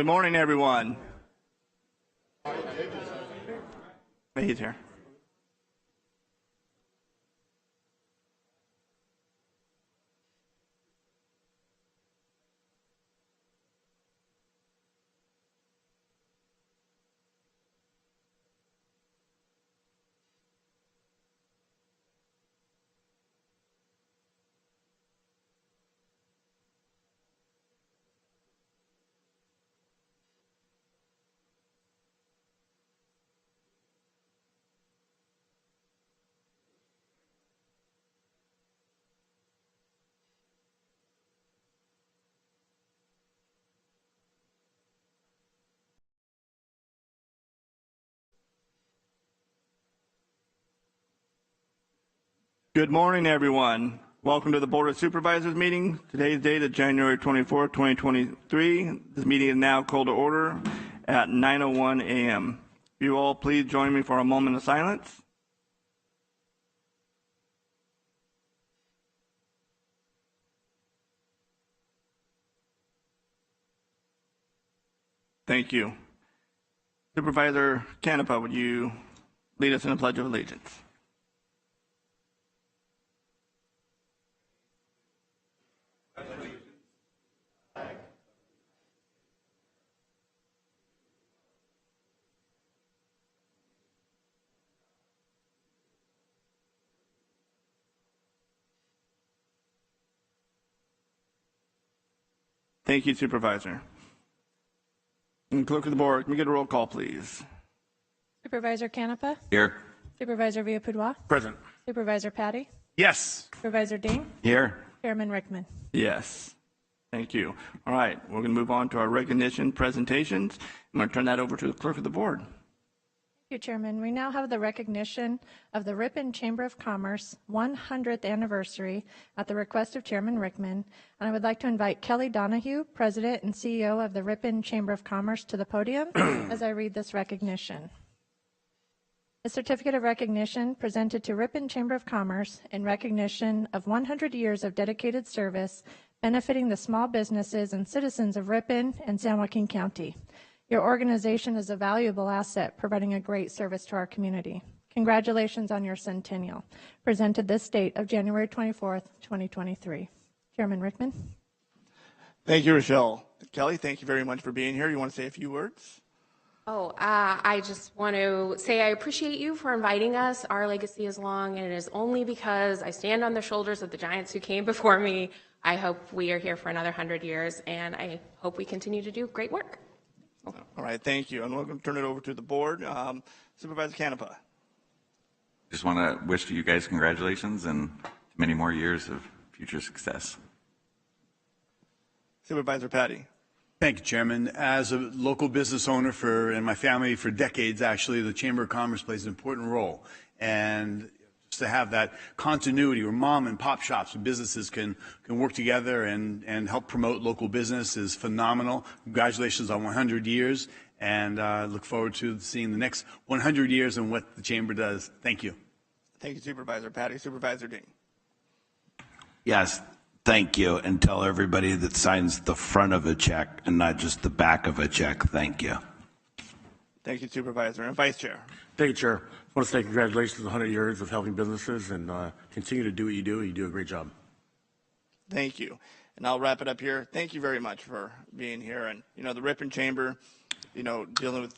Good morning, everyone. He's here. Good morning, everyone. Welcome to the Board of Supervisors meeting. Today's date is January 24, 2023. This meeting is now called to order at 9:01 a.m. You all please join me for a moment of silence. Thank you. Supervisor Canepa, would you lead us in the Pledge of Allegiance? Thank you, Supervisor. And Clerk of the Board, can we get a roll call, please? Supervisor Canepa? Here. Supervisor Villapudois? Present. Supervisor Patty? Yes. Supervisor Ding? Here. Chairman Rickman? Yes. Thank you. All right, we're going to move on to our recognition presentations. I'm going to turn that over to the Clerk of the Board. Thank you, Chairman. We now have the recognition of the Ripon Chamber of Commerce 100th anniversary at the request of Chairman Rickman. And I would like to invite Kelly Donahue, President and CEO of the Ripon Chamber of Commerce, to the podium as I read this recognition. A certificate of recognition presented to Ripon Chamber of Commerce in recognition of 100 years of dedicated service benefiting the small businesses and citizens of Ripon and San Joaquin County. Your organization is a valuable asset, providing a great service to our community. Congratulations on your centennial. Presented this date of January 24th, 2023. Chairman Rickman. Thank you, Rochelle. Kelly, thank you very much for being here. You want to say a few words? I just want to say I appreciate you for inviting us. Our legacy is long, and it is only because I stand on the shoulders of the giants who came before me. I hope we are here for another 100 years, and I hope we continue to do great work. All right, thank you. And we're going to turn it over to the board. Supervisor Canepa. Just want to wish you guys congratulations and many more years of future success. Supervisor Patty. Thank you, Chairman. As a local business owner and my family for decades, actually, the Chamber of Commerce plays an important role. And just to have that continuity where mom and pop shops and businesses can work together and help promote local business is phenomenal. Congratulations on 100 years. And I look forward to seeing the next 100 years and what the Chamber does. Thank you. Thank you, Supervisor Patty. Supervisor Ding. Yes, thank you. And tell everybody that signs the front of a check and not just the back of a check, thank you. Thank you, Supervisor. And Vice Chair. Thank you, Chair. I want to say congratulations on 100 years of helping businesses and continue to do what you do. You do a great job. Thank you. And I'll wrap it up here. Thank you very much for being here. And, the Ripon Chamber, dealing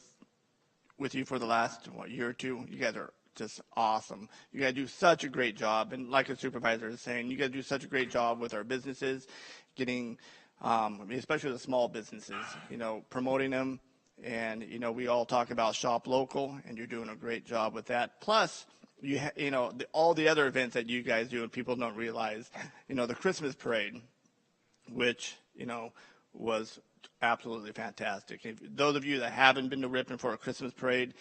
with you for the last year or two, you guys are just awesome. You guys do such a great job. And like the supervisor is saying, you guys do such a great job with our businesses, getting, especially the small businesses, promoting them. And, we all talk about shop local, and you're doing a great job with that. Plus, all the other events that you guys do and people don't realize, the Christmas parade, which, was absolutely fantastic. Those of you that haven't been to Ripon for a Christmas parade,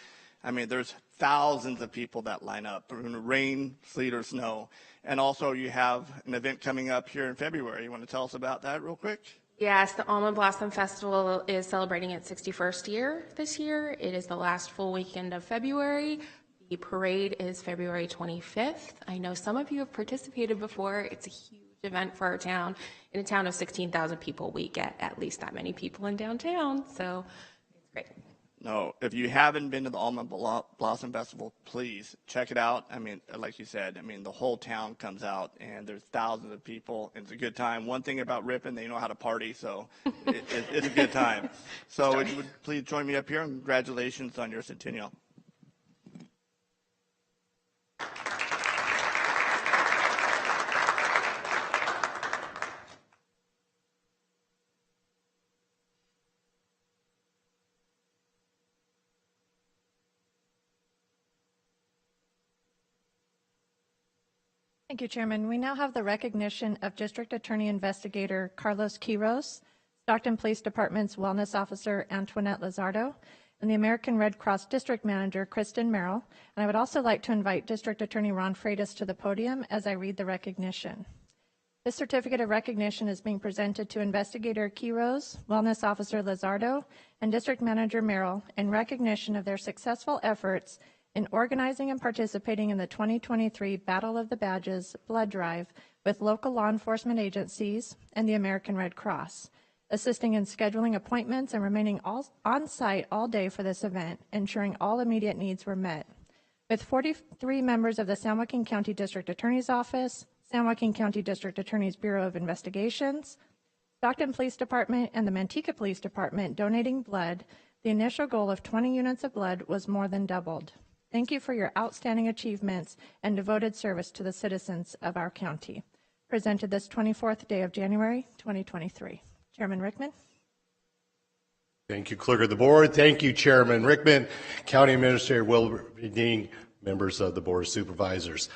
there's thousands of people that line up, rain, sleet, or snow. And also you have an event coming up here in February. You want to tell us about that real quick? Yes, the Almond Blossom Festival is celebrating its 61st year this year. It is the last full weekend of February. The parade is February 25th. I know some of you have participated before. It's a huge event for our town. In a town of 16,000 people, we get at least that many people in downtown, so it's great. No, if you haven't been to the Almond Blossom Festival, please check it out. Like you said, the whole town comes out, and there's thousands of people. It's a good time. One thing about Ripon, they know how to party, so it's a good time. So if you would please join me up here, and congratulations on your centennial. Thank you, Chairman. We now have the recognition of District Attorney Investigator Carlos Quiros, Stockton Police Department's Wellness Officer Antoinette Lizardo, and the American Red Cross District Manager Kristen Merrill. And I would also like to invite District Attorney Ron Freitas to the podium as I read the recognition. This certificate of recognition is being presented to Investigator Quiros, Wellness Officer Lizardo, and District Manager Merrill in recognition of their successful efforts in organizing and participating in the 2023 Battle of the Badges Blood Drive with local law enforcement agencies and the American Red Cross, assisting in scheduling appointments and remaining on site all day for this event, ensuring all immediate needs were met. With 43 members of the San Joaquin County District Attorney's Office, San Joaquin County District Attorney's Bureau of Investigations, Stockton Police Department, and the Manteca Police Department donating blood, the initial goal of 20 units of blood was more than doubled. Thank you for your outstanding achievements and devoted service to the citizens of our county. Presented this 24th day of January, 2023. Chairman Rickman. Thank you, Clerk of the Board. Thank you, Chairman Rickman, County Administrator Will Reading, members of the Board of Supervisors.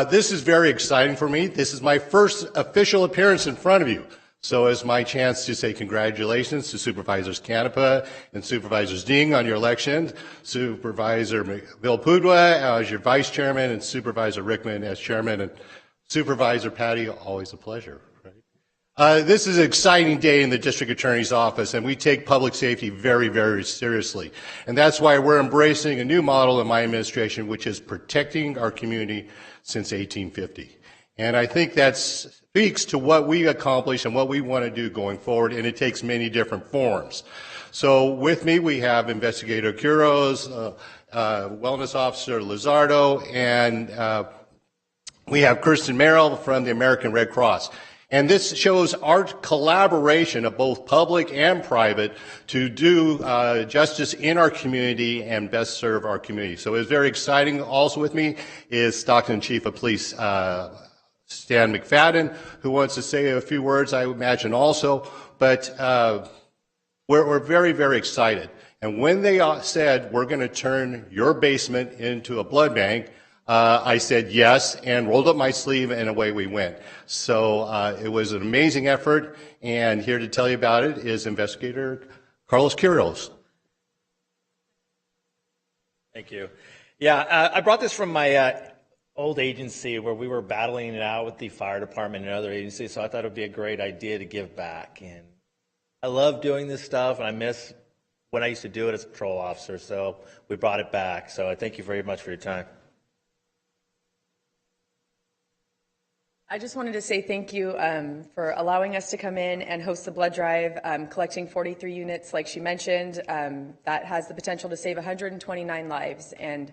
This is very exciting for me. This is my first official appearance in front of you. So it's my chance to say congratulations to Supervisors Canepa and Supervisors Ding on your election, Supervisor Vilpudua as your Vice Chairman, and Supervisor Rickman as Chairman, and Supervisor Patty, always a pleasure. Right? This is an exciting day in the District Attorney's Office, and we take public safety very, very seriously. And that's why we're embracing a new model in my administration, which is protecting our community since 1850. And I think that speaks to what we accomplish and what we want to do going forward, and it takes many different forms. So with me, we have Investigator Quiros, Wellness Officer Lizardo, and we have Kirsten Merrill from the American Red Cross. And this shows our collaboration of both public and private to do justice in our community and best serve our community. So it's very exciting. Also with me is Stockton Chief of Police Stan McFadden, who wants to say a few words, I imagine also. But we're very, very excited. And when they said, we're going to turn your basement into a blood bank, I said yes and rolled up my sleeve and away we went. So it was an amazing effort, and here to tell you about it is Investigator Carlos Quiroz. Thank you. Yeah, I brought this from my old agency where we were battling it out with the fire department and other agencies, so I thought it would be a great idea to give back. And I love doing this stuff, and I miss when I used to do it as a patrol officer, so we brought it back. So I thank you very much for your time. I just wanted to say thank you for allowing us to come in and host the blood drive, collecting 43 units like she mentioned. That has the potential to save 129 lives. And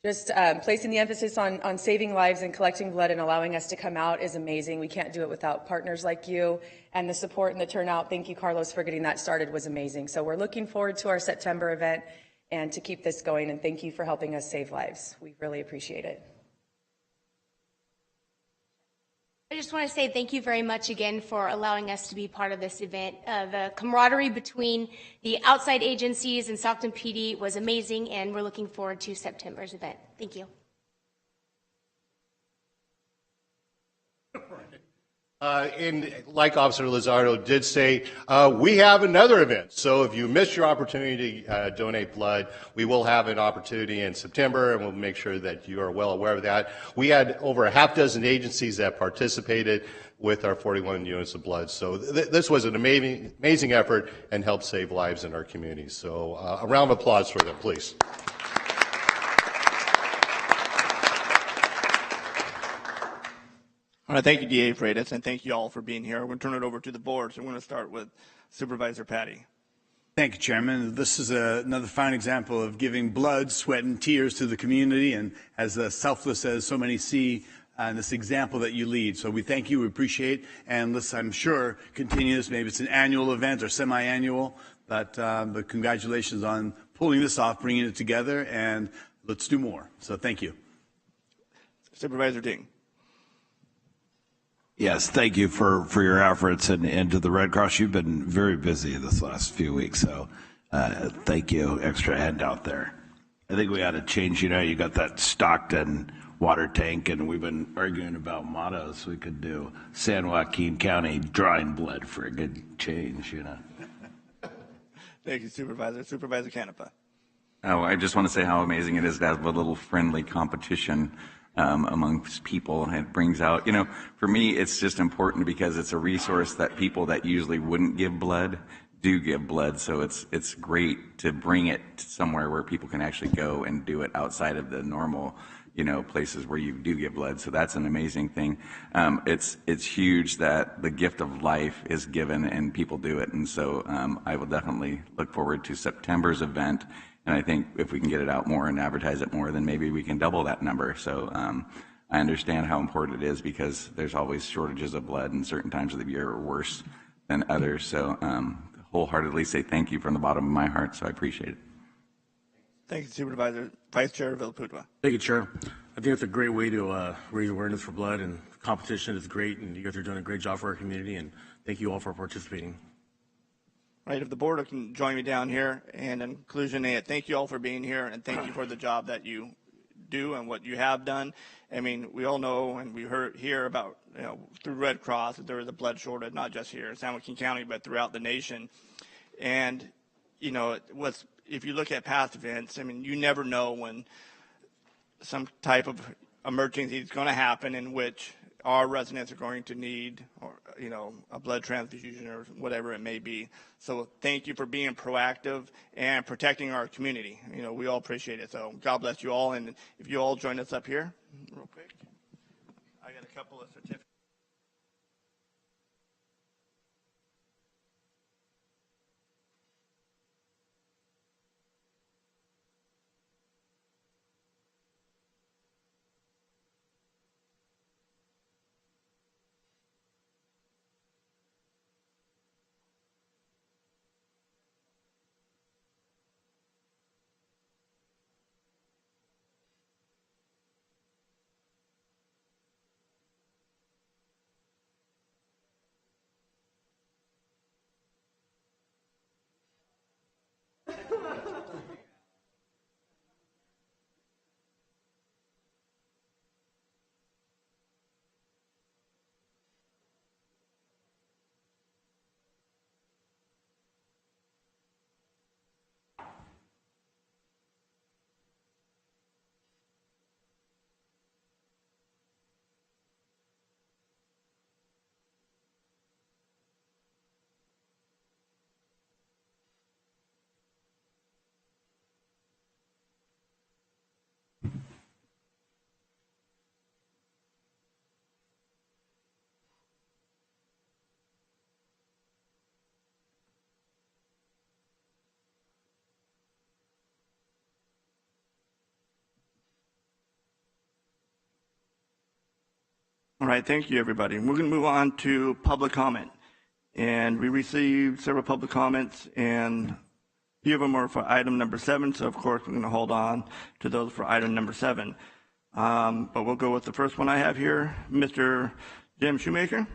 just placing the emphasis on saving lives and collecting blood and allowing us to come out is amazing. We can't do it without partners like you, and the support and the turnout. Thank you, Carlos, for getting that started was amazing. So we're looking forward to our September event and to keep this going, and thank you for helping us save lives. We really appreciate it. I just want to say thank you very much again for allowing us to be part of this event. The camaraderie between the outside agencies and Stockton PD was amazing, and we're looking forward to September's event. Thank you. And like Officer Lizardo did say, we have another event. So if you missed your opportunity to donate blood, we will have an opportunity in September, and we'll make sure that you are well aware of that. We had over a half dozen agencies that participated with our 41 units of blood. So this was an amazing effort and helped save lives in our community. So a round of applause for them, please. All right, thank you, DA Freitas, and thank you all for being here. We're going to turn it over to the board, so we're going to start with Supervisor Patty. Thank you, Chairman. This is another fine example of giving blood, sweat, and tears to the community, and as selfless as so many see this example that you lead. So we thank you, we appreciate, and let's, I'm sure, continue this. Maybe it's an annual event or semi-annual, but congratulations on pulling this off, bringing it together, and let's do more. So thank you. Supervisor Ding. Yes, thank you for your efforts, and to the Red Cross. You've been very busy this last few weeks, so thank you. Extra hand out there. I think we ought to change, you got that Stockton water tank, and we've been arguing about mottos. We could do San Joaquin County drawing blood for a good change, Thank you, Supervisor. Supervisor Canepa. Oh, I just want to say how amazing it is to have a little friendly competition amongst people. It brings out, for me, it's just important because it's a resource that people that usually wouldn't give blood do give blood. So it's great to bring it to somewhere where people can actually go and do it outside of the normal, places where you do give blood. So that's an amazing thing. It's huge that the gift of life is given and people do it. And so I will definitely look forward to September's event. And I think if we can get it out more and advertise it more, then maybe we can double that number. So I understand how important it is because there's always shortages of blood, and certain times of the year are worse than others. So wholeheartedly say thank you from the bottom of my heart. So I appreciate it. Thank you, Supervisor. Vice Chair Villapudua. Thank you, Chair. I think it's a great way to raise awareness for blood, and competition is great, and you guys are doing a great job for our community, and thank you all for participating. Right, if the board can join me down here, and in conclusion, thank you all for being here, and thank you for the job that you do and what you have done. I mean, we all know, and we hear about, through Red Cross, that there is a blood shortage, not just here in San Joaquin County, but throughout the nation. And, if you look at past events, I mean, you never know when some type of emergency is going to happen in which our residents are going to need, a blood transfusion or whatever it may be. So thank you for being proactive and protecting our community. We all appreciate it. So God bless you all. And if you all join us up here real quick, I got a couple of certificates. All right, thank you, everybody. We're going to move on to public comment. And we received several public comments, and a few of them are for item number 7. So, of course, we're going to hold on to those for item number 7. But we'll go with the first one I have here, Mr. Jim Shoemaker.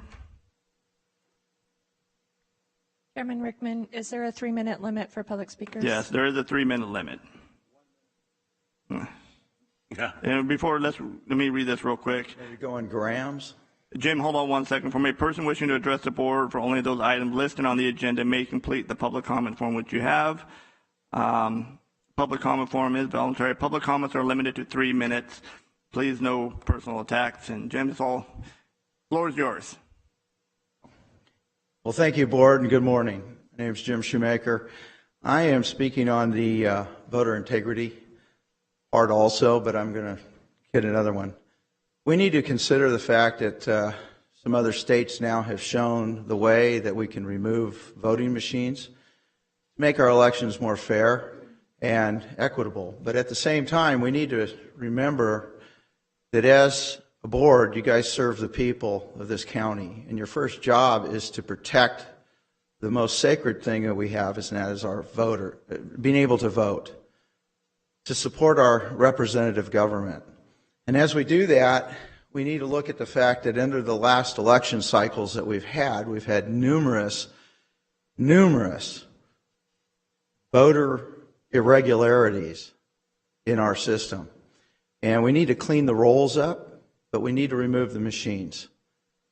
Chairman Rickman, is there a 3-minute limit for public speakers? Yes, there is a 3-minute limit. Yeah. And before, let me read this real quick. Are you going grams? Jim, hold on 1 second. From a person wishing to address the board for only those items listed on the agenda may complete the public comment form which you have. Public comment form is voluntary. Public comments are limited to 3 minutes. Please, no personal attacks. And Jim, floor is yours. Well, thank you, board, and good morning. My name is Jim Shoemaker. I am speaking on the voter integrity part also, but I'm going to hit another one. We need to consider the fact that some other states now have shown the way that we can remove voting machines to make our elections more fair and equitable. But at the same time, we need to remember that as a board, you guys serve the people of this county, and your first job is to protect the most sacred thing that we have, and that is our voter, being able to vote, to support our representative government. And as we do that, we need to look at the fact that under the last election cycles that we've had numerous voter irregularities in our system. And we need to clean the rolls up, but we need to remove the machines.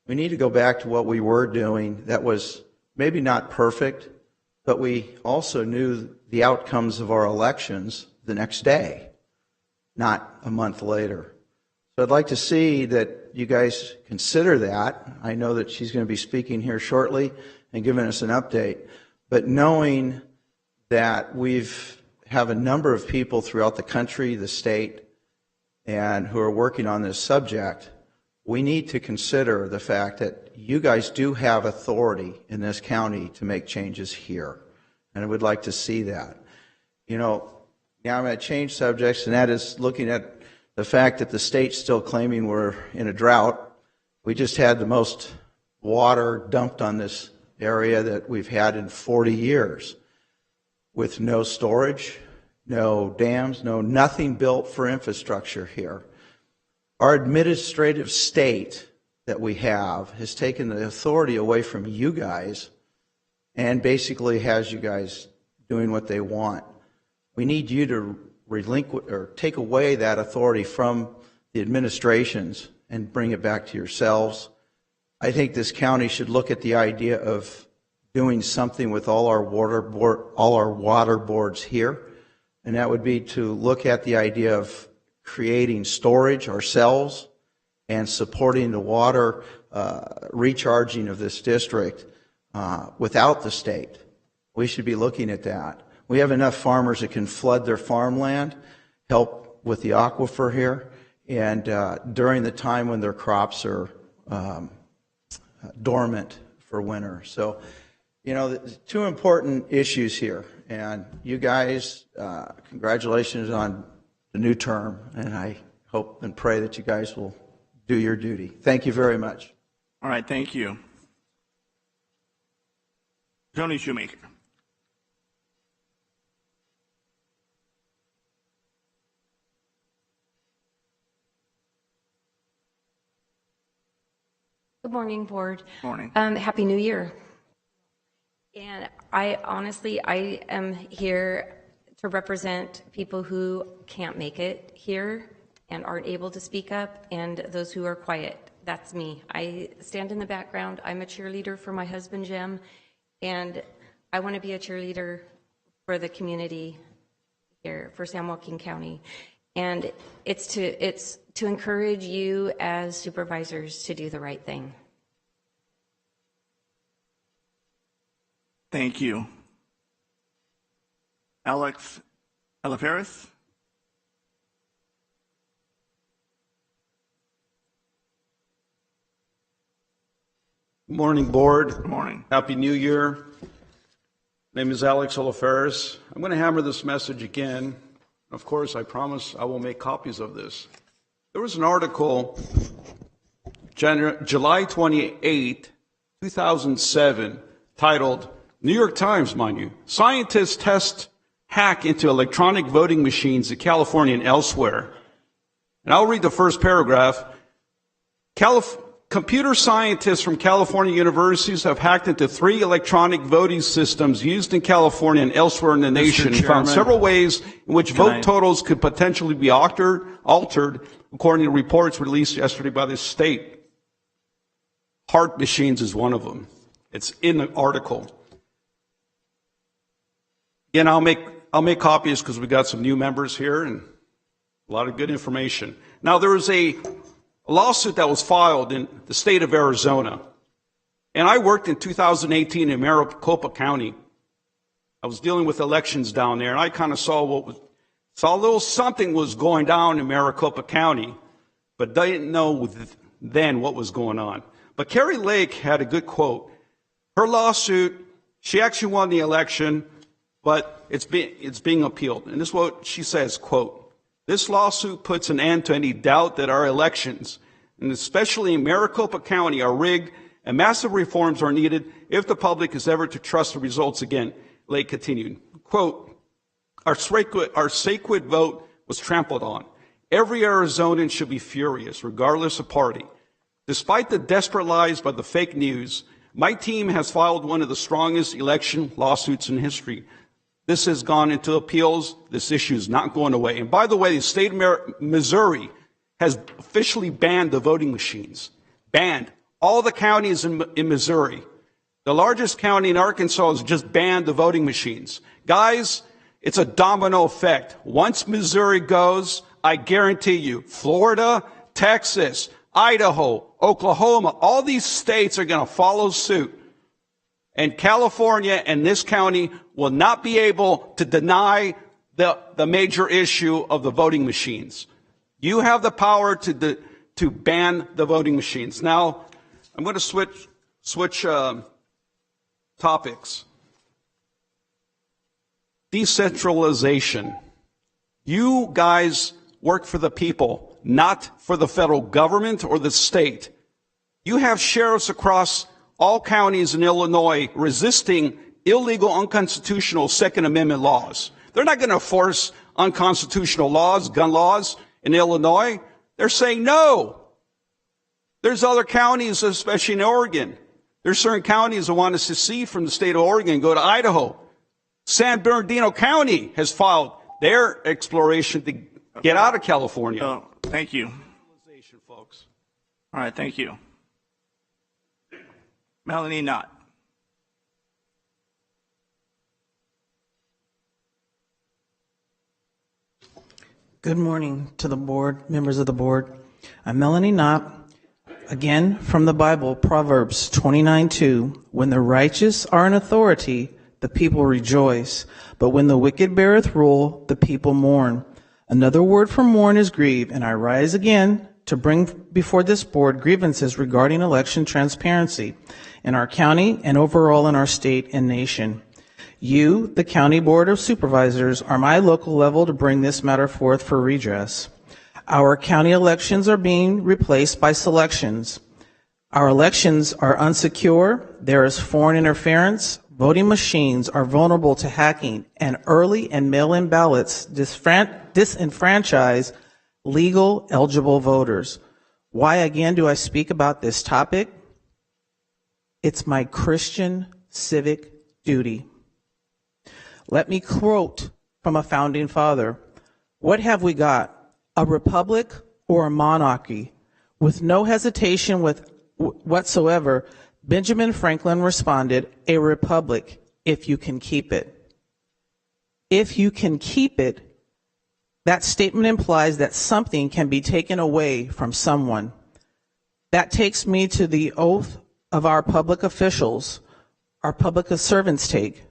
We need to go back to what we were doing that was maybe not perfect, but we also knew the outcomes of our elections the next day, not a month later. So I'd like to see that you guys consider that. I know that she's going to be speaking here shortly and giving us an update, but knowing that we've have a number of people throughout the country, the state, and who are working on this subject, we need to consider the fact that you guys do have authority in this county to make changes here. And I would like to see that. You know, now I'm going to change subjects, and that is looking at the fact that the state's still claiming we're in a drought. We just had the most water dumped on this area that we've had in 40 years with no storage, no dams, nothing built for infrastructure here. Our administrative state that we have has taken the authority away from you guys and basically has you guys doing what they want. We need you to relinquish or take away that authority from the administrations and bring it back to yourselves. I think this county should look at the idea of doing something with all our water boards here, and that would be to look at the idea of creating storage ourselves and supporting the water recharging of this district without the state. We should be looking at that. We have enough farmers that can flood their farmland, help with the aquifer here, and during the time when their crops are dormant for winter. So, you know, two important issues here. And you guys, congratulations on the new term, and I hope and pray that you guys will do your duty. Thank you very much. All right, thank you. Tony Shoemaker. Good morning, board. Morning. Happy New Year. And I am here to represent people who can't make it here and aren't able to speak up, and those who are quiet. That's me. I stand in the background. I'm a cheerleader for my husband, Jim, and I want to be a cheerleader for the community here, for San Joaquin County. And it's to encourage you as supervisors to do the right thing. Thank you. Alex Elifaris. Good morning, board. Good morning. Happy New Year. My name is Alex Elifaris. I'm going to hammer this message again. Of course, I promise I will make copies of this. There was an article July 28, 2007, titled, New York Times, mind you, scientists test hack into electronic voting machines in California and elsewhere. And I'll read the first paragraph. Computer scientists from California universities have hacked into 3 electronic voting systems used in California and elsewhere in the nation and found several ways in which vote totals could potentially be altered, according to reports released yesterday by the state. Heart machines is one of them. It's in the article. Again, I'll make copies because we got some new members here and a lot of good information. Now, there was a lawsuit that was filed in the state of Arizona. And I worked in 2018 in Maricopa County. I was dealing with elections down there, and I kind of saw a little something was going down in Maricopa County, but they didn't know then what was going on. But Carrie Lake had a good quote. Her lawsuit, she actually won the election, but it's being appealed. And this is what she says, quote, this lawsuit puts an end to any doubt that our elections, and especially in Maricopa County, are rigged and massive reforms are needed if the public is ever to trust the results again. Lake continued, quote, our sacred vote was trampled on. Every Arizonan should be furious, regardless of party. Despite the desperate lies by the fake news, my team has filed one of the strongest election lawsuits in history. This has gone into appeals. This issue is not going away. And by the way, the state of Missouri has officially banned the voting machines. Banned. All the counties in Missouri. The largest county in Arkansas has just banned the voting machines. Guys, it's a domino effect. Once Missouri goes, I guarantee you, Florida, Texas, Idaho, Oklahoma, all these states are going to follow suit. And California and this county will not be able to deny the major issue of the voting machines. You have the power to ban the voting machines. Now, I'm going to switch topics. Decentralization. You guys work for the people, not for the federal government or the state. You have sheriffs across all counties in Illinois resisting illegal, unconstitutional Second Amendment laws. They're not going to force unconstitutional laws, gun laws in Illinois. They're saying no. There's other counties, especially in Oregon. There's certain counties that want to secede from the state of Oregon and go to Idaho. San Bernardino County has filed their exploration to get out of California. Thank you. Folks. All right, thank you. Melanie Knott. Good morning to the board, members of the board. I'm Melanie Knott, again from the Bible, Proverbs 29:2. When the righteous are in authority, the people rejoice, but when the wicked beareth rule, the people mourn. Another word for mourn is grieve, and I rise again to bring before this board grievances regarding election transparency in our county and overall in our state and nation. You, the County Board of Supervisors, are my local level to bring this matter forth for redress. Our county elections are being replaced by selections. Our elections are unsecure. There is foreign interference. Voting machines are vulnerable to hacking, and early and mail-in ballots disenfranchise legal, eligible voters. Why again do I speak about this topic? It's my Christian civic duty. Let me quote from a founding father. What have we got? A republic or a monarchy? With no hesitation whatsoever, Benjamin Franklin responded, a republic, if you can keep it. If you can keep it, that statement implies that something can be taken away from someone. That takes me to the oath of our public officials, our public servants take.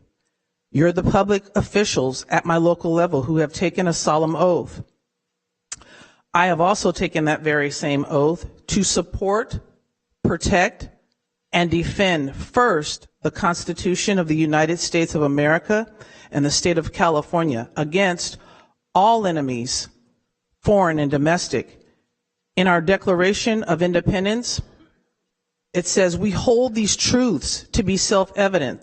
You're the public officials at my local level who have taken a solemn oath. I have also taken that very same oath to support, protect, and defend first the Constitution of the United States of America and the state of California against all enemies, foreign and domestic. In our Declaration of Independence, it says, we hold these truths to be self-evident,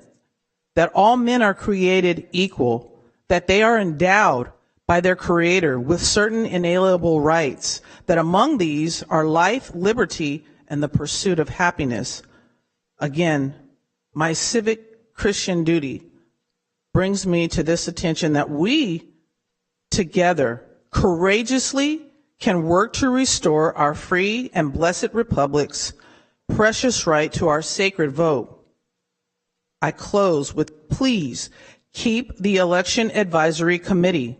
that all men are created equal, that they are endowed by their Creator with certain inalienable rights, that among these are life, liberty, and the pursuit of happiness. Again, my civic Christian duty brings me to this attention that we together courageously can work to restore our free and blessed republic's precious right to our sacred vote. I close with, please keep the Election Advisory Committee.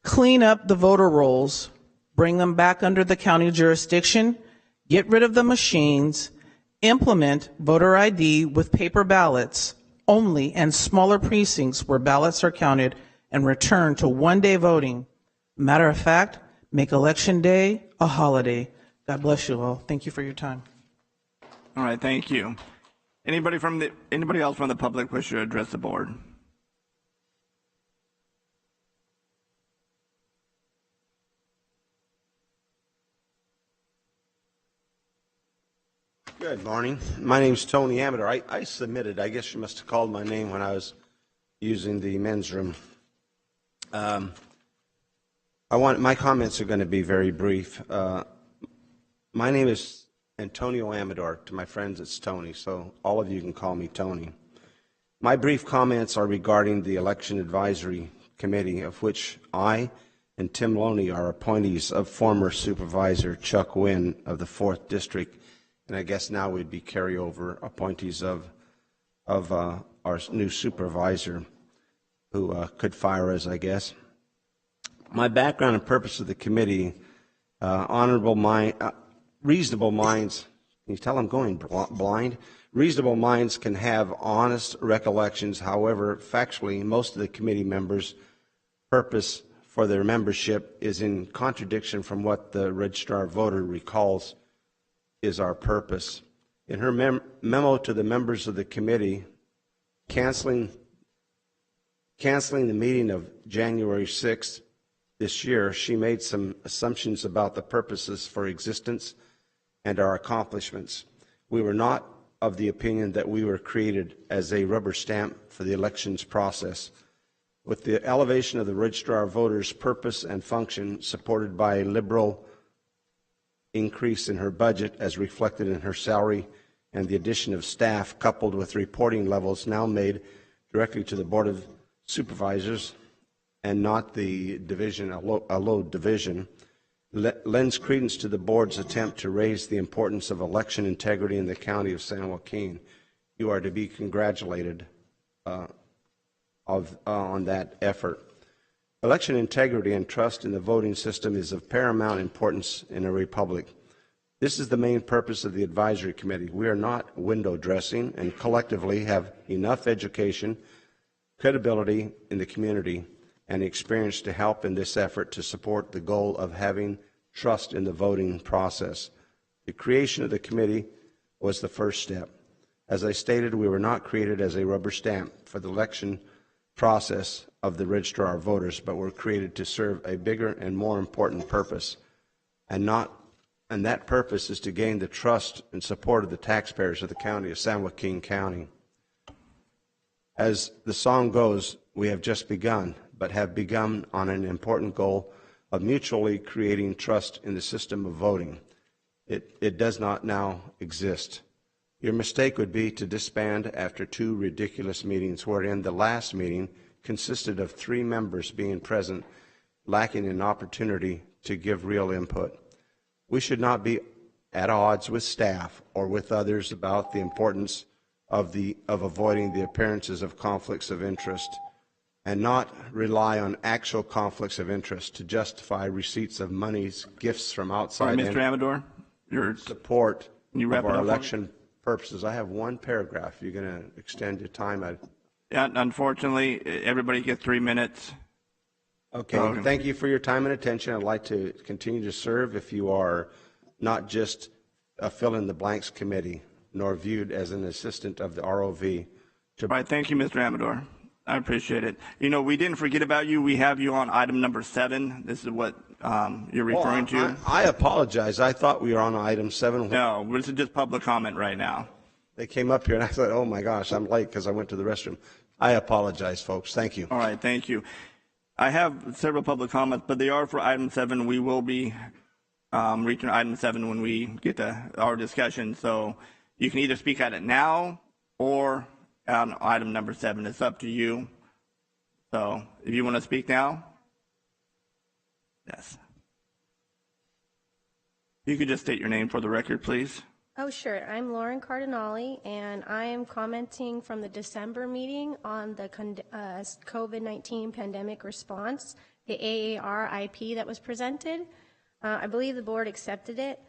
Clean up the voter rolls, bring them back under the county jurisdiction, get rid of the machines, implement voter ID with paper ballots only and smaller precincts where ballots are counted, and return to one-day voting. Matter of fact, make Election Day a holiday. God bless you all. Thank you for your time. All right, thank you. Anybody else from the public wish to address the board? Good morning. My name's Tony Amador. I submitted, I guess you must have called my name when I was using the men's room. My comments are going to be very brief. My name is Antonio Amador. To my friends, it's Tony, so all of you can call me Tony. My brief comments are regarding the Election Advisory Committee, of which I and Tim Loney are appointees of former Supervisor Chuck Wynn of the 4th District, and I guess now we'd be carryover appointees of our new supervisor, who could fire us, I guess. My background and purpose of the committee, reasonable minds, can you tell I'm going blind? Reasonable minds can have honest recollections. However, factually, most of the committee members' purpose for their membership is in contradiction from what the registrar voter recalls is our purpose. In her memo to the members of the committee, canceling the meeting of January 6th this year, she made some assumptions about the purposes for existence and our accomplishments. We were not of the opinion that we were created as a rubber stamp for the elections process. With the elevation of the registrar voters' purpose and function, supported by a liberal increase in her budget as reflected in her salary, and the addition of staff coupled with reporting levels now made directly to the Board of Supervisors and not the division, a low division, lends credence to the board's attempt to raise the importance of election integrity in the county of San Joaquin. You are to be congratulated on that effort. Election integrity and trust in the voting system is of paramount importance in a republic. This is the main purpose of the advisory committee. We are not window dressing and collectively have enough education, credibility in the community, and experience to help in this effort to support the goal of having trust in the voting process. The creation of the committee was the first step. As I stated, we were not created as a rubber stamp for the election process of the registrar of voters, but were created to serve a bigger and more important purpose, and that purpose is to gain the trust and support of the taxpayers of the county of San Joaquin County. As the song goes, we have just begun, but have begun on an important goal of mutually creating trust in the system of voting. It does not now exist. Your mistake would be to disband after 2 ridiculous meetings, wherein the last meeting consisted of 3 members being present, lacking an opportunity to give real input. We should not be at odds with staff or with others about the importance of avoiding the appearances of conflicts of interest, and not rely on actual conflicts of interest to justify receipts of monies, gifts from outside. Sorry, Mr. Amador, your support of our election purposes. I have one paragraph. You're going to extend your time. Yeah, unfortunately, everybody gets 3 minutes. Okay, thank you for your time and attention. I'd like to continue to serve if you are not just a fill-in-the-blanks committee, nor viewed as an assistant of the ROV. All right, thank you, Mr. Amador. I appreciate it. You know, we didn't forget about you. We have you on item number 7. This is what you're referring to. I apologize. I thought we were on item 7. No, this is just public comment right now. They came up here and I thought, oh my gosh, I'm late because I went to the restroom. I apologize, folks. Thank you. All right, thank you. I have several public comments, but they are for item 7. We will be reaching item 7 when we get to our discussion. So you can either speak at it now or on item number 7. It's up to you. So if you want to speak now, yes. You could just state your name for the record, please. Oh, sure. I'm Lauren Cardinale, and I am commenting from the December meeting on the COVID-19 pandemic response, the AAR-IP that was presented. I believe the board accepted it.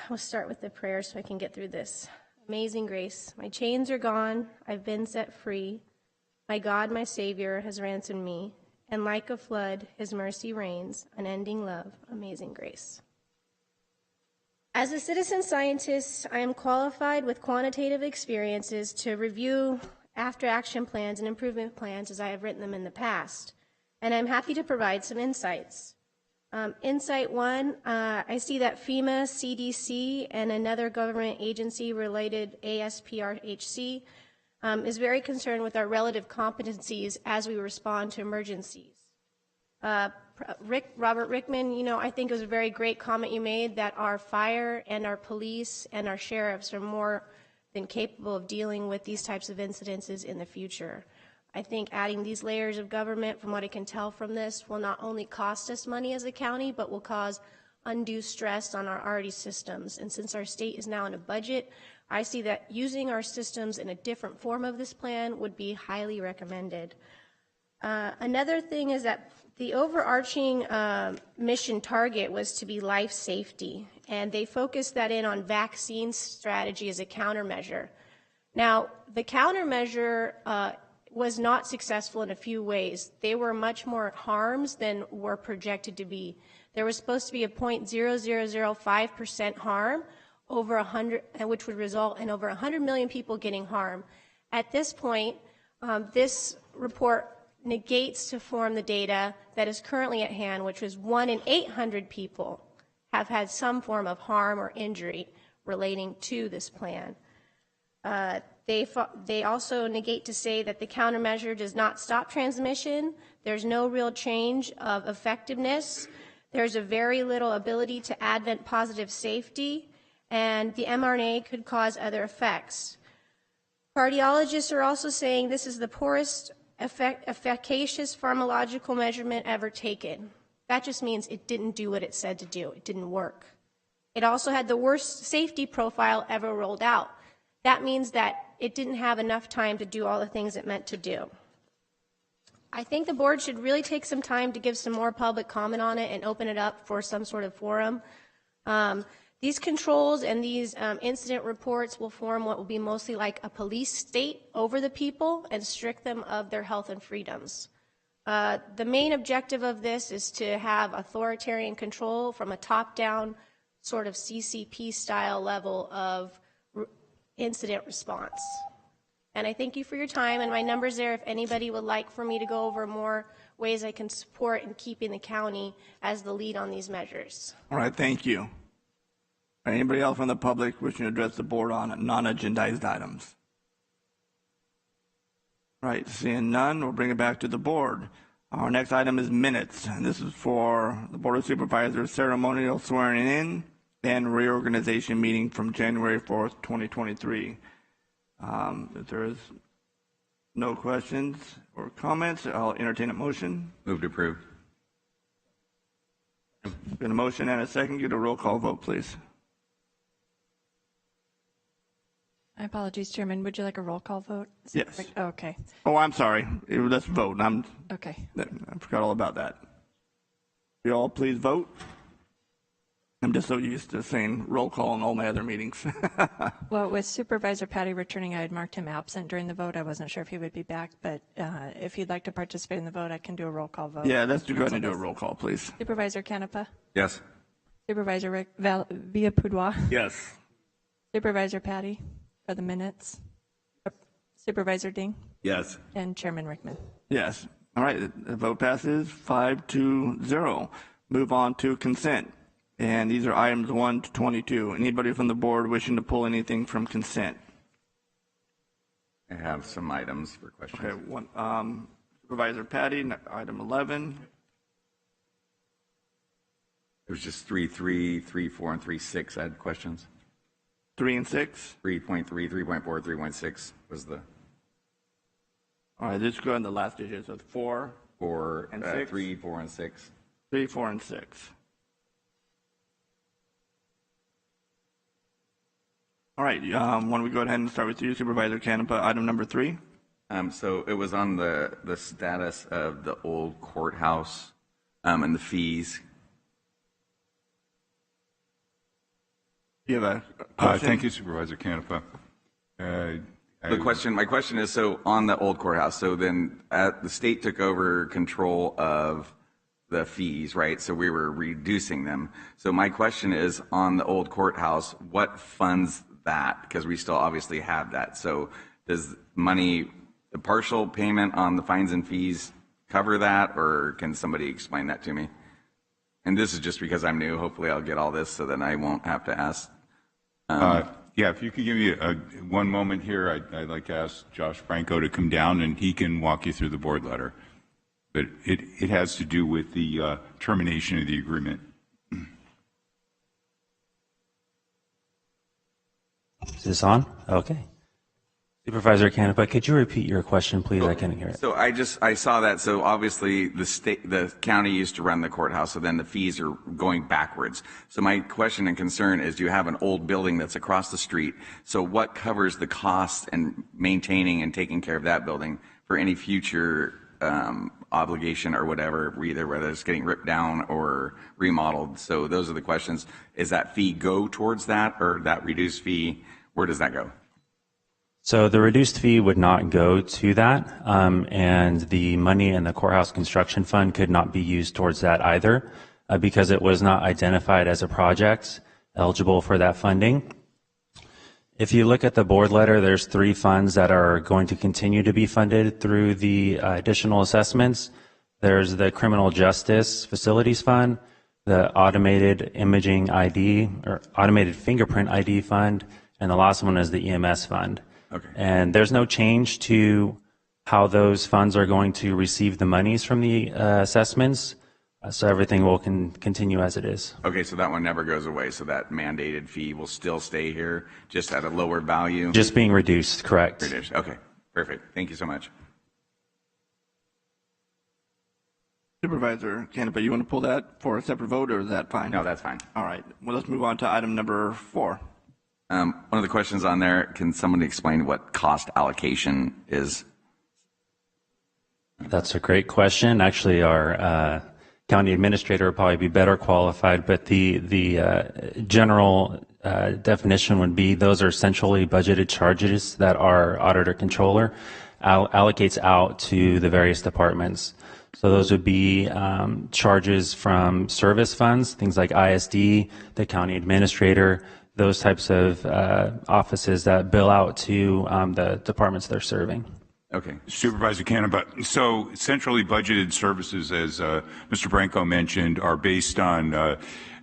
We'll start with the prayer so I can get through this. Amazing grace. My chains are gone. I've been set free. My God, my Savior, has ransomed me. And like a flood, his mercy reigns, unending love, amazing grace. As a citizen scientist, I am qualified with quantitative experiences to review after-action plans and improvement plans as I have written them in the past. And I'm happy to provide some insights. Insight 1, I see that FEMA, CDC, and another government agency related ASPRHC is very concerned with our relative competencies as we respond to emergencies. Robert Rickman, I think it was a very great comment you made that our fire and our police and our sheriffs are more than capable of dealing with these types of incidences in the future. I think adding these layers of government, from what I can tell from this, will not only cost us money as a county, but will cause undue stress on our already systems. And since our state is now in a budget, I see that using our systems in a different form of this plan would be highly recommended. Another thing is that the overarching mission target was to be life safety, and they focused that in on vaccine strategy as a countermeasure. Now, the countermeasure was not successful in a few ways. They were much more harms than were projected to be. There was supposed to be a 0.0005% harm over 100, which would result in over 100 million people getting harm. At this point, this report negates to form the data that is currently at hand, which was 1 in 800 people have had some form of harm or injury relating to this plan. They also negate to say that the countermeasure does not stop transmission. There's no real change of effectiveness. There's a very little ability to advent positive safety, and the mRNA could cause other effects. Cardiologists are also saying this is the poorest efficacious pharmacological measurement ever taken. That just means it didn't do what it said to do. It didn't work. It also had the worst safety profile ever rolled out. That means that it didn't have enough time to do all the things it meant to do. I think the board should really take some time to give some more public comment on it and open it up for some sort of forum. These controls and these incident reports will form what will be mostly like a police state over the people and strict them of their health and freedoms. The main objective of this is to have authoritarian control from a top-down sort of CCP style level of incident response. And I thank you for your time, and my number's there if anybody would like for me to go over more ways I can support in keeping the county as the lead on these measures. All right, thank you. Anybody else from the public wishing to address the board on non-agendized items? Right, seeing none, we'll bring it back to the board. Our next item is minutes, and this is for the Board of Supervisors ceremonial swearing in and reorganization meeting from January 4th, 2023. If there is no questions or comments, I'll entertain a motion. Move to approve. Been a motion and a second. Get a roll call vote, please. My apologies, Chairman. Would you like a roll call vote? Yes. Okay. Oh, I'm sorry. Let's vote. Okay. I forgot all about that. You all please vote. I'm just so used to saying roll call in all my other meetings. Well, with Supervisor Patty returning, I had marked him absent during the vote. I wasn't sure if he would be back, but if you'd like to participate in the vote, I can do a roll call vote. Yeah, let's go ahead and do a roll call, please. Supervisor Canepa? Yes. Supervisor Villapudua? Yes. Supervisor Patty for the minutes? Supervisor Ding? Yes. And Chairman Rickman? Yes. All right. The vote passes 5-0. move on to consent. And these are items 1 to 22. Anybody from the board wishing to pull anything from consent? I have some items for questions. Okay, Supervisor Patty, item 11. It was just 3.3, 3.4, and 3.6. I had questions. 3 and 6? 3.3, 3.4, 3.6 was the. All right, let's go on the last digit. So 4, 4, and 6. 3, 4, and 6. 3, 4, and 6. All right, why don't we go ahead and start with you, Supervisor Canepa, item number 3. So it was on the status of the old courthouse and the fees. You have a question? Thank you, Supervisor Canepa. My question is, so on the old courthouse, so then the state took over control of the fees, right? So we were reducing them. So my question is, on the old courthouse, what funds that? Because we still obviously have that. So does money, the partial payment on the fines and fees cover that, or can somebody explain that to me? And this is just because I'm new. Hopefully I'll get all this so then I won't have to ask. Yeah, if you could give me one moment here, I'd like to ask Josh Franco to come down and he can walk you through the board letter. But it has to do with the termination of the agreement. Is this on? Okay. Supervisor Canepa, could you repeat your question, please? I couldn't hear it. So I saw that. So obviously the county used to run the courthouse, so then the fees are going backwards. So my question and concern is, you have an old building that's across the street. So what covers the cost and maintaining and taking care of that building for any future obligation or whatever, whether it's getting ripped down or remodeled? So those are the questions. Is that fee go towards that, or that reduced fee, where does that go? So the reduced fee would not go to that, and the money in the courthouse construction fund could not be used towards that either, because it was not identified as a project eligible for that funding. If you look at the board letter, there's 3 funds that are going to continue to be funded through the additional assessments. There's the Criminal Justice Facilities Fund, the Automated Imaging ID, or Automated Fingerprint ID Fund, and the last one is the EMS Fund. Okay. And there's no change to how those funds are going to receive the monies from the assessments. So everything will continue as it is. Okay, so that one never goes away. So that mandated fee will still stay here, just at a lower value? Just being reduced, correct. Reduced. Okay, perfect. Thank you so much. Supervisor Canepa, you want to pull that for a separate vote, or is that fine? No, that's fine. All right, well, let's move on to item number 4. One of the questions on there, can somebody explain what cost allocation is? That's a great question. Actually, our county administrator would probably be better qualified, but the general definition would be those are centrally budgeted charges that our auditor controller allocates out to the various departments. So those would be charges from service funds, things like ISD, the county administrator, those types of offices that bill out to the departments they're serving. Okay. Supervisor Canepa, so centrally budgeted services, as Mr. Branco mentioned, are based on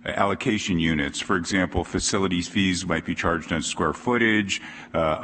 allocation units. For example, facilities fees might be charged on square footage.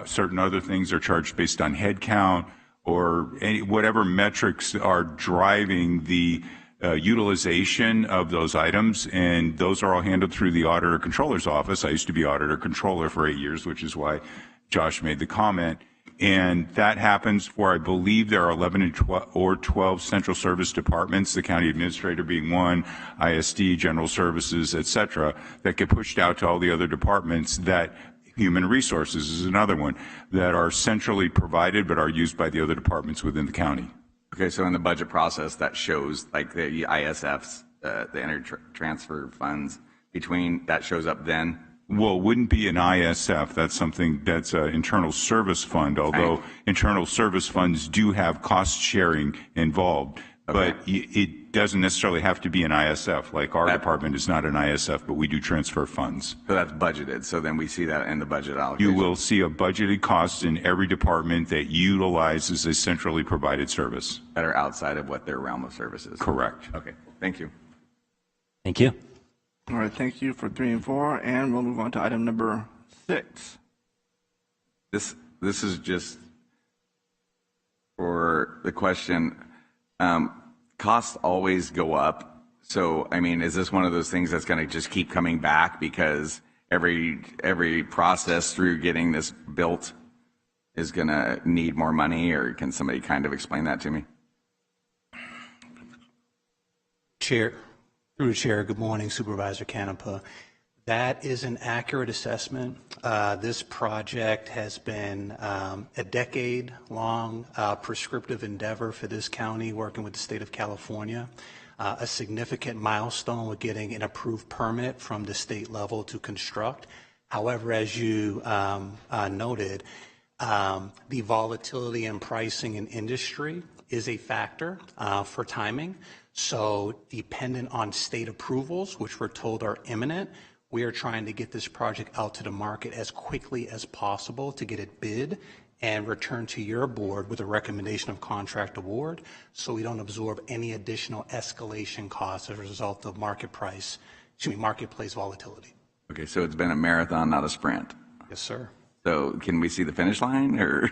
Certain other things are charged based on head count, or whatever metrics are driving the utilization of those items, and those are all handled through the auditor controller's office. I used to be auditor controller for 8 years, which is why Josh made the comment. And that happens for, I believe there are 11 or 12 central service departments, the county administrator being one, ISD, general services, et cetera, that get pushed out to all the other departments. That human resources is another one, that are centrally provided but are used by the other departments within the county. Okay, so in the budget process, that shows like the ISFs, the inter-transfer funds between, that shows up then? Well, it wouldn't be an ISF. That's something that's an internal service fund, although internal service funds do have cost sharing involved. Okay. But it doesn't necessarily have to be an ISF. Like our department is not an ISF, but we do transfer funds. So that's budgeted. So then we see that in the budget allocation. You will see a budgeted cost in every department that utilizes a centrally provided service. That are outside of what their realm of service is. Correct. Okay, thank you. Thank you. All right, thank you for 3 and 4, and we'll move on to item number 6. This is just for the question. Costs always go up. So, I mean, is this one of those things that's going to just keep coming back because every process through getting this built is going to need more money, or can somebody kind of explain that to me? Chair, through the chair, good morning, Supervisor Canepa. That is an accurate assessment. This project has been a decade-long prescriptive endeavor for this county, working with the state of California. A significant milestone with getting an approved permit from the state level to construct. However, as you noted, the volatility in pricing in industry is a factor for timing. So dependent on state approvals, which we're told are imminent, we are trying to get this project out to the market as quickly as possible to get it bid and return to your board with a recommendation of contract award, so we don't absorb any additional escalation costs as a result of marketplace volatility. Okay, so it's been a marathon, not a sprint. Yes, sir. So can we see the finish line, or?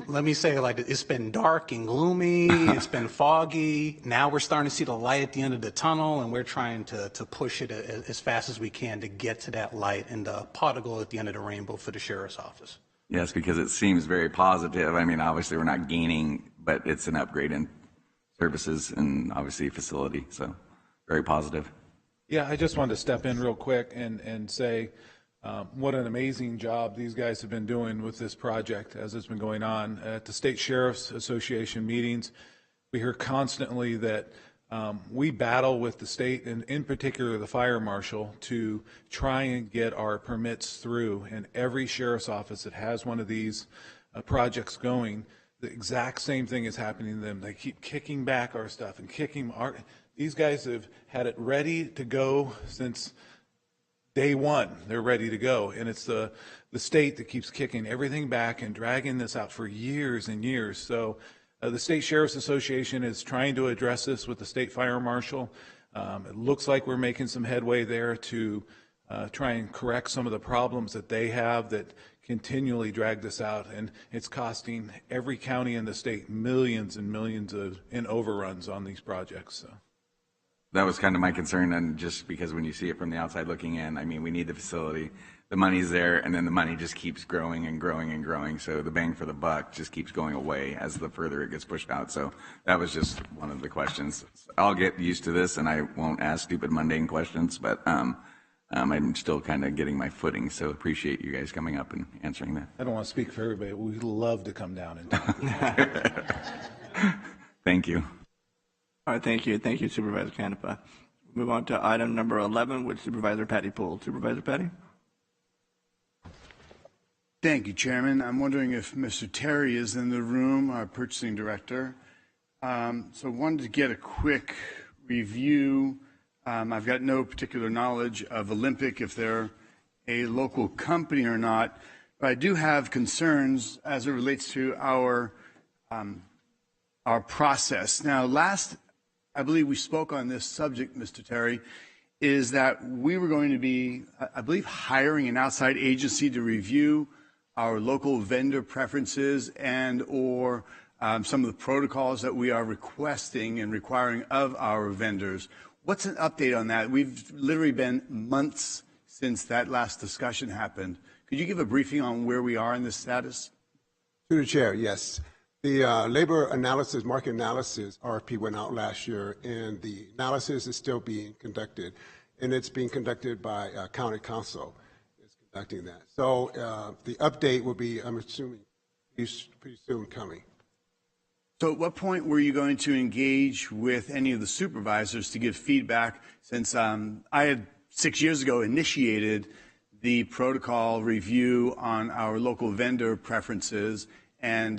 Let me say, like, it's been dark and gloomy. It's been foggy. Now we're starting to see the light at the end of the tunnel, and we're trying to push it as fast as we can to get to that light and the pot of gold at the end of the rainbow for the sheriff's office. Yes, because it seems very positive. I mean, obviously we're not gaining, but it's an upgrade in services and obviously facility. So very positive. Yeah, I just wanted to step in real quick and say what an amazing job these guys have been doing with this project as it's been going on. At the State Sheriff's Association meetings, we hear constantly that we battle with the state, and in particular the fire marshal, to try and get our permits through. And every sheriff's office that has one of these projects going, the exact same thing is happening to them. They keep kicking back our stuff and these guys have had it ready to go since day one. They're ready to go, and it's the state that keeps kicking everything back and dragging this out for years and years. So the State Sheriff's Association is trying to address this with the state fire marshal. It looks like we're making some headway there to try and correct some of the problems that they have that continually drag this out, and it's costing every county in the state millions and millions in overruns on these projects. So. That was kind of my concern, and just because when you see it from the outside looking in, I mean, we need the facility, the money's there, and then the money just keeps growing and growing and growing. So the bang for the buck just keeps going away as the further it gets pushed out. So that was just one of the questions. I'll get used to this, and I won't ask stupid mundane questions, but I'm still kind of getting my footing. So appreciate you guys coming up and answering that. I don't want to speak for everybody. We'd love to come down and talk. Thank you. All right, thank you. Thank you, Supervisor Canepa. Move on to item number 11 with Supervisor Patty Poole. Supervisor Patty? Thank you, Chairman. I'm wondering if Mr. Terry is in the room, our purchasing director. So I wanted to get a quick review. I've got no particular knowledge of Olympic, if they're a local company or not, but I do have concerns as it relates to our process. Now, I believe we spoke on this subject, Mr. Terry, is that we were going to be, I believe, hiring an outside agency to review our local vendor preferences and or some of the protocols that we are requesting and requiring of our vendors. What's an update on that? We've literally been months since that last discussion happened. Could you give a briefing on where we are in this status? Through the chair, yes. The labor analysis, market analysis RFP went out last year, and the analysis is still being conducted, and it's being conducted by county council is conducting that. So the update will be, I'm assuming, pretty soon coming. So at what point were you going to engage with any of the supervisors to give feedback, since I had 6 years ago initiated the protocol review on our local vendor preferences, and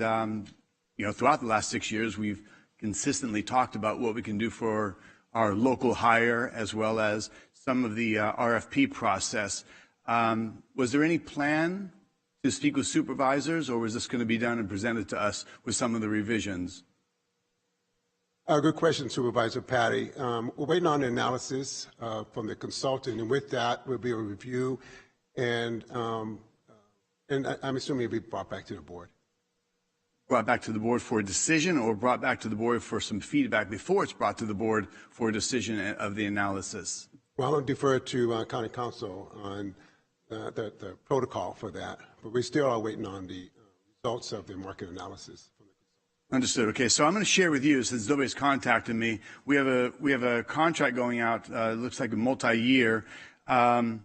throughout the last 6 years, we've consistently talked about what we can do for our local hire as well as some of the RFP process. Was there any plan to speak with supervisors, or was this going to be done and presented to us with some of the revisions? Good question, Supervisor Patty. We're waiting on the analysis from the consultant, and with that will be a review, and I'm assuming it'll be brought back to the board. Brought back to the board for a decision, or brought back to the board for some feedback before it's brought to the board for a decision of the analysis? Well, I'll defer to County Council on the protocol for that, but we still are waiting on the results of the market analysis. Understood. Okay, so I'm going to share with you, since nobody's contacted me, we have a contract going out. It looks like a multi-year, and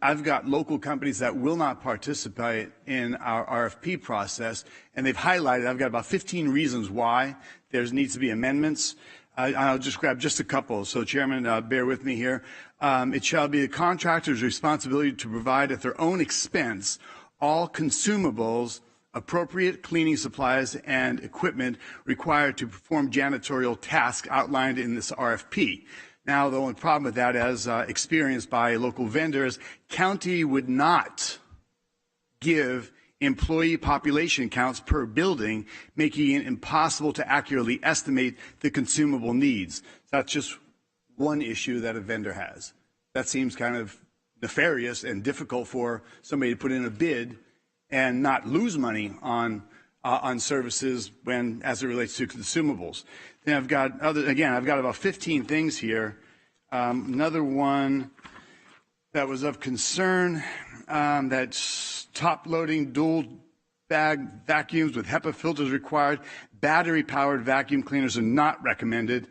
I've got local companies that will not participate in our RFP process, and they've highlighted. I've got about 15 reasons why there needs to be amendments. I'll just grab just a couple. So, Chairman, bear with me here. It shall be the contractor's responsibility to provide at their own expense all consumables, appropriate cleaning supplies, and equipment required to perform janitorial tasks outlined in this RFP. Now, the only problem with that, as experienced by local vendors, county would not give employee population counts per building, making it impossible to accurately estimate the consumable needs. That's just one issue that a vendor has. That seems kind of nefarious and difficult for somebody to put in a bid and not lose money on services when, as it relates to consumables. Then I've got I've got about 15 things here. Another one that was of concern, that's top-loading dual bag vacuums with HEPA filters required. Battery-powered vacuum cleaners are not recommended.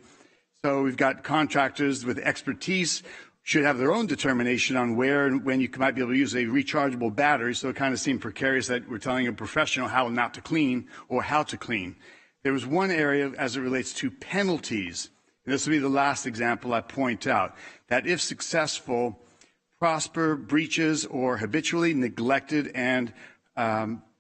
So we've got contractors with expertise should have their own determination on where and when you might be able to use a rechargeable battery. So it kind of seemed precarious that we're telling a professional how not to clean or how to clean. There was one area as it relates to penalties, and this will be the last example I point out, that if successful, prosper breaches or habitually neglected and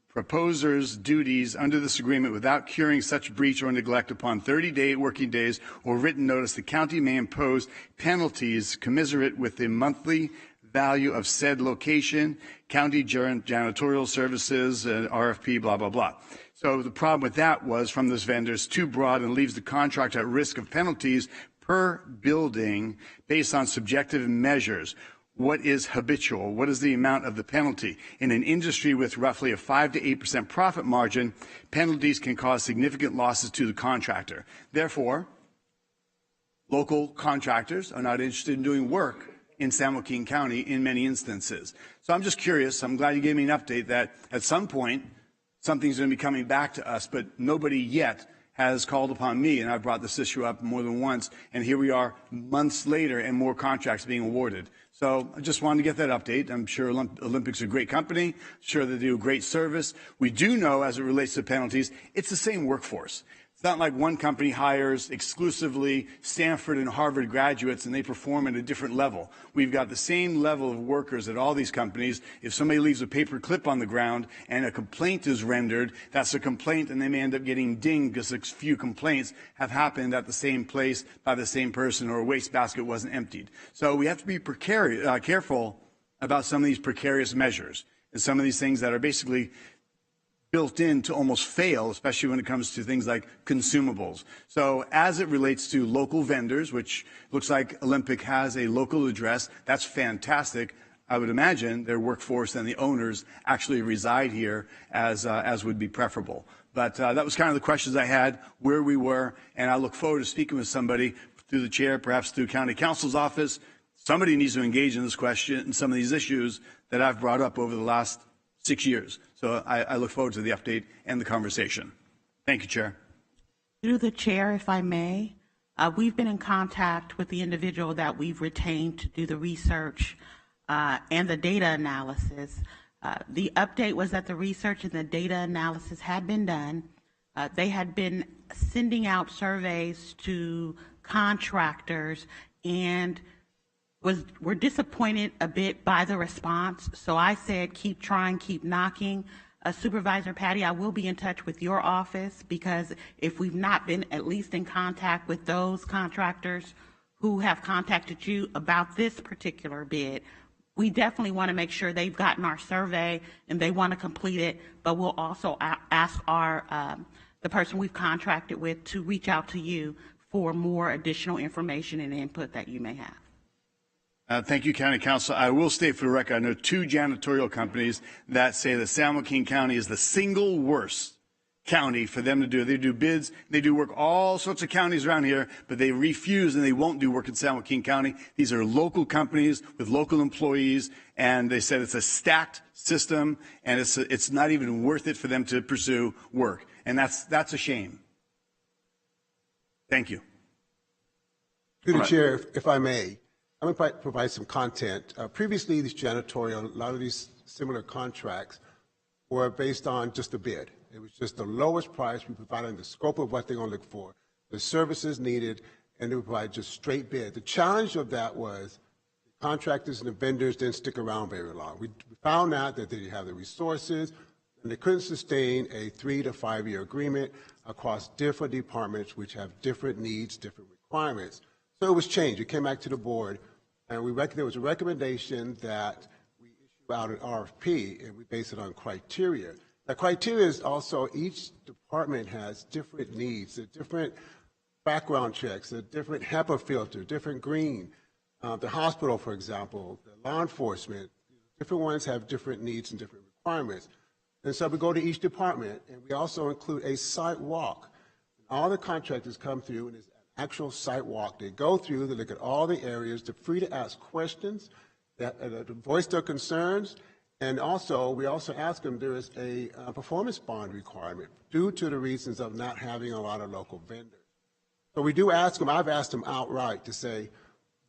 proposer's duties under this agreement without curing such breach or neglect upon 30 working days or written notice, the county may impose penalties commensurate with the monthly value of said location, county janitorial services, RFP, blah, blah, blah. So the problem with that was, from this vendor, is too broad and leaves the contract at risk of penalties per building based on subjective measures. What is habitual? What is the amount of the penalty? In an industry with roughly a 5 to 8% profit margin, penalties can cause significant losses to the contractor. Therefore, local contractors are not interested in doing work in San Joaquin County in many instances. So I'm just curious. I'm glad you gave me an update that at some point something's going to be coming back to us, but nobody yet has called upon me, and I've brought this issue up more than once, and here we are months later and more contracts being awarded. So I just wanted to get that update. I'm sure Olympic's a great company, sure they do a great service. We do know, as it relates to penalties, it's the same workforce. It's not like one company hires exclusively Stanford and Harvard graduates and they perform at a different level. We've got the same level of workers at all these companies. If somebody leaves a paper clip on the ground and a complaint is rendered, that's a complaint, and they may end up getting dinged because a few complaints have happened at the same place by the same person, or a wastebasket wasn't emptied. So we have to be careful about some of these precarious measures and some of these things that are basically built in to almost fail, especially when it comes to things like consumables. So as it relates to local vendors, which looks like Olympic has a local address, that's fantastic. I would imagine their workforce and the owners actually reside here, as would be preferable. But that was kind of the questions I had, where we were, and I look forward to speaking with somebody through the chair, perhaps through county counsel's office. Somebody needs to engage in this question and some of these issues that I've brought up over the last 6 years. So I look forward to the update and the conversation. Thank you, Chair. Through the chair, if I may, we've been in contact with the individual that we've retained to do the research and the data analysis. The update was that the research and the data analysis had been done. They had been sending out surveys to contractors and were disappointed a bit by the response. So I said, keep trying, keep knocking. Supervisor Patty, I will be in touch with your office, because if we've not been at least in contact with those contractors who have contacted you about this particular bid, we definitely want to make sure they've gotten our survey and they want to complete it, but we'll also ask our the person we've contracted with to reach out to you for more additional information and input that you may have. Thank you, County Council. I will state for the record, I know 2 janitorial companies that say that San Joaquin County is the single worst county for them to do. They do bids, they do work all sorts of counties around here, but they refuse and they won't do work in San Joaquin County. These are local companies with local employees, and they said it's a stacked system, and it's not even worth it for them to pursue work. And that's a shame. Thank you. Through the chair, if I may, I'm going to provide some content. Previously, these janitorial, a lot of these similar contracts were based on just a bid. It was just the lowest price we provided in the scope of what they're going to look for, the services needed, and they would provide just straight bid. The challenge of that was the contractors and the vendors didn't stick around very long. We found out that they didn't have the resources, and they couldn't sustain a 3 to 5 year agreement across different departments which have different needs, different requirements. So it was changed. It came back to the board, and there was a recommendation that we issue out an RFP, and we base it on criteria. The criteria is also each department has different needs, different background checks, a different HEPA filter, different green. The hospital, for example, the law enforcement, different ones have different needs and different requirements. And so we go to each department, and we also include a site walk. All the contractors come through, and it's an actual site walk. They go through, they look at all the areas, they're free to ask questions, to voice their concerns. And also, we also ask them, there is a performance bond requirement due to the reasons of not having a lot of local vendors. So we do ask them, I've asked them outright to say,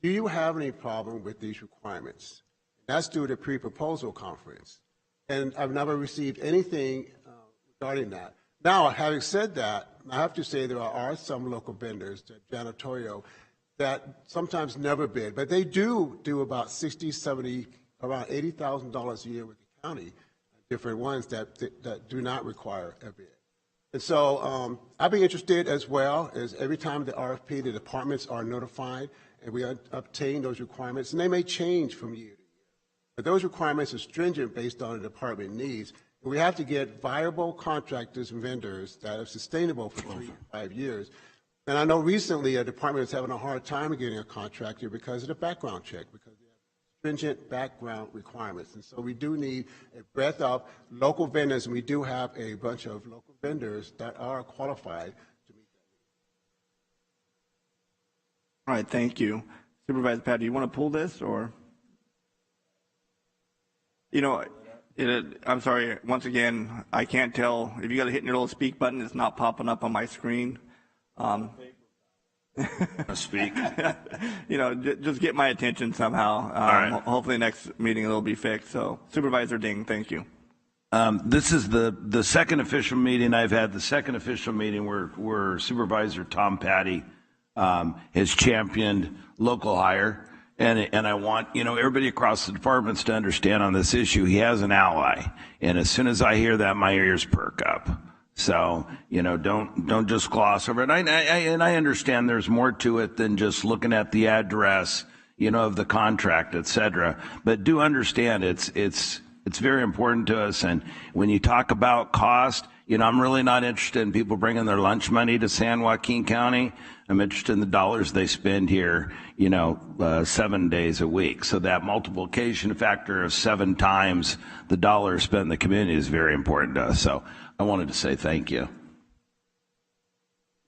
do you have any problem with these requirements? That's due to pre-proposal conference. And I've never received anything regarding that. Now, having said that, I have to say there are some local vendors, janitorial, that sometimes never bid, but they do about 60, 70, around $80,000 a year with the county, different ones that do not require a bid. And so I'd be interested as well as every time the RFP, the departments are notified and we obtain those requirements, and they may change from year to year. But those requirements are stringent based on the department needs. And we have to get viable contractors and vendors that are sustainable for 3 to 5 years. And I know recently a department is having a hard time getting a contractor because of the background check, because stringent background requirements. And so we do need a breadth of local vendors, and we do have a bunch of local vendors that are qualified to meet that need. All right, thank you. Supervisor Pat, do you want to pull this, or? You know, I'm sorry, once again, I can't tell. If you got to hit your little speak button, it's not popping up on my screen. Speak. You know, just get my attention somehow. Right. Hopefully next meeting it'll be fixed. So Supervisor Ding, thank you. This is the second official meeting I've had, the second official meeting where Supervisor Tom Patty has championed local hire. And I want, everybody across the departments to understand on this issue, he has an ally. And as soon as I hear that, my ears perk up. So, don't just gloss over it. And I understand there's more to it than just looking at the address, of the contract, et cetera. But do understand it's very important to us. And when you talk about cost, I'm really not interested in people bringing their lunch money to San Joaquin County. I'm interested in the dollars they spend here, 7 days a week. So that multiplication factor of 7 times the dollars spent in the community is very important to us. So I wanted to say thank you.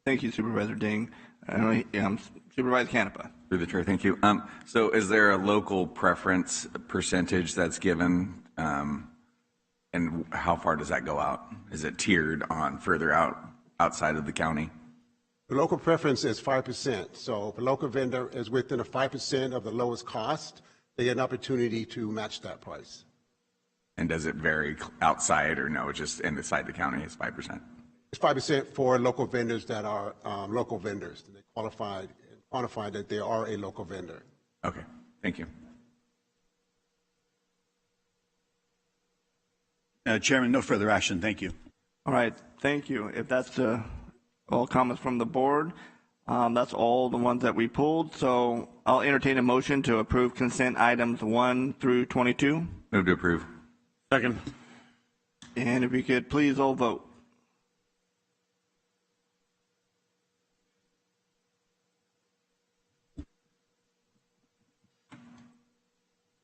Thank you, Supervisor Ding. Supervisor Canepa. Through the chair, thank you. So is there a local preference percentage that's given? And how far does that go out? Is it tiered on further outside of the county? The local preference is 5%. So if a local vendor is within a 5% of the lowest cost, they get an opportunity to match that price. And does it vary outside or no, just inside the county is 5%? It's 5% for local vendors that are local vendors. They quantify that they are a local vendor. Okay, thank you. Chairman, no further action. Thank you. All right, thank you. If that's all comments from the board, that's all the ones that we pulled. So I'll entertain a motion to approve consent items 1 through 22. Move to approve. Second. And if we could please all vote.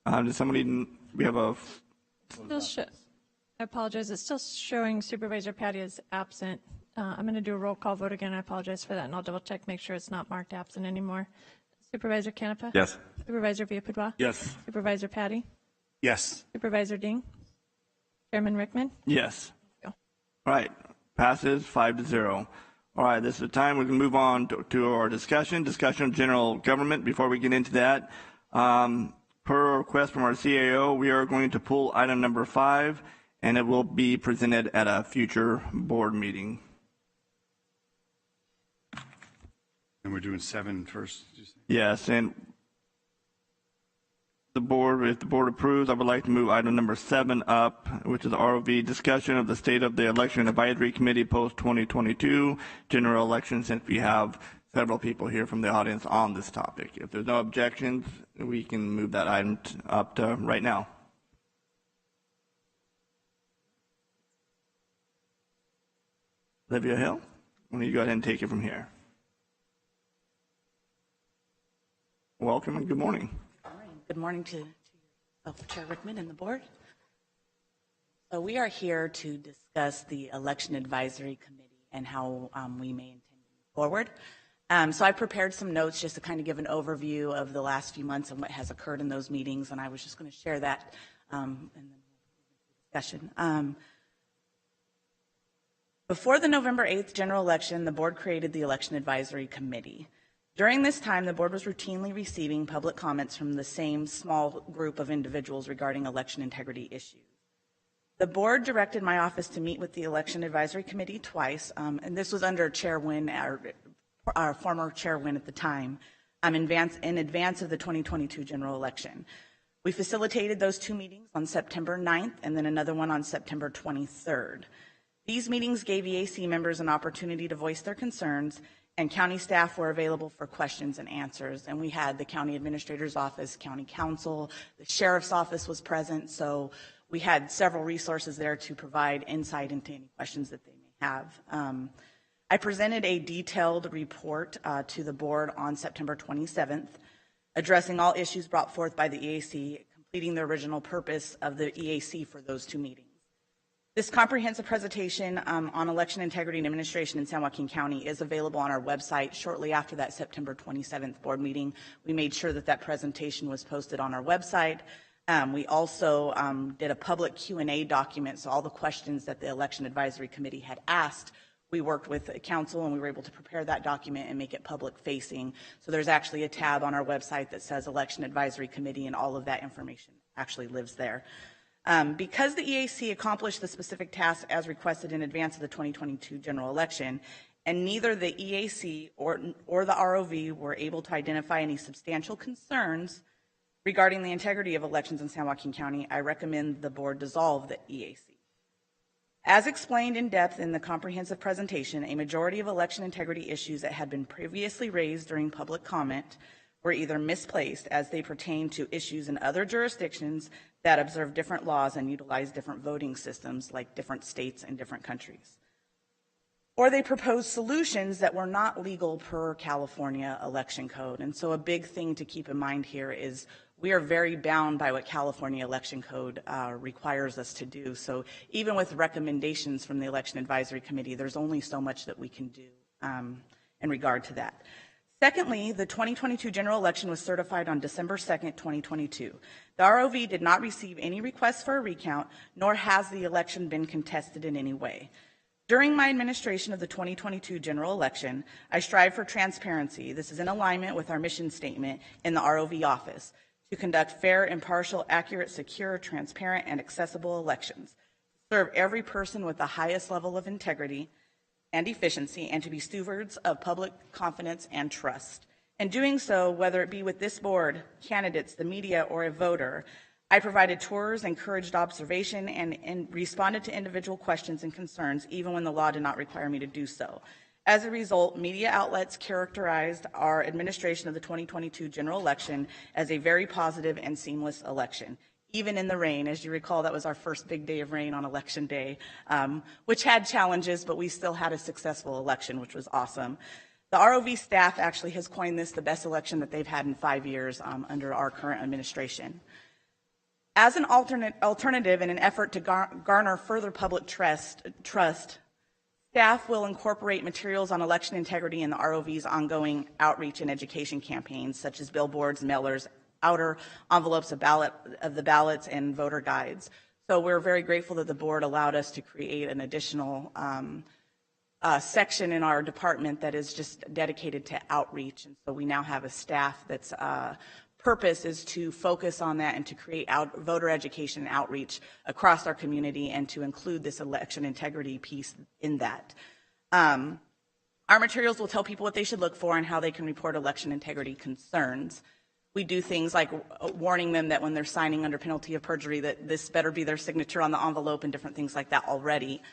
Does somebody, we have a, I apologize. It's still showing Supervisor Patty is absent. I'm going to do a roll call vote again. I apologize for that, and I'll double check, make sure it's not marked absent anymore. Supervisor Canepa? Yes. Supervisor Villapadua? Yes. Supervisor Patty? Yes. Supervisor Ding? Chairman Rickman? yes. Go. All right, passes 5-0. All right, this is the time we can move on to our discussion of general government. Before we get into that, per request from our CAO, we are going to pull item number 5, and it will be presented at a future board meeting. And we're doing 7 first. Yes, and the board, if the board approves, I would like to move item number 7 up, which is the ROV discussion of the state of the election advisory committee post 2022 general election, since we have several people here from the audience on this topic. If there's no objections, we can move that item up to right now. Olivia Hill, why don't you go ahead and take it from here? Welcome and good morning. Good morning to yourself, Chair Rickman, and the board. So we are here to discuss the Election Advisory Committee and how we may intend to move forward. So I prepared some notes just to kind of give an overview of the last few months and what has occurred in those meetings, and I was just going to share that in the discussion. Before the November 8th general election, the board created the Election Advisory Committee. During this time, the board was routinely receiving public comments from the same small group of individuals regarding election integrity issues. The board directed my office to meet with the Election Advisory Committee twice, and this was under Chair Wynn, our former Chair Wynn at the time, in advance of the 2022 general election. We facilitated those 2 meetings on September 9th and then another one on September 23rd. These meetings gave EAC members an opportunity to voice their concerns, and county staff were available for questions and answers. And we had the county administrator's office, county counsel, the sheriff's office was present. So we had several resources there to provide insight into any questions that they may have. I presented a detailed report to the board on September 27th, addressing all issues brought forth by the EAC, completing the original purpose of the EAC for those 2 meetings. This comprehensive presentation on election integrity and administration in San Joaquin County is available on our website. Shortly after that September 27th board meeting, we made sure that that presentation was posted on our website. We also did a public Q&A document, so all the questions that the Election Advisory Committee had asked, we worked with council and we were able to prepare that document and make it public facing. So there's actually a tab on our website that says Election Advisory Committee, and all of that information actually lives there. Because the EAC accomplished the specific tasks as requested in advance of the 2022 general election, and neither the EAC or the ROV were able to identify any substantial concerns regarding the integrity of elections in San Joaquin County, I recommend the board dissolve the EAC. As explained in depth in the comprehensive presentation, a majority of election integrity issues that had been previously raised during public comment were either misplaced as they pertain to issues in other jurisdictions that observe different laws and utilize different voting systems like different states and different countries, or they proposed solutions that were not legal per California election code. And so a big thing to keep in mind here is we are very bound by what California election code requires us to do. So even with recommendations from the Election Advisory Committee, there's only so much that we can do in regard to that. Secondly, the 2022 general election was certified on December 2nd, 2022. The ROV did not receive any requests for a recount, nor has the election been contested in any way. During my administration of the 2022 general election, I strive for transparency. This is in alignment with our mission statement in the ROV office, to conduct fair, impartial, accurate, secure, transparent, and accessible elections, to serve every person with the highest level of integrity and efficiency, and to be stewards of public confidence and trust. In doing so, whether it be with this board, candidates, the media, or a voter, I provided tours, encouraged observation, and responded to individual questions and concerns, even when the law did not require me to do so. As a result, media outlets characterized our administration of the 2022 general election as a very positive and seamless election. Even in the rain. As you recall, that was our first big day of rain on election day, which had challenges, but we still had a successful election, which was awesome. The ROV staff actually has coined this the best election that they've had in 5 years under our current administration. As an alternative in an effort to garner further public trust, staff will incorporate materials on election integrity in the ROV's ongoing outreach and education campaigns, such as billboards, mailers, outer envelopes of the ballots, and voter guides. So we're very grateful that the board allowed us to create an additional section in our department that is just dedicated to outreach. And so we now have a staff that's purpose is to focus on that and to create voter education and outreach across our community and to include this election integrity piece in that. Our materials will tell people what they should look for and how they can report election integrity concerns. We do things like warning them that when they're signing under penalty of perjury that this better be their signature on the envelope and different things like that already.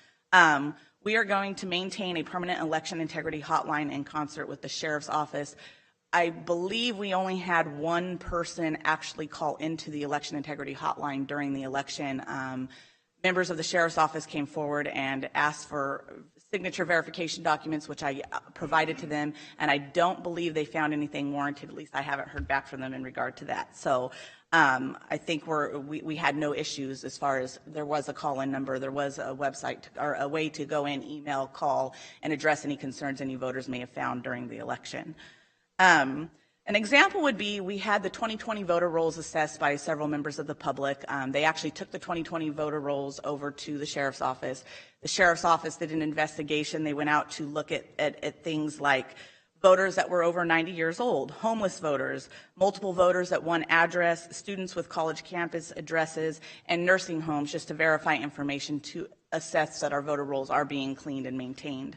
We are going to maintain a permanent election integrity hotline in concert with the Sheriff's Office. I believe we only had one person actually call into the election integrity hotline during the election. Members of the Sheriff's Office came forward and asked for signature verification documents, which I provided to them, and I don't believe they found anything warranted. At least I haven't heard back from them in regard to that. So I think we had no issues as far as there was a call-in number, there was a website or a way to go in, email, call, and address any concerns any voters may have found during the election. An example would be we had the 2020 voter rolls assessed by several members of the public. They actually took the 2020 voter rolls over to the Sheriff's Office. The Sheriff's Office did an investigation. They went out to look at things like voters that were over 90 years old, homeless voters, multiple voters at one address, students with college campus addresses, and nursing homes, just to verify information to assess that our voter rolls are being cleaned and maintained.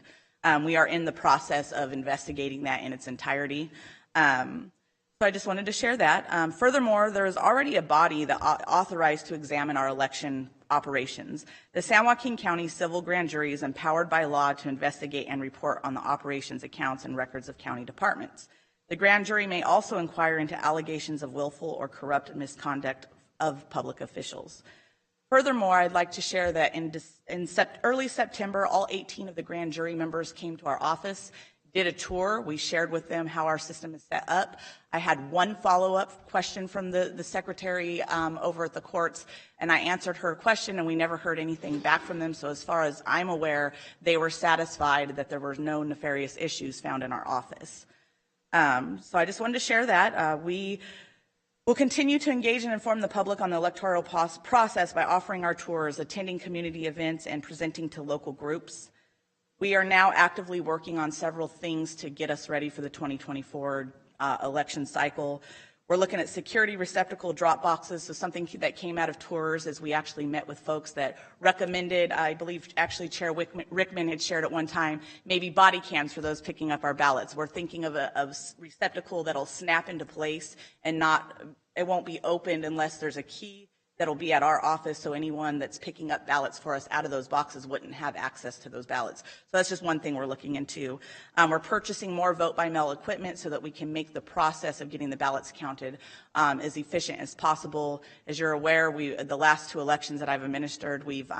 We are in the process of investigating that in its entirety. So I just wanted to share that. Furthermore, there is already a body that authorized to examine our election operations. The San Joaquin County Civil Grand Jury is empowered by law to investigate and report on the operations, accounts, and records of county departments. The grand jury may also inquire into allegations of willful or corrupt misconduct of public officials. Furthermore, I'd like to share that in early September, all 18 of the grand jury members came to our office, did a tour. We shared with them how our system is set up. I had one follow-up question from the secretary over at the courts, and I answered her question, and we never heard anything back from them. So as far as I'm aware, they were satisfied that there were no nefarious issues found in our office. So I just wanted to share that. We will continue to engage and inform the public on the electoral process by offering our tours, attending community events, and presenting to local groups. We are now actively working on several things to get us ready for the 2024 election cycle. We're looking at security receptacle drop boxes. So something that came out of tours is we actually met with folks that recommended, I believe actually Chair Rickman had shared at one time, maybe body cams for those picking up our ballots. We're thinking of a receptacle that'll snap into place and it won't be opened unless there's a key that'll be at our office, so anyone that's picking up ballots for us out of those boxes wouldn't have access to those ballots. So that's just one thing we're looking into. We're purchasing more vote-by-mail equipment so that we can make the process of getting the ballots counted as efficient as possible. As you're aware, the last two elections that I've administered, we've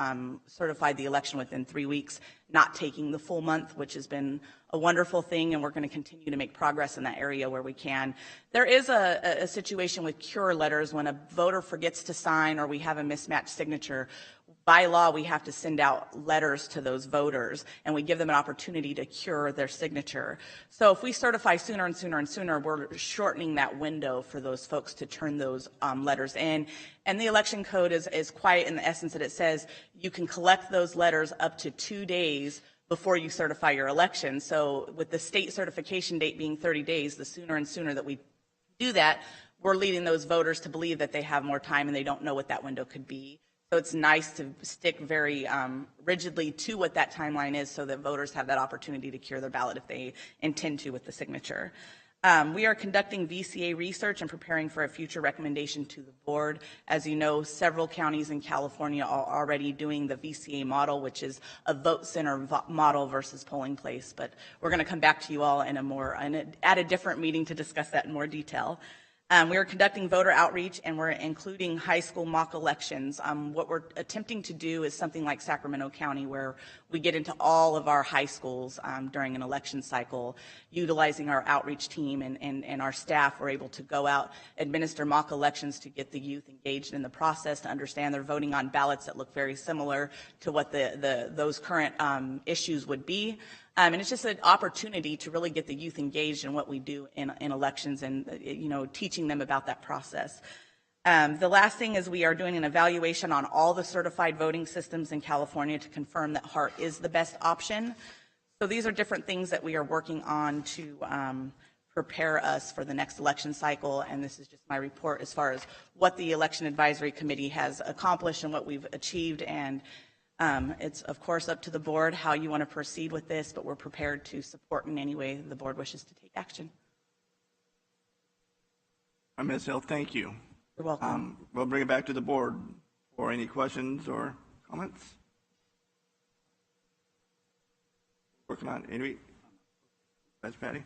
certified the election within 3 weeks, not taking the full month, which has been a wonderful thing, and we're going to continue to make progress in that area where we can. There is a situation with cure letters when a voter forgets to sign or we have a mismatched signature. By law, we have to send out letters to those voters, and we give them an opportunity to cure their signature. So if we certify sooner and sooner and sooner, we're shortening that window for those folks to turn those letters in. And the election code is quite in the essence that it says you can collect those letters up to 2 days before you certify your election. So with the state certification date being 30 days, the sooner and sooner that we do that, we're leading those voters to believe that they have more time and they don't know what that window could be. So it's nice to stick very rigidly to what that timeline is so that voters have that opportunity to cure their ballot if they intend to with the signature. We are conducting VCA research and preparing for a future recommendation to the board. As you know, several counties in California are already doing the VCA model, which is a vote center model versus polling place. But we're going to come back to you all in at a different meeting to discuss that in more detail. We are conducting voter outreach, and we're including high school mock elections. What we're attempting to do is something like Sacramento County, where we get into all of our high schools during an election cycle, utilizing our outreach team and our staff. We're able to go out, administer mock elections to get the youth engaged in the process, to understand they're voting on ballots that look very similar to what those current issues would be. And it's just an opportunity to really get the youth engaged in what we do in elections, and teaching them about that process. The last thing is we are doing an evaluation on all the certified voting systems in California to confirm that HART is the best option. So these are different things that we are working on to prepare us for the next election cycle, and this is just my report as far as what the Election Advisory Committee has accomplished and what we've achieved. And it's, of course, up to the board how you want to proceed with this, but we're prepared to support in any way the board wishes to take action. Ms. Hill, thank you. You're welcome. We'll bring it back to the board for any questions or comments. Working on any. Vice Patty.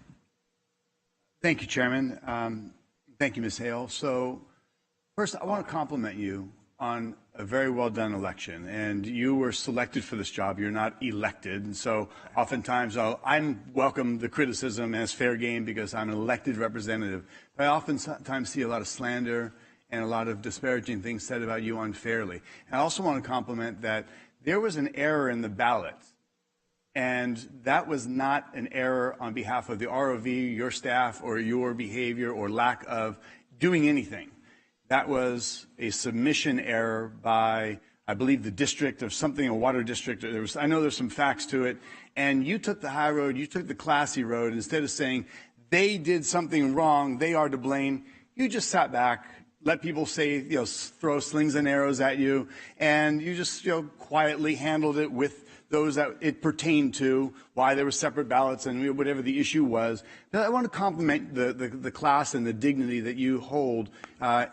Thank you, Chairman. Thank you, Ms. Hale. So first, I want to compliment you on a very well done election, and you were selected for this job. You're not elected, and so oftentimes I welcome the criticism as fair game because I'm an elected representative. But I oftentimes see a lot of slander and a lot of disparaging things said about you unfairly. And I also want to compliment that there was an error in the ballot, and that was not an error on behalf of the ROV, your staff, or your behavior or lack of doing anything. That was a submission error by, I believe, the district or something, a water district. I know there's some facts to it. And you took the high road, you took the classy road. Instead of saying they did something wrong, they are to blame, you just sat back, let people say, throw slings and arrows at you, and you just, quietly handled it with those that it pertained to, why there were separate ballots and whatever the issue was. But I want to compliment the class and the dignity that you hold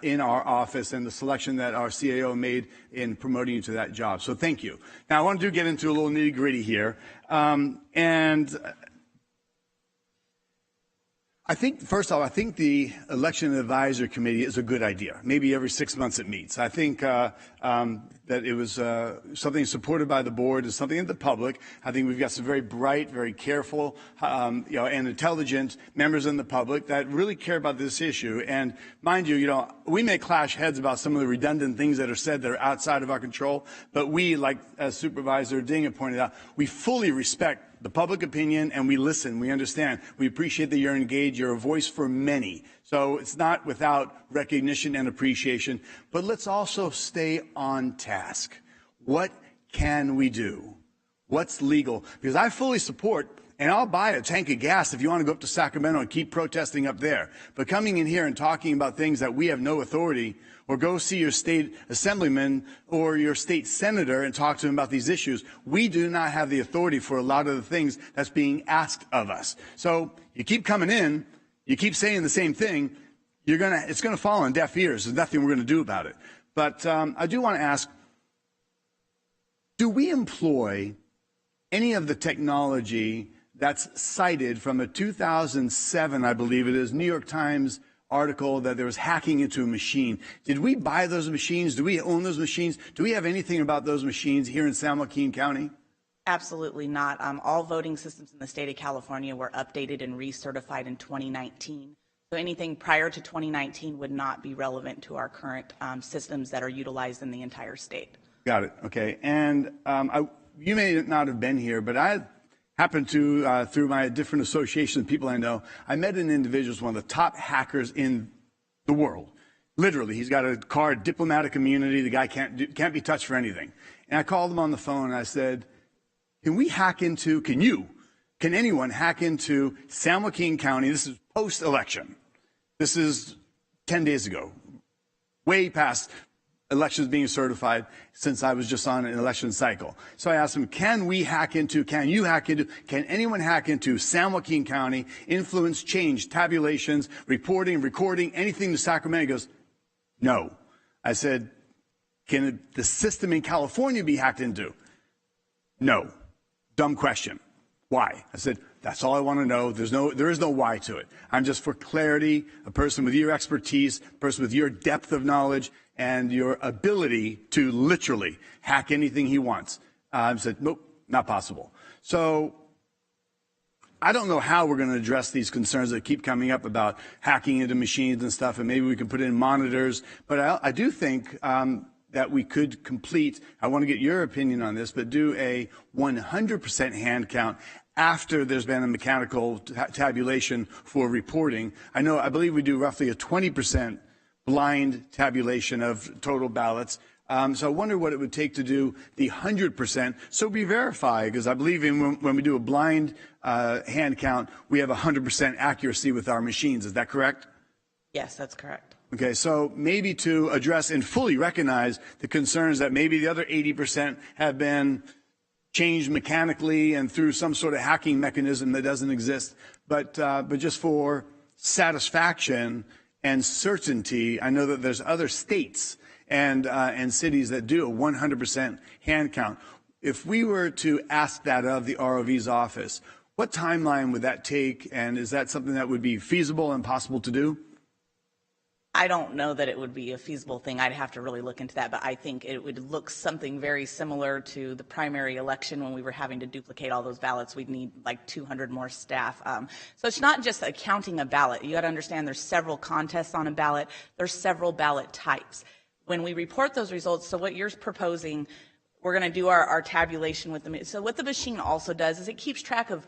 in our office and the selection that our CAO made in promoting you to that job. So thank you. Now I want to get into a little nitty gritty here. I think, first of all, the Election Advisory Committee is a good idea. Maybe every 6 months it meets. I think that it was something supported by the board, is something in the public. I think we've got some very bright, very careful, and intelligent members in the public that really care about this issue. And mind you, we may clash heads about some of the redundant things that are said that are outside of our control, but we, like as Supervisor Ding pointed out, we fully respect the public opinion, and we listen, we understand. We appreciate that you're engaged, you're a voice for many. So it's not without recognition and appreciation, but let's also stay on task. What can we do? What's legal? Because I fully support, and I'll buy a tank of gas if you want to go up to Sacramento and keep protesting up there. But coming in here and talking about things that we have no authority, or go see your state assemblyman or your state senator and talk to him about these issues. We do not have the authority for a lot of the things that's being asked of us. So you keep coming in, you keep saying the same thing, it's going to fall on deaf ears. There's nothing we're going to do about it. But I do want to ask, do we employ any of the technology that's cited from a 2007, I believe it is, New York Times article that there was hacking into a machine? Did we buy those machines? Do we own those machines? Do we have anything about those machines here in San Joaquin County? Absolutely not. All voting systems in the state of California were updated and recertified in 2019. So anything prior to 2019 would not be relevant to our current systems that are utilized in the entire state. Got it. Okay. And you may not have been here, but I happened to, through my different associations of people I know, I met an individual who's one of the top hackers in the world. Literally, he's got a card, diplomatic immunity. The guy can't be touched for anything. And I called him on the phone and I said, can anyone hack into San Joaquin County? This is post-election. This is 10 days ago, way past elections being certified, since I was just on an election cycle. So I asked him, can anyone hack into San Joaquin County, influence, change, tabulations, reporting, recording, anything to Sacramento? He goes, no. I said, can the system in California be hacked into? No. Dumb question. Why? I said, That's all I want to know. There is no why to it. I'm just for clarity, a person with your expertise, a person with your depth of knowledge and your ability to literally hack anything he wants. I said, nope, not possible. So I don't know how we're going to address these concerns that keep coming up about hacking into machines and stuff, and maybe we can put in monitors. But I do think that we could complete, I want to get your opinion on this, but do a 100% hand count after there's been a mechanical tabulation for reporting. I believe we do roughly a 20% blind tabulation of total ballots. So I wonder what it would take to do the 100%. So we verify, because I believe when we do a blind hand count, we have 100% accuracy with our machines. Is that correct? Yes, that's correct. Okay, so maybe to address and fully recognize the concerns that maybe the other 80% have been changed mechanically and through some sort of hacking mechanism that doesn't exist, but just for satisfaction and certainty, I know that there's other states and cities that do a 100% hand count. If we were to ask that of the ROV's office, what timeline would that take, and is that something that would be feasible and possible to do? I don't know that it would be a feasible thing. I'd have to really look into that, but I think it would look something very similar to the primary election when we were having to duplicate all those ballots. We'd need like 200 more staff. So it's not just counting a ballot. You got to understand there's several contests on a ballot. There's several ballot types. When we report those results, so what you're proposing, we're going to do our tabulation with them. So what the machine also does is it keeps track of,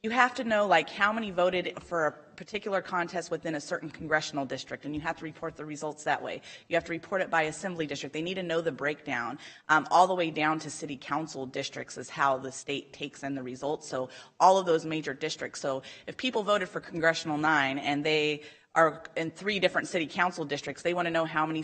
you have to know like how many voted for a particular contest within a certain congressional district, and you have to report the results that way. You have to report it by assembly district. They need to know the breakdown. All the way down to city council districts is how the state takes in the results. So all of those major districts. So if people voted for Congressional 9 and they are in 3 different city council districts, they want to know how many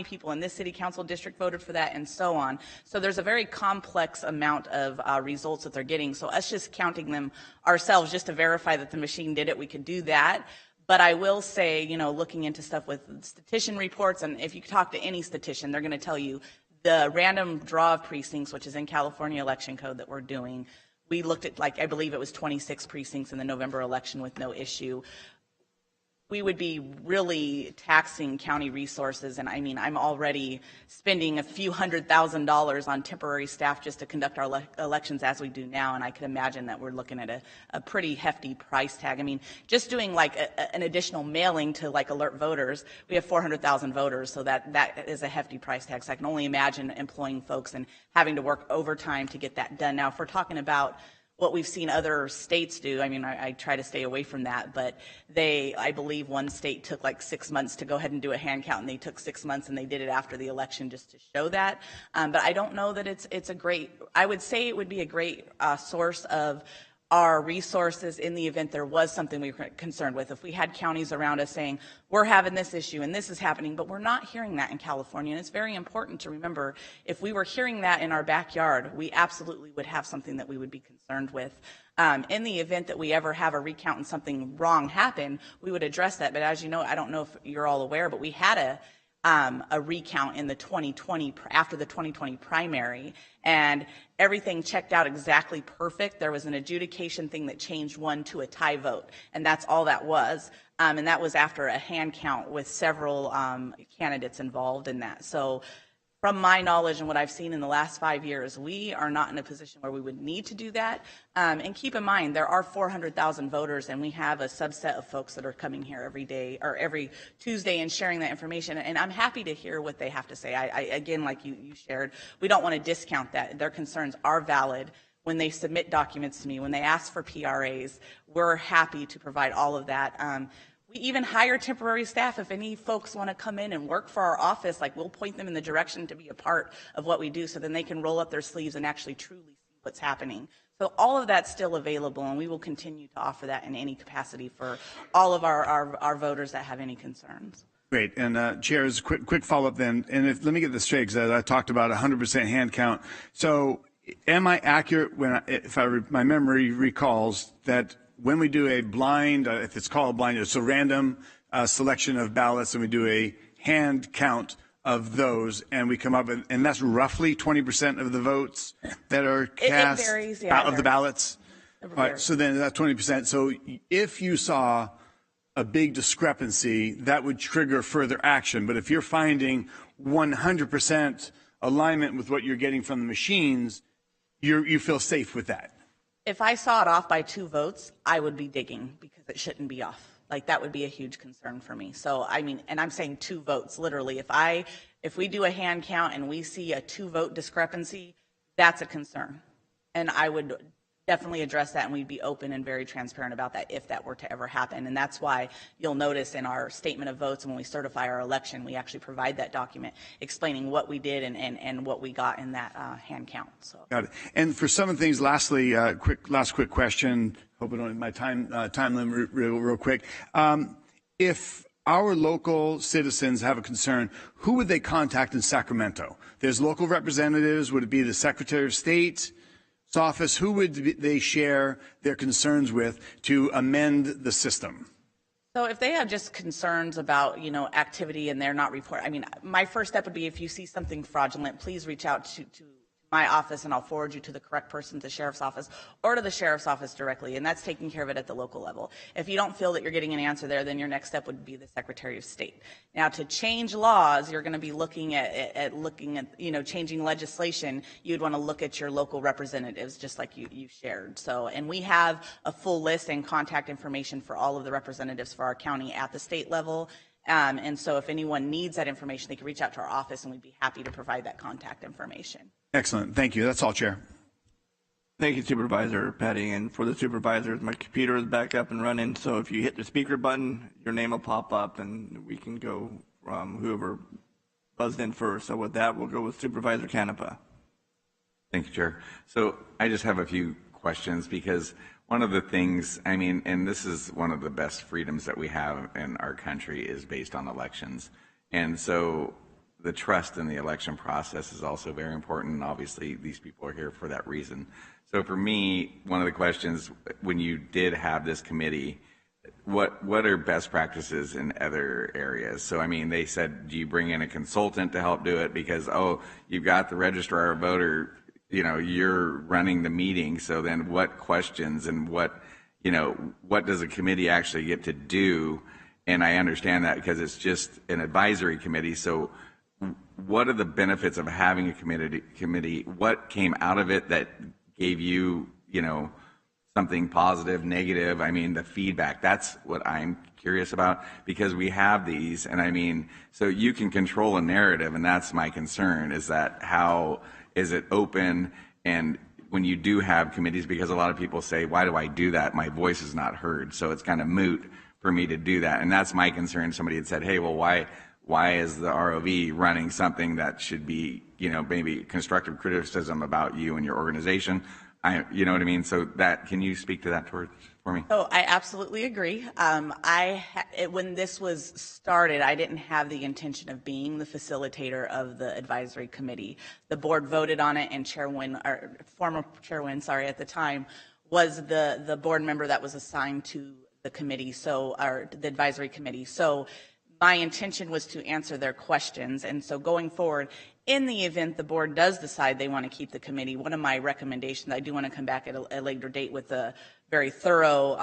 people in this city council district voted for that, and so on. So there's a very complex amount of results that they're getting. So us just counting them ourselves just to verify that the machine did it, we could do that. But I will say, looking into stuff with statistician reports, and if you talk to any statistician, they're going to tell you the random draw of precincts, which is in California election code that we're doing. We looked at, I believe it was 26 precincts in the November election with no issue. We would be really taxing county resources, and I mean, I'm already spending a few $100,000 on temporary staff just to conduct our elections as we do now, and I could imagine that we're looking at a pretty hefty price tag. I mean, just doing an additional mailing to alert voters, we have 400,000 voters, so that is a hefty price tag. So I can only imagine employing folks and having to work overtime to get that done. Now, if we're talking about what we've seen other states do, I mean, I try to stay away from that, but I believe one state took 6 months to go ahead and do a hand count, and they took 6 months and they did it after the election just to show that. But I don't know that it's a great, I would say it would be a great source of our resources in the event there was something we were concerned with. If we had counties around us saying, we're having this issue and this is happening, but we're not hearing that in California. And it's very important to remember, if we were hearing that in our backyard, we absolutely would have something that we would be concerned with. In the event that we ever have a recount and something wrong happen, we would address that. But as you know, I don't know if you're all aware, but we had a recount in the 2020, after the 2020 primary, and everything checked out exactly perfect. There was an adjudication thing that changed one to a tie vote, and that's all that was. And that was after a hand count with several candidates involved in that. So from my knowledge and what I've seen in the last 5 years, we are not in a position where we would need to do that. And keep in mind, there are 400,000 voters, and we have a subset of folks that are coming here every day or every Tuesday and sharing that information. And I'm happy to hear what they have to say. Again, like you shared, we don't want to discount that. Their concerns are valid. When they submit documents to me, when they ask for PRAs, we're happy to provide all of that. We even hire temporary staff. If any folks want to come in and work for our office, we'll point them in the direction to be a part of what we do, so then they can roll up their sleeves and actually truly see what's happening. So all of that's still available, and we will continue to offer that in any capacity for all of our voters that have any concerns. Great. And Chair, as a quick follow-up then, and let me get this straight, because I talked about 100% hand count. So am I accurate when, my memory recalls that when we do a blind, if it's called blind, it's a random selection of ballots, and we do a hand count of those, and we come up with, and that's roughly 20% of the votes that are cast It varies, yeah, of the ballots? All right, so then that's 20%. So if you saw a big discrepancy, that would trigger further action. But if you're finding 100% alignment with what you're getting from the machines, you feel safe with that. If I saw it off by 2 votes, I would be digging because it shouldn't be off. Like, that would be a huge concern for me. So, I mean, and I'm saying 2 votes, literally. If we do a hand count and we see a 2-vote discrepancy, that's a concern. And I would definitely address that, and we'd be open and very transparent about that if that were to ever happen. And that's why you'll notice in our statement of votes, when we certify our election, we actually provide that document explaining what we did and what we got in that hand count. So. Got it. And for some of the things, lastly, last quick question. Hope I don't have my time limit real quick. If our local citizens have a concern, who would they contact in Sacramento? There's local representatives. Would it be the Secretary of State's office? Who would they share their concerns with to amend the system? So if they have just concerns about, activity and they're not reporting, I mean, my first step would be, if you see something fraudulent, please reach out to my office and I'll forward you to the correct person, to the sheriff's office or to the sheriff's office directly. And that's taking care of it at the local level. If you don't feel that you're getting an answer there, then your next step would be the Secretary of State. Now, to change laws, you're going to be looking at changing legislation. You'd want to look at your local representatives, just like you shared. So, and we have a full list and contact information for all of the representatives for our county at the state level. And so if anyone needs that information, they can reach out to our office and we'd be happy to provide that contact information. Excellent. Thank you. That's all, Chair. Thank you, Supervisor Petty. And for the supervisors, my computer is back up and running. So if you hit the speaker button, your name will pop up and we can go from whoever buzzed in first. So with that, we'll go with Supervisor Canepa. Thank you, Chair. So I just have a few questions, because one of the things, I mean, and this is one of the best freedoms that we have in our country, is based on elections. And so the trust in the election process is also very important. And obviously, these people are here for that reason. So for me, one of the questions, when you did have this committee, what are best practices in other areas? So, I mean, they said, do you bring in a consultant to help do it? Because, you've got the registrar of voter, you're running the meeting. So then what questions and what does a committee actually get to do? And I understand that because it's just an advisory committee. So what are the benefits of having a committee? What came out of it that gave you, something positive, negative? I mean, the feedback, that's what I'm curious about, because we have these, and I mean, so you can control a narrative, and that's my concern, is that how is it open? And when you do have committees, because a lot of people say, why do I do that? My voice is not heard. So it's kind of moot for me to do that. And that's my concern. Somebody had said, hey, well, why is the ROV running something that should be, maybe constructive criticism about you and your organization? You know what I mean? So can you speak to that for me? Oh, I absolutely agree. When this was started, I didn't have the intention of being the facilitator of the advisory committee. The board voted on it, and former Chairman, at the time, was the board member that was assigned to the committee, or the advisory committee. So my intention was to answer their questions. And so going forward, in the event the board does decide they want to keep the committee, one of my recommendations, I do want to come back at a later date with a very thorough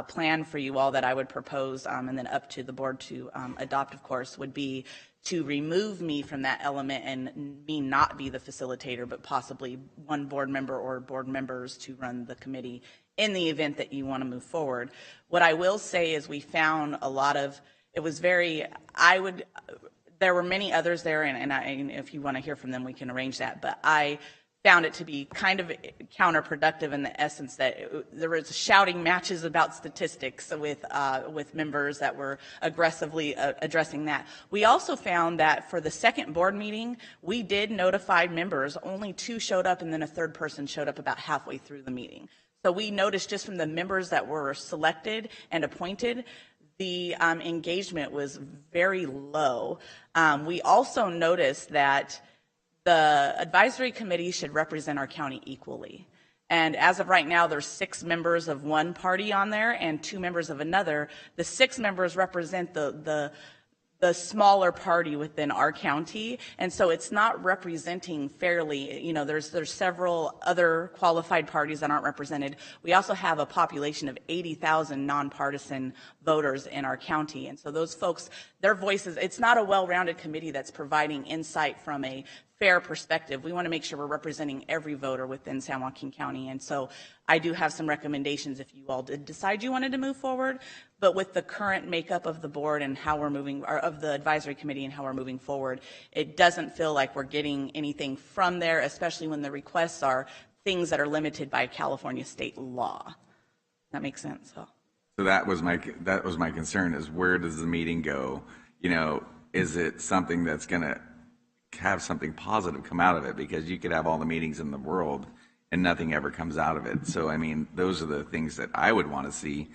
plan for you all that I would propose, and then up to the board to adopt, of course, would be to remove me from that element and me not be the facilitator, but possibly one board member or board members to run the committee in the event that you want to move forward. What I will say is we found a lot of, there were many others there, and if you want to hear from them, we can arrange that. But I found it to be kind of counterproductive in the essence that there was shouting matches about statistics with members that were aggressively addressing that. We also found that for the second board meeting, we did notify members. Only 2 showed up, and then a third person showed up about halfway through the meeting. So we noticed just from the members that were selected and appointed, the engagement was very low. We also noticed that the advisory committee should represent our county equally. And as of right now, there's 6 members of one party on there and 2 members of another. The 6 members represent the the smaller party within our county, and so it's not representing fairly. You know, there's several other qualified parties that aren't represented. We also have a population of 80,000 nonpartisan voters in our county, and so those folks, their voices, it's not a well-rounded committee that's providing insight from a fair perspective. We want to make sure we're representing every voter within San Joaquin County, and so I do have some recommendations if you all did decide you wanted to move forward. But with the current makeup of the board and how we're moving, or of the advisory committee and how we're moving forward, it doesn't feel like we're getting anything from there, especially when the requests are things that are limited by California state law. That makes sense. So that was my concern, is where does the meeting go? You know, is it something that's going to have something positive come out of it? Because you could have all the meetings in the world and nothing ever comes out of it. So, I mean, those are the things that I would want to see.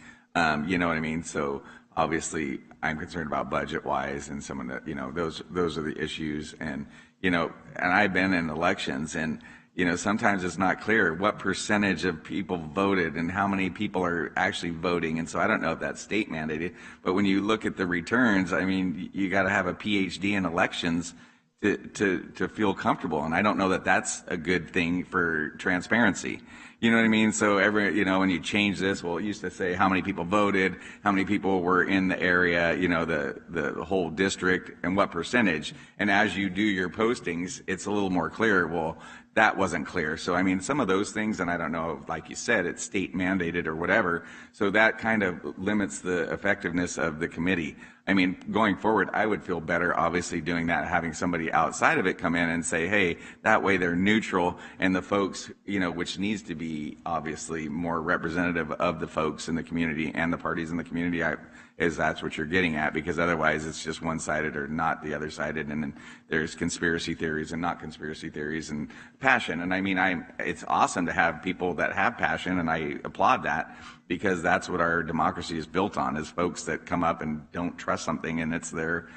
You know what I mean? So obviously I'm concerned about budget wise and some of the, you know, those are the issues. And, you know, and I've been in elections, and, you know, sometimes it's not clear what percentage of people voted and how many people are actually voting. And so I don't know if that's state mandated, but when you look at the returns, I mean, you got to have a PhD in elections to feel comfortable. And I don't know that that's a good thing for transparency. You know what I mean? So you know, when you change this, well, it used to say how many people voted, how many people were in the area, you know, the whole district, and what percentage. And as you do your postings, it's a little more clear. Well, that wasn't clear. So, I mean, some of those things, and I don't know, like you said, it's state mandated or whatever. So that kind of limits the effectiveness of the committee. I mean, going forward, I would feel better, obviously, doing that, having somebody outside of it come in and say, hey, that way they're neutral, and the folks, you know, which needs to be obviously more representative of the folks in the community and the parties in the community, is that's what you're getting at, because otherwise it's just one-sided or not the other sided, and then there's conspiracy theories and not conspiracy theories and passion. And I mean, it's awesome to have people that have passion, and I applaud that, because that's what our democracy is built on, is folks that come up and don't trust something, and it's their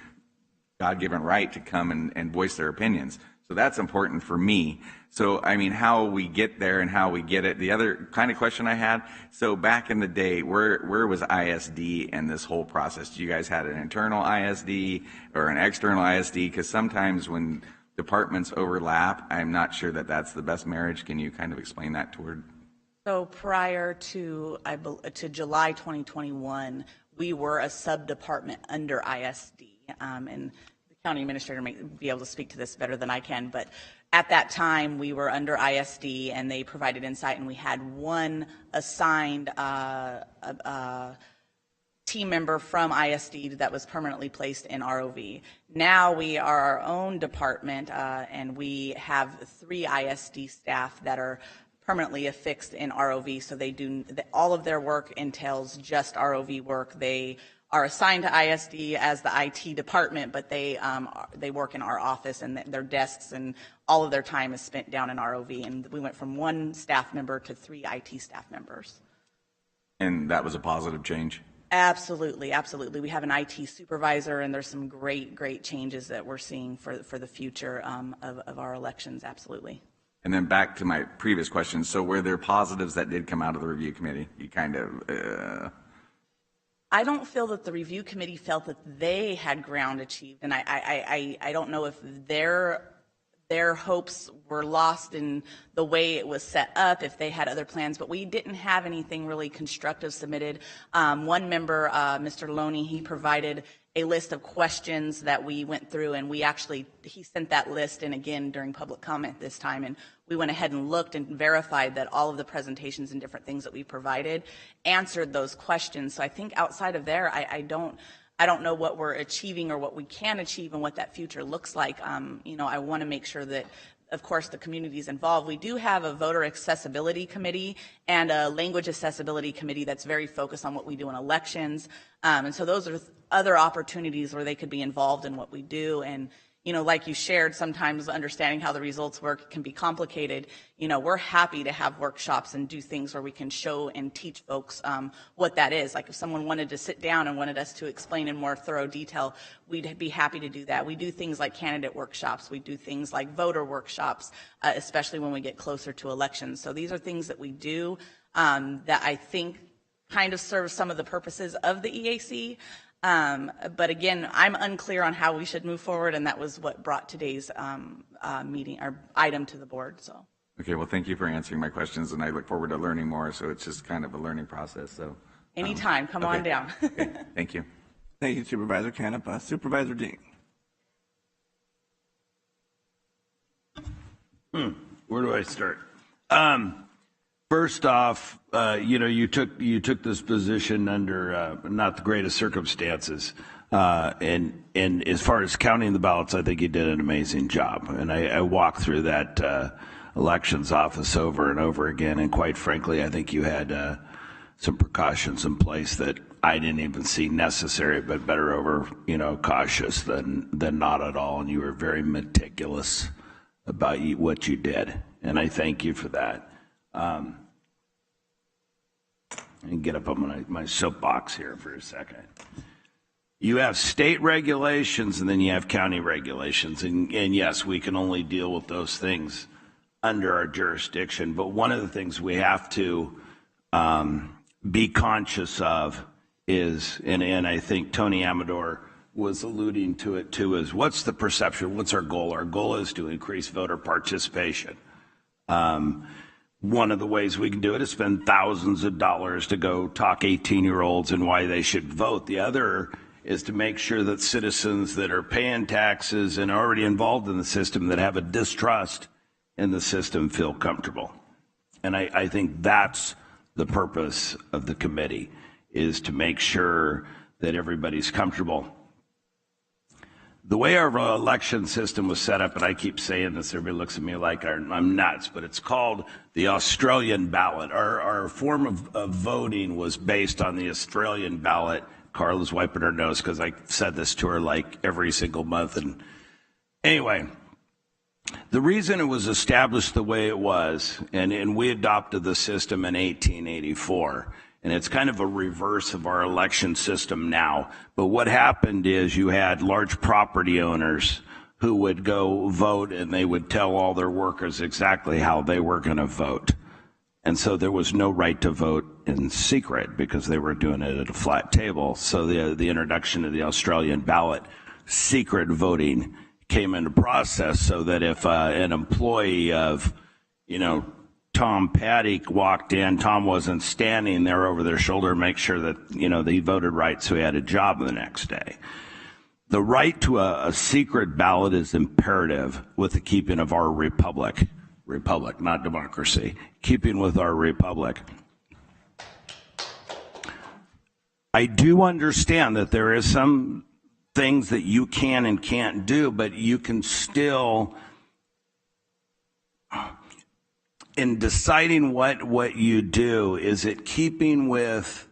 God-given right to come and voice their opinions. So that's important for me. So, I mean, how we get there and how we get it. The other kind of question I had, so back in the day, where was ISD in this whole process? You guys had an internal ISD or an external ISD? Because sometimes when departments overlap, I'm not sure that that's the best marriage. Can you kind of explain that toward? So prior to July 2021, we were a sub-department under ISD, and the county administrator may be able to speak to this better than I can, but at that time we were under ISD, and they provided insight, and we had one assigned team member from ISD that was permanently placed in ROV. Now we are our own department, and we have 3 ISD staff that are permanently affixed in ROV, so they do all of their work entails just ROV work. They are assigned to ISD as the IT department, but they work in our office, and their desks and all of their time is spent down in ROV. And we went from 1 staff member to 3 IT staff members. And that was a positive change? Absolutely, absolutely. We have an IT supervisor, and there's some great changes that we're seeing for the future of our elections. Absolutely. And then back to my previous question. So were there positives that did come out of the review committee? You kind of... I don't feel that the review committee felt that they had ground achieved, and I don't know if their hopes were lost in the way it was set up, if they had other plans, but we didn't have anything really constructive submitted. One member, Mr. Loney, he provided a list of questions that we went through, and he sent that list in again during public comment this time, and we went ahead and looked and verified that all of the presentations and different things that we provided answered those questions. So I think outside of there, I don't know what we're achieving or what we can achieve and what that future looks like. You know, I want to make sure that, of course, the community is involved. We do have a voter accessibility committee and a language accessibility committee that's very focused on what we do in elections. And so those are other opportunities where they could be involved in what we do. And, you know, like you shared, sometimes understanding how the results work can be complicated. You know, we're happy to have workshops and do things where we can show and teach folks what that is. Like if someone wanted to sit down and wanted us to explain in more thorough detail, we'd be happy to do that. We do things like candidate workshops. We do things like voter workshops, especially when we get closer to elections. So these are things that we do that I think kind of serve some of the purposes of the EAC. But again, I'm unclear on how we should move forward, and that was what brought today's meeting or item to the board. So. Okay, well, thank you for answering my questions, and I look forward to learning more. So it's just kind of a learning process. So anytime, come on down. Okay, thank you. Thank you, Supervisor Canepa. Supervisor Dean. Where do I start? First off, you took this position under not the greatest circumstances, and as far as counting the ballots, I think you did an amazing job. And I walked through that elections office over and over again, and quite frankly, I think you had some precautions in place that I didn't even see necessary, but better over cautious than not at all. And you were very meticulous about what you did, and I thank you for that. And get up on my soapbox here for a second. You have state regulations and then you have county regulations. And yes, we can only deal with those things under our jurisdiction. But one of the things we have to be conscious of is, and I think Tony Amador was alluding to it too, is what's the perception? What's our goal? Our goal is to increase voter participation. One of the ways we can do it is spend thousands of dollars to go talk 18-year-olds and why they should vote. The other is to make sure that citizens that are paying taxes and already involved in the system that have a distrust in the system feel comfortable. And I think that's the purpose of the committee, is to make sure that everybody's comfortable. The way our election system was set up, and I keep saying this, everybody looks at me like I'm nuts, but it's called the Australian ballot. Our form of voting was based on the Australian ballot. Carla's wiping her nose because I said this to her like every single month. And anyway, the reason it was established the way it was, and we adopted the system in 1884, and it's kind of a reverse of our election system now. But what happened is you had large property owners who would go vote, and they would tell all their workers exactly how they were going to vote. And so there was no right to vote in secret because they were doing it at a flat table. So the introduction of the Australian ballot, secret voting, came into process so that if an employee of, Tom Paddock walked in, Tom wasn't standing there over their shoulder to make sure that, they voted right so he had a job the next day. The right to a secret ballot is imperative with the keeping of our republic, not democracy, keeping with our republic. I do understand that there is some things that you can and can't do, but you can still, in deciding what you do, is it keeping with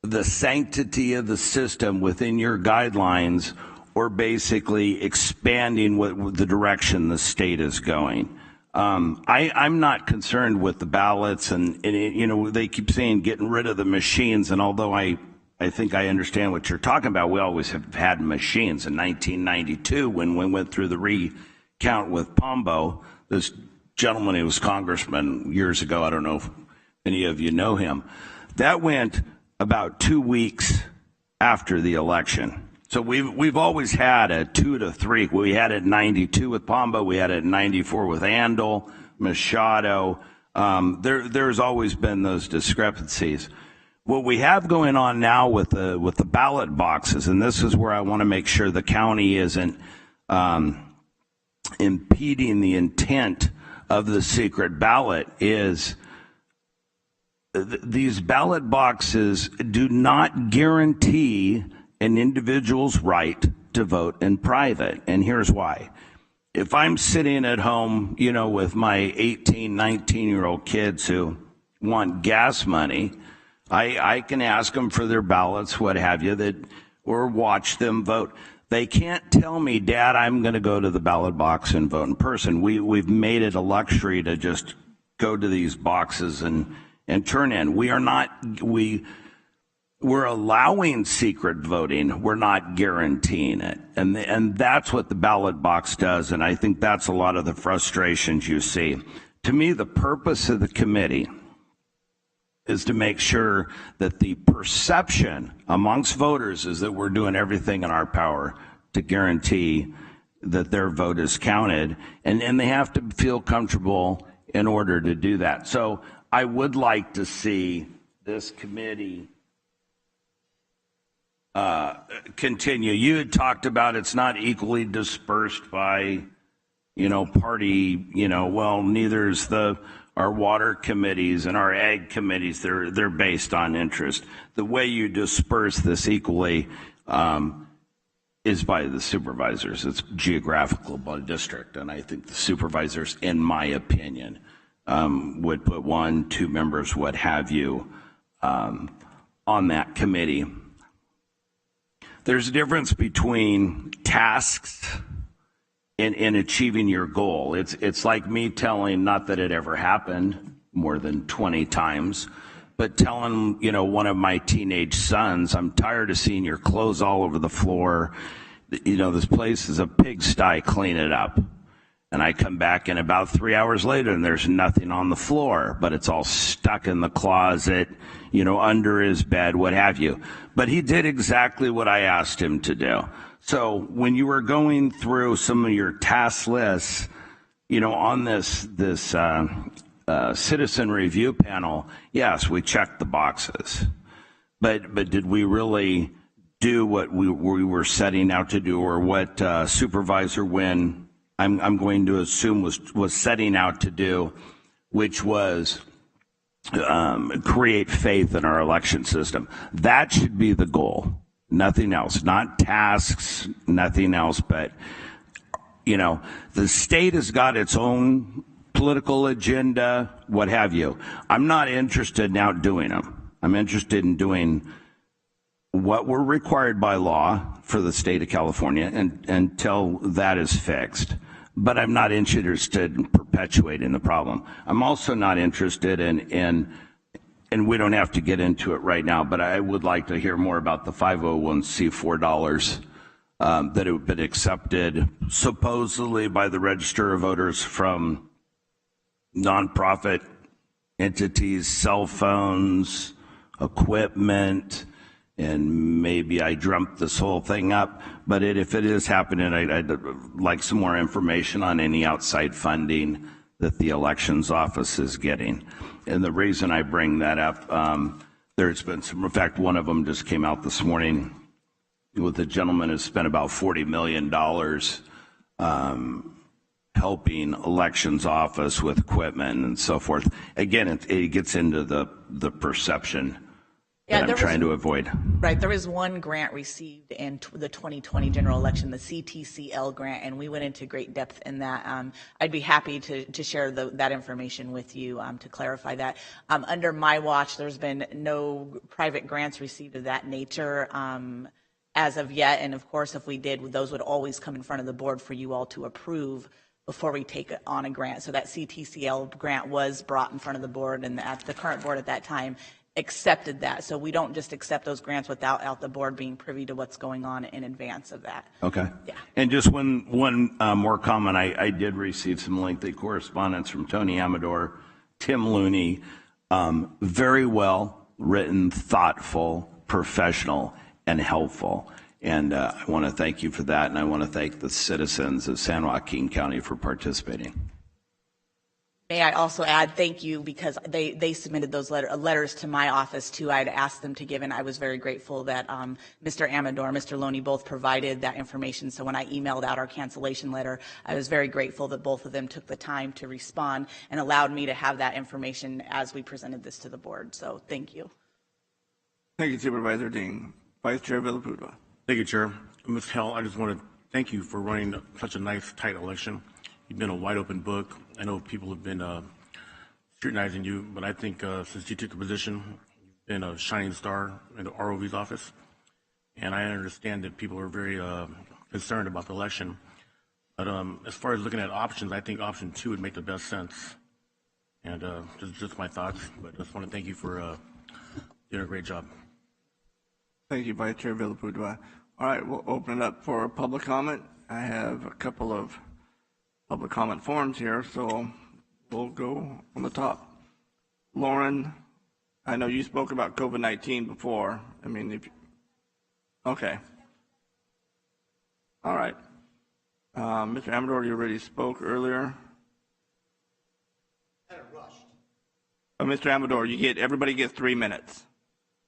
the sanctity of the system within your guidelines, or basically expanding what the direction the state is going? I'm not concerned with the ballots, and they keep saying getting rid of the machines, and although I think I understand what you're talking about, we always have had machines. In 1992, when we went through the recount with Pombo, this gentleman who was congressman years ago, I don't know if any of you know him, that went about 2 weeks after the election. So we've always had a 2 to 3. We had it in 92 with Pombo. We had it in 94 with Andel, Machado. There's always been those discrepancies. What we have going on now with the ballot boxes, and this is where I want to make sure the county isn't impeding the intent of the secret ballot, is these ballot boxes do not guarantee an individual's right to vote in private. And here's why. If I'm sitting at home, with my 18, 19-year-old kids who want gas money, I can ask them for their ballots, what have you, or watch them vote. They can't tell me, Dad, I'm going to go to the ballot box and vote in person. We've made it a luxury to just go to these boxes and turn in. We're allowing secret voting. We're not guaranteeing it. And that's what the ballot box does. And I think that's a lot of the frustrations you see. To me, the purpose of the committee is to make sure that the perception amongst voters is that we're doing everything in our power to guarantee that their vote is counted, and they have to feel comfortable in order to do that. So I would like to see this committee continue. You had talked about it's not equally dispersed by, party, well, neither's our water committees and our ag committees. They're based on interest. The way you disperse this equally is by the supervisors. It's geographical by district, and I think the supervisors, in my opinion, would put 1, 2 members, what have you, on that committee. There's a difference between tasks and achieving your goal. It's like me telling, not that it ever happened more than 20 times, but telling, one of my teenage sons, I'm tired of seeing your clothes all over the floor. This place is a pigsty, clean it up. And I come back in about 3 hours later and there's nothing on the floor, but it's all stuck in the closet, under his bed, what have you. But he did exactly what I asked him to do. So when you were going through some of your task lists, on this citizen review panel, yes, we checked the boxes. But did we really do what we were setting out to do, or what Supervisor Wynn, I'm going to assume, was setting out to do, which was create faith in our election system? That should be the goal. Nothing else, not tasks, nothing else. But, the state has got its own political agenda, what have you. I'm not interested in outdoing them. I'm interested in doing what we're required by law for the state of California until that is fixed. But I'm not interested in perpetuating the problem. I'm also not interested in and we don't have to get into it right now, but I would like to hear more about the 501c4 dollars that have been accepted supposedly by the Register of Voters from nonprofit entities, cell phones, equipment, and maybe I dreamt this whole thing up. But if it is happening, I'd like some more information on any outside funding that the elections office is getting. And the reason I bring that up, there's been some, in fact, one of them just came out this morning with a gentleman who spent about $40 million helping elections office with equipment and so forth. Again, it gets into the perception that I'm trying to avoid. Right. There was one grant received in the 2020 general election, the CTCL grant, and we went into great depth in that. I'd be happy to share that information with you to clarify that. Under my watch, there's been no private grants received of that nature as of yet. And of course, if we did, those would always come in front of the board for you all to approve before we take on a grant. So that CTCL grant was brought in front of the board, and the current board at that time accepted that. So we don't just accept those grants without the board being privy to what's going on in advance of that. Okay. Yeah. And just one more comment. I did receive some lengthy correspondence from Tony Amador, Tim Looney. Very well written, thoughtful, professional, and helpful. And I want to thank you for that, and I want to thank the citizens of San Joaquin County for participating. May I also add thank you, because they submitted those letters to my office too. I'd asked them to give, and I was very grateful that Mr. Amador, Mr. Loney both provided that information. So when I emailed out our cancellation letter, I was very grateful that both of them took the time to respond and allowed me to have that information as we presented this to the board. So thank you. Thank you, Supervisor Dean. Vice Chair Villapudua. Thank you, Chair. Ms. Hell, I just want to thank you for running such a nice, tight election. You've been a wide open book. I know people have been scrutinizing you, but I think since you took the position, you've been a shining star in the ROV's office. And I understand that people are very concerned about the election. But as far as looking at options, I think option 2 would make the best sense. And just my thoughts, but I just want to thank you for doing a great job. Thank you, Vice Chair Villapudua. All right, we'll open it up for public comment. I have a couple of public comment forms here, so we'll go on the top. Lauren I know you spoke about COVID-19 before. I mean, okay. All right. Mr. Amador, you already spoke earlier. Mr. Amador, everybody gets 3 minutes.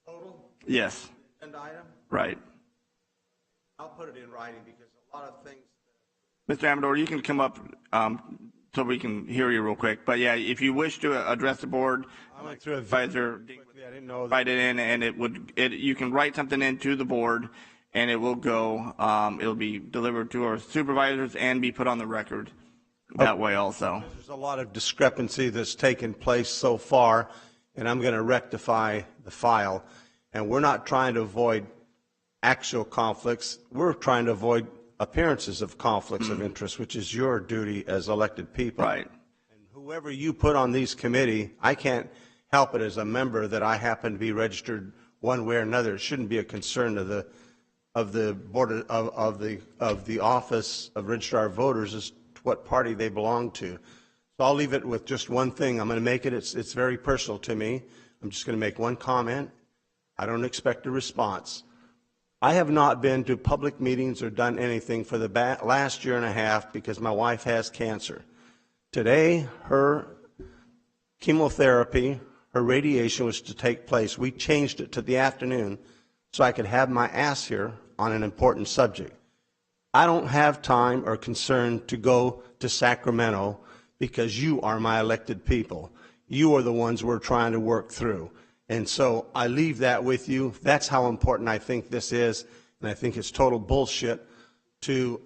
Total? Yes. Agenda item? Right. I'll put it in writing because a lot of things. Mr. Amador, you can come up so we can hear you real quick. But yeah, if you wish to address the board, I went through it advisor, quickly. I didn't know. write it in, and you can write something into the board, and it will go. It'll be delivered to our supervisors and be put on the record that way also. There's a lot of discrepancy that's taken place so far, and I'm going to rectify the file. And we're not trying to avoid actual conflicts. We're trying to avoid appearances of conflicts of interest, which is your duty as elected people. Right. And whoever you put on these committee, I can't help it as a member that I happen to be registered one way or another. It shouldn't be a concern of the board of the office of registrar of voters as to what party they belong to. So I'll leave it with just one thing. I'm going to make it. It's very personal to me. I'm just going to make one comment. I don't expect a response. I have not been to public meetings or done anything for the last year and a half because my wife has cancer. Today, her chemotherapy, her radiation was to take place. We changed it to the afternoon so I could have my ass here on an important subject. I don't have time or concern to go to Sacramento because you are my elected people. You are the ones we're trying to work through. And so I leave that with you. That's how important I think this is. And I think it's total bullshit to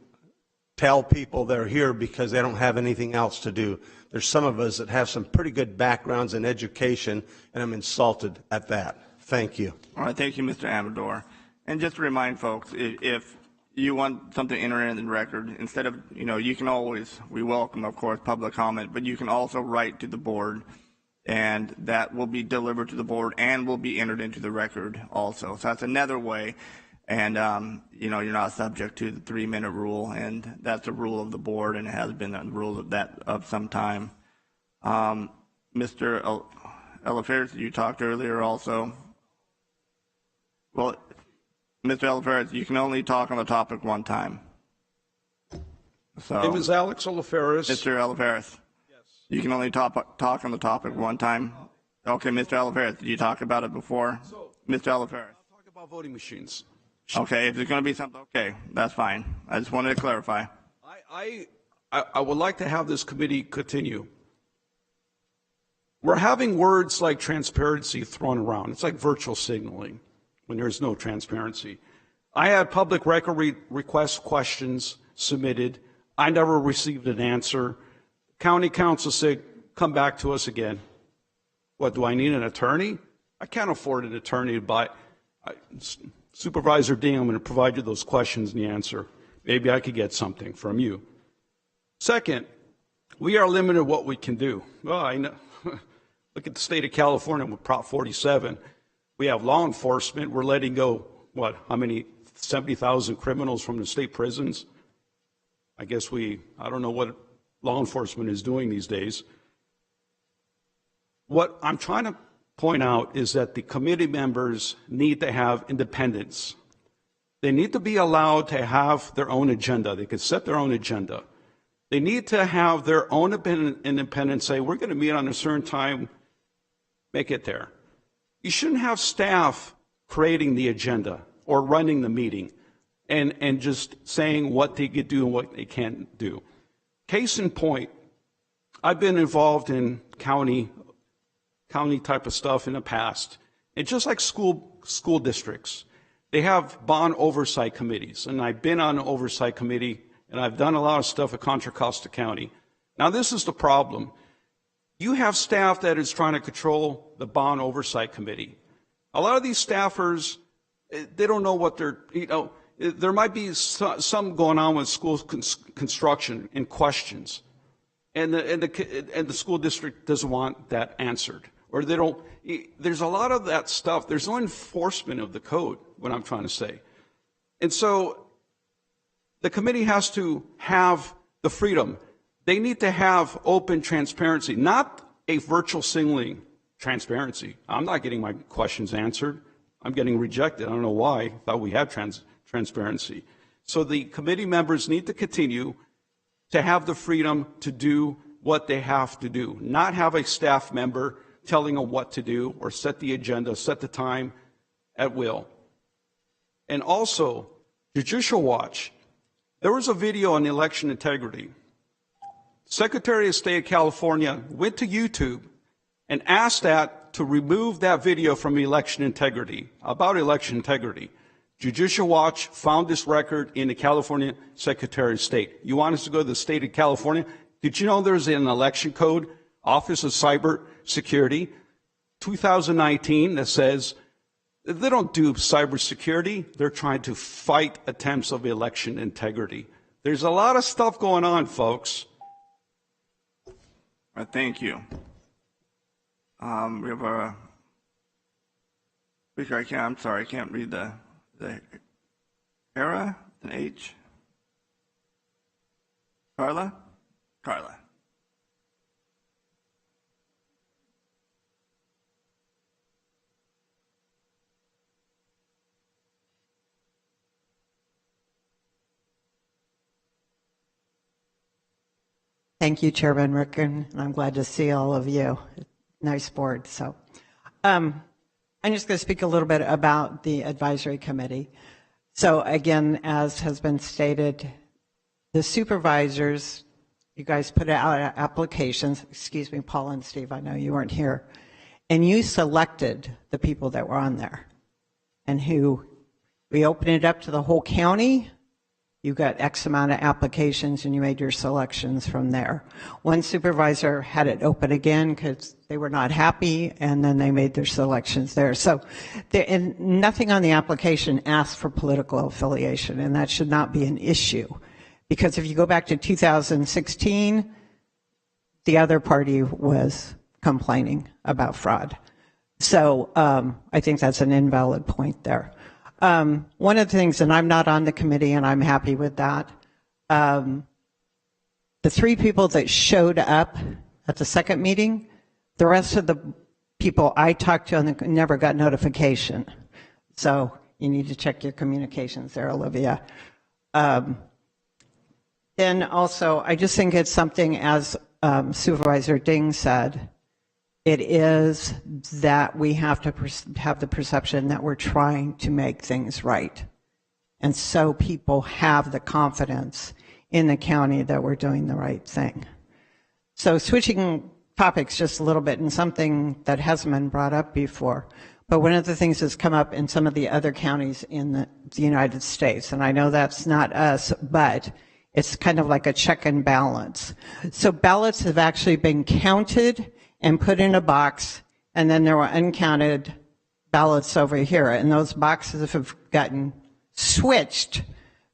tell people they're here because they don't have anything else to do. There's some of us that have some pretty good backgrounds in education, and I'm insulted at that. Thank you. All right, thank you, Mr. Amador. And just to remind folks, if you want something entered in the record, instead of, you can always, we welcome, of course, public comment, but you can also write to the board, and that will be delivered to the board and will be entered into the record also. So that's another way. And, you're not subject to the 3-minute rule, and that's a rule of the board, and it has been a rule of some time. Mr. Elifaris, you talked earlier also. Well, Mr. Elifaris, you can only talk on the topic one time. So, name is Alex Elifaris. Mr. Elifaris. Yes. You can only talk on the topic one time. Okay, Mr. Elifaris, did you talk about it before? Mr. Elifaris. I'll talk about voting machines. Okay, if there's going to be something, okay, that's fine. I just wanted to clarify. I would like to have this committee continue. We're having words like transparency thrown around. It's like virtual signaling when there's no transparency. I had public record request questions submitted. I never received an answer. County council said, come back to us again. What, do I need an attorney? I can't afford an attorney, but Supervisor Ding, I'm going to provide you those questions and the answer. Maybe I could get something from you. Second, we are limited what we can do. Well, I know. Look at the state of California with Prop 47. We have law enforcement. We're letting go, how many, 70,000 criminals from the state prisons? I guess I don't know what law enforcement is doing these days. What I'm trying to point out is that the committee members need to have independence. They need to be allowed to have their own agenda. They could set their own agenda. They need to have their own independence, say, we're going to meet on a certain time, make it there. You shouldn't have staff creating the agenda or running the meeting and just saying what they could do and what they can't do. Case in point, I've been involved in county type of stuff in the past. And just like school districts, they have bond oversight committees. And I've been on an oversight committee, and I've done a lot of stuff at Contra Costa County. Now, this is the problem. You have staff that is trying to control the bond oversight committee. A lot of these staffers, they don't know what there might be some going on with school construction and questions. And the school district doesn't want that answered. Or they don't, there's a lot of that stuff. There's no enforcement of the code, what I'm trying to say. And so the committee has to have the freedom. They need to have open transparency, not a virtual signaling transparency. I'm not getting my questions answered. I'm getting rejected. I don't know why. I thought we had transparency. So the committee members need to continue to have the freedom to do what they have to do, not have a staff member telling them what to do or set the agenda, set the time at will. And also, Judicial Watch. There was a video on election integrity. Secretary of State of California went to YouTube and asked that to remove that video from election integrity, about election integrity. Judicial Watch found this record in the California Secretary of State. You want us to go to the state of California? Did you know there's an election code, Office of Cyber Security, 2019, that says they don't do cybersecurity. They're trying to fight attempts of election integrity. There's a lot of stuff going on, folks. Thank you. We have a speaker. I'm sorry, I can't read the era, an H. Carla. Thank you, Chairman Ricken, and I'm glad to see all of you. Nice board. So I'm just going to speak a little bit about the advisory committee. So again, as has been stated, the supervisors, you guys put out applications, excuse me, Paul and Steve, I know you weren't here, and you selected the people that were on there. And we opened it up to the whole county. You got X amount of applications and you made your selections from there. One supervisor had it open again because they were not happy, and then they made their selections there. So and nothing on the application asked for political affiliation, and that should not be an issue. Because if you go back to 2016, the other party was complaining about fraud. So I think that's an invalid point there. One of the things, and I'm not on the committee and I'm happy with that, the 3 people that showed up at the second meeting, the rest of the people I talked to never got notification. So you need to check your communications there, Olivia. Then also, I just think it's something, as Supervisor Ding said, it is that we have to have the perception that we're trying to make things right. And so people have the confidence in the county that we're doing the right thing. So switching topics just a little bit, and something that hasn't been brought up before, but one of the things that's come up in some of the other counties in the United States, and I know that's not us, but it's kind of like a check and balance. So ballots have actually been counted and put in a box, and then there were uncounted ballots over here, and those boxes have gotten switched,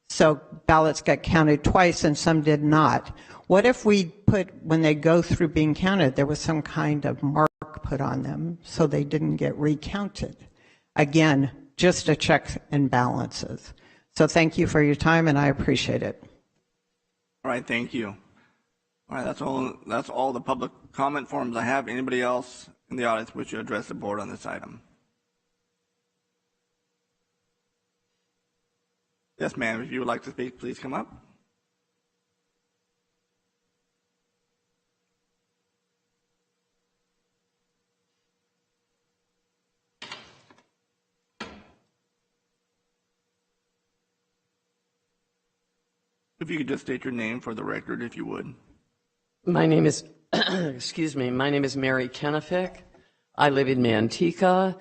so ballots got counted twice and some did not. What if we put, when they go through being counted, there was some kind of mark put on them so they didn't get recounted? Again, just a check and balances. So thank you for your time, and I appreciate it. All right, thank you. All right, that's all the public comment forms I have. Anybody else in the audience wish to address the board on this item? Yes, ma'am, if you would like to speak, please come up. If you could just state your name for the record, if you would. My name is, excuse me, my name is Mary Kenefick. I live in Manteca,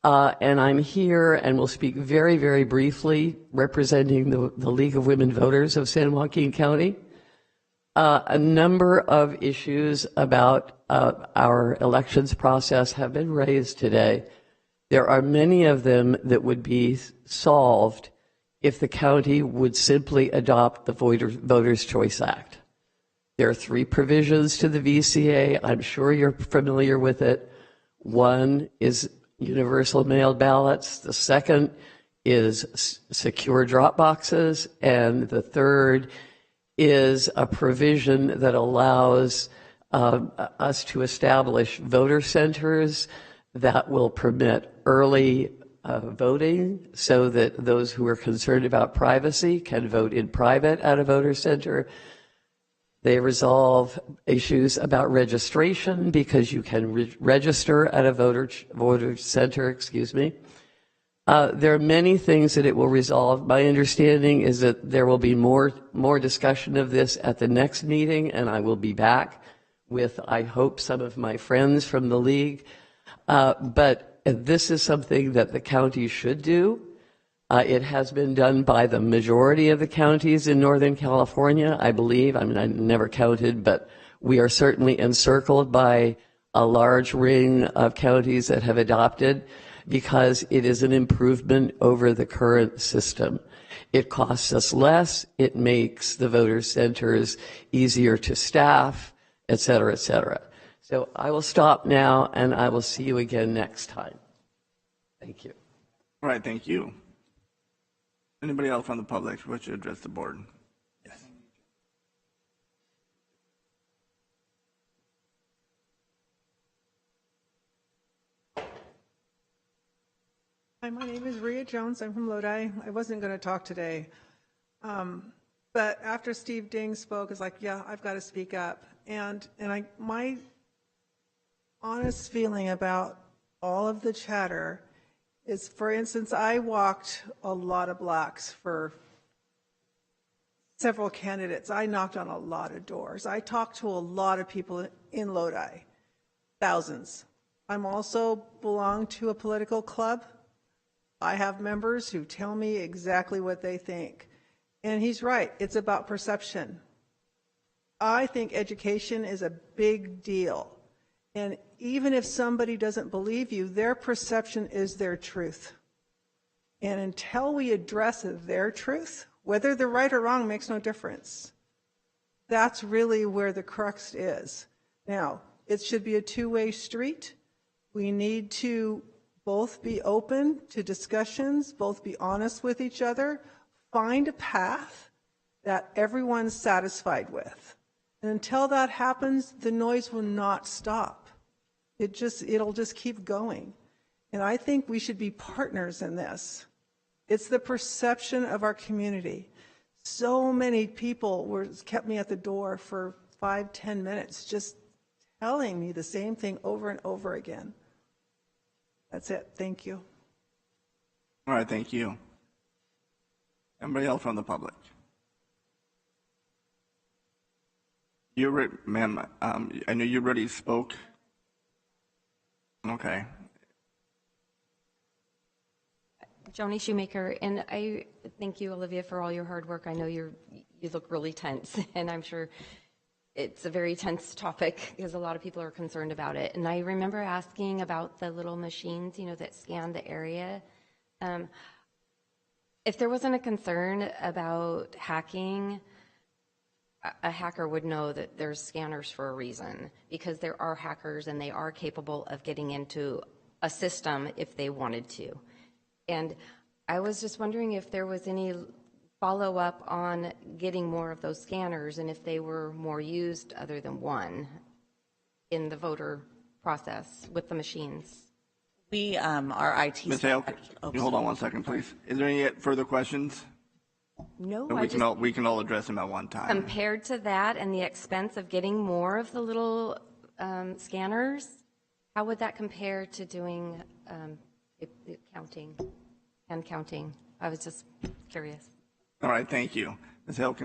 and I'm here and will speak very, very briefly representing the League of Women Voters of San Joaquin County. A number of issues about our elections process have been raised today. There are many of them that would be solved if the county would simply adopt the Voters' Choice Act. There are 3 provisions to the VCA. I'm sure you're familiar with it. One is universal mail ballots. The second is secure drop boxes. And the third is a provision that allows us to establish voter centers that will permit early voting so that those who are concerned about privacy can vote in private at a voter center. They resolve issues about registration because you can register at a voter center, excuse me. There are many things that it will resolve. My understanding is that there will be more discussion of this at the next meeting, and I will be back with, I hope, some of my friends from the league. But this is something that the county should do. It has been done by the majority of the counties in Northern California, I believe. I mean, I never counted, but we are certainly encircled by a large ring of counties that have adopted, because it is an improvement over the current system. It costs us less, it makes the voter centers easier to staff, et cetera, et cetera. So I will stop now, and I will see you again next time. Thank you. All right, thank you. Anybody else from the public who wishes to address the board? Yes. Hi, my name is Rhea Jones. I'm from Lodi. I wasn't going to talk today. But after Steve Ding spoke, it's like, yeah, I've got to speak up. And my honest feeling about all of the chatter is, for instance, I walked a lot of blocks for several candidates. I knocked on a lot of doors. I talked to a lot of people in Lodi, thousands. I'm also belong to a political club. I have members who tell me exactly what they think. And he's right, it's about perception. I think education is a big deal. And even if somebody doesn't believe you, their perception is their truth. And until we address their truth, whether they're right or wrong makes no difference. That's really where the crux is. Now, it should be a two-way street. We need to both be open to discussions, both be honest with each other, find a path that everyone's satisfied with. And until that happens, the noise will not stop. It'll just keep going. And I think we should be partners in this. It's the perception of our community. So many people kept me at the door for 5-10 minutes just telling me the same thing over and over again. That's it. Thank you. All right, thank you. Anybody else from the public? Ma'am, I know you already spoke. Okay. Joni Shoemaker, and I thank you, Olivia, for all your hard work. I know you look really tense, and I'm sure it's a very tense topic because a lot of people are concerned about it. And I remember asking about the little machines, that scan the area. If there wasn't a concern about hacking, a hacker would know that there's scanners for a reason, because there are hackers and they are capable of getting into a system if they wanted to. And I was just wondering if there was any follow-up on getting more of those scanners and if they were more used other than one in the voter process with the machines. We, our IT Ms. Hale, can you hold on one second, please? Is there any further questions? No, We can all address them at one time. Compared to that and the expense of getting more of the little scanners, how would that compare to doing counting and counting? I was just curious. All right, thank you. Ms. Hale,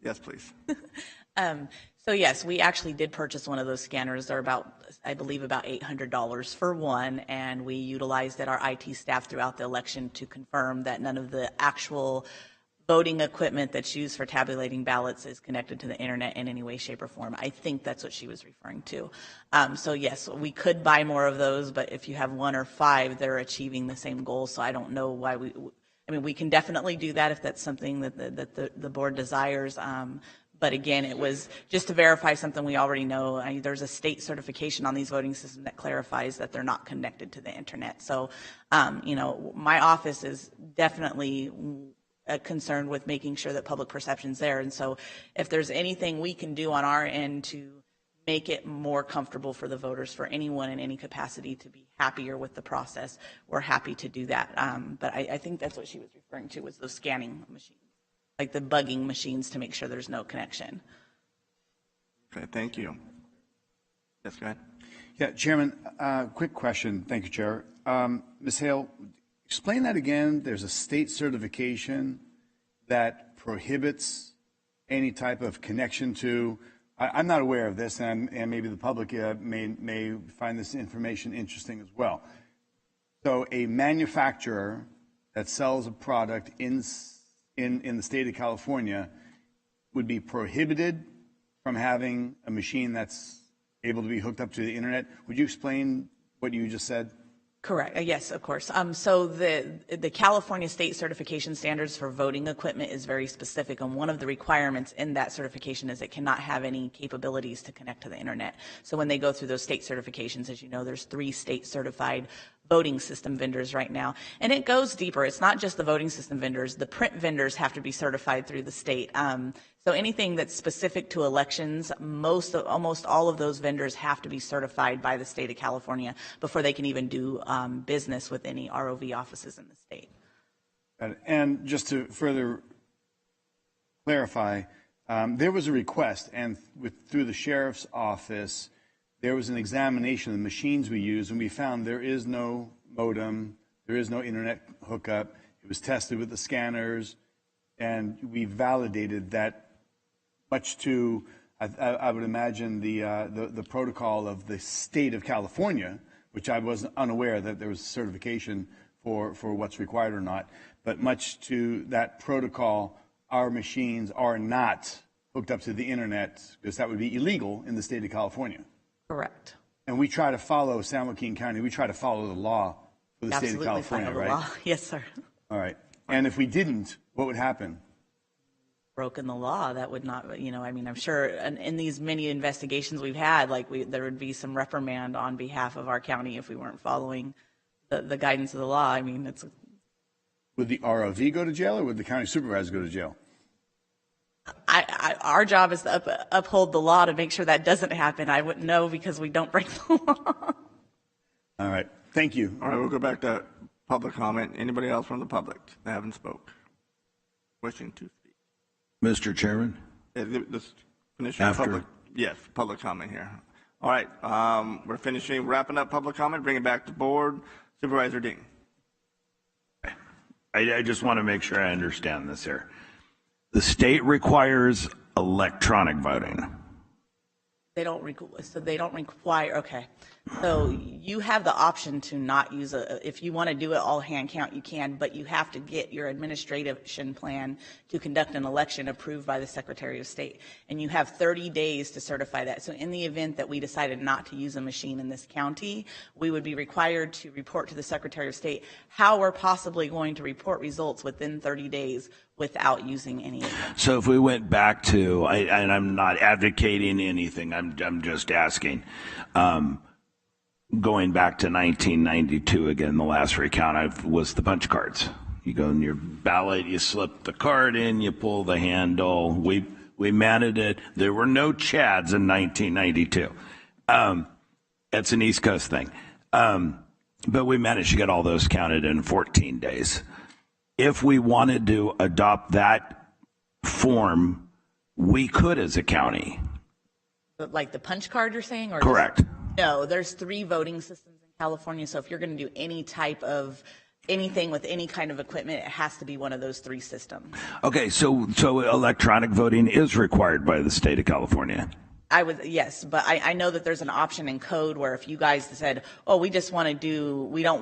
yes, please. So yes, we actually did purchase one of those scanners. They're about, I believe, about $800 for one, and we utilized our IT staff throughout the election to confirm that none of the actual voting equipment that's used for tabulating ballots is connected to the internet in any way, shape, or form. I think that's what she was referring to. So yes, we could buy more of those, but if you have 1 or 5, they're achieving the same goal. So I don't know why we can definitely do that if that's something that the board desires. But again, it was just to verify something we already know. There's a state certification on these voting systems that clarifies that they're not connected to the internet. So, my office is definitely concerned with making sure that public perception's there. And so if there's anything we can do on our end to make it more comfortable for the voters, for anyone in any capacity to be happier with the process. We're happy to do that. But I think that's what she was referring to, was those scanning machines, like the bugging machines to make sure there's no connection. Okay, thank you. Yes, go ahead. Yeah, Chairman, quick question. Thank you, Chair. Ms. Hale, explain that again. There's a state certification that prohibits any type of connection to. I'm not aware of this, and maybe the public may find this information interesting as well. So a manufacturer that sells a product in the state of California would be prohibited from having a machine that's able to be hooked up to the internet. Would you explain what you just said? Correct. Yes, of course. So the California state certification standards for voting equipment is very specific, and one of the requirements in that certification is it cannot have any capabilities to connect to the internet. So when they go through those state certifications, as you know, there's 3 state certified voting system vendors right now, and it goes deeper. It's not just the voting system vendors. The print vendors have to be certified through the state. So anything that's specific to elections, almost all of those vendors have to be certified by the state of California before they can even do business with any ROV offices in the state. And just to further clarify, there was a request, and through the sheriff's office, there was an examination of the machines we use, and we found there is no modem, there is no internet hookup. It was tested with the scanners, and we validated that, much to, I would imagine, the protocol of the state of California, which I was unaware that there was certification for what's required or not. But much to that protocol, our machines are not hooked up to the internet, because that would be illegal in the state of California. Correct. And we try to follow, San Joaquin County, we try to follow the law for the state of California, follow the right? law. Yes, sir. All right. And if we didn't, what would happen? Broken the law, that would not, I mean, I'm sure in these many investigations we've had, there would be some reprimand on behalf of our county if we weren't following the guidance of the law. I mean, it's. Would the ROV go to jail, or would the county supervisor go to jail? Our job is to uphold the law to make sure that doesn't happen. I wouldn't know, because we don't break the law. All right. Thank you. All right, we'll go back to public comment. Anybody else from the public that haven't spoke? Wishing to speak? Mr. Chairman? Let's finish After. public. Yes, public comment here. All right, we're wrapping up public comment, bring it back to board. Supervisor Ding. I just want to make sure I understand this here. The state requires electronic voting. They don't require, okay. So you have the option to not use if you want to do it all hand count, you can, but you have to get your administration plan to conduct an election approved by the Secretary of State. And you have 30 days to certify that. So in the event that we decided not to use a machine in this county, we would be required to report to the Secretary of State how we're possibly going to report results within 30 days without using any of them. So if we went back to, and I'm not advocating anything, I'm just asking, going back to 1992 again, the last recount was the punch cards. You go in your ballot, you slip the card in, you pull the handle. We managed it. There were no Chads in 1992. That's an East Coast thing. But we managed to get all those counted in 14 days. If we wanted to adopt that form, we could as a county. But like the punch card you're saying? Or Correct. No, there's 3 voting systems in California. So if you're going to do any type of anything with any kind of equipment, it has to be one of those 3 systems. Okay, so electronic voting is required by the state of California. Yes, but I know that there's an option in code where if you guys said, oh, we don't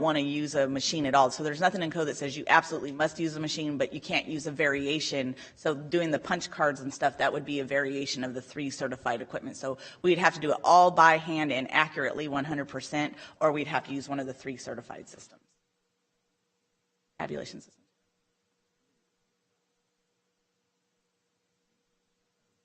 want to use a machine at all. So there's nothing in code that says you absolutely must use a machine, but you can't use a variation. So doing the punch cards and stuff, that would be a variation of the 3 certified equipment. So we'd have to do it all by hand and accurately 100%, or we'd have to use one of the 3 certified systems. Tabulation systems.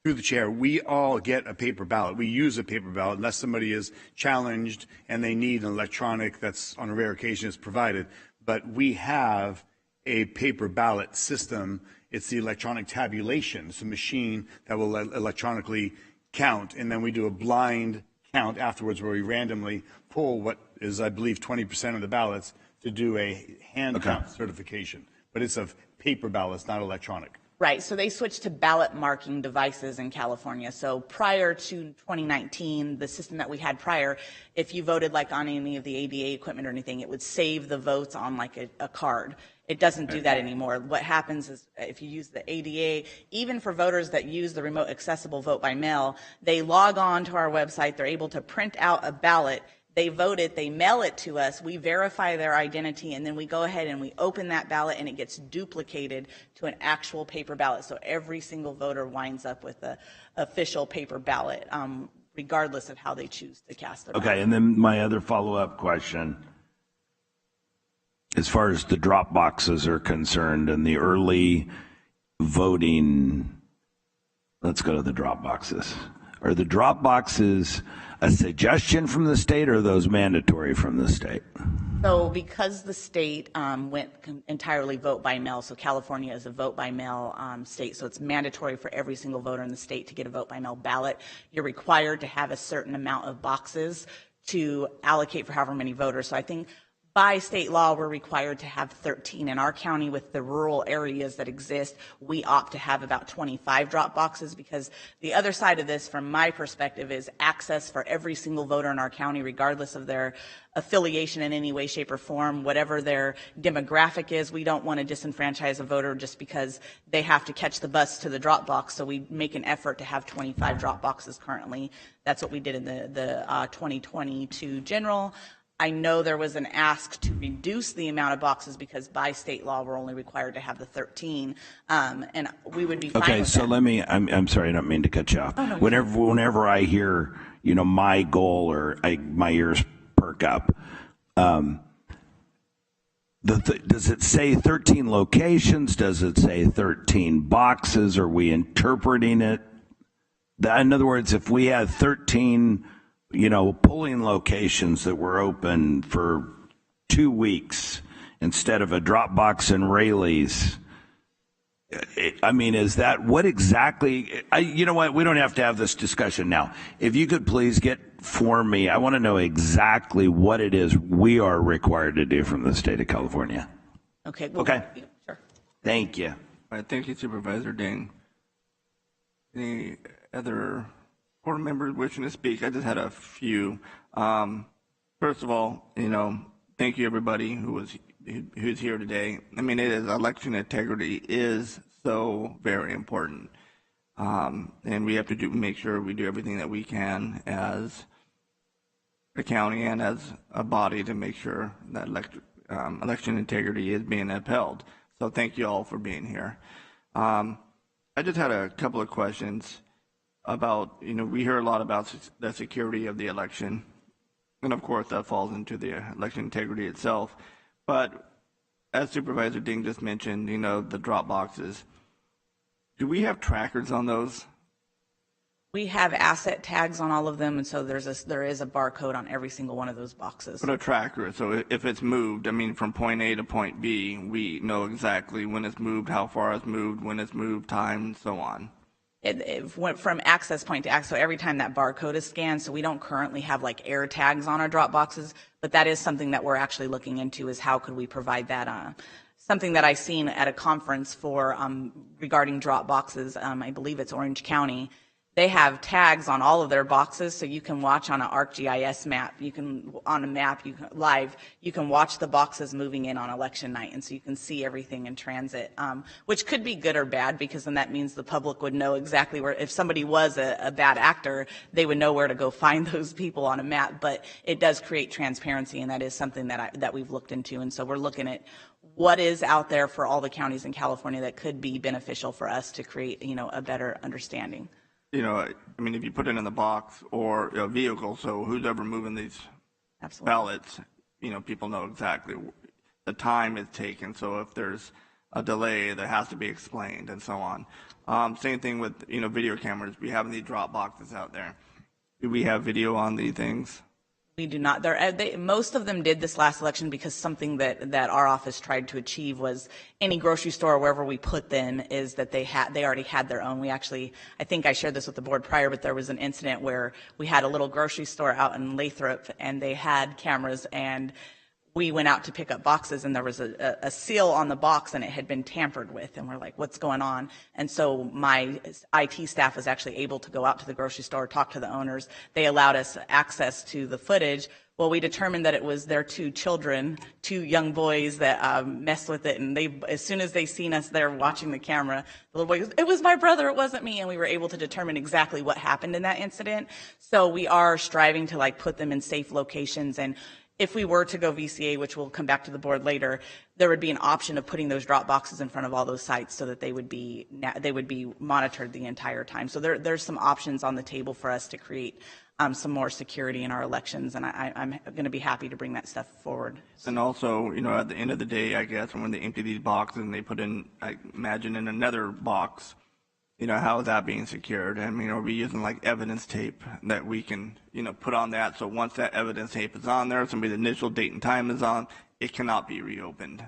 Through the chair, we all get a paper ballot. We use a paper ballot unless somebody is challenged and they need an electronic that's on a rare occasion is provided. But we have a paper ballot system. It's the electronic tabulation. It's a machine that will electronically count, and then we do a blind count afterwards where we randomly pull what is, I believe, 20% of the ballots to do a hand count certification. But it's of paper ballots, not electronic. Right, so they switched to ballot marking devices in California. So prior to 2019, the system that we had prior, if you voted like on any of the ADA equipment or anything, it would save the votes on like a card. It doesn't do that anymore. What happens is if you use the ADA, even for voters that use the remote accessible vote by mail, they log on to our website, they're able to print out a ballot. They vote it, they mail it to us, we verify their identity, and then we go ahead and we open that ballot and it gets duplicated to an actual paper ballot. So every single voter winds up with an official paper ballot, regardless of how they choose to cast their ballot. Okay, and then my other follow-up question, as far as the drop boxes are concerned and the early voting, let's go to the drop boxes. Are the drop boxes a suggestion from the state, or are those mandatory from the state? So because the state went entirely vote by mail, so California is a vote by mail state, so it's mandatory for every single voter in the state to get a vote by mail ballot. You're required to have a certain amount of boxes to allocate for however many voters. So I think by state law, we're required to have 13. In our county, with the rural areas that exist, we opt to have about 25 drop boxes, because the other side of this, from my perspective, is access for every single voter in our county, regardless of their affiliation in any way, shape, or form, whatever their demographic is. We don't want to disenfranchise a voter just because they have to catch the bus to the drop box. So we make an effort to have 25 drop boxes currently. That's what we did in the 2022 general. I know there was an ask to reduce the amount of boxes because by state law we're only required to have the 13, and we would be fine Okay, with so that. let me, I'm sorry, I don't mean to cut you off. Oh, no, Whenever I hear, my goal, or my ears perk up, does it say 13 locations? Does it say 13 boxes? Are we interpreting it? In other words, if we had 13 polling locations that were open for 2 weeks instead of a drop box in Rayleigh's, is that what exactly? You know what? We don't have to have this discussion now. If you could please get for me, I want to know exactly what it is we are required to do from the state of California. Okay. Well, okay. Sure. Thank you. All right, thank you, Supervisor Ding. Any other board members wishing to speak? I just had a few. First of all, thank you everybody who's here today. Election integrity is so very important, and we have to make sure we do everything that we can as a county and as a body to make sure that election integrity is being upheld. So thank you all for being here. I just had a couple of questions about, we hear a lot about the security of the election, and of course that falls into the election integrity itself. But as Supervisor Ding just mentioned, the drop boxes, do we have trackers on those? We have asset tags on all of them, and so there is a barcode on every single one of those boxes. But a tracker, so if it's moved, from point A to point B, we know exactly when it's moved, how far it's moved, when it's moved, time, and so on. It went from access point to access, so every time that barcode is scanned, so we don't currently have like air tags on our drop boxes, but that is something that we're actually looking into, is how could we provide that. Something that I seen at a conference for regarding drop boxes, I believe it's Orange County. They have tags on all of their boxes, so you can watch on an ArcGIS map. You can watch the boxes moving in on election night, and so you can see everything in transit, which could be good or bad, because then that means the public would know exactly where, if somebody was a bad actor, they would know where to go find those people on a map. But it does create transparency, and that is something that we've looked into, and so we're looking at what is out there for all the counties in California that could be beneficial for us to create, a better understanding. If you put it in the box or a vehicle, so who's ever moving these ballots, people know exactly the time it's taken. So if there's a delay, that has to be explained and so on. Same thing with, video cameras. We have these drop boxes out there. Do we have video on these things? We do not. Most of them did this last election because something that our office tried to achieve was any grocery store or wherever we put them is that they already had their own. We actually, I think I shared this with the board prior, but there was an incident where we had a little grocery store out in Lathrop and they had cameras, and we went out to pick up boxes and there was a seal on the box and it had been tampered with, and we're like, what's going on? And so my IT staff was actually able to go out to the grocery store, talk to the owners. They allowed us access to the footage. Well, we determined that it was their two children, two young boys that messed with it, and they, as soon as they seen us there watching the camera, the little boy goes, "It was my brother, it wasn't me," and we were able to determine exactly what happened in that incident. So we are striving to like put them in safe locations, and if we were to go VCA, which we'll come back to the board later, there would be an option of putting those drop boxes in front of all those sites so that they would be monitored the entire time. So there's some options on the table for us to create some more security in our elections, and I'm going to be happy to bring that stuff forward. And also, you know, at the end of the day, I guess, when they empty these boxes and they put in, I imagine, in another box, you know, how is that being secured? I mean, are we using like evidence tape that we can, you know, put on that? So once that evidence tape is on there, somebody's initial date and time is on, it cannot be reopened.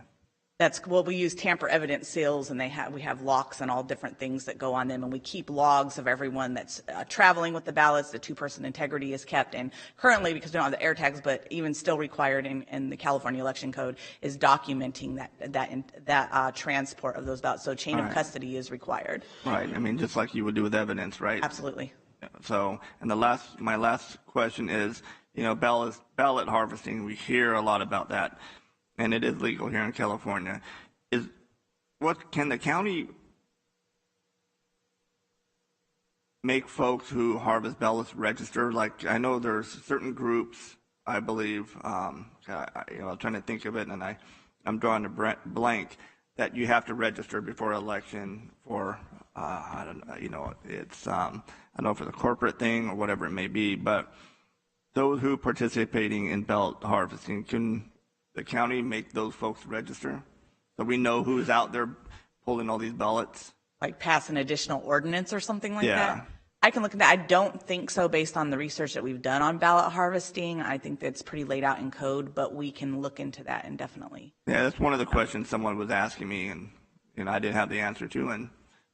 That's, well, we use tamper evident seals, and we have locks and all different things that go on them, and we keep logs of everyone that's traveling with the ballots. The two-person integrity is kept, and currently, because we don't have the air tags, but even still required in the California Election Code, is documenting that transport of those ballots. So chain of custody is required. Right. I mean, just like you would do with evidence, right? Absolutely. So, and my last question is, you know, ballot harvesting. We hear a lot about that, and it is legal here in California. What can the county make folks who harvest ballots register? Like, I know there's certain groups, I believe, I'm trying to think of it, and I'm drawing a blank, that you have to register before election for, I don't know, you know, it's, I don't know if it's a corporate thing or whatever it may be, but those who participating in ballot harvesting, can the county make those folks register so we know who's out there pulling all these ballots? Like pass an additional ordinance or something like that? I can look at that. I don't think so based on the research that we've done on ballot harvesting. I think that's pretty laid out in code, but we can look into that indefinitely. Yeah, that's one of the questions someone was asking me, and I didn't have the answer to, and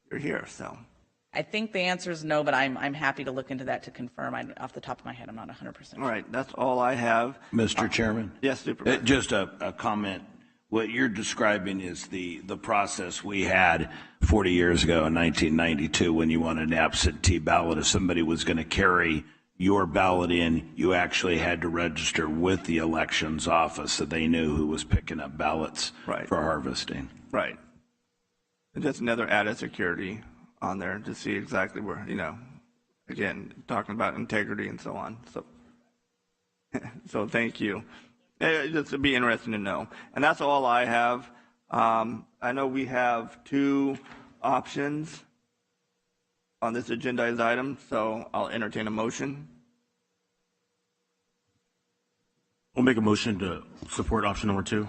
you're here, so. I think the answer is no, but I'm happy to look into that to confirm. Off the top of my head, I'm not 100% sure. All right, that's all I have. Mr. Chairman? Yes, Supervisor. Just a comment. What you're describing is the process we had 40 years ago in 1992 when you wanted an absentee ballot. If somebody was going to carry your ballot in, you actually had to register with the elections office so they knew who was picking up ballots for harvesting. Right. And just another added security on there to see exactly where, you know, again, talking about integrity and so on. So thank you. This would be interesting to know. And that's all I have. I know we have two options on this agendized item, so I'll entertain a motion. We'll make a motion to support option number 2.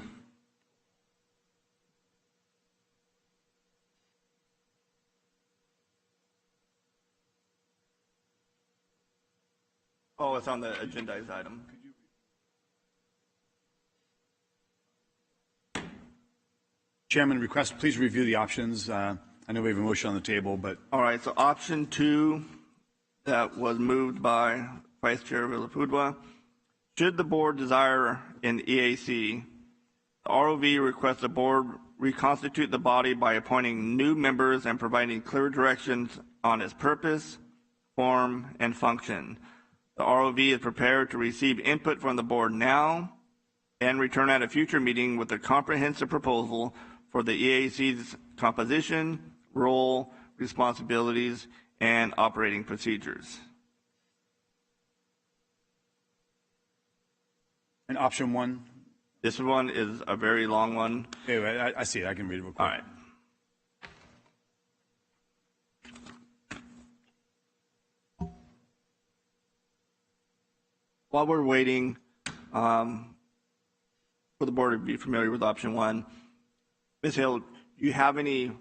Oh, it's on the agendized item. Chairman, request please review the options. I know we have a motion on the table, but. All right, so option 2 that was moved by Vice Chair Villafudua. Should the board desire an EAC, the ROV requests the board reconstitute the body by appointing new members and providing clear directions on its purpose, form, and function. The ROV is prepared to receive input from the board now and return at a future meeting with a comprehensive proposal for the EAC's composition, role, responsibilities, and operating procedures. And option 1? This one is a very long one. Okay, I see it. I can read it real quick. All right. While we're waiting for the board to be familiar with option 1, Ms. Hill, do you have any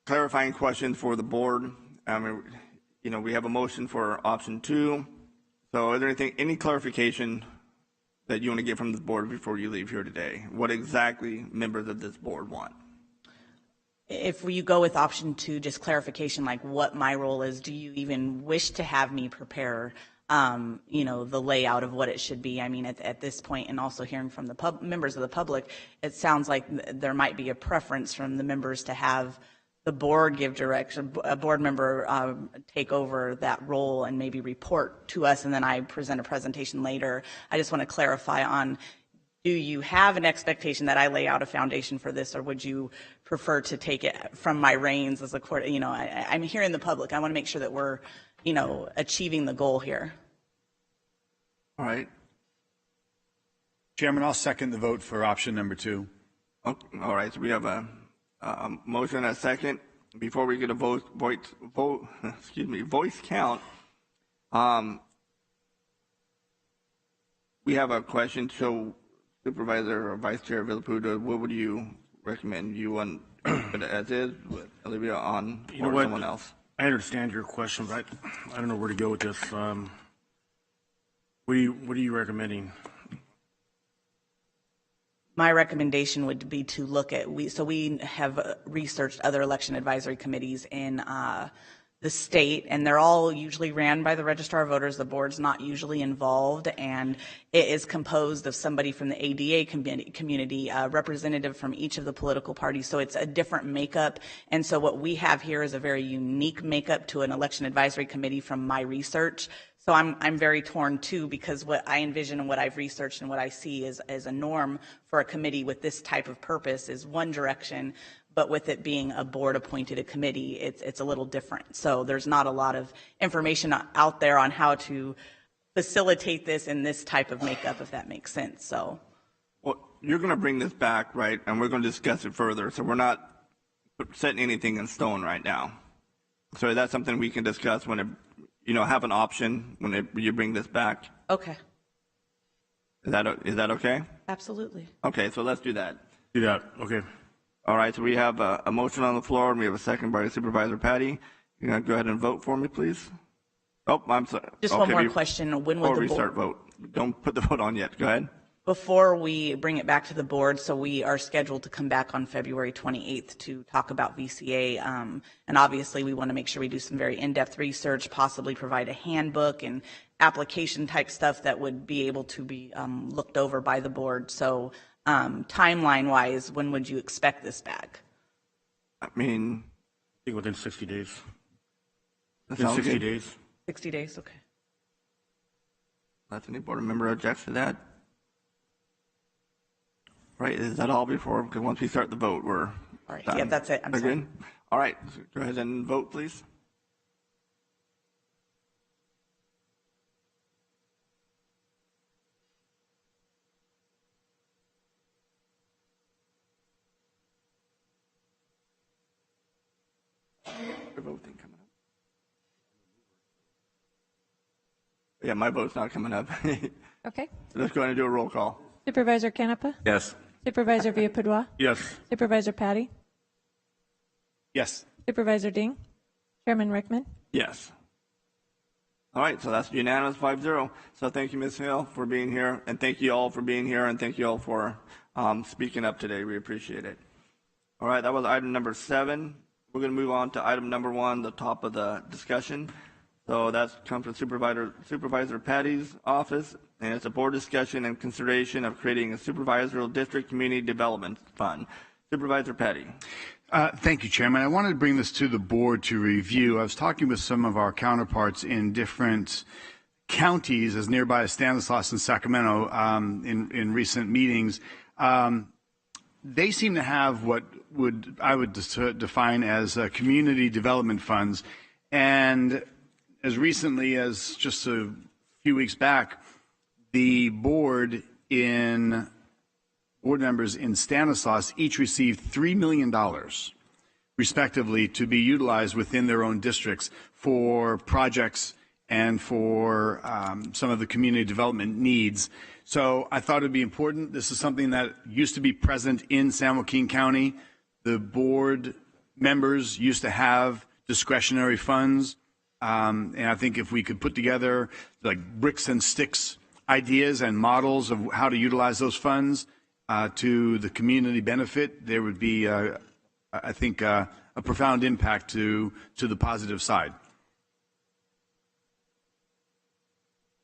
clarifying questions for the board? I mean, you know, we have a motion for option 2. So is there any clarification that you want to get from the board before you leave here today? What exactly members of this board want? If you go with option 2, just clarification, like what my role is, do you even wish to have me prepare, the layout of what it should be? I mean, at this point, and also hearing from the members of the public, it sounds like there might be a preference from the members to have the board give direction, a board member take over that role and maybe report to us, and then I present a presentation later. I just want to clarify on, do you have an expectation that I lay out a foundation for this, or would you prefer to take it from my reins as a court? I'm hearing the public. I want to make sure that we're, achieving the goal here. All right. Chairman, I'll second the vote for option number 2. All right. So we have a motion and a second. Before we get a voice count, we have a question. So, Supervisor or Vice Chair Villaputa, what would you recommend? You want it as is with Olivia on, or someone else? I understand your question, but I don't know where to go with this. What are you recommending? My recommendation would be to look at, we have researched other election advisory committees in the state, and they're all usually ran by the Registrar of Voters. The board's not usually involved, and it is composed of somebody from the ADA community, representative from each of the political parties. So it's a different makeup. And so what we have here is a very unique makeup to an election advisory committee from my research. So I'm very torn too, because what I envision and what I've researched and what I see as a norm for a committee with this type of purpose is one direction, but with it being a board appointed a committee, it's a little different. So there's not a lot of information out there on how to facilitate this in this type of makeup, if that makes sense. So, well, you're going to bring this back, right? And we're going to discuss it further. So we're not setting anything in stone right now. So that's something we can discuss when it, have an option when you bring this back. Okay. Is that okay? Absolutely. Okay, so let's do that. Do that. Okay. All right, so we have a motion on the floor, and we have a second by Supervisor Patty. You're going to go ahead and vote for me, please? Oh, I'm sorry. Just one more question. When would the restart vote? Don't put the vote on yet. Go ahead. Before we bring it back to the board, so we are scheduled to come back on February 28th to talk about VCA. And obviously, we want to make sure we do some very in-depth research, possibly provide a handbook and application type stuff that would be able to be looked over by the board. So timeline-wise, when would you expect this back? I think within 60 days. Within 60 days. 60 days, okay. Unless any board member objects to that. Right, is that all before? Because once we start the vote, we're all right. done. Yeah, that's it. I'm sorry. Good? All right, so go ahead and vote, please. Vote thing coming up. Yeah, my vote's not coming up. Okay. So let's go ahead and do a roll call. Supervisor Canepa? Yes. Supervisor Villapadua? Yes. Supervisor Patty? Yes. Supervisor Ding? Chairman Rickman? Yes. All right, so that's unanimous 5-0. So thank you, Ms. Hill, for being here, and thank you all for being here, and thank you all for speaking up today. We appreciate it. All right, that was item number 7. We're going to move on to item number 1, the top of the discussion. So that comes from Supervisor Patty's office, and it's a board discussion and consideration of creating a supervisory district community development fund. Supervisor Patty. Thank you, Chairman. I wanted to bring this to the board to review. I was talking with some of our counterparts in different counties as nearby as Stanislaus and Sacramento in recent meetings. They seem to have what I would define as community development funds. And as recently as just a few weeks back, the board members in Stanislaus each received $3 million, respectively, to be utilized within their own districts for projects and for some of the community development needs. So I thought it would be important. This is something that used to be present in San Joaquin County. The board members used to have discretionary funds And I think if we could put together like bricks and sticks ideas and models of how to utilize those funds to the community benefit, there would be, I think, a profound impact to the positive side.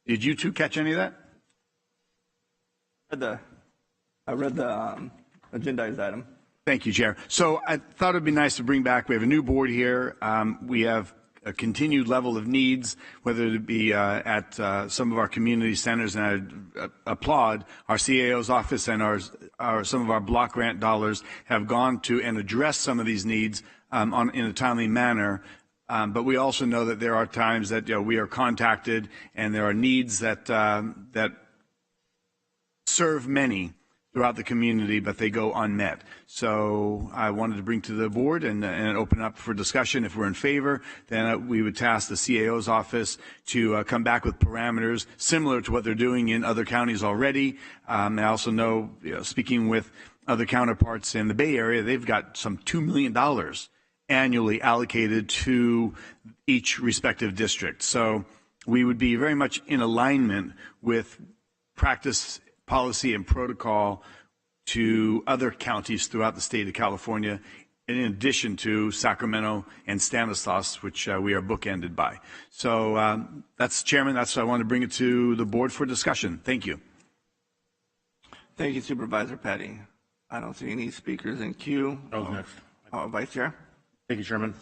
Did you two catch any of that? I read the agendized item. Thank you, Chair. So I thought it'd be nice to bring back, we have a new board here. We have a continued level of needs, whether it be at some of our community centers, and I applaud our CAO's office and some of our block grant dollars have gone to and addressed some of these needs in a timely manner. But we also know that there are times that we are contacted and there are needs that serve many throughout the community, but they go unmet. So I wanted to bring to the board and open up for discussion. If we're in favor, then we would task the CAO's office to come back with parameters similar to what they're doing in other counties already. I also know, speaking with other counterparts in the Bay Area, they've got some $2 million annually allocated to each respective district. So we would be very much in alignment with practice, policy, and protocol to other counties throughout the state of California, in addition to Sacramento and Stanislaus, which we are bookended by. So that's, Chairman, that's why I wanted to bring it to the board for discussion. Thank you. Thank you, Supervisor Petty. I don't see any speakers in queue. Next. Vice Chair. Thank you, Chairman.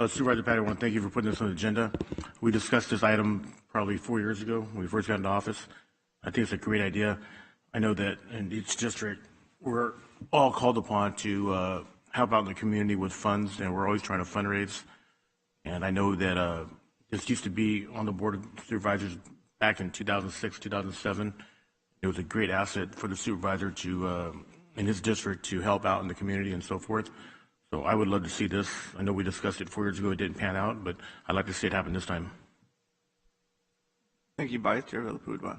Supervisor Patty, I want to thank you for putting this on the agenda. We discussed this item probably 4 years ago when we first got into office. I think it's a great idea. I know that in each district, we're all called upon to help out in the community with funds, and we're always trying to fundraise. And I know that this used to be on the Board of Supervisors back in 2006, 2007. It was a great asset for the supervisor to, in his district, to help out in the community and so forth. So I would love to see this. I know we discussed it 4 years ago. It didn't pan out, but I'd like to see it happen this time. Thank you, Vice Chair Villapudua.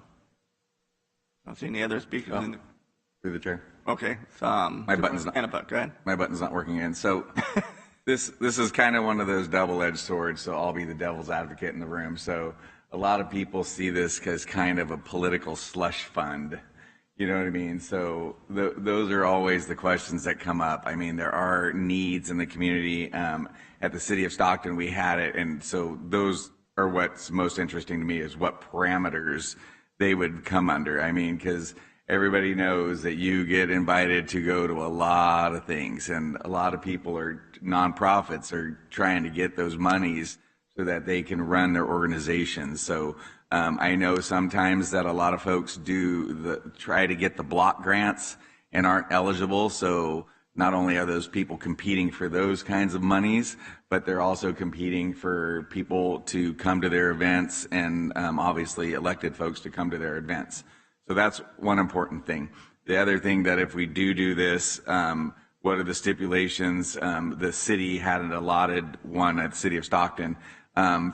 I don't see any other speakers. Through the chair. Okay. My button's not. Go ahead. My button's not working in. So this is kind of one of those double-edged swords. So I'll be the devil's advocate in the room. So a lot of people see this as kind of a political slush fund. You know what I mean? So those are always the questions that come up. I mean, there are needs in the community. At the city of Stockton, we had it, and so those are what's most interesting to me is what parameters they would come under. I mean, because everybody knows that you get invited to go to a lot of things, and a lot of people are nonprofits are trying to get those monies so that they can run their organizations. So I know sometimes that a lot of folks try to get the block grants and aren't eligible. So not only are those people competing for those kinds of monies, but they're also competing for people to come to their events and obviously elected folks to come to their events. So that's one important thing. The other thing that if we do this, what are the stipulations? The city had an allotted one at the city of Stockton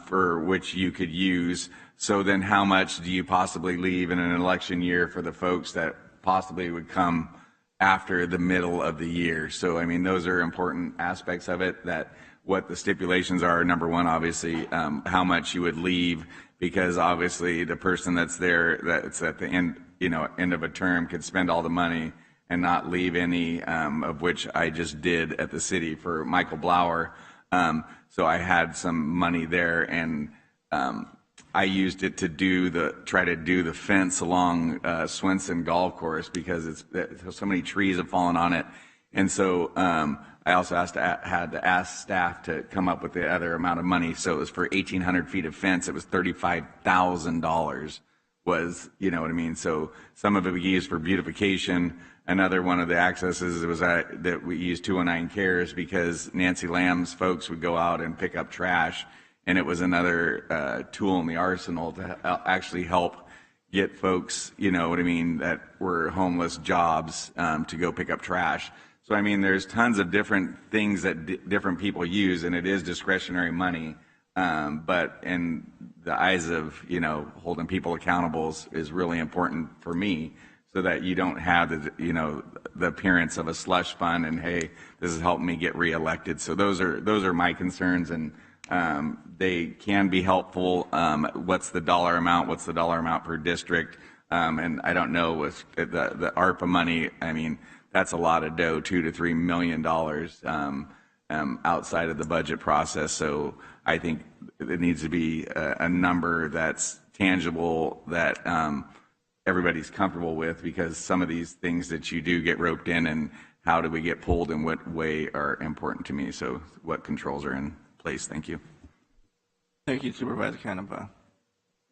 for which you could use. So then how much do you possibly leave in an election year for the folks that possibly would come after the middle of the year? So, I mean, those are important aspects of it, that what the stipulations are. Number one, obviously, how much you would leave, because obviously the person that's there, that's at the end, end of a term, could spend all the money and not leave any, of which I just did at the city for Michael Blauer. So I had some money there, and I used it to try to do the fence along Swenson Golf Course, because so many trees have fallen on it. And so I also had to ask staff to come up with the other amount of money. So it was for 1,800 feet of fence. It was $35,000 was, you know what I mean? So some of it we used for beautification. Another one of the accesses was that we used 209 Cares, because Nancy Lamb's folks would go out and pick up trash. And it was another tool in the arsenal to actually help get folks, you know what I mean, that were homeless jobs to go pick up trash. So, I mean, there's tons of different things that different people use, and it is discretionary money. But in the eyes of, holding people accountable is really important for me, so that you don't have the appearance of a slush fund and, hey, this is helping me get reelected. So those are my concerns, and They can be helpful. What's the dollar amount? What's the dollar amount per district? And I don't know with the ARPA money. I mean, that's a lot of dough, $2 to $3 million outside of the budget process. So I think it needs to be a number that's tangible, that everybody's comfortable with, because some of these things that you do get roped in, and how do we get pulled and what way are important to me. So what controls are in place? Thank you. Thank you, Supervisor Canepa.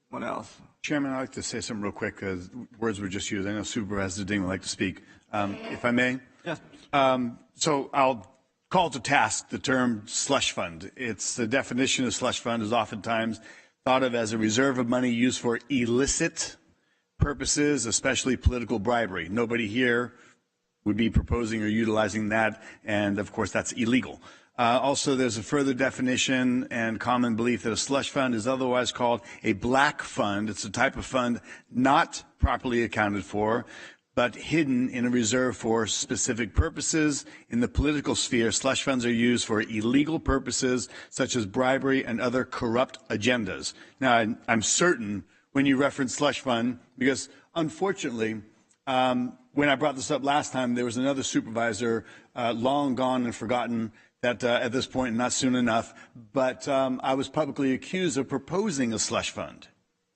What else? Chairman, I'd like to say something real quick, because words were just used. I know Supervisor Ding would like to speak. If I may? Yes. So I'll call to task the term slush fund. It's the definition of slush fund is oftentimes thought of as a reserve of money used for illicit purposes, especially political bribery. Nobody here would be proposing or utilizing that, and of course that's illegal. Also, there's a further definition and common belief that a slush fund is otherwise called a black fund. It's a type of fund not properly accounted for, but hidden in a reserve for specific purposes. In the political sphere, slush funds are used for illegal purposes such as bribery and other corrupt agendas. Now, I'm certain when you reference slush fund, because unfortunately, when I brought this up last time, there was another supervisor, long gone and forgotten, that at this point, not soon enough, but I was publicly accused of proposing a slush fund.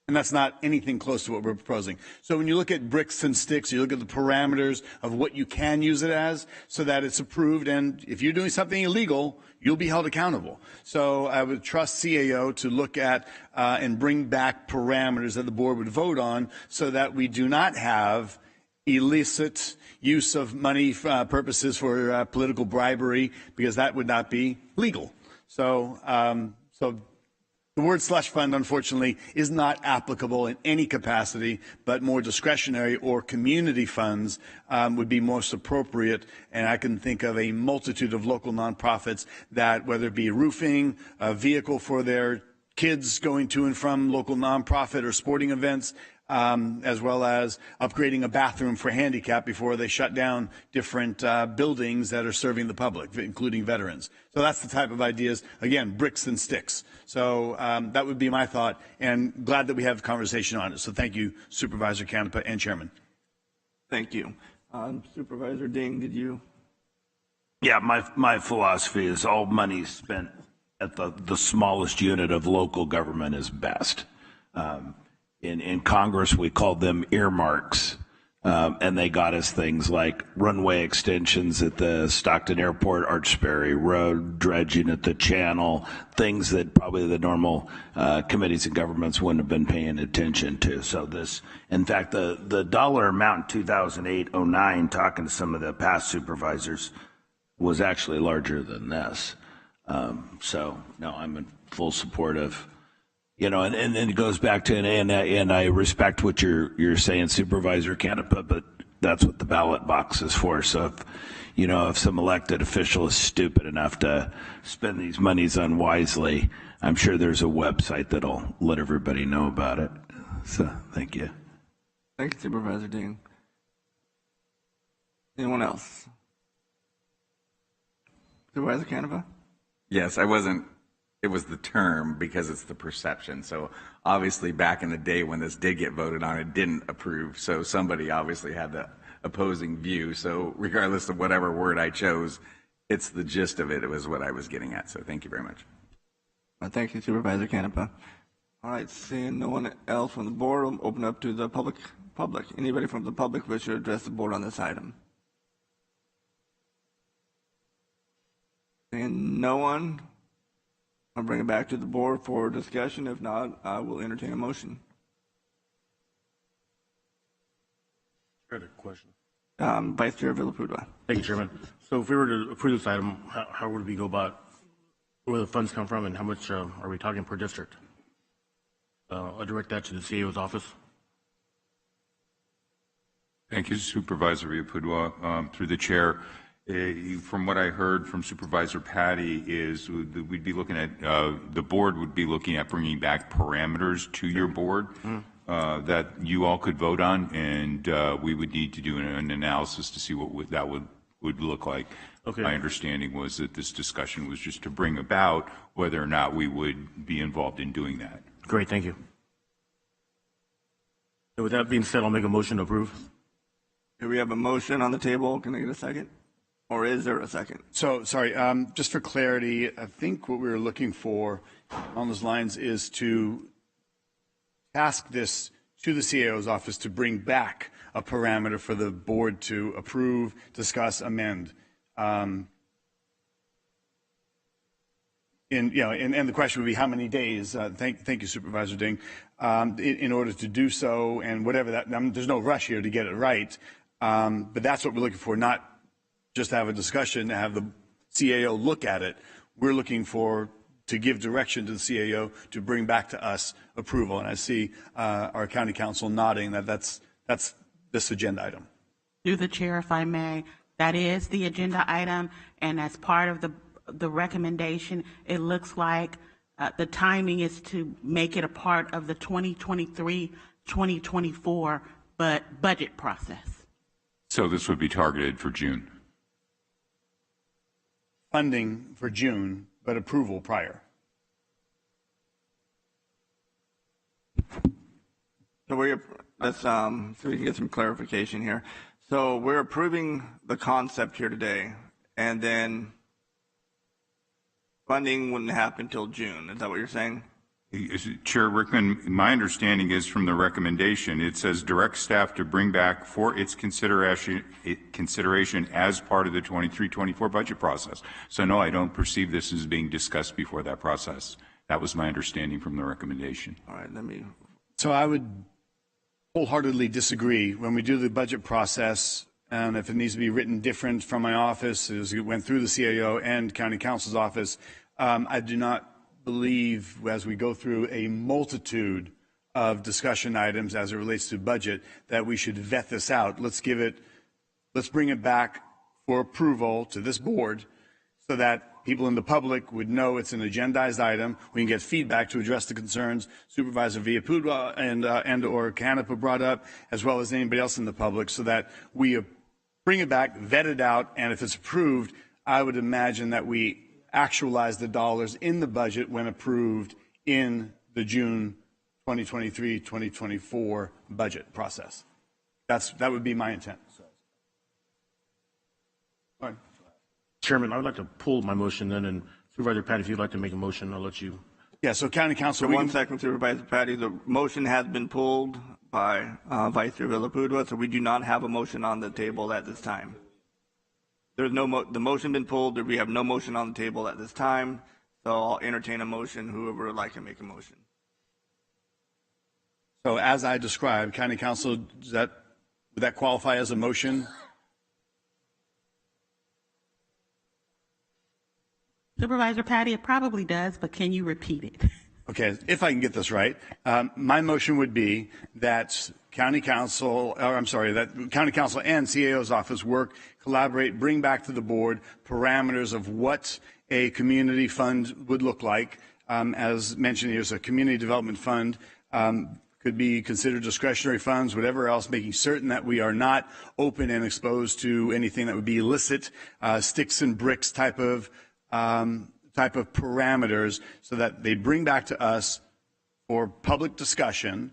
And that's not anything close to what we're proposing. So when you look at bricks and sticks, you look at the parameters of what you can use it as so that it's approved. And if you're doing something illegal, you'll be held accountable. So I would trust CAO to look at and bring back parameters that the board would vote on so that we do not have illicit use of money purposes for political bribery, because that would not be legal. So, the word slush fund, unfortunately, is not applicable in any capacity, but more discretionary or community funds would be most appropriate. And I can think of a multitude of local nonprofits that, whether it be roofing, a vehicle for their kids going to and from local nonprofit or sporting events, as well as upgrading a bathroom for handicap before they shut down different buildings that are serving the public, including veterans. So that's the type of ideas, again, bricks and sticks. So that would be my thought, and glad that we have a conversation on it. So thank you, Supervisor Canepa and Chairman. Thank you. Supervisor Ding, did you? Yeah, my philosophy is all money spent at the smallest unit of local government is best. In Congress, we called them earmarks, and they got us things like runway extensions at the Stockton Airport, Archbury Road, dredging at the Channel, things that probably the normal committees and governments wouldn't have been paying attention to. So this, in fact, the dollar amount in 2008-09, talking to some of the past supervisors, was actually larger than this. So, no, I'm in full support of. You know, and it goes back to, and I respect what you're saying, Supervisor Canepa, but that's what the ballot box is for. So, if some elected official is stupid enough to spend these monies unwisely, I'm sure there's a website that'll let everybody know about it. So, thank you. Thank you, Supervisor Dean. Anyone else? Supervisor Canepa? Yes, it was the term because it's the perception. So obviously back in the day when this did get voted on, it didn't approve. So somebody obviously had the opposing view. So regardless of whatever word I chose, it's the gist of it. It was what I was getting at. So thank you very much. Well, thank you, Supervisor Canepa. All right, seeing no one else from the board, we'll open up to the public. Anybody from the public wish to address the board on this item? Seeing no one, I'll bring it back to the board for discussion. If not, I will entertain a motion. I had a question. Vice Chair Villapudua. Thank you, Chairman. So if we were to approve this item, how would we go about where the funds come from and how much are we talking per district? I'll direct that to the CAO's office. Thank you, Supervisor Villapudua. Through the chair, from what I heard from Supervisor Patty is we'd be looking at, the board would be looking at bringing back parameters to your board that you all could vote on, and we would need to do an analysis to see what that would would look like. Okay. My understanding was that this discussion was just to bring about whether or not we would be involved in doing that. Great, thank you. And with that being said, I'll make a motion to approve. Do we have a motion on the table? Can I get a second? Or is there a second? So, sorry, just for clarity, I think what we were looking for on those lines is to task this to the CAO's office to bring back a parameter for the board to approve, discuss, amend. And the question would be how many days, thank you, Supervisor Ding, in order to do so, and whatever that, there's no rush here to get it right, but that's what we're looking for, not just have a discussion, have the CAO look at it. We're looking for to give direction to the CAO to bring back to us approval, and I see our county council nodding that that's this agenda item. Through the chair, if I may, that is the agenda item, and as part of the recommendation, it looks like the timing is to make it a part of the 2023-2024 budget process. So this would be targeted for June. Funding for June, but approval prior. So so we can get some clarification here. So we're approving the concept here today, and then funding wouldn't happen until June. Is that what you're saying? Chair Rickman, my understanding is from the recommendation, it says direct staff to bring back for its consideration as part of the 23-24 budget process. So no, I don't perceive this as being discussed before that process. That was my understanding from the recommendation. All right, So I would wholeheartedly disagree. When we do the budget process, and if it needs to be written different from my office, as it went through the CAO and County Council's office, I do not believe as we go through a multitude of discussion items as it relates to budget that we should vet this out. Let's bring it back for approval to this board so that people in the public would know it's an agendized item. We can get feedback to address the concerns Supervisor Villapudua and or Canepa brought up, as well as anybody else in the public, so that we bring it back, vet it out, and if it's approved, I would imagine that we actualize the dollars in the budget when approved in the June 2023-2024 budget process. That would be my intent. All right. Chairman, I would like to pull my motion then, and Supervisor Patty, if you'd like to make a motion, I'll let you. Yeah, so County Council. So 1 second, Supervisor Patty. The motion has been pulled by Vice Chair Villapudua, so we do not have a motion on the table at this time. There's the motion been pulled. We have no motion on the table at this time. So I'll entertain a motion. Whoever would like to make a motion. So as I described, County Council, would that qualify as a motion? Supervisor Patty, it probably does, but can you repeat it? Okay, if I can get this right, my motion would be that County Council and CAO's office work, collaborate, bring back to the board parameters of what a community fund would look like. As mentioned, there's a community development fund, could be considered discretionary funds, whatever else, making certain that we are not open and exposed to anything that would be illicit, sticks and bricks type of parameters, so that they bring back to us for public discussion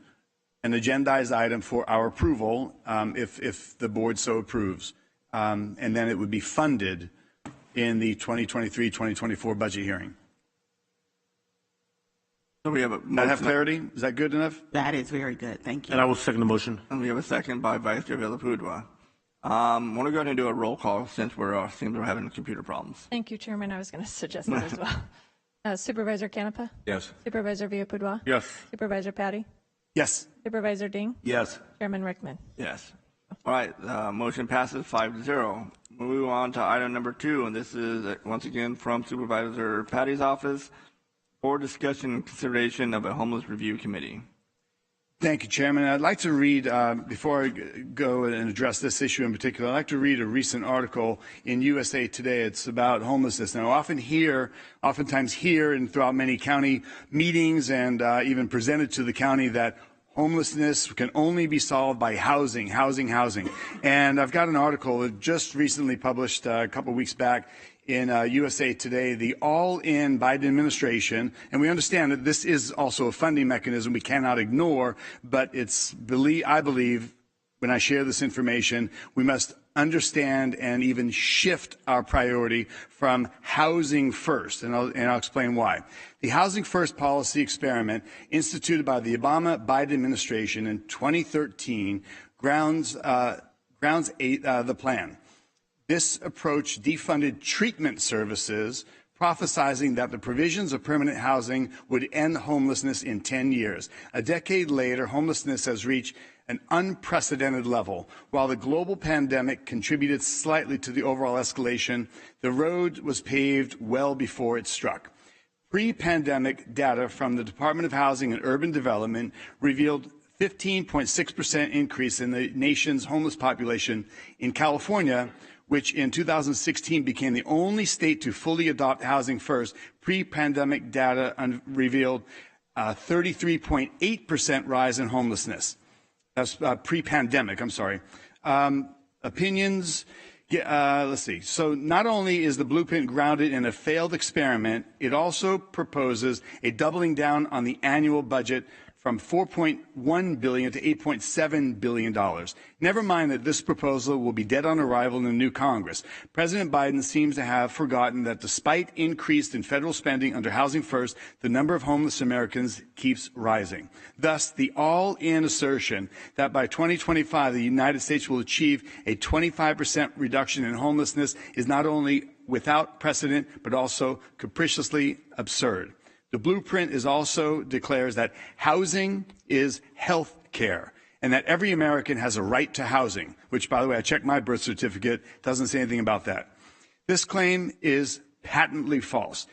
an agendized item for our approval if the board so approves. And then it would be funded in the 2023-2024 budget hearing. So we have a motion. I have clarity? Is that good enough? That is very good. Thank you. And I will second the motion. And we have a second by Vice Chair Villapudua. I want to go ahead and do a roll call since seems we're having computer problems. Thank you, Chairman. I was going to suggest that as well. Supervisor Canepa? Yes. Supervisor Villapudua? Yes. Supervisor Patty? Yes. Supervisor Ding? Yes. Chairman Rickman? Yes. All right. Motion passes 5-0. Move on to item number 2, and this is once again from Supervisor Patty's office for discussion and consideration of a homeless review committee. Thank you, Chairman. I'd like to read, before I go and address this issue in particular, I'd like to read a recent article in USA Today. It's about homelessness. Now, oftentimes here and throughout many county meetings and even presented to the county that Homelessness can only be solved by housing. And I've got an article that just recently published a couple weeks back in USA Today, the all-in Biden administration, and we understand that this is also a funding mechanism we cannot ignore, but I believe when I share this information, we must understand and even shift our priority from housing first, and I'll explain why. The Housing First policy experiment instituted by the Obama-Biden administration in 2013 grounds the plan. This approach defunded treatment services, prophesizing that the provisions of permanent housing would end homelessness in 10 years. A decade later, homelessness has reached an unprecedented level. While the global pandemic contributed slightly to the overall escalation, the road was paved well before it struck. Pre-pandemic data from the Department of Housing and Urban Development revealed 15.6% increase in the nation's homeless population. In California, which in 2016 became the only state to fully adopt housing first, pre-pandemic data revealed a 33.8% rise in homelessness. That's pre-pandemic, I'm sorry. Opinions, let's see. So not only is the blueprint grounded in a failed experiment, it also proposes a doubling down on the annual budget from $4.1 billion to $8.7 billion. Never mind that this proposal will be dead on arrival in the new Congress. President Biden seems to have forgotten that despite increase in federal spending under Housing First, the number of homeless Americans keeps rising. Thus, the all-in assertion that by 2025 the United States will achieve a 25% reduction in homelessness is not only without precedent, but also capriciously absurd. The blueprint also declares that housing is health care and that every American has a right to housing, which, by the way, I checked my birth certificate, doesn't say anything about that. This claim is patently false.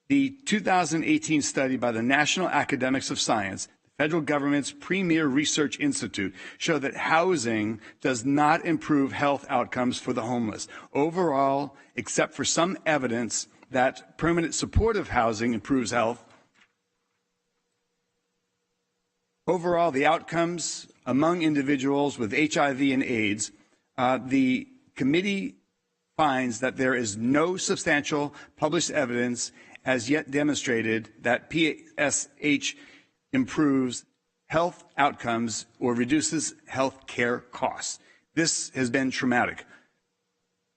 The 2018 study by the National Academics of Science, the federal government's premier research institute, showed that housing does not improve health outcomes for the homeless. Overall, except for some evidence that permanent supportive housing improves health. Overall, the outcomes among individuals with HIV and AIDS, the committee finds that there is no substantial published evidence as yet demonstrated that PSH improves health outcomes or reduces health care costs. This has been traumatic.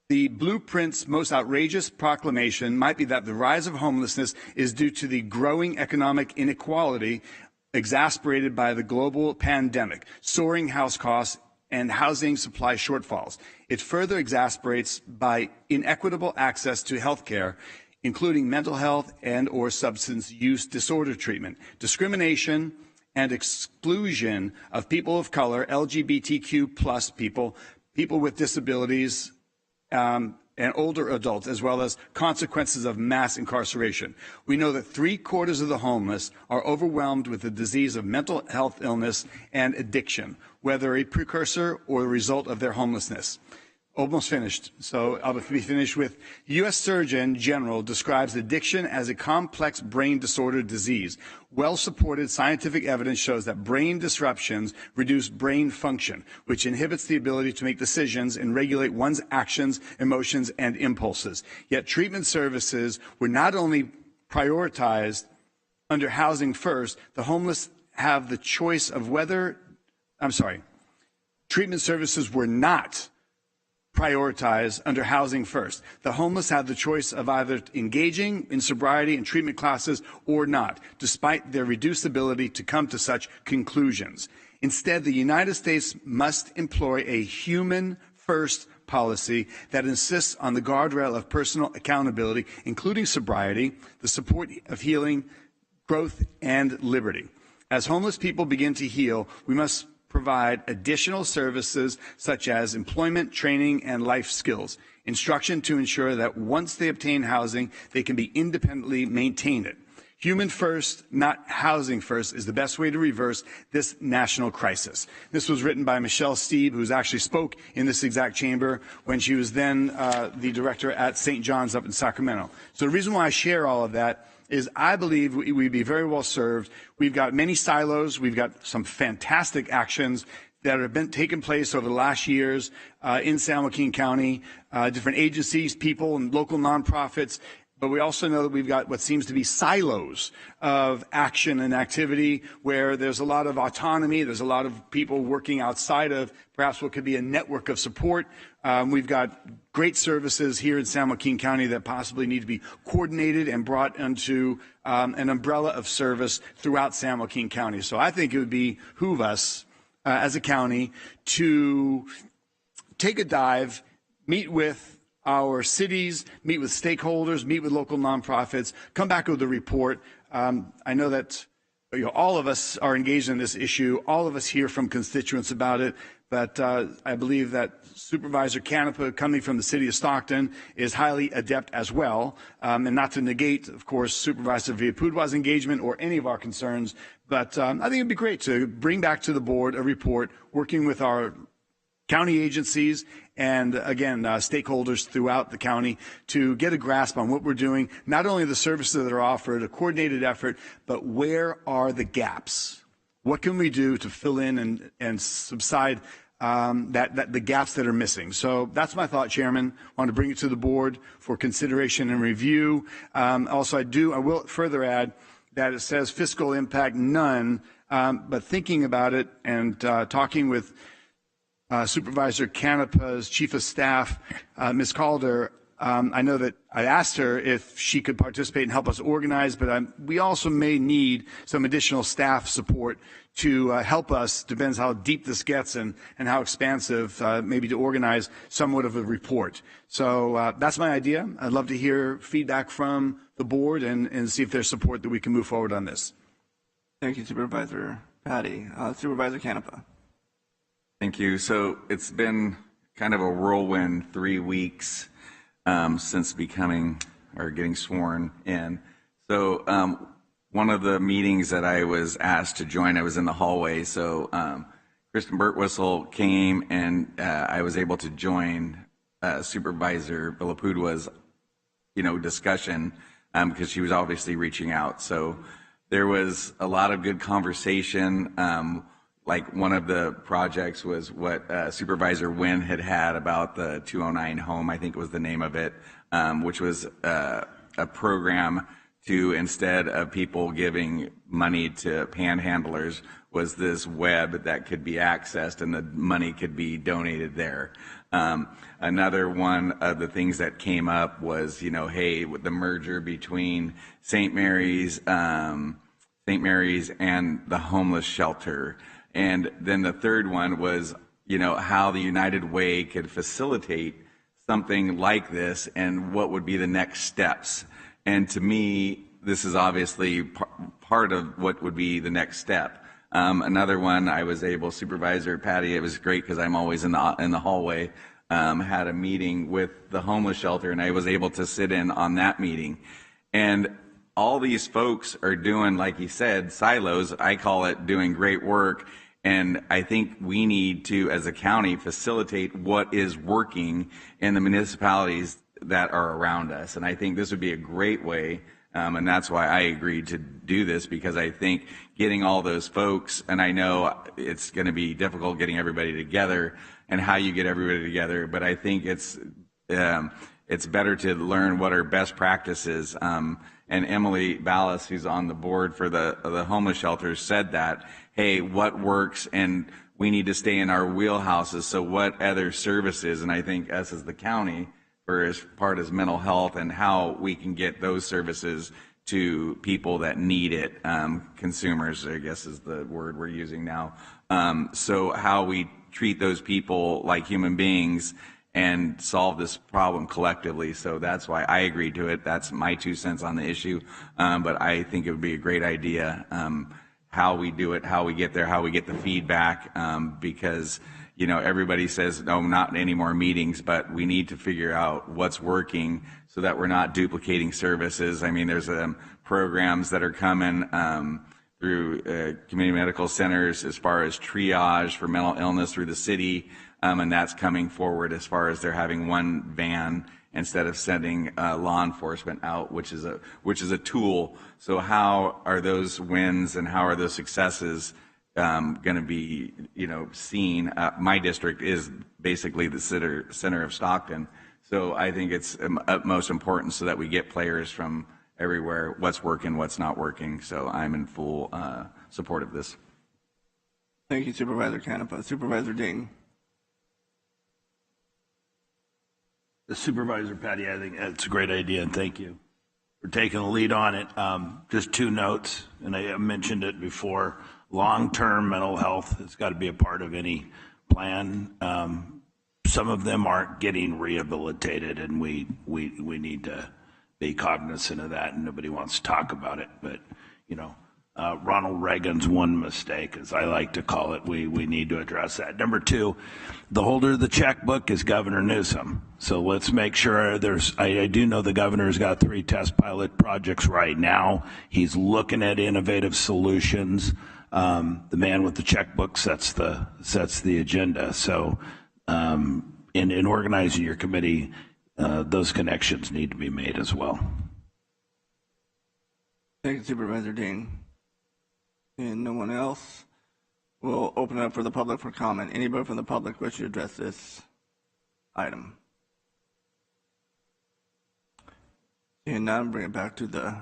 The blueprint's most outrageous proclamation might be that the rise of homelessness is due to the growing economic inequality exacerbated by the global pandemic, soaring house costs, and housing supply shortfalls. It further exacerbates by inequitable access to health care, including mental health and/or substance use disorder treatment, discrimination, and exclusion of people of color, LGBTQ plus people, people with disabilities, and older adults, as well as consequences of mass incarceration. We know that 3/4 of the homeless are overwhelmed with the disease of mental health illness and addiction, whether a precursor or a result of their homelessness. Almost finished. So I'll be finished with U.S. Surgeon General describes addiction as a complex brain disorder disease. Well-supported scientific evidence shows that brain disruptions reduce brain function, which inhibits the ability to make decisions and regulate one's actions, emotions, and impulses. Yet treatment services were not only prioritized under Housing First, the homeless have the choice of treatment services were not prioritized under Housing First. The homeless have the choice of either engaging in sobriety and treatment classes or not, despite their reduced ability to come to such conclusions. Instead, the United States must employ a human-first policy that insists on the guardrail of personal accountability, including sobriety, the support of healing, growth, and liberty. As homeless people begin to heal, we must provide additional services such as employment, training, and life skills, instruction to ensure that once they obtain housing, they can be independently maintain it. Human first, not housing first, is the best way to reverse this national crisis. This was written by Michelle Steeb, who's actually spoke in this exact chamber when she was then the director at St. John's up in Sacramento. So the reason why I share all of that is I believe we'd be very well served. We've got many silos. We've got some fantastic actions that have been taking place over the last years in San Joaquin County, different agencies, people, and local nonprofits. But we also know that we've got what seems to be silos of action and activity where there's a lot of autonomy. There's a lot of people working outside of perhaps what could be a network of support. We've got great services here in San Joaquin County that possibly need to be coordinated and brought into an umbrella of service throughout San Joaquin County. So I think it would behoove us as a county to take a dive, meet with our cities, meet with stakeholders, meet with local nonprofits, come back with a report. I know that all of us are engaged in this issue. All of us hear from constituents about it. But I believe that Supervisor Canepa, coming from the city of Stockton, is highly adept as well. And not to negate, of course, Supervisor Villalpudwa's engagement or any of our concerns. But I think it'd be great to bring back to the board a report working with our county agencies and, again, stakeholders throughout the county to get a grasp on what we're doing, not only the services that are offered, a coordinated effort, but where are the gaps? What can we do to fill in and subside the gaps that are missing? So that's my thought, Chairman. I want to bring it to the board for consideration and review. Also, I will further add that it says fiscal impact none, but thinking about it and talking with Supervisor Canepa's Chief of Staff, Ms. Calder, I know that I asked her if she could participate and help us organize, but we also may need some additional staff support to help us, depends how deep this gets and how expansive, maybe to organize somewhat of a report. So that's my idea. I'd love to hear feedback from the board and see if there's support that we can move forward on this. Thank you, Supervisor Patty. Supervisor Canepa. Thank you. So it's been kind of a whirlwind 3 weeks since becoming or getting sworn in. So one of the meetings that I was asked to join, I was in the hallway. So Kristen Birtwistle came and I was able to join Supervisor Villalpudwa's, discussion because she was obviously reaching out. So there was a lot of good conversation. Like one of the projects was what Supervisor Wynn had about the 209 home, I think was the name of it, which was a program to, instead of people giving money to panhandlers, was this web that could be accessed and the money could be donated there. Another one of the things that came up was, hey, with the merger between St. Mary's and the homeless shelter. And then the third one was, how the United Way could facilitate something like this and what would be the next steps. And to me, this is obviously part of what would be the next step. Another one, I was able, Supervisor Patty, it was great because I'm always in the hallway, had a meeting with the homeless shelter and I was able to sit in on that meeting. And all these folks are doing, like he said, silos. I call it doing great work. And I think we need to, as a county, facilitate what is working in the municipalities that are around us. And I think this would be a great way, and that's why I agreed to do this, because I think getting all those folks, and I know it's going to be difficult getting everybody together and how you get everybody together, but I think it's better to learn what our best practices. And Emily Ballas, who's on the board for the homeless shelters, said that, hey, what works, and we need to stay in our wheelhouses. So what other services, and I think us as the county, for as part as mental health and how we can get those services to people that need it, consumers, I guess is the word we're using now. So how we treat those people like human beings and solve this problem collectively. So that's why I agreed to it. That's my 2 cents on the issue. But I think it would be a great idea, how we do it, how we get there, how we get the feedback, because, everybody says, no, not any more meetings, but we need to figure out what's working so that we're not duplicating services. I mean, there's programs that are coming through community medical centers as far as triage for mental illness through the city. And that's coming forward as far as they're having one van instead of sending law enforcement out, which is a tool. So how are those wins and how are those successes going to be, seen? My district is basically the center of Stockton. So I think it's utmost important so that we get players from everywhere, what's working, what's not working. So I'm in full support of this. Thank you, Supervisor Canepa. Supervisor Ding. Supervisor Patty, I think that's a great idea, and thank you for taking the lead on it. Just two notes, and I mentioned it before. Long-term mental health has got to be a part of any plan. Some of them aren't getting rehabilitated, and we need to be cognizant of that, and nobody wants to talk about it. But, Ronald Reagan's one mistake, as I like to call it, we need to address that. Number two, the holder of the checkbook is Governor Newsom. So let's make sure I do know the governor's got 3 test pilot projects right now. He's looking at innovative solutions. The man with the checkbook sets the agenda. So in organizing your committee, those connections need to be made as well. Thank you, Supervisor Dean. And no one else? We'll open it up for the public for comment. Anybody from the public wish to address this item? And now bring it back to the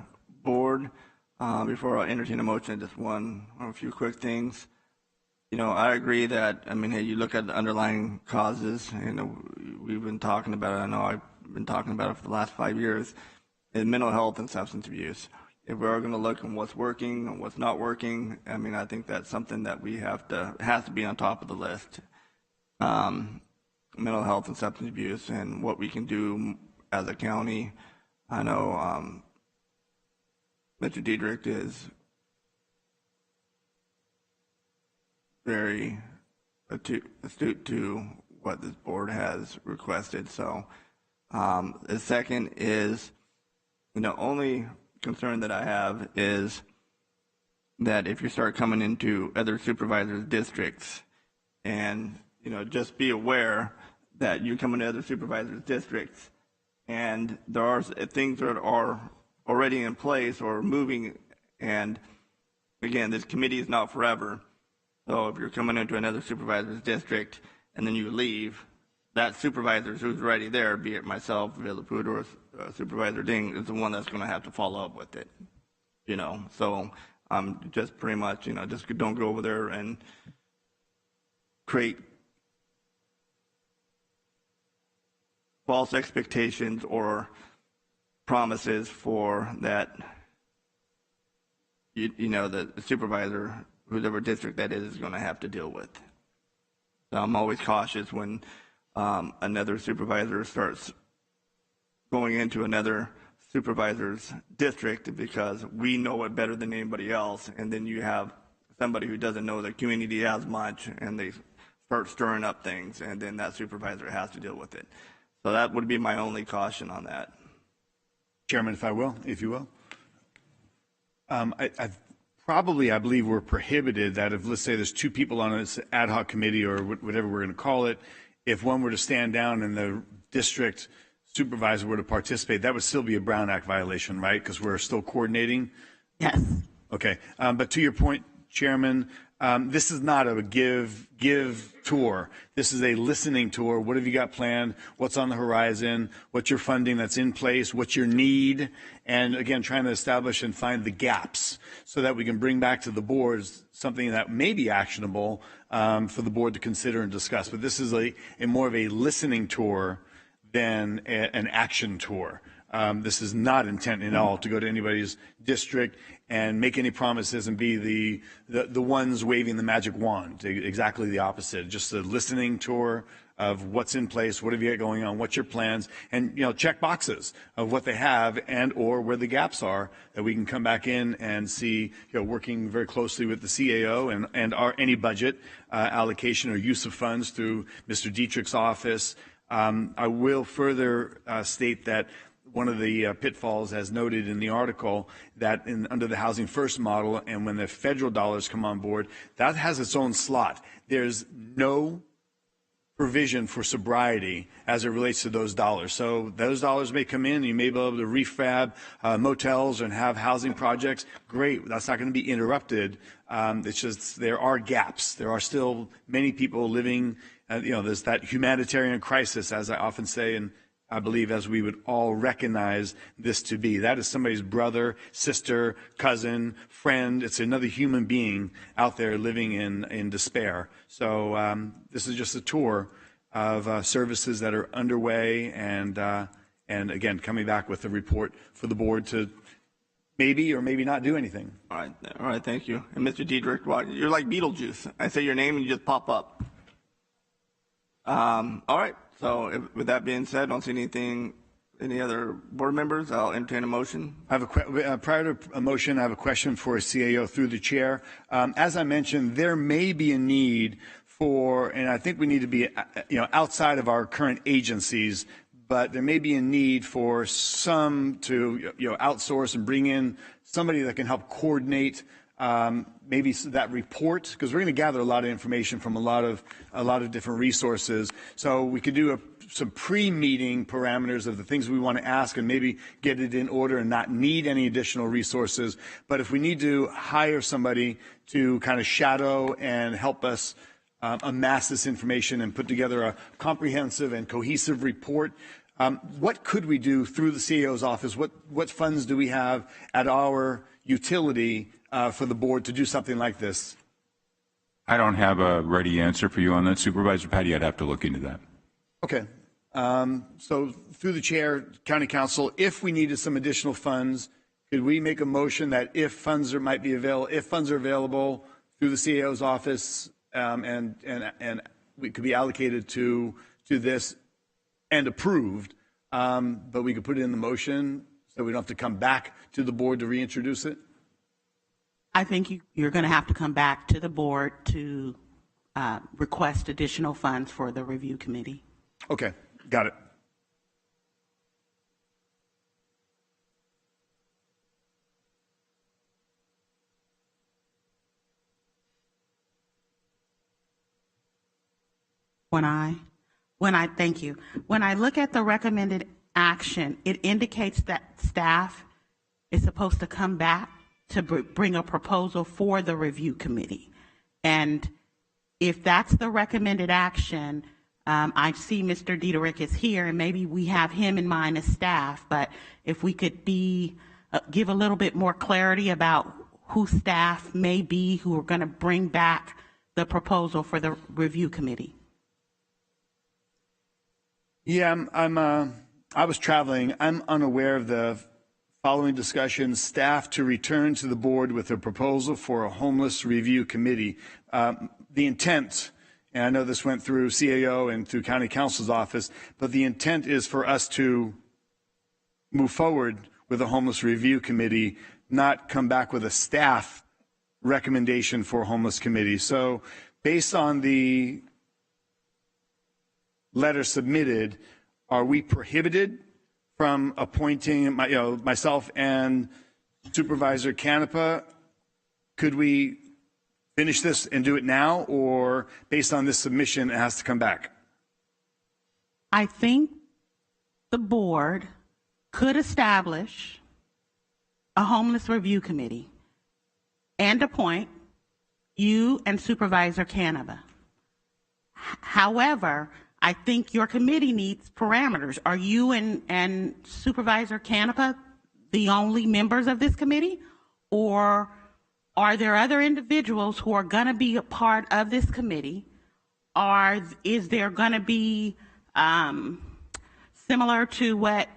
board. Before I entertain a motion, just one or a few quick things. I agree that, hey, you look at the underlying causes, we've been talking about it. I know I've been talking about it for the last 5 years, in mental health and substance abuse. If we are going to look at what's working and what's not working, I think that's something that has to be on top of the list. Mental health and substance abuse and what we can do as a county. I know Mr. Diedrich is very astute to what this board has requested. So the second is, only concern that I have is that if you start coming into other supervisors' districts and, just be aware that you come into other supervisors' districts and there are things that are already in place or moving. And again, this committee is not forever. So if you're coming into another supervisor's district and then you leave, that supervisor who's already there, be it myself, Villaput, or Supervisor Ding, is the one that's going to have to follow up with it. So just pretty much, just don't go over there and create false expectations or promises for that, the supervisor, whoever district that is going to have to deal with. So I'm always cautious when another supervisor starts going into another supervisor's district because we know it better than anybody else, and then you have somebody who doesn't know the community as much, and they start stirring up things, and then that supervisor has to deal with it. So that would be my only caution on that. Chairman, if you will. I believe we're prohibited that if, let's say, there's 2 people on this ad hoc committee or whatever we're going to call it, if one were to stand down and the district supervisor were to participate, that would still be a Brown Act violation, right? Because we're still coordinating? Yes. Okay. But to your point, Chairman, this is not a give tour. This is a listening tour. What have you got planned? What's on the horizon? What's your funding that's in place? What's your need? And again, trying to establish and find the gaps so that we can bring back to the boards something that may be actionable for the board to consider and discuss. But this is a more of a listening tour than an action tour. This is not intent at all to go to anybody's district and make any promises and be the ones waving the magic wand. Exactly the opposite. Just a listening tour of what's in place, what have you got going on, what's your plans, and check boxes of what they have and or where the gaps are that we can come back in and see, working very closely with the CAO and any budget allocation or use of funds through Mr. Dietrich's office. I will further state that one of the pitfalls, as noted in the article, that under the Housing First model, and when the federal dollars come on board, that has its own slot. There's no provision for sobriety as it relates to those dollars. So those dollars may come in, you may be able to refab motels and have housing projects. Great, that's not going to be interrupted. It's just there are gaps. There are still many people living, there's that humanitarian crisis, as I often say, and I believe as we would all recognize this to be. That is somebody's brother, sister, cousin, friend. It's another human being out there living in despair. So this is just a tour of services that are underway and again, coming back with a report for the board to maybe or maybe not do anything. All right, thank you. And Mr. Diedrich, you're like Beetlejuice. I say your name and you just pop up. All right. So with that being said, I don't see any other board members. I'll entertain a motion. I have prior to a motion, I have a question for a CAO through the chair. As I mentioned, there may be a need for, and I think we need to be, outside of our current agencies, but there may be a need for some to, outsource and bring in somebody that can help coordinate maybe that report, because we're going to gather a lot of information from a lot of different resources. So we could do some pre-meeting parameters of the things we want to ask and maybe get it in order and not need any additional resources. But if we need to hire somebody to kind of shadow and help us amass this information and put together a comprehensive and cohesive report, what could we do through the CAO's office? What funds do we have at our utility for the board to do something like this? I don't have a ready answer for you on that, Supervisor Patty. I'd have to look into that. Okay. So through the chair, County Council, if we needed some additional funds, could we make a motion that if funds are available through the CAO's office, and we could be allocated to this and approved, but we could put it in the motion so we don't have to come back to the board to reintroduce it? I think you're going to have to come back to the board to request additional funds for the review committee. Okay, got it. Thank you. When I look at the recommended action, it indicates that staff is supposed to come back to bring a proposal for the review committee. And if that's the recommended action, I see Mr. Diederich is here, and maybe we have him in mind as staff, but if we could give a little bit more clarity about who staff may be who are going to bring back the proposal for the review committee. Yeah, I was traveling. I'm unaware of the following discussion: staff to return to the board with a proposal for a homeless review committee. The intent, and I know this went through CAO and through County Council's office, but the intent is for us to move forward with a homeless review committee, not come back with a staff recommendation for a homeless committee. So based on the letter submitted, are we prohibited from appointing myself and Supervisor Canepa? Could we finish this and do it now, or based on this submission, it has to come back? I think the board could establish a homeless review committee and appoint you and Supervisor Canepa. However, I think your committee needs parameters. Are you and Supervisor Canepa the only members of this committee? Or are there other individuals who are going to be a part of this committee? Is there going to be, similar to what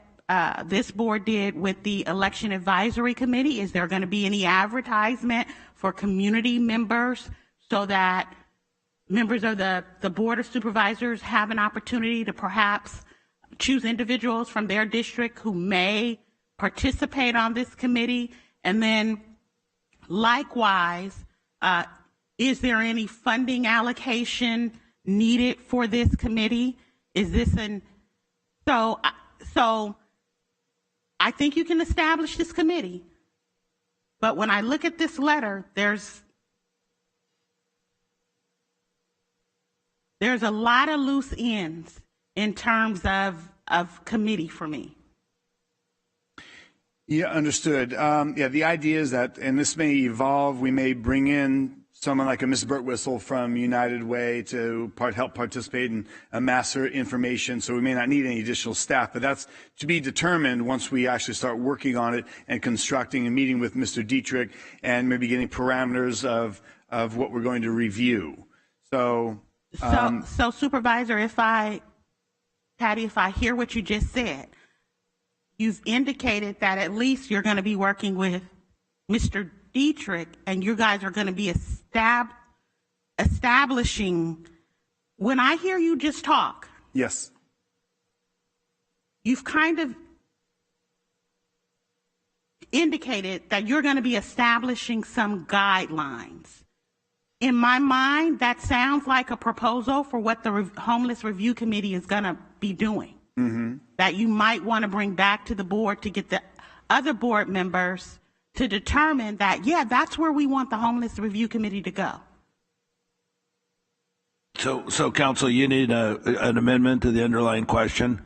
this board did with the Election Advisory Committee, is there going to be any advertisement for community members so that members of the Board of Supervisors have an opportunity to perhaps choose individuals from their district who may participate on this committee? And then likewise, is there any funding allocation needed for this committee? Is this so I think you can establish this committee, but when I look at this letter, There's a lot of loose ends in terms of committee for me. Yeah, understood. Yeah, the idea is that, and this may evolve, we may bring in someone like a Ms. Birtwistle from United Way to help participate and amass her information, so we may not need any additional staff, but that's to be determined once we actually start working on it and constructing and meeting with Mr. Dietrich and maybe getting parameters of what we're going to review. So Supervisor, Patty, if I hear what you just said, you've indicated that at least you're going to be working with Mr. Dietrich, and you guys are going to be establishing. When I hear you just talk, yes, you've kind of indicated that you're going to be establishing some guidelines. In my mind, that sounds like a proposal for what the Homeless Review Committee is going to be doing. Mm-hmm. That you might want to bring back to the board to get the other board members to determine that, yeah, that's where we want the Homeless Review Committee to go. So Council, you need an amendment to the underlying question?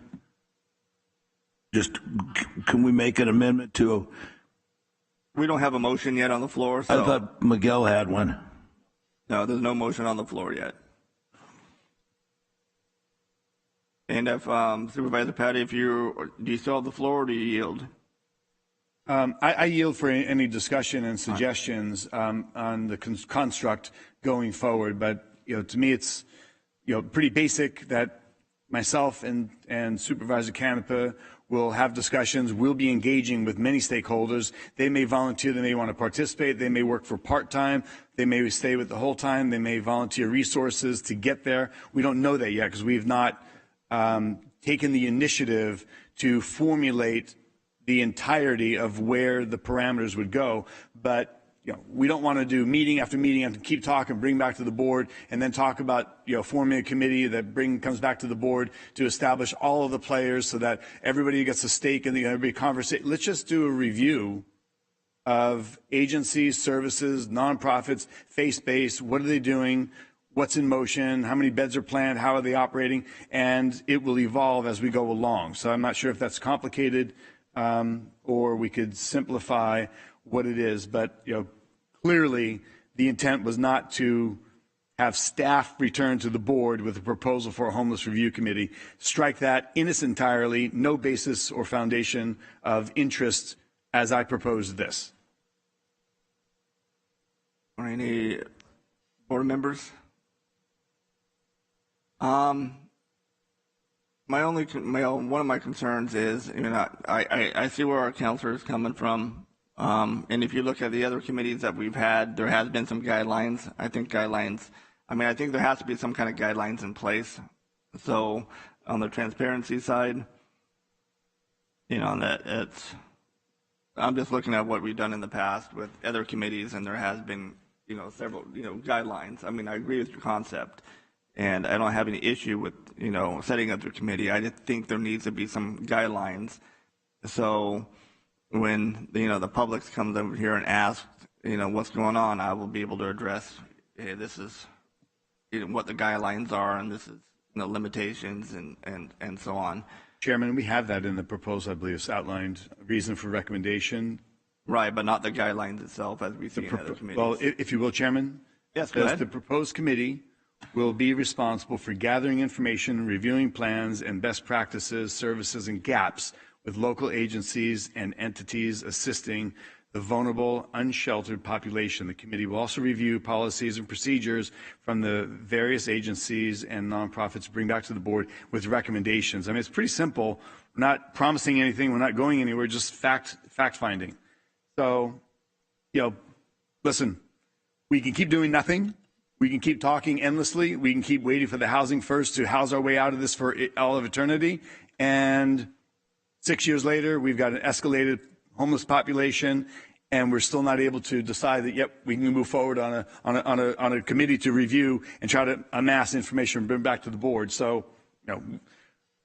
Can we make an amendment to? We don't have a motion yet on the floor. So. I thought Miguel had one. No, there's no motion on the floor yet. And if Supervisor Patty, do you still have the floor or do you yield? I yield for any discussion and suggestions on the construct going forward. But to me, it's pretty basic that myself and Supervisor Canepa will have discussions. We'll be engaging with many stakeholders. They may volunteer. They may want to participate. They may work for part-time. They may stay with the whole time. They may volunteer resources to get there. We don't know that yet because we've not taken the initiative to formulate the entirety of where the parameters would go. But we don't want to do meeting after meeting and keep talking, bring back to the board, and then talk about forming a committee that comes back to the board to establish all of the players so that everybody gets a stake in every conversation. Let's just do a review of agencies, services, nonprofits, faith-based. What are they doing? What's in motion? How many beds are planned? How are they operating? And it will evolve as we go along. So I'm not sure if that's complicated or we could simplify what it is. But clearly the intent was not to have staff return to the board with a proposal for a homeless review committee. Strike that in its entirely, no basis or foundation of interest as I proposed this. Or any board members? One of my concerns is, I see where our counselor is coming from, and if you look at the other committees that we've had, there has been some guidelines. I think there has to be some kind of guidelines in place. So on the transparency side, I'm just looking at what we've done in the past with other committees, and there has been, several, guidelines. I agree with your concept. And I don't have any issue with, setting up the committee. I just think there needs to be some guidelines. So when, the public comes over here and asks, what's going on, I will be able to address, hey, this is what the guidelines are, and this is limitations and so on. Chairman, we have that in the proposal, I believe it's outlined, reason for recommendation. Right, but not the guidelines itself as we see in other committees. Well, if you will, Chairman. Yes, go ahead. The proposed committee will be responsible for gathering information, reviewing plans and best practices, services, and gaps with local agencies and entities assisting the vulnerable, unsheltered population. The committee will also review policies and procedures from the various agencies and nonprofits to bring back to the board with recommendations. It's pretty simple. We're not promising anything. We're not going anywhere, just fact finding. So, listen, we can keep doing nothing. We can keep talking endlessly. We can keep waiting for the housing first to house our way out of this for all of eternity. And 6 years later, we've got an escalated homeless population, and we're still not able to decide that, yep, we can move forward on a committee to review and try to amass information and bring back to the board. So,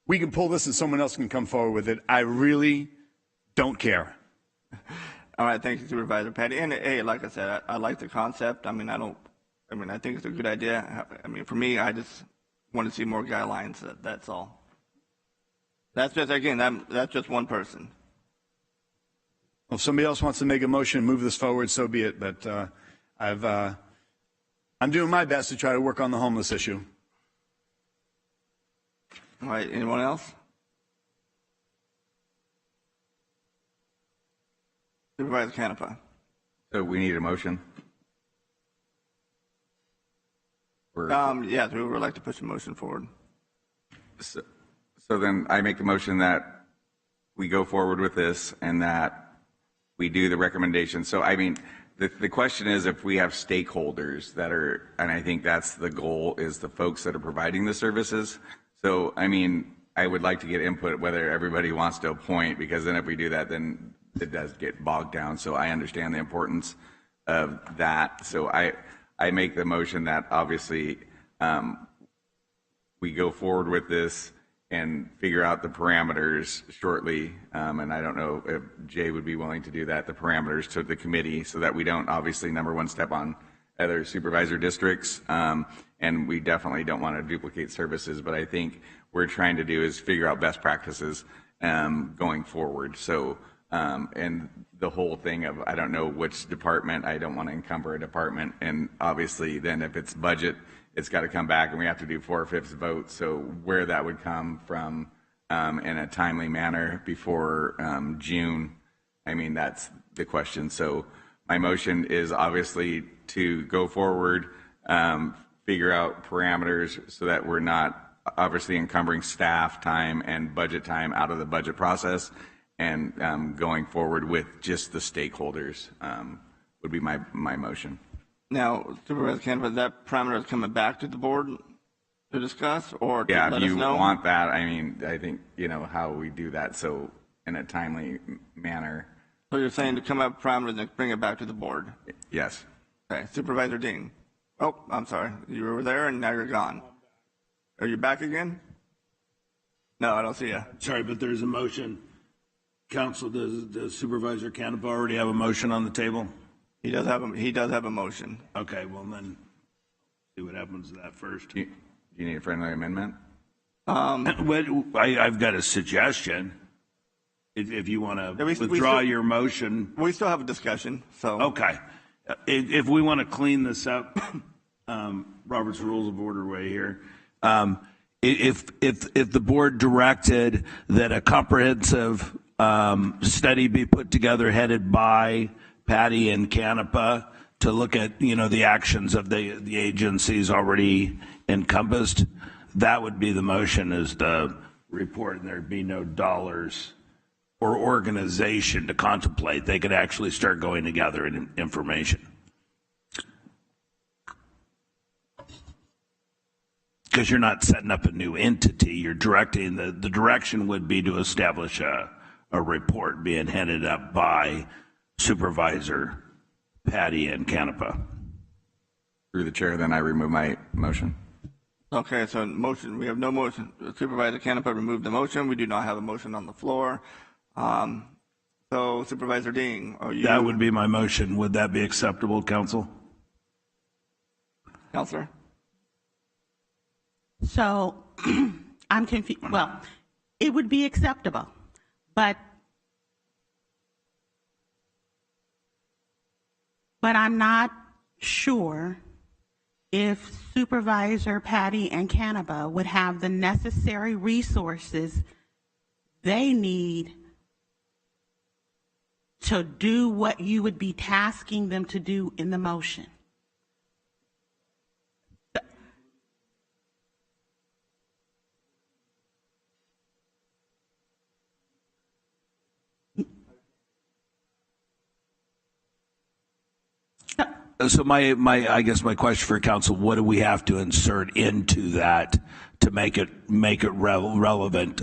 we can pull this and someone else can come forward with it. I really don't care. All right, thank you, Supervisor Patty. And hey, like I said, I like the concept. I think it's a good idea. For me, I just want to see more guidelines. That's all. That's just, again, that's just one person. Well, if somebody else wants to make a motion and move this forward, so be it. But I'm doing my best to try to work on the homeless issue. All right, anyone else? Supervisor Canepa. So we need a motion? Yes, we would like to push the motion forward. So then I make the motion that we go forward with this and that we do the recommendation. So, I mean, the question is if we have stakeholders that are, and I think that's the goal, is the folks that are providing the services. So, I mean, I would like to get input whether everybody wants to appoint, because then if we do that, then it does get bogged down. So I understand the importance of that. So I make the motion that obviously we go forward with this and figure out the parameters shortly. And I don't know if Jay would be willing to do that, the parameters to the committee, so that we don't obviously, number one, step on other supervisor districts. And we definitely don't want to duplicate services. But I think we're trying to do is figure out best practices going forward. So, and the whole thing of, I don't know which department, I don't want to encumber a department. And obviously then if it's budget, it's got to come back and we have to do 4/5 vote. So where that would come from in a timely manner before June, I mean, that's the question. So my motion is obviously to go forward, figure out parameters so that we're not obviously encumbering staff time and budget time out of the budget process, and going forward with just the stakeholders would be my motion. Now, Supervisor Canepa, that parameter is coming back to the board to discuss, or to Yeah, let if us you know? want that, I mean, I think, you know, how we do that, so in a timely manner. So you're saying to come up with parameters and bring it back to the board? Yes. Okay, Supervisor Dean. Oh, I'm sorry. You were there and now you're gone. Are you back again? No, I don't see you. Sorry, but there's a motion. Council, does Supervisor Canepa already have a motion on the table? He does have a motion. Okay, well then, see what happens to that first. Do you need a friendly amendment? I've got a suggestion. If you want to withdraw your motion. We still have a discussion, so. Okay. If we want to clean this up, Robert's Rules of Order way here. If the board directed that a comprehensive study be put together headed by Patty and Canepa to look at, you know, the actions of the agencies already encompassed, that would be the motion, is the report, and there'd be no dollars or organization to contemplate. They could actually start going to gather information. Because you're not setting up a new entity, you're directing, the direction would be to establish a report being headed up by Supervisor Patty and Canepa. Through the chair, then I remove my motion. Okay, so motion, we have no motion. Supervisor Canepa removed the motion. We do not have a motion on the floor. So Supervisor Dean, are you? That would be my motion. Would that be acceptable, Council? Counselor? So I'm confused. Well, it would be acceptable, but I'm not sure if Supervisor Patty and Canepa would have the necessary resources they need to do what you would be tasking them to do in the motion. So I guess my question for council, what do we have to insert into that to make it relevant?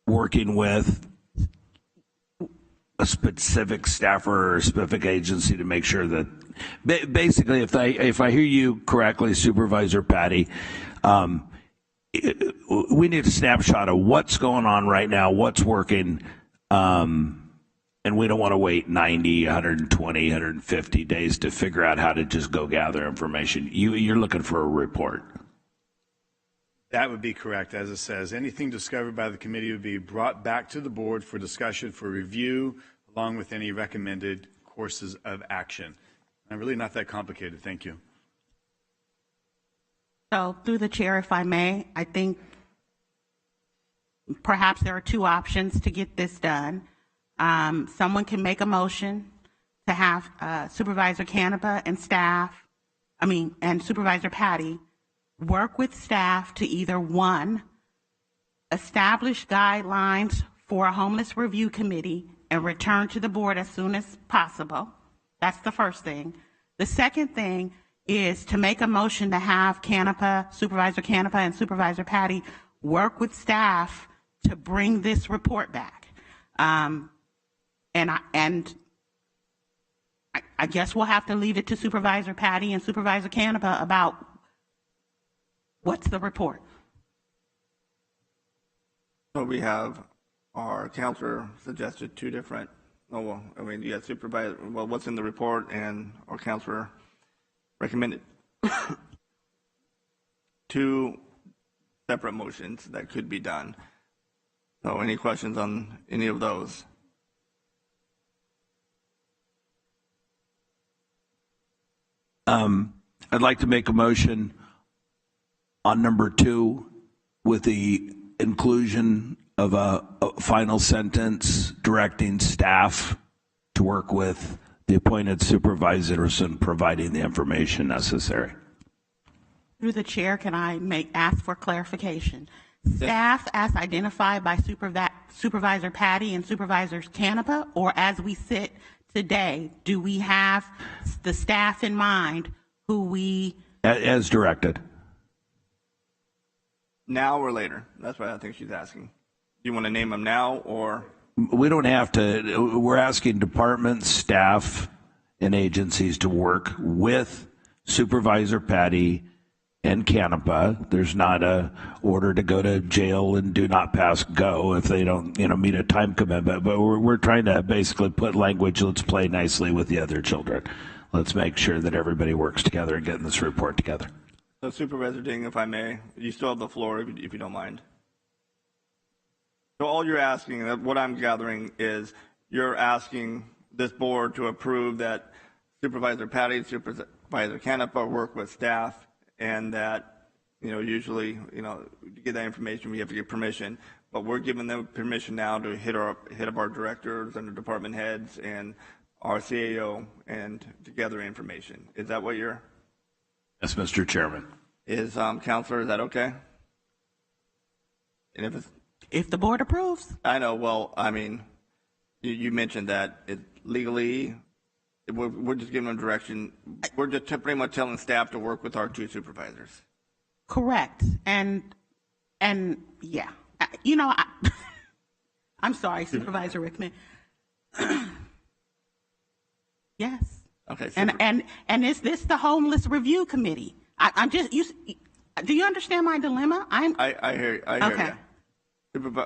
Working with a specific staffer or a specific agency to make sure that, basically, if I hear you correctly, Supervisor Patty, we need a snapshot of what's going on right now, what's working, and we don't want to wait 90, 120, 150 days to figure out how to just go gather information. You're looking for a report. That would be correct, as it says. Anything discovered by the committee would be brought back to the board for discussion, for review, along with any recommended courses of action. And really not that complicated. Thank you. So through the chair, if I may, I think perhaps there are two options to get this done. Someone can make a motion to have Supervisor Canepa and and Supervisor Patty work with staff to either, one, establish guidelines for a homeless review committee and return to the board as soon as possible. That's the first thing. The second thing is to make a motion to have Supervisor Canepa and Supervisor Patty work with staff to bring this report back. I guess we'll have to leave it to Supervisor Patty and Supervisor Canepa about what's the report. So we have our counselor suggested two different, you got supervisor, what's in the report, and our counselor recommended two separate motions that could be done. So any questions on any of those? I'd like to make a motion on number 2 with the inclusion of a final sentence directing staff to work with the appointed supervisors in providing the information necessary. Through the chair, can I ask for clarification? Staff as identified by Supervisor Patty and Supervisor Canepa, or as we sit today, do we have the staff in mind who we... As directed. Now or later? That's what I think she's asking. Do you want to name them now or? We don't have to. We're asking departments, staff, and agencies to work with Supervisor Patty and Canepa. There's not a order to go to jail and do not pass go if they don't, meet a time commitment. But we're trying to basically put language. Let's play nicely with the other children. Let's make sure that everybody works together and getting this report together. So Supervisor Ding, if I may, you still have the floor if you don't mind. So all you're asking, what I'm gathering is you're asking this board to approve that Supervisor Patty and Supervisor Canepa work with staff, and that, usually, to get that information, we have to get permission. But we're giving them permission now to hit up our directors and the department heads and our CAO and to gather information. Is that what you're? Yes, Mr. Chairman. Is Counselor, is that okay? And if the board approves. I know. Well, you mentioned that legally, we're just giving them direction. We're just pretty much telling staff to work with our two supervisors. Correct. And yeah, I'm sorry, Supervisor Rickman. Yes. Okay. And is this the homeless review committee? Do you understand my dilemma? I hear you. Okay.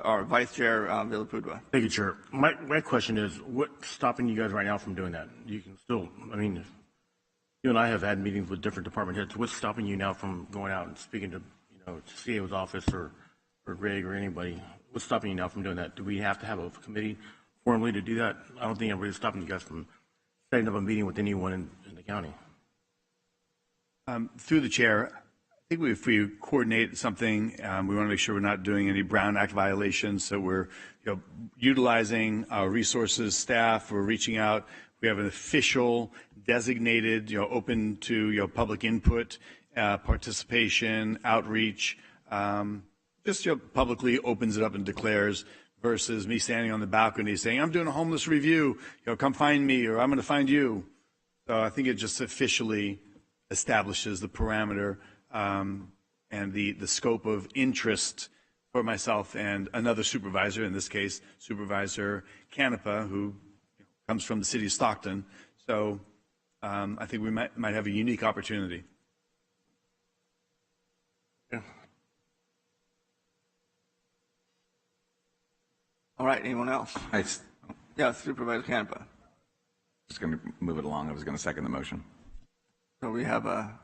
Our Vice Chair Villapudua. Thank you, Chair. My question is, what's stopping you guys right now from doing that? You can still, you and I have had meetings with different department heads. What's stopping you now from going out and speaking to, CAO's office or Greg or anybody? What's stopping you now from doing that? Do we have to have a committee formally to do that? I don't think anybody's stopping you guys from setting up a meeting with anyone in the county. Through the chair, I think if we coordinate something, we want to make sure we're not doing any Brown Act violations. So we're utilizing our resources, staff. We're reaching out. We have an official, designated, open to public input, participation, outreach. Just publicly opens it up and declares, versus me standing on the balcony saying, "I'm doing a homeless review. Come find me," or "I'm going to find you." So I think it just officially establishes the parameter and the scope of interest for myself and another supervisor, in this case, Supervisor Canepa, who comes from the city of Stockton. So I think we might have a unique opportunity. Yeah. All right, anyone else? Yeah, Supervisor Canepa. Just going to move it along. I was going to second the motion. So we have a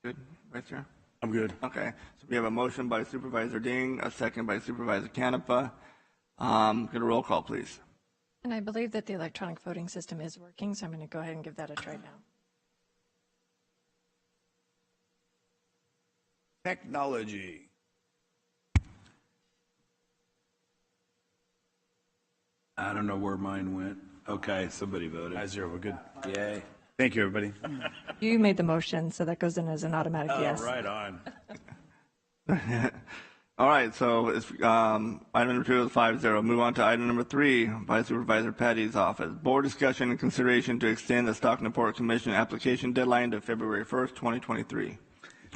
good Vice Chair. I'm good. Okay, so we have a motion by Supervisor Ding, a second by Supervisor Canepa. Get a roll call, please. And I believe that the electronic voting system is working, so I'm going to go ahead and give that a try now. Technology. I don't know where mine went. Okay, somebody voted. 5-0, we're good. Yay. Thank you, everybody. You made the motion, so that goes in as an automatic yes. Right on. All right, so it's, item number 2 is 5-0. Move on to item number 3 by Supervisor Patty's office. Board discussion and consideration to extend the Stockton Port Commission application deadline to February 1st, 2023.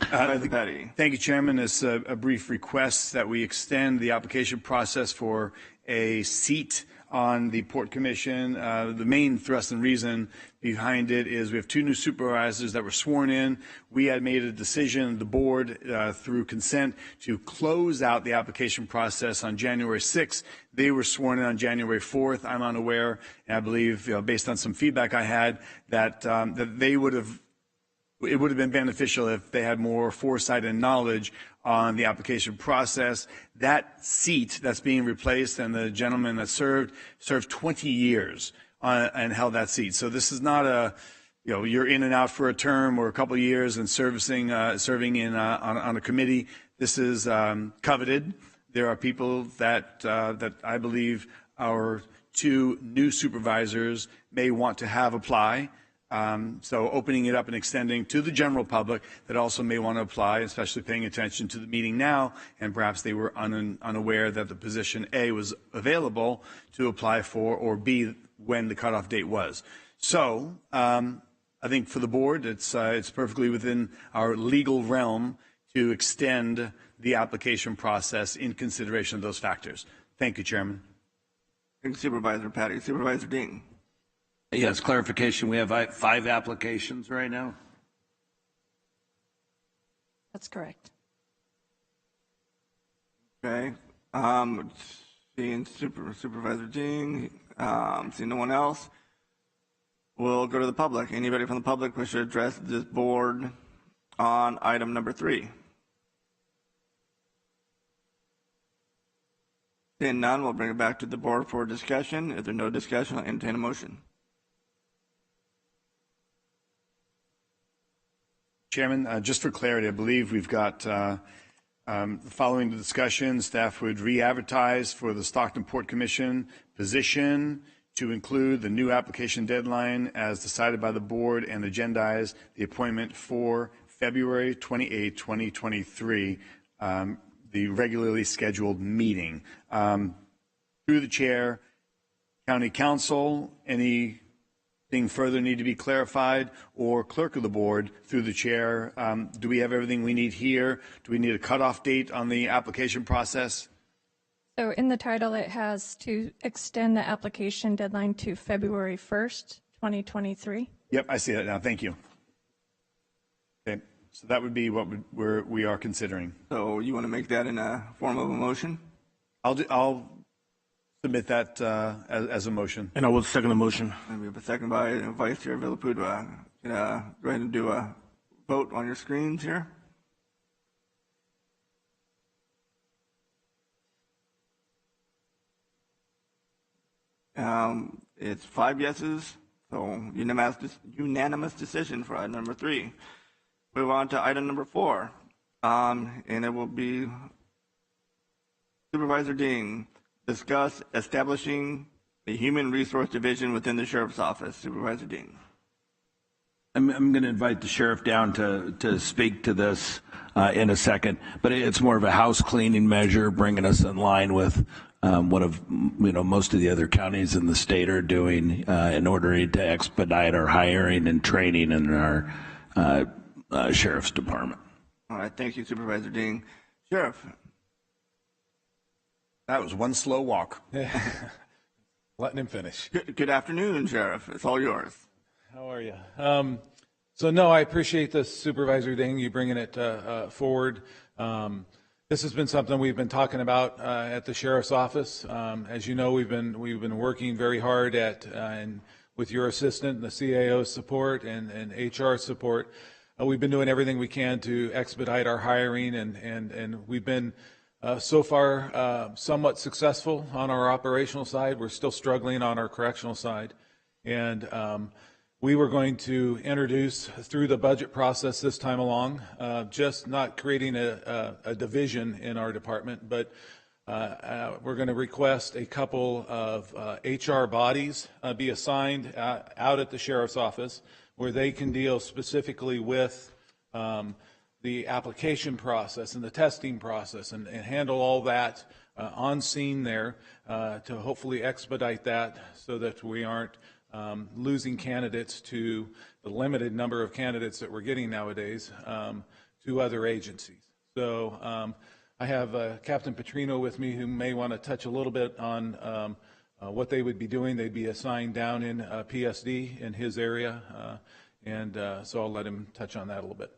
Supervisor Patty. Thank you, Chairman. It's a brief request that we extend the application process for a seat on the Port Commission. The main thrust and reason behind it is we have 2 new supervisors that were sworn in. We had made a decision, the board, through consent, to close out the application process on January 6th. They were sworn in on January 4th. I'm unaware, and I believe, based on some feedback I had, that they would have. It would have been beneficial if they had more foresight and knowledge on the application process. That seat that's being replaced and the gentleman that served 20 years and held that seat. So this is not a, you're in and out for a term or a couple of years and serving in on a committee. This is coveted. There are people that I believe our 2 new supervisors may want to have apply. So opening it up and extending to the general public that also may want to apply, especially paying attention to the meeting now, and perhaps they were unaware that the position A was available to apply for, or B, when the cutoff date was. So I think for the board, it's perfectly within our legal realm to extend the application process in consideration of those factors. Thank you, Chairman. Thank you, Supervisor Patty. Supervisor Ding. Yes, clarification. We have 5 applications right now. That's correct. Okay. Seeing Supervisor Ding, seeing no one else. We'll go to the public. Anybody from the public wish to address this board on item number 3? Seeing none, we'll bring it back to the board for discussion. If there's no discussion, I'll entertain a motion. Chairman, just for clarity, I believe we've got, following the discussion, staff would re-advertise for the Stockton Port Commission position to include the new application deadline as decided by the board and agendize the appointment for February 28, 2023, the regularly scheduled meeting. Through the chair, County Council, anything further need to be clarified, or clerk of the board through the chair? Do we have everything we need here? Do we need a cutoff date on the application process? So in the title, it has to extend the application deadline to February 1st, 2023. Yep, I see that now. Thank you. Okay, so that would be what we are considering. So you want to make that in a form of a motion? I'll submit that as a motion. And I will second the motion. And we have a second by Vice Chair Villapudua. Go ahead and do a vote on your screens here. It's 5 yeses, so unanimous decision for item number 3. Move on to item number 4, and it will be Supervisor Ding. Discuss establishing the Human Resource Division within the Sheriff's Office. Supervisor Ding. I'm going to invite the sheriff down to speak to this in a second, but it's more of a house cleaning measure, bringing us in line with what most of the other counties in the state are doing in order to expedite our hiring and training in our sheriff's department. All right, thank you, Supervisor Ding. Sheriff. That was one slow walk. Letting him finish. Good afternoon, Sheriff. It's all yours. How are you? So no, I appreciate this, Supervisor Ding, you bringing it forward. This has been something we've been talking about at the Sheriff's Office. As you know, we've been working very hard and with your assistant, the CAO support and HR support, we've been doing everything we can to expedite our hiring, and we've been so far somewhat successful on our operational side. We're still struggling on our correctional side. And we were going to introduce through the budget process this time along, just not creating a division in our department, but we're going to request a couple of HR bodies be assigned out at the sheriff's office where they can deal specifically with the application process and the testing process and handle all that on scene there to hopefully expedite that so that we aren't losing candidates to the limited number of candidates that we're getting nowadays to other agencies. So I have Captain Petrino with me who may want to touch a little bit on what they would be doing. They'd be assigned down in PSD in his area, and so I'll let him touch on that a little bit.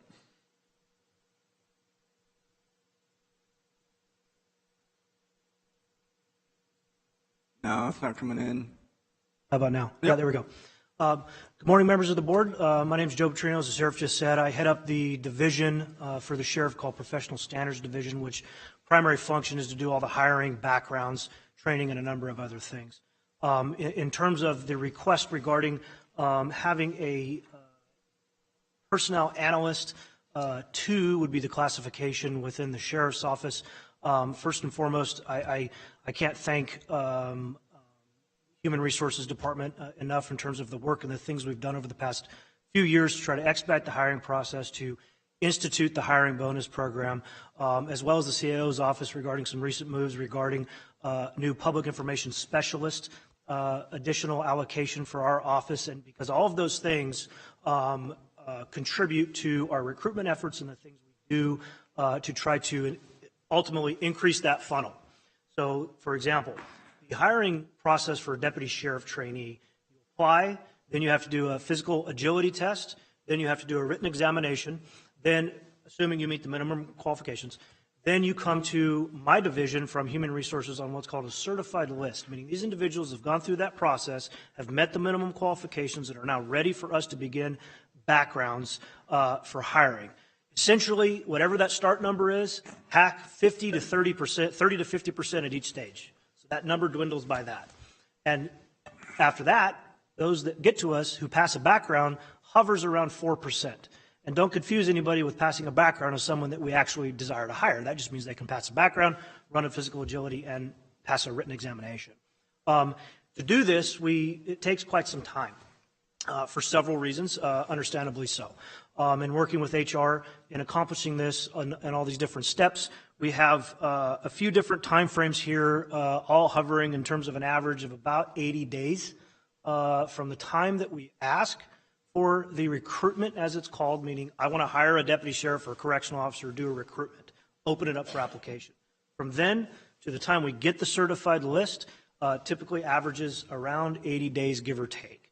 No, it's not coming in. How about now? Yep. Yeah, there we go. Good morning, members of the board. My name is Joe Petrino, as the sheriff just said. I head up the division for the sheriff called Professional Standards Division, which primary function is to do all the hiring, backgrounds, training, and a number of other things. In terms of the request regarding having a personnel analyst, 2 would be the classification within the sheriff's office. First and foremost, I can't thank Human Resources Department enough in terms of the work and the things we've done over the past few years to try to expedite the hiring process, to institute the hiring bonus program, as well as the CAO's office regarding some recent moves regarding new public information specialist, additional allocation for our office, and because all of those things contribute to our recruitment efforts and the things we do to try to ultimately increase that funnel. So, for example, the hiring process for a deputy sheriff trainee, you apply, then you have to do a physical agility test, then you have to do a written examination, then, assuming you meet the minimum qualifications, then you come to my division from Human Resources on what's called a certified list, meaning these individuals have gone through that process, have met the minimum qualifications, and are now ready for us to begin backgrounds for hiring. Essentially, whatever that start number is, hack 50 to 30%, 30 to 50% at each stage. So that number dwindles by that. And after that, those that get to us who pass a background hovers around 4%. And don't confuse anybody with passing a background as someone that we actually desire to hire. That just means they can pass a background, run a physical agility, and pass a written examination. To do this, it takes quite some time for several reasons, understandably so. In working with HR in accomplishing this and all these different steps, we have a few different time frames here, all hovering in terms of an average of about 80 days from the time that we ask for the recruitment, as it's called, meaning I want to hire a deputy sheriff or a correctional officer, do a recruitment, open it up for application. From then to the time we get the certified list, typically averages around 80 days, give or take.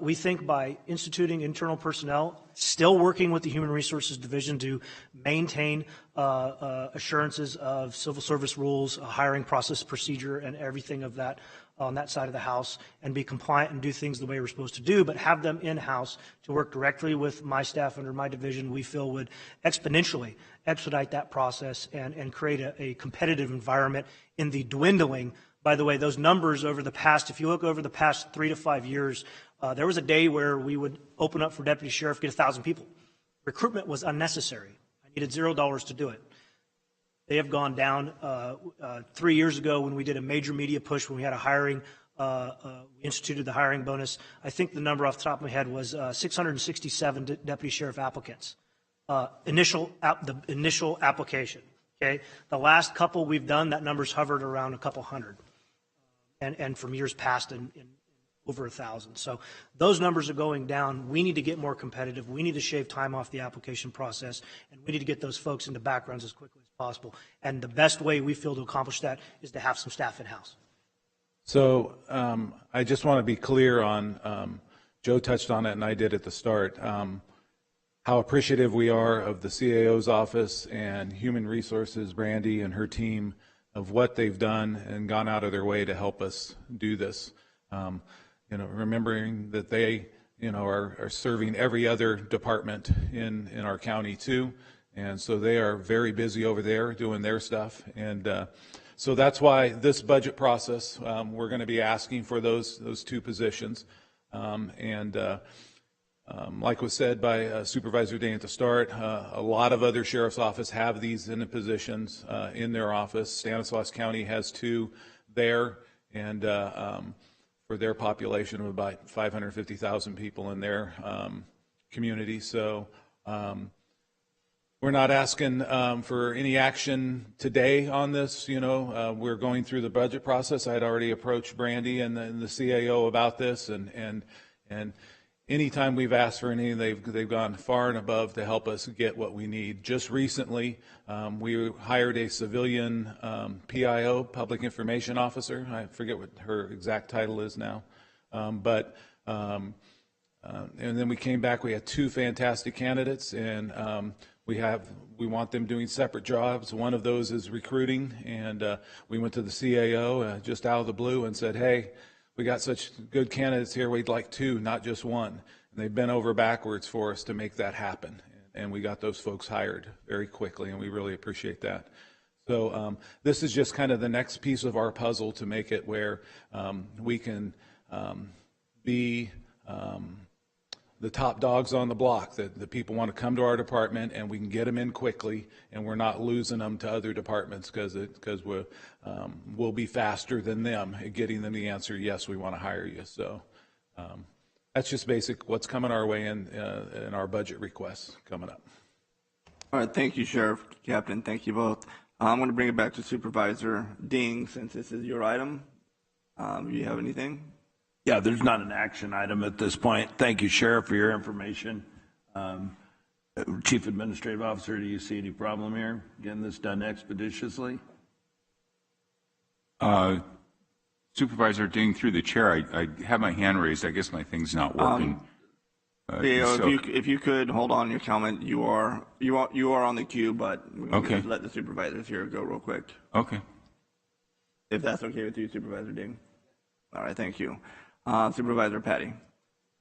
We think by instituting internal personnel, still working with the Human Resources Division to maintain assurances of civil service rules, hiring process procedure, and everything of that on that side of the house, and be compliant and do things the way we're supposed to do, but have them in-house to work directly with my staff under my division, we feel would exponentially expedite that process and create a competitive environment in the dwindling. By the way, those numbers over the past, if you look over the past 3 to 5 years, there was a day where we would open up for deputy sheriff, get 1,000 people. Recruitment was unnecessary. I needed $0 to do it. They have gone down. 3 years ago when we did a major media push, when we had a hiring, we instituted the hiring bonus. I think the number off the top of my head was 667 deputy sheriff applicants. The initial application. Okay, the last couple we've done, that number's hovered around a couple hundred, and from years past in over 1,000. So those numbers are going down. We need to get more competitive. We need to shave time off the application process, and we need to get those folks into backgrounds as quickly as possible. And the best way we feel to accomplish that is to have some staff in-house. So I just want to be clear on, Joe touched on it and I did at the start, how appreciative we are of the CAO's office and Human Resources, Brandy and her team, of what they've done and gone out of their way to help us do this. Remembering that they, are serving every other department in our county too. And so they are very busy over there doing their stuff. And so that's why this budget process, we're going to be asking for those two positions. Like was said by Supervisor Day at the start, a lot of other sheriff's office have these in the positions in their office. Stanislaus County has two there, and for their population of about 550,000 people in their community. So we're not asking for any action today on this. We're going through the budget process. I had already approached Brandy and the CAO about this, and anytime we've asked for anything, they've gone far and above to help us get what we need. Just recently, we hired a civilian PIO, Public Information Officer. I forget what her exact title is now, and then we came back. We had two fantastic candidates, and we want them doing separate jobs. One of those is recruiting, and we went to the CAO just out of the blue and said, hey, we got such good candidates here, we'd like two, not just one. And they've been over backwards for us to make that happen. And we got those folks hired very quickly, and we really appreciate that. So this is just kind of the next piece of our puzzle to make it where we can be the top dogs on the block, that the people want to come to our department and we can get them in quickly, and we're not losing them to other departments because we'll be faster than them at getting them the answer, yes, we want to hire you. So that's just basic what's coming our way in our budget requests coming up. All right, thank you, Sheriff, Captain. Thank you both. I'm going to bring it back to Supervisor Ding since this is your item. You have anything? Yeah, there's not an action item at this point. Thank you, Sheriff, for your information. Chief Administrative Officer, do you see any problem here getting this done expeditiously? Supervisor Ding, through the chair, I have my hand raised. I guess my thing's not working. If you could hold on your comment, you are on the queue, but we're going to let the supervisors here go real quick. Okay. If that's okay with you, Supervisor Ding. All right, thank you. Supervisor Patty.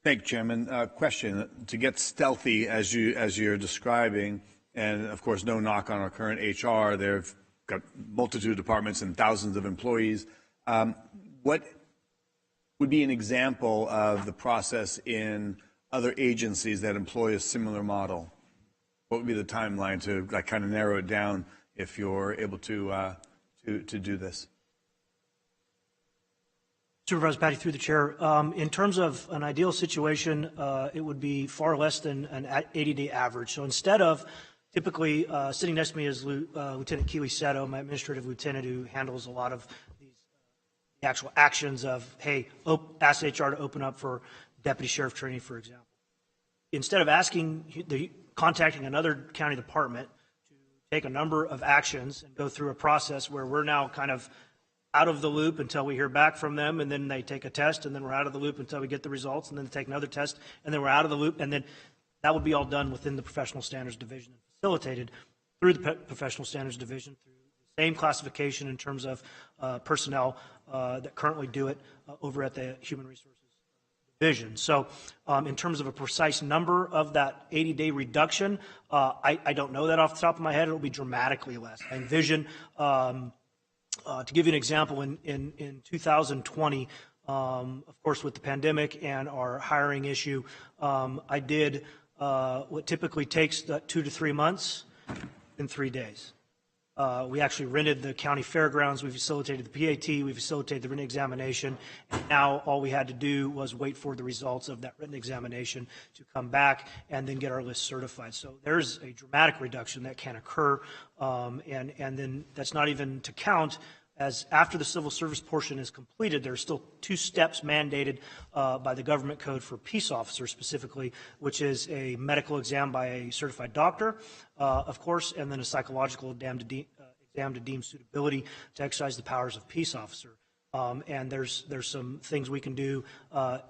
Thank you, Chairman. Question: to get stealthy as you're describing, and of course, no knock on our current HR. They've got multitude of departments and thousands of employees. What would be an example of the process in other agencies that employ a similar model? What would be the timeline to kind of narrow it down if you're able to do this? Supervisor Patty, through the chair, in terms of an ideal situation, it would be far less than an 80-day average. So instead of typically sitting next to me is Lieutenant Keely Seto, my administrative lieutenant, who handles a lot of these actual actions of, hey, ask HR to open up for deputy sheriff training, for example. Instead of contacting another county department to take a number of actions and go through a process where we're now kind of out of the loop until we hear back from them, and then they take a test, and then we're out of the loop until we get the results, and then they take another test, and then we're out of the loop, and then that would be all done within the Professional Standards Division and facilitated through the Professional Standards Division through the same classification in terms of personnel that currently do it over at the Human Resources Division. So in terms of a precise number of that 80-day reduction, I don't know that off the top of my head. It'll be dramatically less. I envision to give you an example, in 2020, of course, with the pandemic and our hiring issue, I did what typically takes 2 to 3 months in 3 days. We actually rented the county fairgrounds. We facilitated the PAT. We facilitated the written examination. And now all we had to do was wait for the results of that written examination to come back and then get our list certified. So there's a dramatic reduction that can occur. And then that's not even to count as after the civil service portion is completed, there are still 2 steps mandated by the government code for peace officers specifically, which is a medical exam by a certified doctor, of course, and then a psychological exam to deem suitability to exercise the powers of peace officer. And there's some things we can do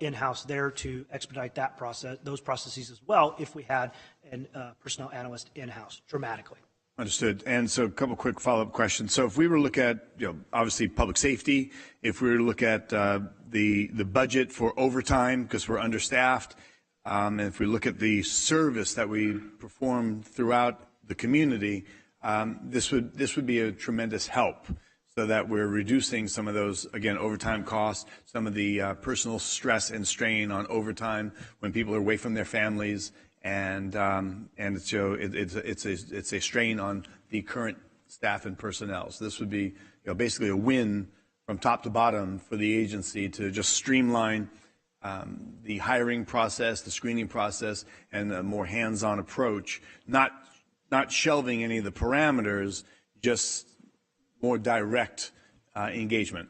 in-house there to expedite that process, those processes as well, if we had a personnel analyst in-house dramatically. Understood. And so a couple quick follow-up questions. So if we were to look at, obviously public safety, if we were to look at the budget for overtime because we're understaffed, And if we look at the service that we perform throughout the community, this would be a tremendous help, so that we're reducing some of those, again, overtime costs, some of the personal stress and strain on overtime when people are away from their families, and so it's a strain on the current staff and personnel. So this would be, basically a win from top to bottom for the agency to just streamline the hiring process, the screening process, and a more hands-on approach, not shelving any of the parameters, just more direct engagement.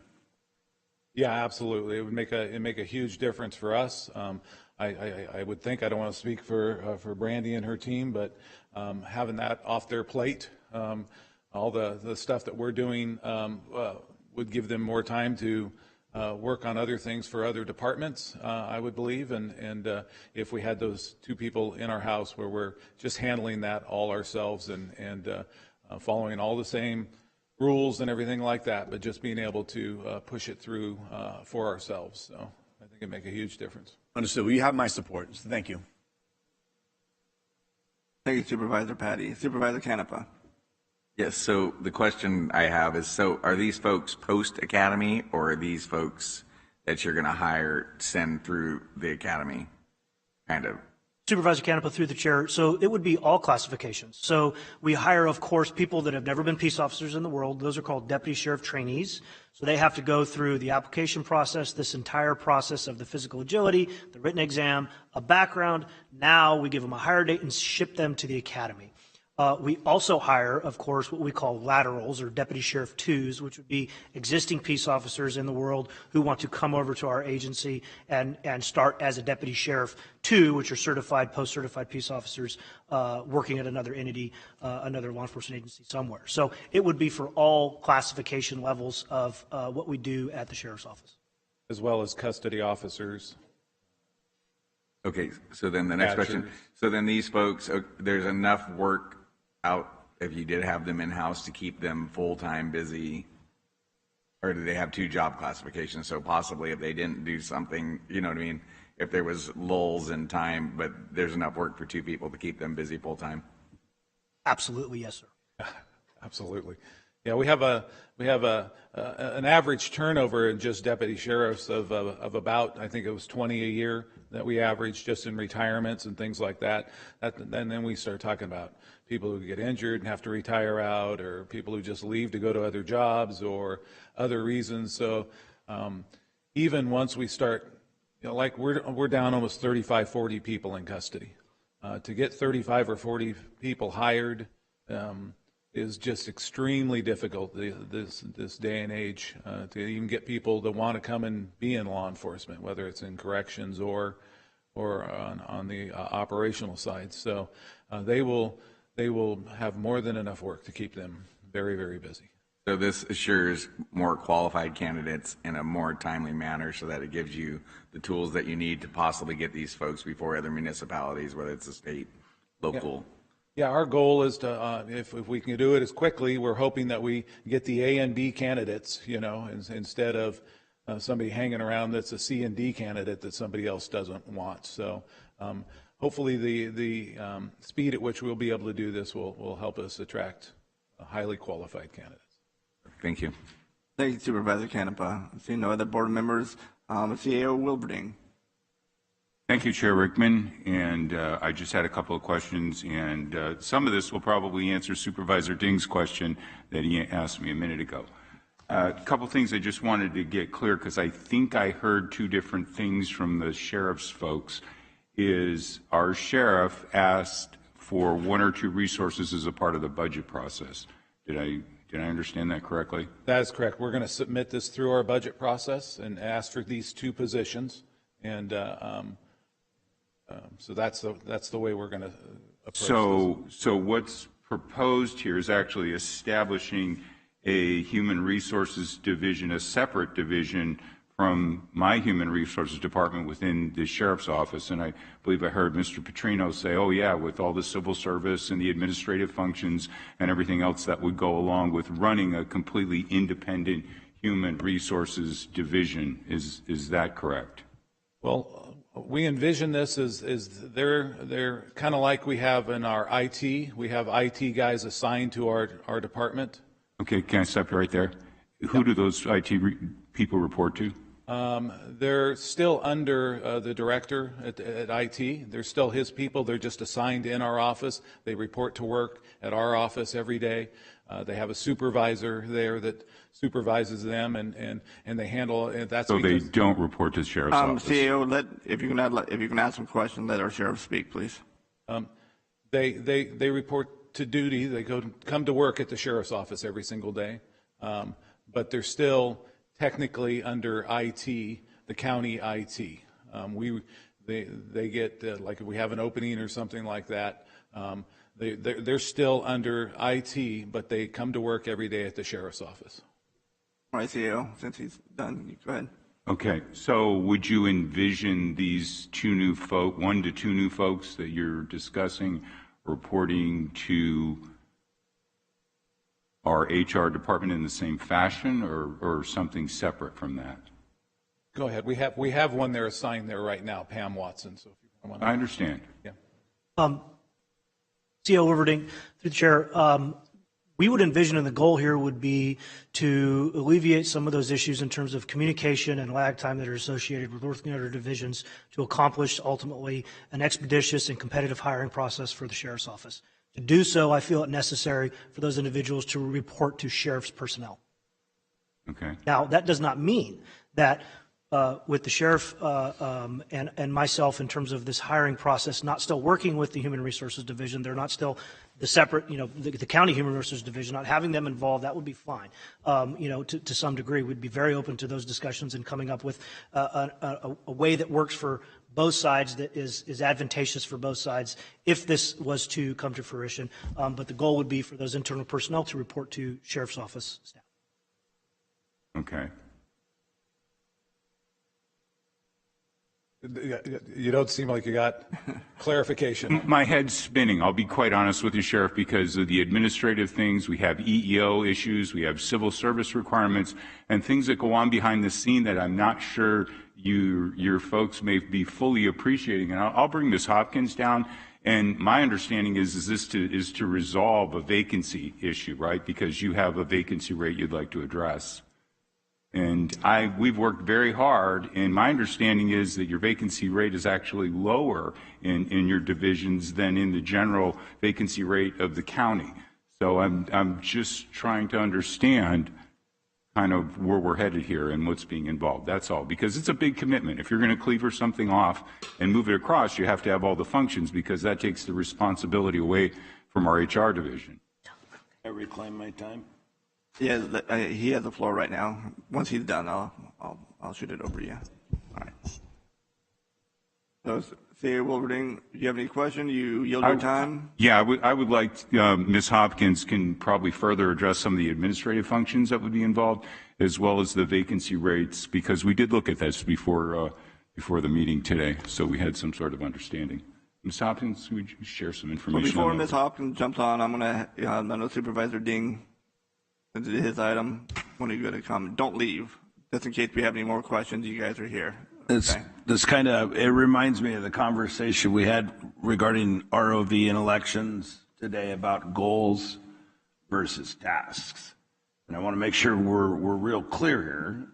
Yeah, absolutely. It would make a huge difference for us. I would think, I don't want to speak for Brandy and her team, but having that off their plate, all the stuff that we're doing would give them more time to work on other things for other departments, I would believe. And if we had those two people in our house where we're just handling that all ourselves and following all the same rules and everything like that, but just being able to push it through for ourselves. So I think it'd make a huge difference. Understood. Well, you have my support, so thank you. Thank you, Supervisor Patty. Supervisor Canepa. Yes, so the question I have is, so are these folks post-academy, or are these folks that you're going to hire, send through the academy, kind of? Supervisor Canepa, through the chair. So it would be all classifications. So we hire, of course, people that have never been peace officers in the world. Those are called deputy sheriff trainees. So they have to go through the application process, this entire process of the physical agility, the written exam, a background. Now we give them a hire date and ship them to the academy. We also hire, of course, what we call laterals, or deputy sheriff twos, which would be existing peace officers in the world who want to come over to our agency and start as a deputy sheriff two, which are certified, post-certified peace officers working at another entity, another law enforcement agency somewhere. So it would be for all classification levels of what we do at the sheriff's office. As well as custody officers. Okay, so then the next question. So then these folks, there's enough work out, if you did have them in-house, to keep them full-time busy, or do they have two job classifications? So possibly if they didn't do something, you know what I mean, if there was lulls in time, but there's enough work for two people to keep them busy full-time? Absolutely, yes, sir. Absolutely. Yeah, we have an average turnover in just deputy sheriffs of about, I think it was 20 a year that we average just in retirements and things like that. And then we start talking about people who get injured and have to retire out, or people who just leave to go to other jobs or other reasons. So even once we start, like we're down almost 35, 40 people in custody. To get 35 or 40 people hired is just extremely difficult this day and age, to even get people that want to come and be in law enforcement, whether it's in corrections or on the operational side. So they will have more than enough work to keep them very, very busy. So this assures more qualified candidates in a more timely manner, so that it gives you the tools that you need to possibly get these folks before other municipalities, whether it's a state, local. Yeah, our goal is to, if we can do it as quickly, we're hoping that we get the A and B candidates, instead of somebody hanging around that's a C and D candidate that somebody else doesn't want. So hopefully the speed at which we'll be able to do this will help us attract highly qualified candidates. Thank you. Thank you, Supervisor Canepa. I see no other board members. CAO Wilberding. Thank you, Chair Rickman, and I just had a couple of questions, and some of this will probably answer Supervisor Ding's question that he asked me a minute ago. A couple things I just wanted to get clear, because I think I heard two different things from the sheriff's folks. Is our sheriff asked for one or two resources as a part of the budget process? Did I understand that correctly? That is correct. We're going to submit this through our budget process and ask for these two positions, and so that's the way we're going to approach this. So what's proposed here is actually establishing a human resources division, a separate division from my human resources department within the sheriff's office. And I believe I heard Mr. Petrino say, oh yeah, with all the civil service and the administrative functions and everything else that would go along with running a completely independent human resources division. Is that correct? Well, We envision this as they're kind of like we have in our IT. We have IT guys assigned to our department. Okay, can I stop you right there? Who do those IT people report to? They're still under the director at IT. They're still his people. They're just assigned in our office. They report to work at our office every day. They have a supervisor there that supervises them, and they handle. And that's so they don't report to the sheriff's office. CEO, if you can ask some questions, let our sheriff speak, please. They report to duty. They come to work at the sheriff's office every single day, but they're still technically under IT, the county IT. They get like if we have an opening or something like that. They're still under IT, but they come to work every day at the sheriff's office. All right, CEO, since he's done, you go ahead. Okay, so would you envision these one to two new folks that you're discussing reporting to our HR department in the same fashion, or something separate from that? Go ahead. We have one there assigned there right now, Pam Watson. So if you want to, I understand. Yeah. CEO Wilverding, through the chair, we would envision, and the goal here would be to alleviate some of those issues in terms of communication and lag time that are associated with working under divisions to accomplish ultimately an expeditious and competitive hiring process for the sheriff's office. To do so, I feel it necessary for those individuals to report to sheriff's personnel. Okay. Now, that does not mean that with the sheriff and myself in terms of this hiring process, not still working with the Human Resources Division, they're not still the separate, the County Human Resources Division, not having them involved, that would be fine. To some degree, we'd be very open to those discussions and coming up with a way that works for both sides, that is advantageous for both sides if this was to come to fruition. But the goal would be for those internal personnel to report to sheriff's office staff. Okay. You don't seem like you got clarification. My head's spinning, I'll be quite honest with you, Sheriff, because of the administrative things. We have EEO issues, we have civil service requirements, and things that go on behind the scene that I'm not sure your folks may be fully appreciating. And I'll bring Ms. Hopkins down. And my understanding is this is to resolve a vacancy issue, right? Because you have a vacancy rate you'd like to address. And we've worked very hard, and my understanding is that your vacancy rate is actually lower in your divisions than in the general vacancy rate of the county. So I'm just trying to understand kind of where we're headed here and what's being involved. That's all, because it's a big commitment. If you're going to cleaver something off and move it across, you have to have all the functions, because that takes the responsibility away from our HR division. I reclaim my time. Yeah, he has the floor right now. Once he's done, I'll shoot it over to you. All right. So, CEO Wilverding, do you have any question? You yield your time? Yeah, I would like Ms. Hopkins can probably further address some of the administrative functions that would be involved, as well as the vacancy rates, because we did look at this before the meeting today, so we had some sort of understanding. Ms. Hopkins, would you share some information? Well, before Ms. Hopkins jumps on, I'm going to I know Supervisor Ding, since it is his item, when you go to comment, don't leave, just in case we have any more questions. You guys are here. Okay. This kind of, it reminds me of the conversation we had regarding ROV and elections today about goals versus tasks. And I want to make sure we're real clear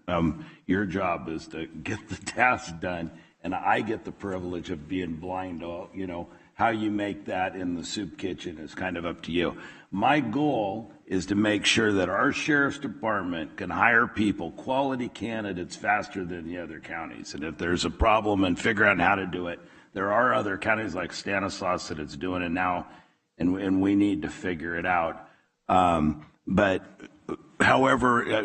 here. Your job is to get the tasks done, and I get the privilege of being blind. How you make that in the soup kitchen is kind of up to you. My goal is to make sure that our sheriff's department can hire people, quality candidates, faster than the other counties. And if there's a problem, and figure out how to do it. There are other counties like Stanislaus that it's doing it now, and we need to figure it out. But however,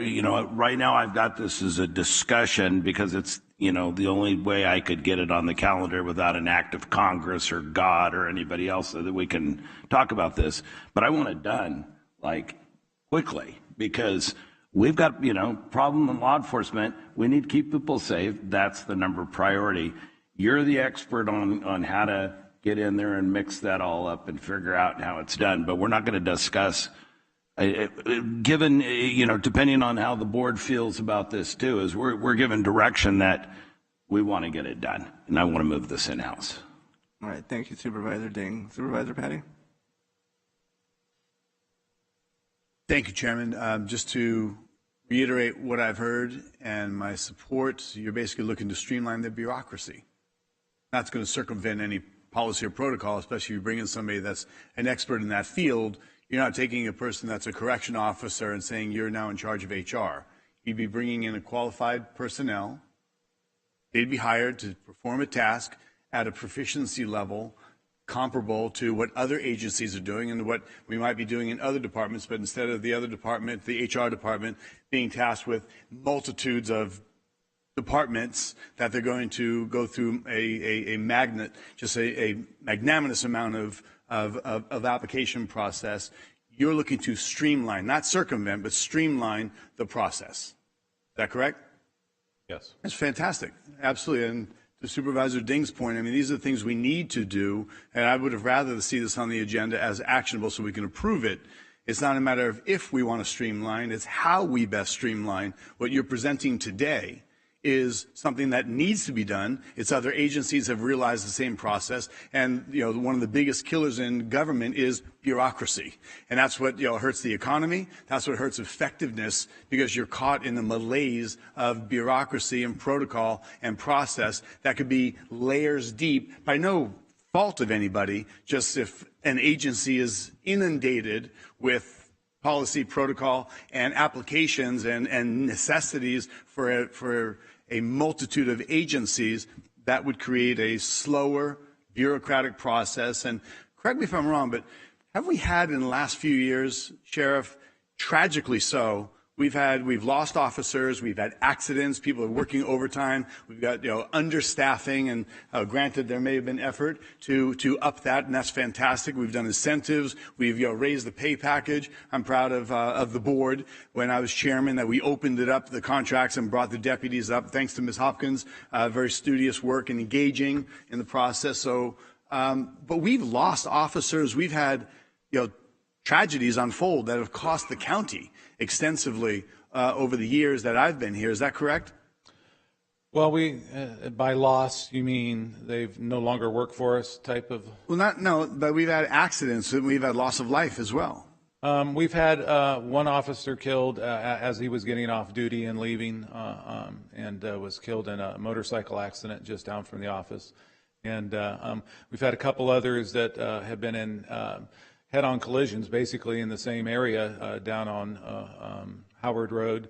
right now I've got this as a discussion because it's, the only way I could get it on the calendar without an act of Congress or God or anybody else so that we can talk about this. But I want it done, quickly, because we've got, problem in law enforcement. We need to keep people safe. That's the number priority. You're the expert on how to get in there and mix that all up and figure out how it's done. But we're not going to discuss, given, depending on how the board feels about this too, is we're given direction that we want to get it done, and I want to move this in-house. All right, thank you, Supervisor Ding. Supervisor Patty? Thank you, Chairman. Just to reiterate what I've heard and my support, you're basically looking to streamline the bureaucracy. That's going to circumvent any policy or protocol, especially if you bring in somebody that's an expert in that field. You're not taking a person that's a correction officer and saying you're now in charge of HR. You'd be bringing in a qualified personnel. They'd be hired to perform a task at a proficiency level comparable to what other agencies are doing and what we might be doing in other departments, but instead of the other department, the HR department, being tasked with multitudes of departments that they're going to go through a magnanimous amount of application process. You're looking to streamline, not circumvent, but streamline the process. Is that correct? Yes. That's fantastic. Absolutely. And to Supervisor Ding's point, I mean, these are the things we need to do, and I would have rather see this on the agenda as actionable so we can approve it. It's not a matter of if we want to streamline, it's how we best streamline. What you're presenting today is something that needs to be done. It's other agencies have realized the same process, and one of the biggest killers in government is bureaucracy, and that's what hurts the economy. That's what hurts effectiveness, because you're caught in the malaise of bureaucracy and protocol and process that could be layers deep by no fault of anybody. Just if an agency is inundated with policy, protocol, and applications and necessities for a multitude of agencies, that would create a slower bureaucratic process. And correct me if I'm wrong, but have we had in the last few years, Sheriff, tragically so, we've lost officers, we've had accidents, people are working overtime, we've got understaffing, and granted there may have been effort to up that, and that's fantastic. We've done incentives, we've raised the pay package. I'm proud of the board when I was chairman that we opened it up, the contracts, and brought the deputies up, thanks to Ms. Hopkins, very studious work and engaging in the process. So, but we've lost officers, we've had tragedies unfold that have cost the county extensively over the years that I've been here. Is that correct? Well, we, by loss, you mean they've no longer work for us type of? Well, no, but we've had accidents and we've had loss of life as well. We've had one officer killed as he was getting off duty and leaving, and was killed in a motorcycle accident just down from the office. And we've had a couple others that have been in head-on collisions, basically in the same area down on Howard Road.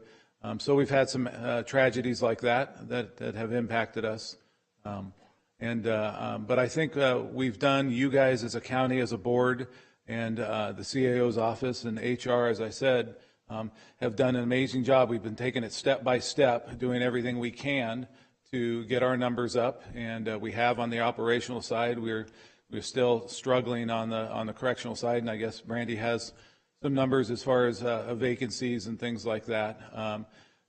So we've had some tragedies like that have impacted us. But I think we've done, you guys as a county, as a board, and the CAO's office and HR, as I said, have done an amazing job. We've been taking it step by step, doing everything we can to get our numbers up, and we have on the operational side. We're still struggling on the correctional side, and I guess Brandy has some numbers as far as vacancies and things like that.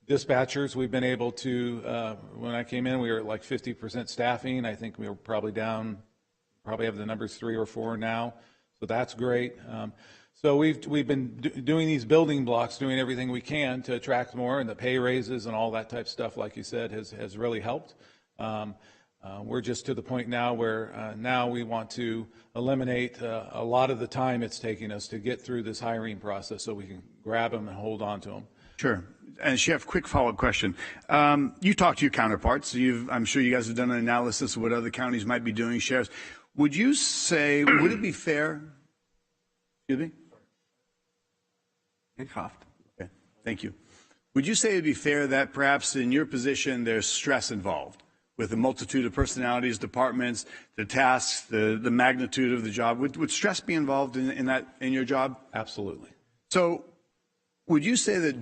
Dispatchers, we've been able to, when I came in, we were at like 50% staffing. I think we were probably down, probably have the numbers 3 or 4 now, so that's great. So we've been doing these building blocks, doing everything we can to attract more, and the pay raises and all that type of stuff, like you said, has really helped. We're just to the point now where now we want to eliminate a lot of the time it's taking us to get through this hiring process so we can grab them and hold on to them. Sure. And Chef, quick follow-up question. You talked to your counterparts. I'm sure you guys have done an analysis of what other counties might be doing. Sheriffs, would you say, would it be fair? Excuse me? You coughed. Okay. Thank you. Would you say it'd be fair that perhaps in your position there's stress involved with the multitude of personalities, departments, the tasks, the magnitude of the job? Would stress be involved in your job? Absolutely. So would you say that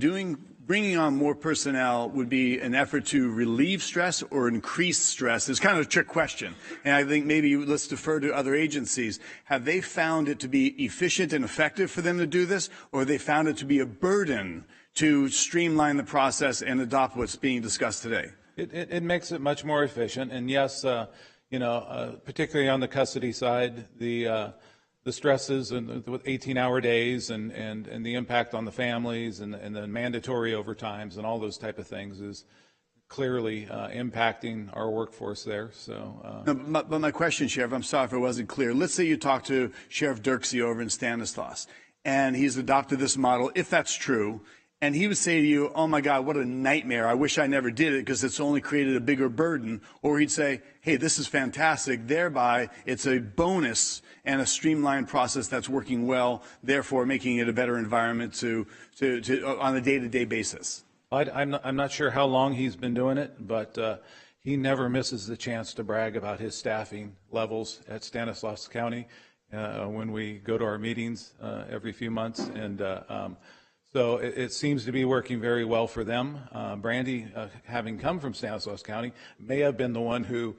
bringing on more personnel would be an effort to relieve stress or increase stress? It's kind of a trick question. And I think maybe let's defer to other agencies. Have they found it to be efficient and effective for them to do this, or have they found it to be a burden to streamline the process and adopt what's being discussed today? It makes it much more efficient. And yes, particularly on the custody side, the stresses and with 18-hour days and the impact on the families and the mandatory overtimes and all those type of things clearly impacting our workforce there. So, No, but my question, Sheriff, I'm sorry if it wasn't clear. Let's say you talk to Sheriff Dirksey over in Stanislaus, and he's adopted this model, if that's true, and he would say to you, oh my God, what a nightmare. I wish I never did it because it's only created a bigger burden. Or he'd say, hey, this is fantastic. Thereby, it's a bonus and a streamlined process that's working well, therefore making it a better environment to on a day-to-day basis. I'm not sure how long he's been doing it, but he never misses the chance to brag about his staffing levels at Stanislaus County when we go to our meetings every few months. And so it seems to be working very well for them. Brandy, having come from Stanislaus County, may have been the one who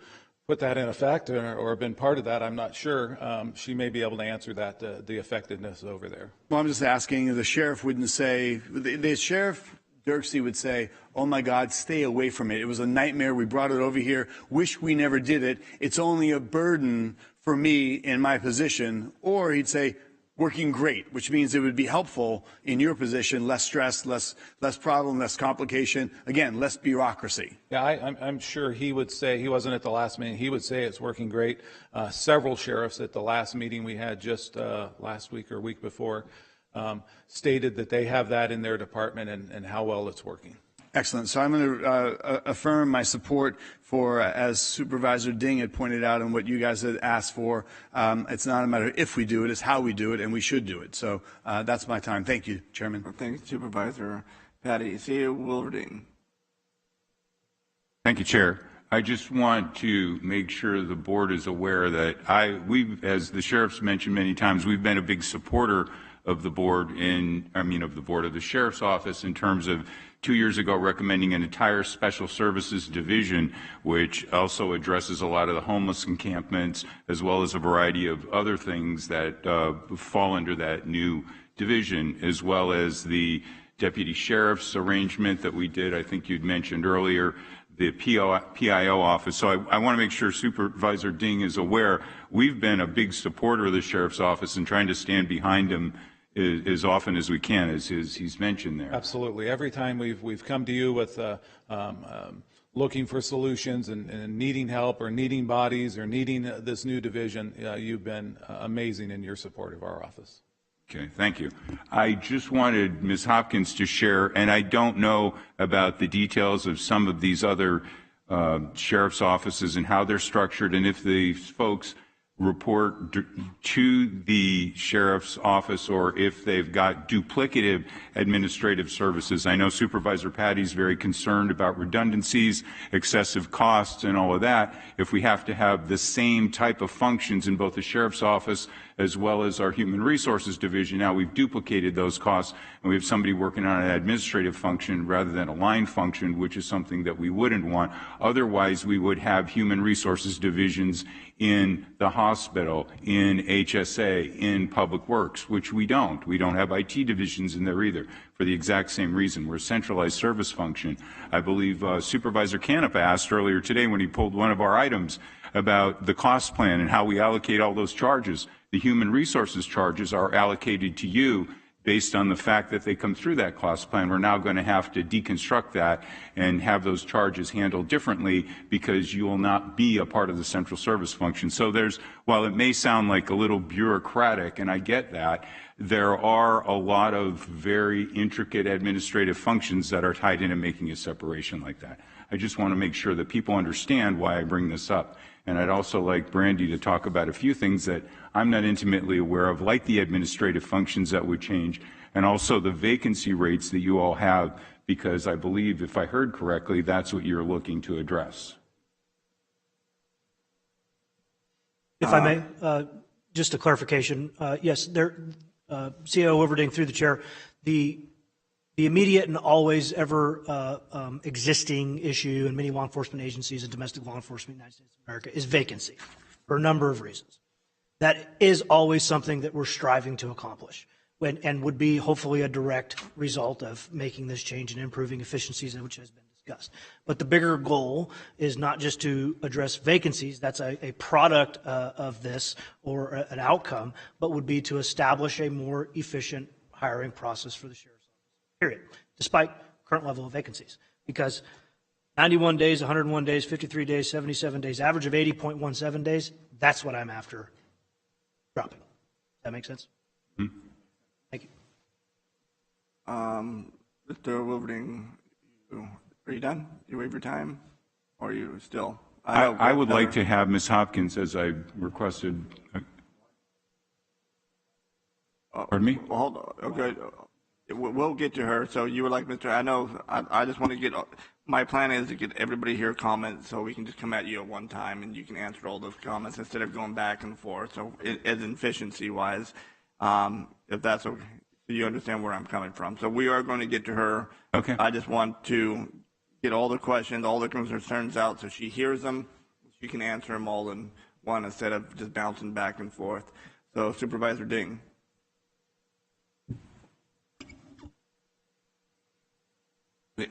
put that in effect or been part of that. I'm not sure. She may be able to answer that, the effectiveness over there. Well, I'm just asking, the sheriff wouldn't say, the sheriff Dirksey would say, oh my God, stay away from it. It was a nightmare. We brought it over here. Wish we never did it. It's only a burden for me in my position. Or he'd say, working great, which means it would be helpful in your position, less stress, less problem, less complication, again, less bureaucracy. Yeah, I'm sure he would say, he wasn't at the last meeting, he would say it's working great. Several sheriffs at the last meeting we had just last week or week before stated that they have that in their department and how well it's working. Excellent. So I'm going to affirm my support for, as Supervisor Ding had pointed out and what you guys had asked for, it's not a matter of if we do it, it's how we do it, and we should do it. So that's my time. Thank you, Chairman. Thank you, Supervisor Patty. CEO Wilding. Thank you, Chair. I just want to make sure the board is aware that we've, as the sheriff's mentioned many times, we've been a big supporter of the board of the sheriff's office in terms of 2 years ago recommending an entire special services division, which also addresses a lot of the homeless encampments as well as a variety of other things that fall under that new division, as well as the deputy sheriff's arrangement that we did, I think you'd mentioned earlier, the PIO office. So I want to make sure Supervisor Ding is aware we've been a big supporter of the sheriff's office and trying to stand behind him as often as we can, as he's mentioned there. Absolutely. Every time we've come to you with looking for solutions and needing help or needing bodies or needing this new division, you've been amazing in your support of our office. Okay, thank you. I just wanted Ms. Hopkins to share, and I don't know about the details of some of these other sheriff's offices and how they're structured, and if these folks report to the sheriff's office or if they've got duplicative administrative services. I know Supervisor Patty's very concerned about redundancies, excessive costs, and all of that. If we have to have the same type of functions in both the sheriff's office as well as our human resources division, now we've duplicated those costs and we have somebody working on an administrative function rather than a line function, which is something that we wouldn't want. Otherwise, we would have human resources divisions in the hospital, in HSA, in public works, which we don't. We don't have IT divisions in there either for the exact same reason. We're a centralized service function. I believe Supervisor Canepa asked earlier today when he pulled one of our items about the cost plan and how we allocate all those charges. The human resources charges are allocated to you based on the fact that they come through that cost plan. We're now going to have to deconstruct that and have those charges handled differently because you will not be a part of the central service function. So while it may sound like a little bureaucratic, and I get that, there are a lot of very intricate administrative functions that are tied into making a separation like that. I just want to make sure that people understand why I bring this up. And I'd also like Brandy to talk about a few things that I'm not intimately aware of, like the administrative functions that would change, and also the vacancy rates that you all have, because I believe, if I heard correctly, that's what you're looking to address. If I may, just a clarification. Yes, CEO Overding, through the chair, the immediate and always ever existing issue in many law enforcement agencies and domestic law enforcement in the United States of America is vacancy for a number of reasons. That is always something that we're striving to accomplish and would be hopefully a direct result of making this change and improving efficiencies, which has been discussed. But the bigger goal is not just to address vacancies, that's a product of this or an outcome, but would be to establish a more efficient hiring process for the sheriff's office, period, despite current level of vacancies. Because 91 days, 101 days, 53 days, 77 days, average of 80.17 days. That's what I'm after dropping. Does that make sense? Mm-hmm. Thank you. Mr. Wilverding, are you done? You waive your time? Or are you still? I would like to have Ms. Hopkins, as I requested. Pardon me? Hold on. Okay. We'll get to her. So you would like Mr. I know, I just want to get, my plan is to get everybody here comments so we can just come at you at one time and you can answer all those comments instead of going back and forth. So as efficiency wise, if that's okay, you understand where I'm coming from. So we are going to get to her. Okay. I just want to get all the questions, all the concerns out so she hears them. She can answer them all in one instead of just bouncing back and forth. So Supervisor Ding.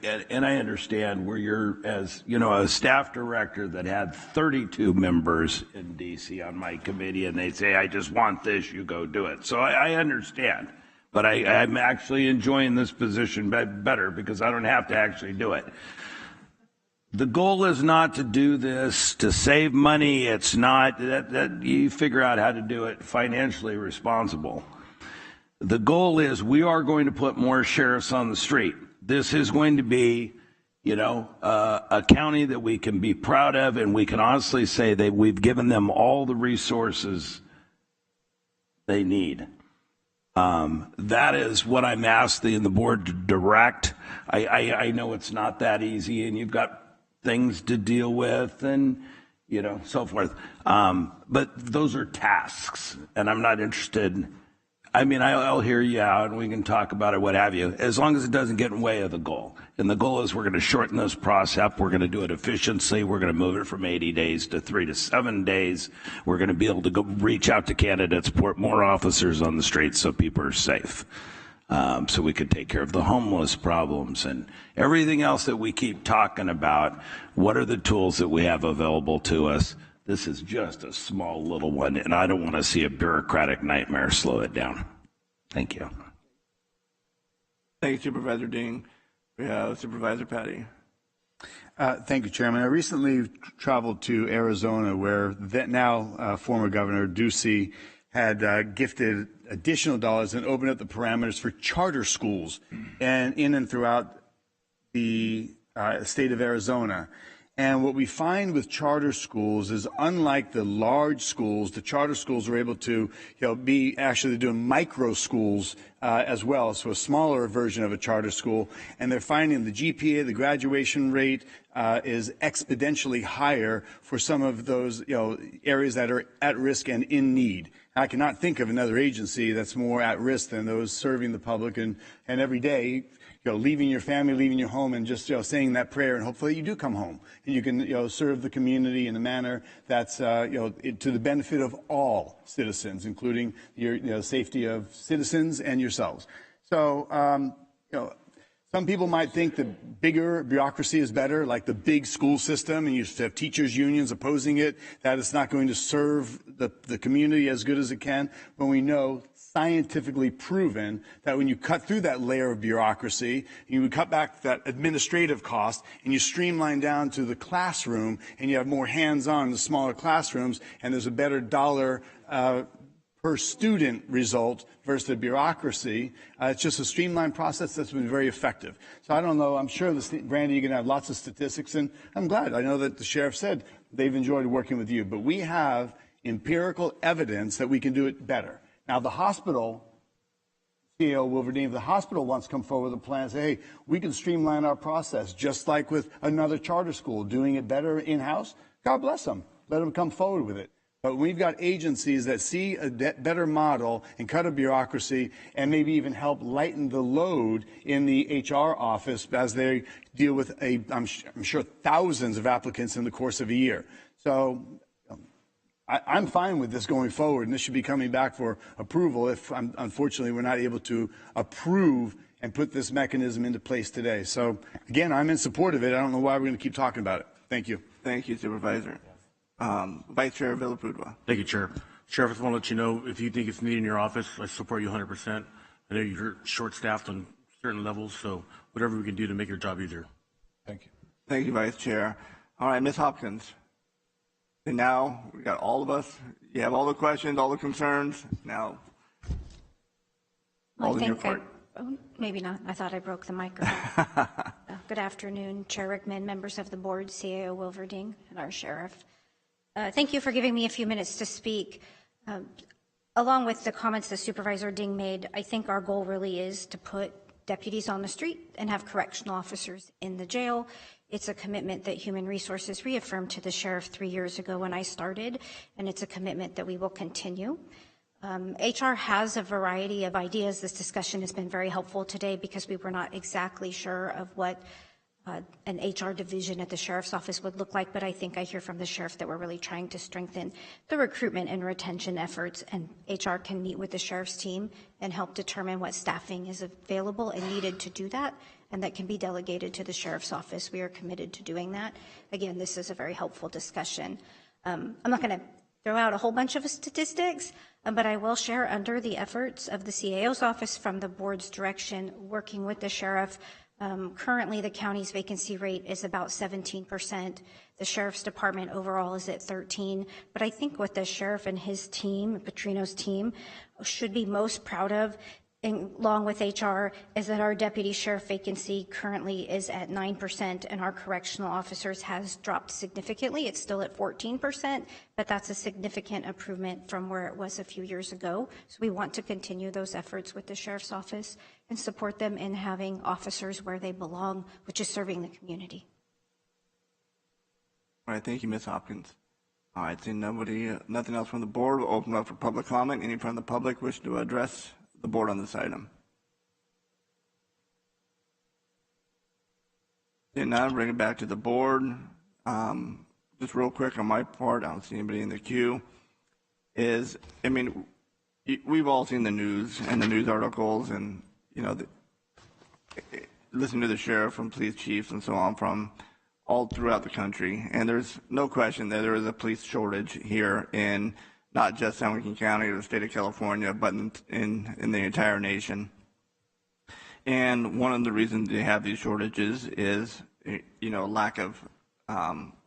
And I understand where you're, as you know, a staff director that had 32 members in DC on my committee, and they say, I just want this, you go do it. So I understand. But I'm actually enjoying this position better because I don't have to actually do it. The goal is not to do this to save money. It's not that you figure out how to do it financially responsible. The goal is we are going to put more sheriffs on the street. This is going to be, a county that we can be proud of, and we can honestly say that we've given them all the resources they need. That is what I'm asking the board to direct. I know it's not that easy, and you've got things to deal with and, so forth. But those are tasks, and I'm not interested. I'll hear you out, and we can talk about it, what have you, as long as it doesn't get in the way of the goal. And the goal is we're going to shorten this process up. We're going to do it efficiently. We're going to move it from 80 days to 3 to 7 days. We're going to be able to go reach out to candidates, put more officers on the streets so people are safe. So we could take care of the homeless problems and everything else that we keep talking about. What are the tools that we have available to us? This is just a small little one, and I don't want to see a bureaucratic nightmare slow it down. Thank you. Thank you, Supervisor Ding. We have Supervisor Patty. Thank you, Chairman. I recently traveled to Arizona, where now former Governor Ducey had gifted additional dollars and opened up the parameters for charter schools and in and throughout the state of Arizona. And what we find with charter schools is, unlike the large schools, the charter schools are able to, be actually doing micro schools as well, so a smaller version of a charter school. And they're finding the GPA, the graduation rate, is exponentially higher for some of those, areas that are at risk and in need. I cannot think of another agency that's more at risk than those serving the public and every day. Leaving your family, leaving your home, and just saying that prayer, and hopefully you do come home and you can serve the community in a manner that's to the benefit of all citizens, including your safety of citizens and yourselves. So some people might think that bigger bureaucracy is better, like the big school system, and you have teachers unions opposing it, that it's not going to serve the community as good as it can, when we know scientifically proven that when you cut through that layer of bureaucracy, you cut back that administrative cost, and you streamline down to the classroom, and you have more hands-on in the smaller classrooms, and there's a better dollar per student result versus the bureaucracy. It's just a streamlined process that's been very effective. So I don't know, I'm sure, Brandy, you're going to have lots of statistics, and I'm glad. I know that the sheriff said they've enjoyed working with you, but we have empirical evidence that we can do it better. Now, the hospital, CEO Wilverding, if the hospital wants to come forward with a plan and say, hey, we can streamline our process, just like with another charter school, doing it better in-house, God bless them. Let them come forward with it. But we've got agencies that see a better model and cut a bureaucracy and maybe even help lighten the load in the HR office as they deal with, I'm sure, thousands of applicants in the course of a year. So I'm fine with this going forward, and this should be coming back for approval if, unfortunately, we're not able to approve and put this mechanism into place today. So, again, I'm in support of it. I don't know why we're going to keep talking about it. Thank you. Thank you, Supervisor. Vice Chair Villapudua. Thank you, Chair. Sheriff, I just want to let you know, if you think it's needed in your office, I support you 100%. I know you're short-staffed on certain levels, so whatever we can do to make your job easier. Thank you. Thank you, Vice Chair. All right, Ms. Hopkins. And now we got all of us. You have all the questions, all the concerns. Now, all in your court. Maybe not. I thought I broke the microphone. Good afternoon, Chair Rickman, members of the board, CAO Wilverding, and our sheriff. Thank you for giving me a few minutes to speak. Along with the comments that Supervisor Ding made, I think our goal really is to put deputies on the street and have correctional officers in the jail. It's a commitment that Human Resources reaffirmed to the sheriff 3 years ago when I started, and it's a commitment that we will continue. HR has a variety of ideas. This discussion has been very helpful today because we were not exactly sure of what an HR division at the sheriff's office would look like, but I think I hear from the sheriff that we're really trying to strengthen the recruitment and retention efforts, and HR can meet with the sheriff's team and help determine what staffing is available and needed to do that, and that can be delegated to the sheriff's office. We are committed to doing that. Again, this is a very helpful discussion. I'm not going to throw out a whole bunch of statistics, but I will share under the efforts of the CAO's office from the board's direction, working with the sheriff. Currently, the county's vacancy rate is about 17%. The sheriff's department overall is at 13%. But I think what the sheriff and his team, Petrino's team, should be most proud of, along with HR, is that our deputy sheriff vacancy currently is at 9%, and our correctional officers has dropped significantly. It's still at 14%, but that's a significant improvement from where it was a few years ago. So we want to continue those efforts with the sheriff's office and support them in having officers where they belong, which is serving the community. All right, thank you, Ms. Hopkins. All right, seeing nothing else from the board, we'll open up for public comment. Any from the public wish to address the board on this item? And now bring it back to the board. Just real quick on my part, I don't see anybody in the queue. We've all seen the news and the news articles, and listen to the sheriff and police chiefs and so on from all throughout the country. And there's no question that there is a police shortage here in not just San Joaquin County or the state of California, but in the entire nation. And one of the reasons they have these shortages is, lack of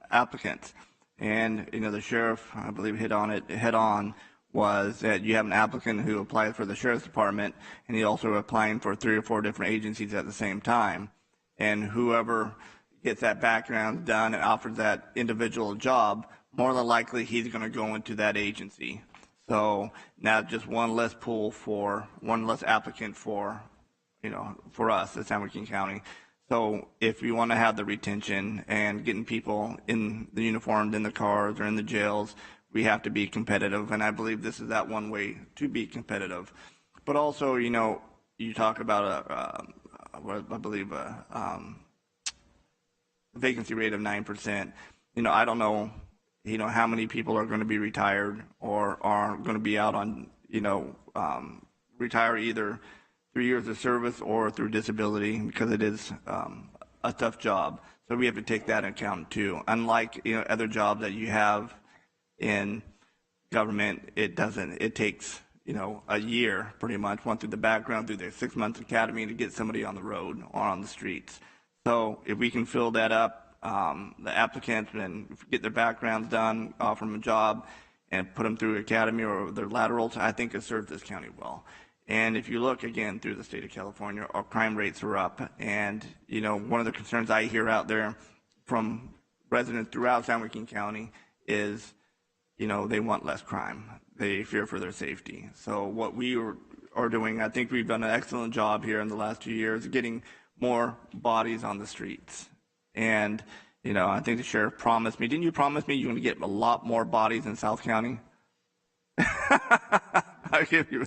applicants. And, the sheriff, I believe, hit on it head on, was that you have an applicant who applied for the sheriff's department, and he's also applying for 3 or 4 different agencies at the same time. And whoever gets that background done and offers that individual a job, more than likely he's going to go into that agency. So now just one less applicant for us at San Joaquin County. So if we want to have the retention and getting people in the uniforms, in the cars, or in the jails, we have to be competitive, and I believe this is that one way to be competitive. But also, you talk about vacancy rate of 9%. I don't know, how many people are going to be retired or are going to be out on, retire either through years of service or through disability, because it is a tough job. So we have to take that into account too. Unlike, other jobs that you have in government, it takes, a year pretty much, one through the background, through their 6 months academy to get somebody on the road or on the streets. So if we can fill that up, the applicants, and get their backgrounds done, offer them a job, and put them through academy or their laterals, I think it serves this county well. And if you look again through the state of California, our crime rates are up. And, one of the concerns I hear out there from residents throughout San Joaquin County is, they want less crime. They fear for their safety. So what we are doing, I think we've done an excellent job here in the last 2 years, getting more bodies on the streets. And, I think the sheriff promised me, didn't you promise me you're going to get a lot more bodies in South County? I give you,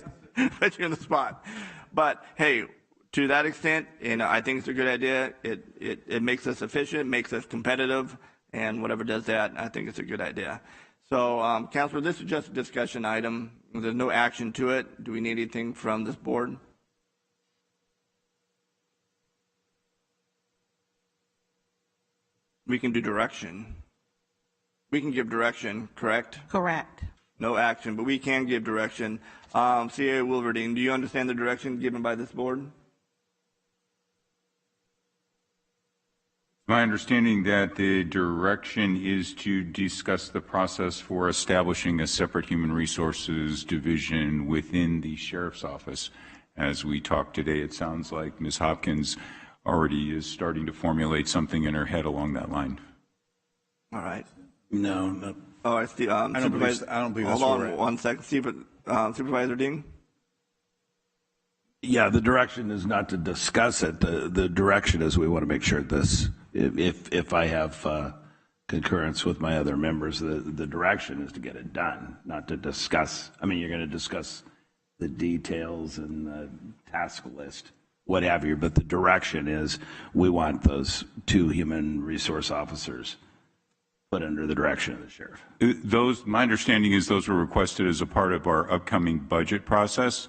put you in the spot. But hey, to that extent, I think it's a good idea. It makes us efficient, makes us competitive, and whatever does that, I think it's a good idea. So, Councilor, this is just a discussion item. There's no action to it. Do we need anything from this board? We can do direction. We can give direction, correct? Correct. No action, but we can give direction. CA Wilverding, do you understand the direction given by this board? My understanding that the direction is to discuss the process for establishing a separate human resources division within the sheriff's office. As we talk today, it sounds like Ms. Hopkins already is starting to formulate something in her head along that line. All right. No. All right, Steve, I don't believe that's hold on right. 1 second, Supervisor Ding. Yeah, the direction is not to discuss it. The direction is we want to make sure this, if I have concurrence with my other members, the direction is to get it done, not to discuss. I mean, you're going to discuss the details and the task list, what have you, but the direction is we want those 2 human resource officers put under the direction of the sheriff. My understanding is those were requested as a part of our upcoming budget process,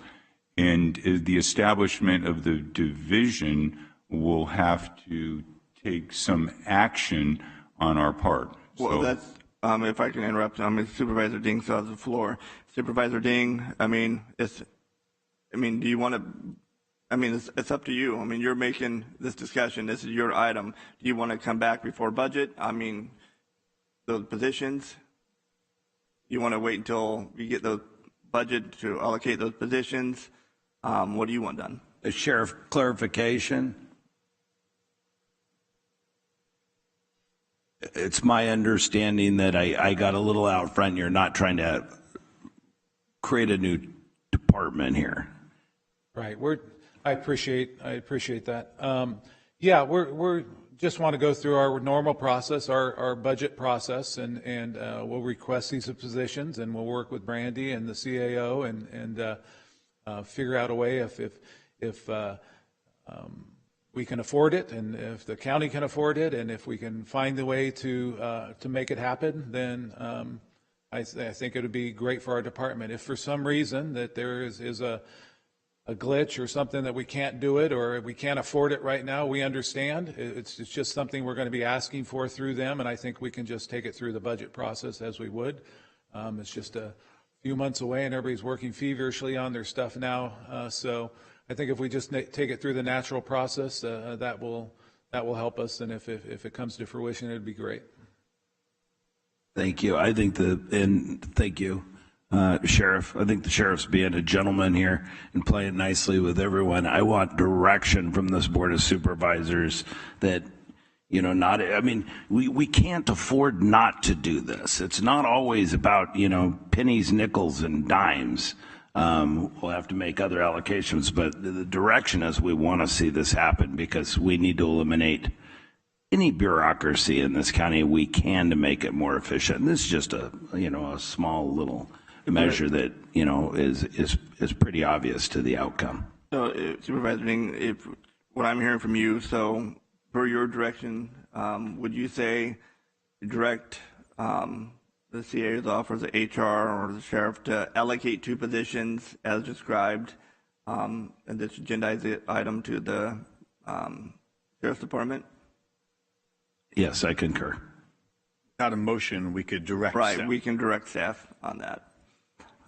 and the establishment of the division will have to take some action on our part. Well, that's, if I can interrupt, Supervisor Ding still has the floor. Supervisor Ding, do you want to, it's up to you. You're making this discussion. This is your item. Do you want to come back before budget? Those positions, you want to wait until you get the budget to allocate those positions? What do you want done? A sheriff clarification. It's my understanding that I got a little out front. You're not trying to create a new department here. Right. I appreciate that. Yeah, we're just want to go through our normal process, our budget process, and we'll request these positions, and we'll work with Brandy and the CAO and figure out a way if we can afford it, and if the county can afford it, and if we can find the way to make it happen, then I think it would be great for our department. If for some reason that there is a glitch or something that we can't do it or we can't afford it right now, we understand. It's just something we're going to be asking for through them, and I think we can just take it through the budget process as we would. It's just a few months away, and everybody's working feverishly on their stuff now. So I think if we just take it through the natural process, that will help us, and if it comes to fruition, it'd be great. Thank you. Thank you. Sheriff, I think the sheriff's being a gentleman here and playing nicely with everyone. I want direction from this Board of Supervisors that, we can't afford not to do this. It's not always about, pennies, nickels, and dimes. We'll have to make other allocations, but the direction is we want to see this happen because we need to eliminate any bureaucracy in this county we can to make it more efficient. And this is just a small little measure that is pretty obvious to the outcome. So, Supervisor Ding, what I'm hearing from you, so per your direction, would you say direct the CA's office, the HR, or the sheriff to allocate 2 positions as described, and this agendize the item to the sheriff's department? Yes, I concur. Without a motion, we could direct Right, staff. we can direct staff on that.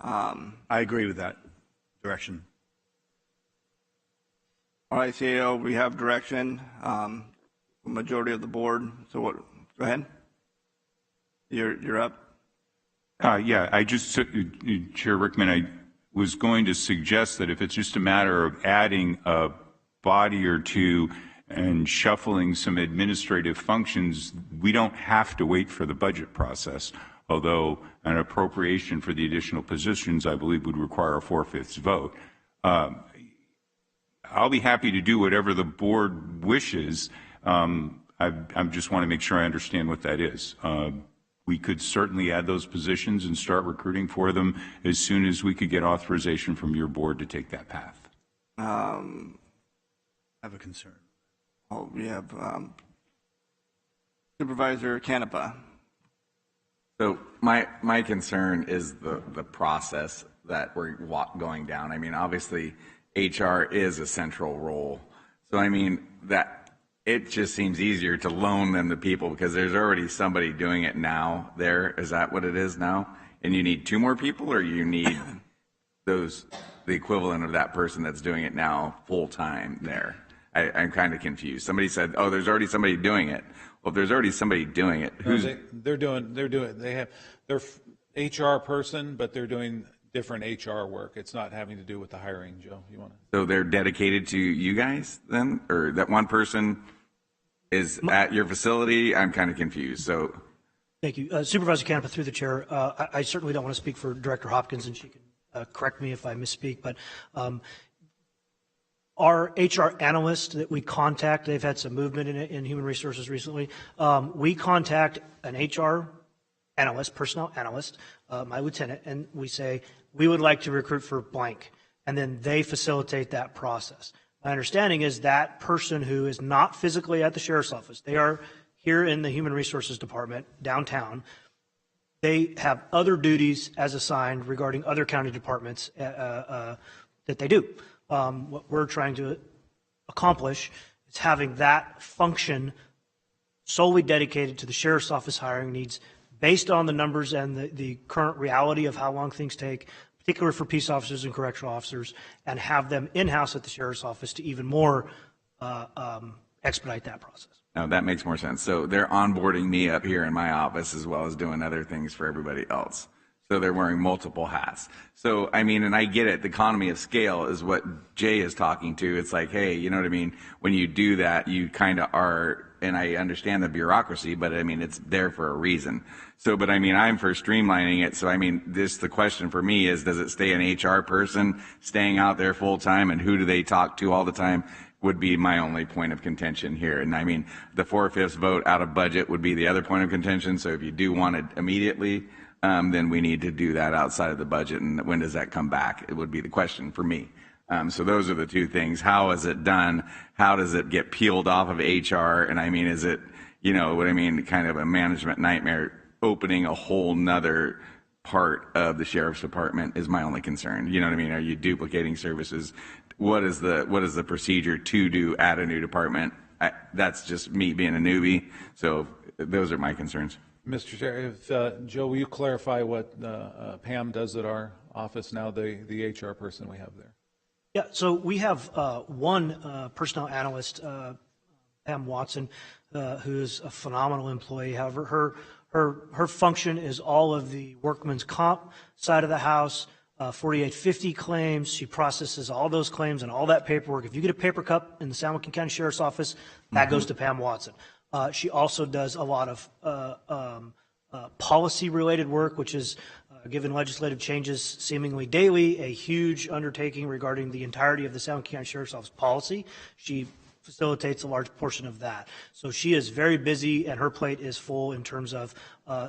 I agree with that direction. All right, CAO, we have direction. Majority of the board. So what? Go ahead. You're up. Yeah, Chair Rickman, I was going to suggest that if it's just a matter of adding a body or 2 and shuffling some administrative functions, we don't have to wait for the budget process, although an appropriation for the additional positions, I believe, would require a 4/5 vote. I'll be happy to do whatever the board wishes. I just want to make sure I understand what that is. We could certainly add those positions and start recruiting for them as soon as we could get authorization from your board to take that path. I have a concern. We have Supervisor Canepa. So my concern is the process that we're going down. Obviously, HR is a central role. So that it just seems easier to loan them to people because there's already somebody doing it now there. Is that what it is now? And you need 2 more people, or you need the equivalent of that person that's doing it now full time there? I'm kind of confused. Somebody said, oh, there's already somebody doing it. Well, if there's already somebody doing it, who's... They're HR person, but they're doing different HR work. It's not having to do with the hiring, Joe. You want to? So they're dedicated to you guys then? Or that one person is at your facility? I'm kind of confused, so... Thank you. Supervisor Canepa, through the chair, I certainly don't want to speak for Director Hopkins, and she can correct me if I misspeak, but our HR analyst that we contact, they've had some movement in human resources recently. We contact an HR analyst, personnel analyst, my lieutenant, and we say, we would like to recruit for blank, and then they facilitate that process. My understanding is that person who is not physically at the sheriff's office, they are here in the human resources department downtown, they have other duties as assigned regarding other county departments that they do. What we're trying to accomplish is having that function solely dedicated to the sheriff's office hiring needs based on the numbers and the current reality of how long things take, particularly for peace officers and correctional officers, and have them in-house at the sheriff's office to even more expedite that process. No, that makes more sense. So they're onboarding me up here in my office as well as doing other things for everybody else. So they're wearing multiple hats. So, I mean, and I get it, the economy of scale is what Jay is talking to. It's like, hey, you know what I mean? When you do that, you kind of are, and I understand the bureaucracy, but I mean, it's there for a reason. So, but I mean, I'm for streamlining it. So, I mean, the question for me is, does it stay an HR person staying out there full time, and who do they talk to all the time? Would be my only point of contention here. And I mean, the 4/5 vote out of budget would be the other point of contention. So if you do want it immediately, then we need to do that outside of the budget. And when does that come back? It would be the question for me. So those are the two things. How is it done? How does it get peeled off of HR? And I mean, is it, you know what I mean, kind of a management nightmare, opening a whole nother part of the sheriff's department is my only concern. You know what I mean? Are you duplicating services? What is the procedure to do at a new department? That's just me being a newbie. So those are my concerns. Mr. Chair, if, Joe, will you clarify what Pam does at our office now, the HR person we have there? Yeah, so we have one personnel analyst, Pam Watson, who is a phenomenal employee. However, her function is all of the workman's comp side of the house, 4850 claims. She processes all those claims and all that paperwork. If you get a paper cup in the San Joaquin County Sheriff's Office, that goes to Pam Watson. She also does a lot of policy-related work, which is, given legislative changes seemingly daily, a huge undertaking regarding the entirety of the San Joaquin County Sheriff's Office policy. She facilitates a large portion of that. So she is very busy, and her plate is full in terms of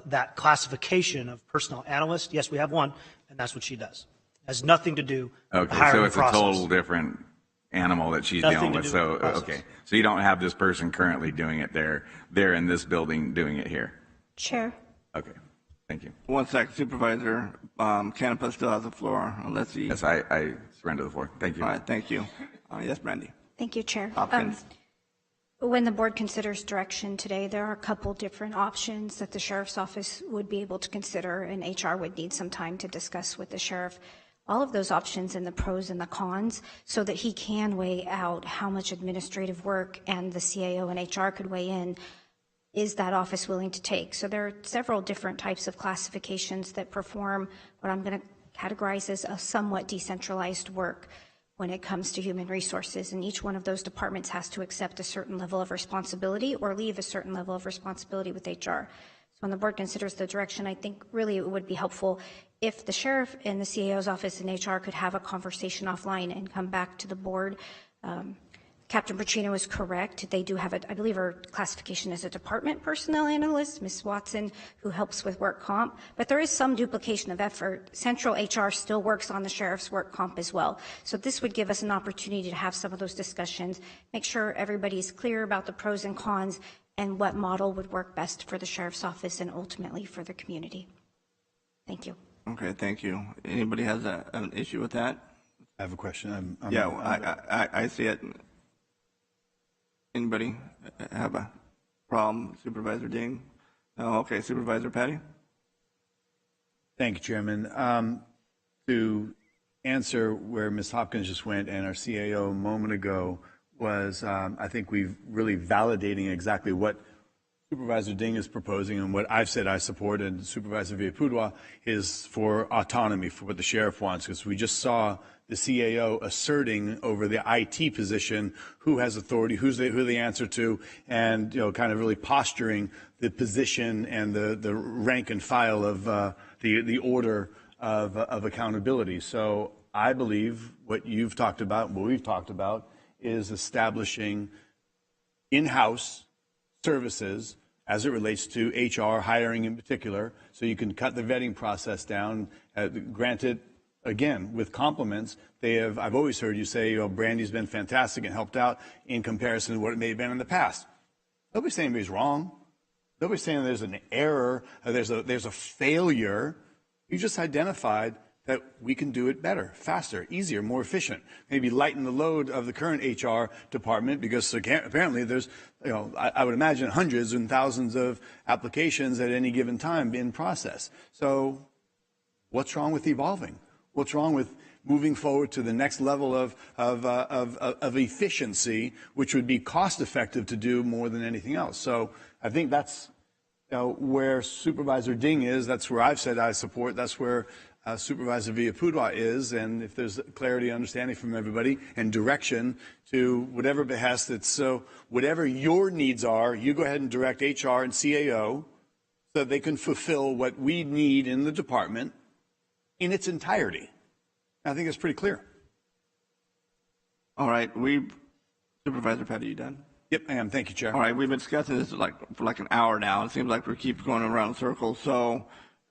that classification of personnel analyst. Yes, we have one, and that's what she does. It has nothing to do with the hiring so it's process. A total different animal that she's dealing with. So, okay. So you don't have this person currently doing it there. They're in this building doing it here. Chair. Okay. Thank you. 1 sec, Supervisor. Canepa still has the floor. Let's see. Yes, I surrender the floor. Thank you. All right, thank you. Yes, Brandy. Thank you, Chair. Hopkins. When the board considers direction today, there are a couple different options that the sheriff's office would be able to consider, and HR would need some time to discuss with the sheriff. All of those options and the pros and the cons, so that he can weigh out how much administrative work, and the CAO and HR could weigh in, is that office willing to take. So there are several different types of classifications that perform what I'm going to categorize as a somewhat decentralized work when it comes to human resources, and each one of those departments has to accept a certain level of responsibility or leave a certain level of responsibility with HR. So when the board considers the direction, I think really it would be helpful if the sheriff and the CAO's office and HR could have a conversation offline and come back to the board. Captain Pacino is correct. They do have I believe her classification as a department personnel analyst, Ms. Watson, who helps with work comp, but there is some duplication of effort. Central HR still works on the sheriff's work comp as well. So this would give us an opportunity to have some of those discussions, make sure everybody's clear about the pros and cons and what model would work best for the sheriff's office and ultimately for the community. Thank you. Okay, thank you. Anybody has an issue with that? I have a question. I see it. Anybody have a problem? Supervisor Ding? No? Okay, Supervisor Patty? Thank you, Chairman. To answer where Ms. Hopkins just went and our CAO a moment ago, was, I think we've really validating exactly what Supervisor Ding is proposing and what I've said I support, and Supervisor Villapudua is for autonomy, for what the sheriff wants, because we just saw the CAO asserting over the IT position who has authority, who they answer to, and kind of really posturing the position and the rank and file of the order of accountability. So I believe what you've talked about, what we've talked about, is establishing in-house services as it relates to HR, hiring in particular, so you can cut the vetting process down. Granted, again, with compliments, I've always heard you say, Brandy's been fantastic and helped out in comparison to what it may have been in the past. Nobody's saying anybody's wrong. Nobody's saying there's an error, there's a failure. You just identified that we can do it better, faster, easier, more efficient. Maybe lighten the load of the current HR department, because apparently there's, I would imagine hundreds and thousands of applications at any given time in process. So what's wrong with evolving? What's wrong with moving forward to the next level of efficiency, which would be cost effective to do more than anything else? So I think that's where Supervisor Ding is. That's where I've said I support. That's where Supervisor Villapudua is. And if there's clarity, understanding from everybody, and direction to whatever behest, it's so whatever your needs are, you go ahead and direct HR and CAO so that they can fulfill what we need in the department in its entirety. I think it's pretty clear. All right, Supervisor Petty, you done? Yep, I am. Thank you, Chair. All right, we've been discussing this for like an hour now. It seems like we keep going around in circles. So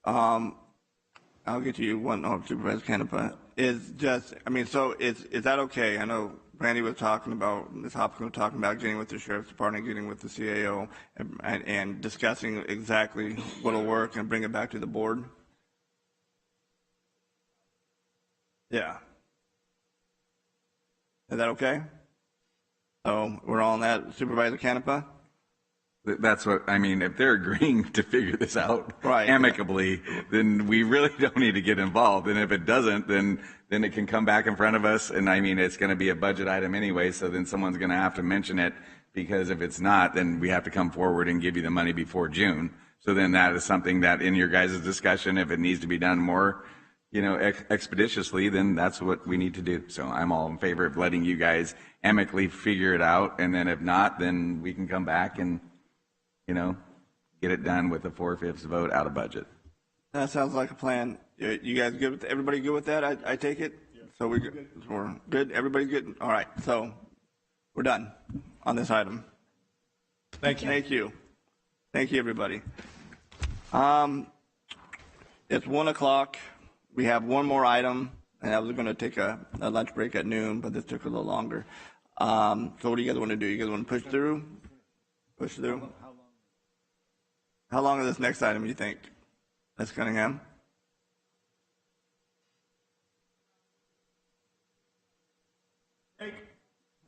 I'll get to you Supervisor Canepa. Is that okay? I know Brandy was talking about, Ms. Hopkins was talking about getting with the Sheriff's Department, getting with the CAO, and discussing exactly what'll work and bring it back to the board. Yeah. Is that okay? So we're all on that. Supervisor Canepa? That's what I mean. If they're agreeing to figure this out amicably, then we really don't need to get involved. And if it doesn't, then it can come back in front of us. And I mean, it's going to be a budget item anyway. So then someone's going to have to mention it, because if it's not, then we have to come forward and give you the money before June. So then that is something that in your guys' discussion, if it needs to be done more, expeditiously, then that's what we need to do. So I'm all in favor of letting you guys amicably figure it out. And then if not, then we can come back and get it done with a 4/5 vote out of budget. That sounds like a plan. You guys good with everybody good with that? I take it. Yeah. So we're good. Everybody good. All right. So we're done on this item. Thank you. Thank you. Thank you, everybody. It's 1:00. We have one more item, and I was going to take a lunch break at noon, but this took a little longer. So what do you guys want to do? You guys want to push through? Push through? How long is this next item, you think? Ms. Cunningham?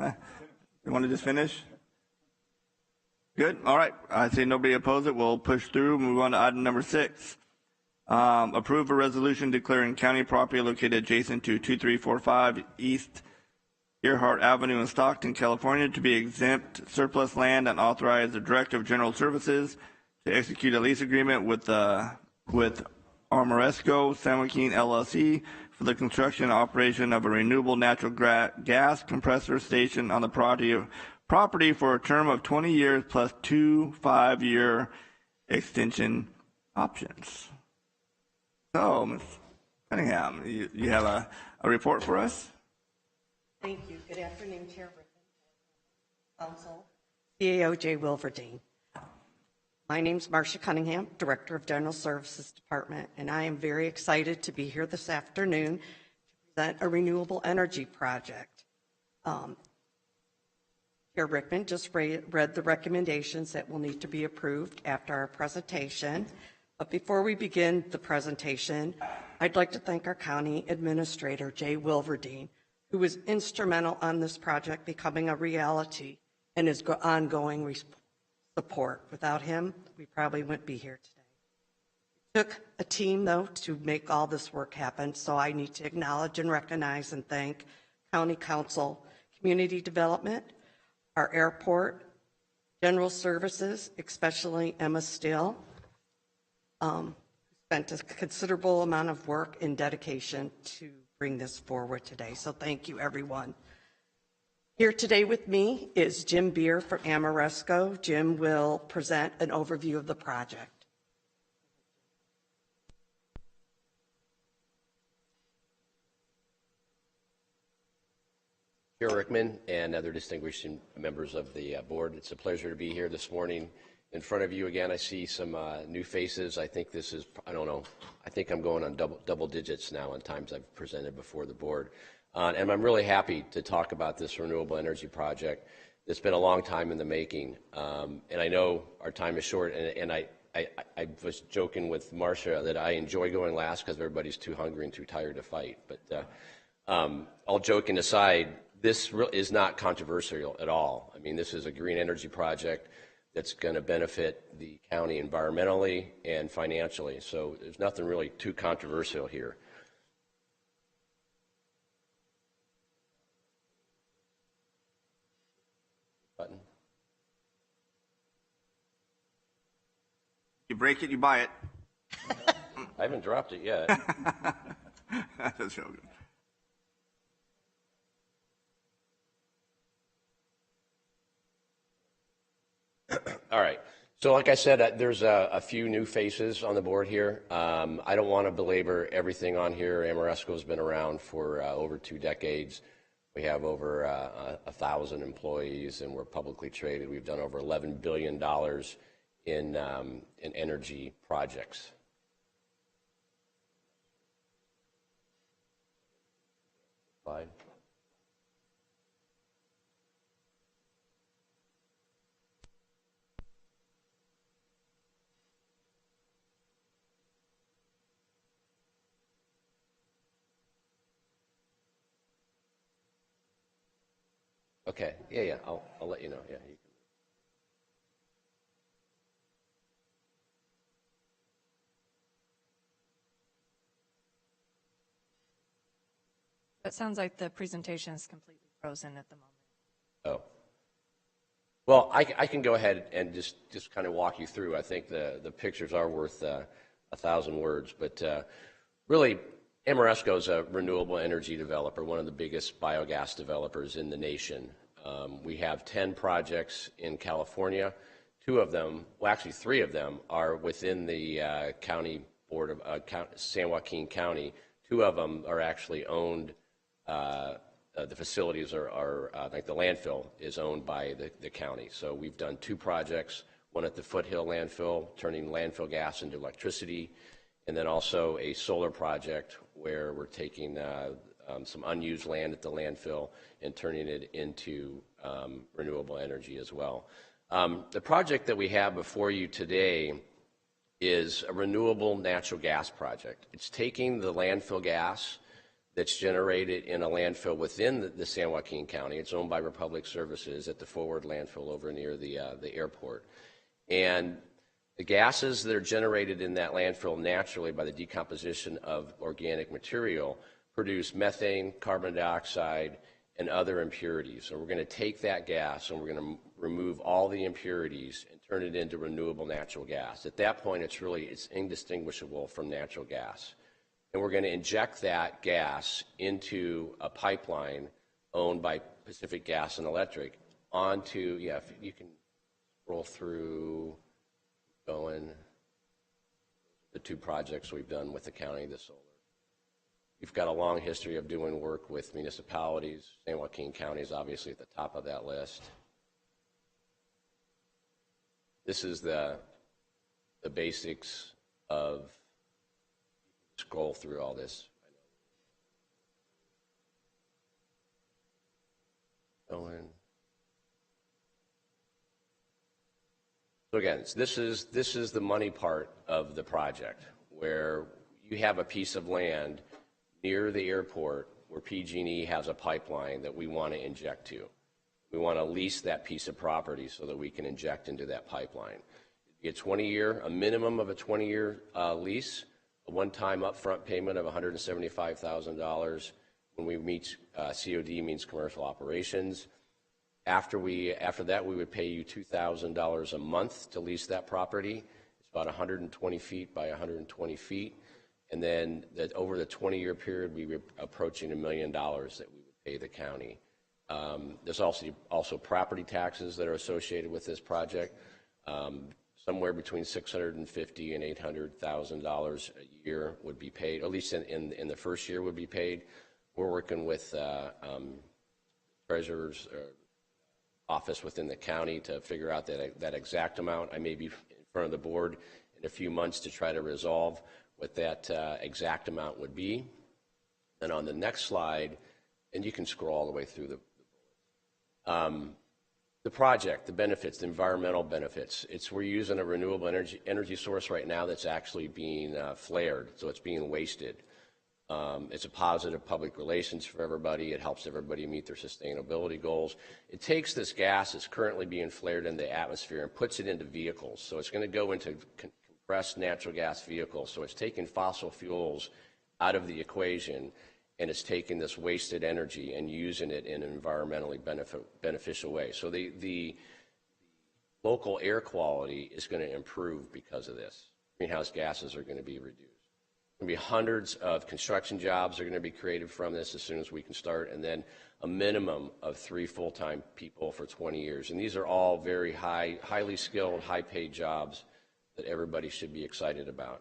You want to just finish? Good. All right. I see nobody opposed it. We'll push through. Move on to item number 6. Approve a resolution declaring county property located adjacent to 2345 East Earhart Avenue in Stockton, California, to be exempt surplus land, and authorize the Director of General Services to execute a lease agreement with Armoresco San Joaquin LLC for the construction and operation of a renewable natural gas compressor station on the property for a term of 20 years plus 2 5-year extension options. So, Ms. Cunningham, you have a report for us? Thank you. Good afternoon, Chair Council, CAO J. Wilverding. My name is Marcia Cunningham, Director of General Services Department, and I am very excited to be here this afternoon to present a renewable energy project. Chair Rickman just read the recommendations that will need to be approved after our presentation. But before we begin the presentation, I'd like to thank our County Administrator, Jay Wilverding, who was instrumental on this project becoming a reality and his ongoing support. Without him, we probably wouldn't be here today. It took a team, though, to make all this work happen, so I need to acknowledge and recognize and thank County Council, Community Development, our airport, general services, especially Emma Steele, spent a considerable amount of work and dedication to bring this forward today. So thank you, everyone. Here today with me is Jim Beer from Amoresco. Jim will present an overview of the project. Chair Rickman and other distinguished members of the board, it's a pleasure to be here this morning in front of you again. I see some new faces. I think this is, I don't know, I think I'm going on double digits now on times I've presented before the board. And I'm really happy to talk about this renewable energy project. It's been a long time in the making. And I know our time is short, and I was joking with Marcia that I enjoy going last because everybody's too hungry and too tired to fight. But all joking aside, this is not controversial at all. I mean, this is a green energy project that's going to benefit the county environmentally and financially. So there's nothing really too controversial here. Button. You break it, you buy it. I haven't dropped it yet. That's so good. All right. So like I said, there's a few new faces on the board here. I don't want to belabor everything on here. Amoresco's been around for over 2 decades. We have over 1,000 employees, and we're publicly traded. We've done over $11 billion in energy projects. Slide. Okay. Yeah. I'll let you know. Yeah. You can. It sounds like the presentation is completely frozen at the moment. Oh. Well, I can go ahead and just kind of walk you through. I think the pictures are worth 1,000 words, but really, Amoresco is a renewable energy developer, one of the biggest biogas developers in the nation. We have 10 projects in California. 2 of them, well, actually 3 of them, are within the county board of San Joaquin County. 2 of them are actually owned. The facilities are like the landfill is owned by the county. So we've done 2 projects, one at the Foothill landfill, turning landfill gas into electricity, and then also a solar project where we're taking some unused land at the landfill and turning it into renewable energy as well. The project that we have before you today is a renewable natural gas project. It's taking the landfill gas that's generated in a landfill within the San Joaquin County. It's owned by Republic Services at the Forward landfill over near the airport. And the gases that are generated in that landfill naturally by the decomposition of organic material produce methane, carbon dioxide, and other impurities. So we're going to take that gas and we're going to remove all the impurities and turn it into renewable natural gas. At that point, it's indistinguishable from natural gas. And we're going to inject that gas into a pipeline owned by Pacific Gas and Electric onto, if you can roll through, going, the 2 projects we've done with the county, the solar. We've got a long history of doing work with municipalities. San Joaquin County is obviously at the top of that list. This is the basics of, scroll through all this. Going. So again, this is the money part of the project, where you have a piece of land near the airport where PG&E has a pipeline that we want to inject to. We want to lease that piece of property so that we can inject into that pipeline. It'd be a minimum of a 20-year lease, a one-time upfront payment of $175,000 when we meet COD, means commercial operations, After that, we would pay you $2,000 a month to lease that property. It's about 120 feet by 120 feet. And then over the 20-year period, we were approaching $1 million that we would pay the county. There's also property taxes that are associated with this project. Somewhere between $650,000 and $800,000 a year would be paid, at least in the first year would be paid. We're working with Treasurer's office within the county to figure out that exact amount. I may be in front of the board in a few months to try to resolve what that exact amount would be. And on the next slide, and you can scroll all the way through the project, the benefits, the environmental benefits. We're using a renewable energy source right now that's actually being flared, so it's being wasted. It's a positive public relations for everybody. It helps everybody meet their sustainability goals. It takes this gas that's currently being flared in the atmosphere and puts it into vehicles. So it's going to go into compressed natural gas vehicles. So it's taking fossil fuels out of the equation, and it's taking this wasted energy and using it in an environmentally beneficial way. So the local air quality is going to improve because of this. Greenhouse gases are going to be reduced. There'll be hundreds of construction jobs that are going to be created from this as soon as we can start, and then a minimum of 3 full-time people for 20 years. And these are all very highly skilled, high-paid jobs that everybody should be excited about.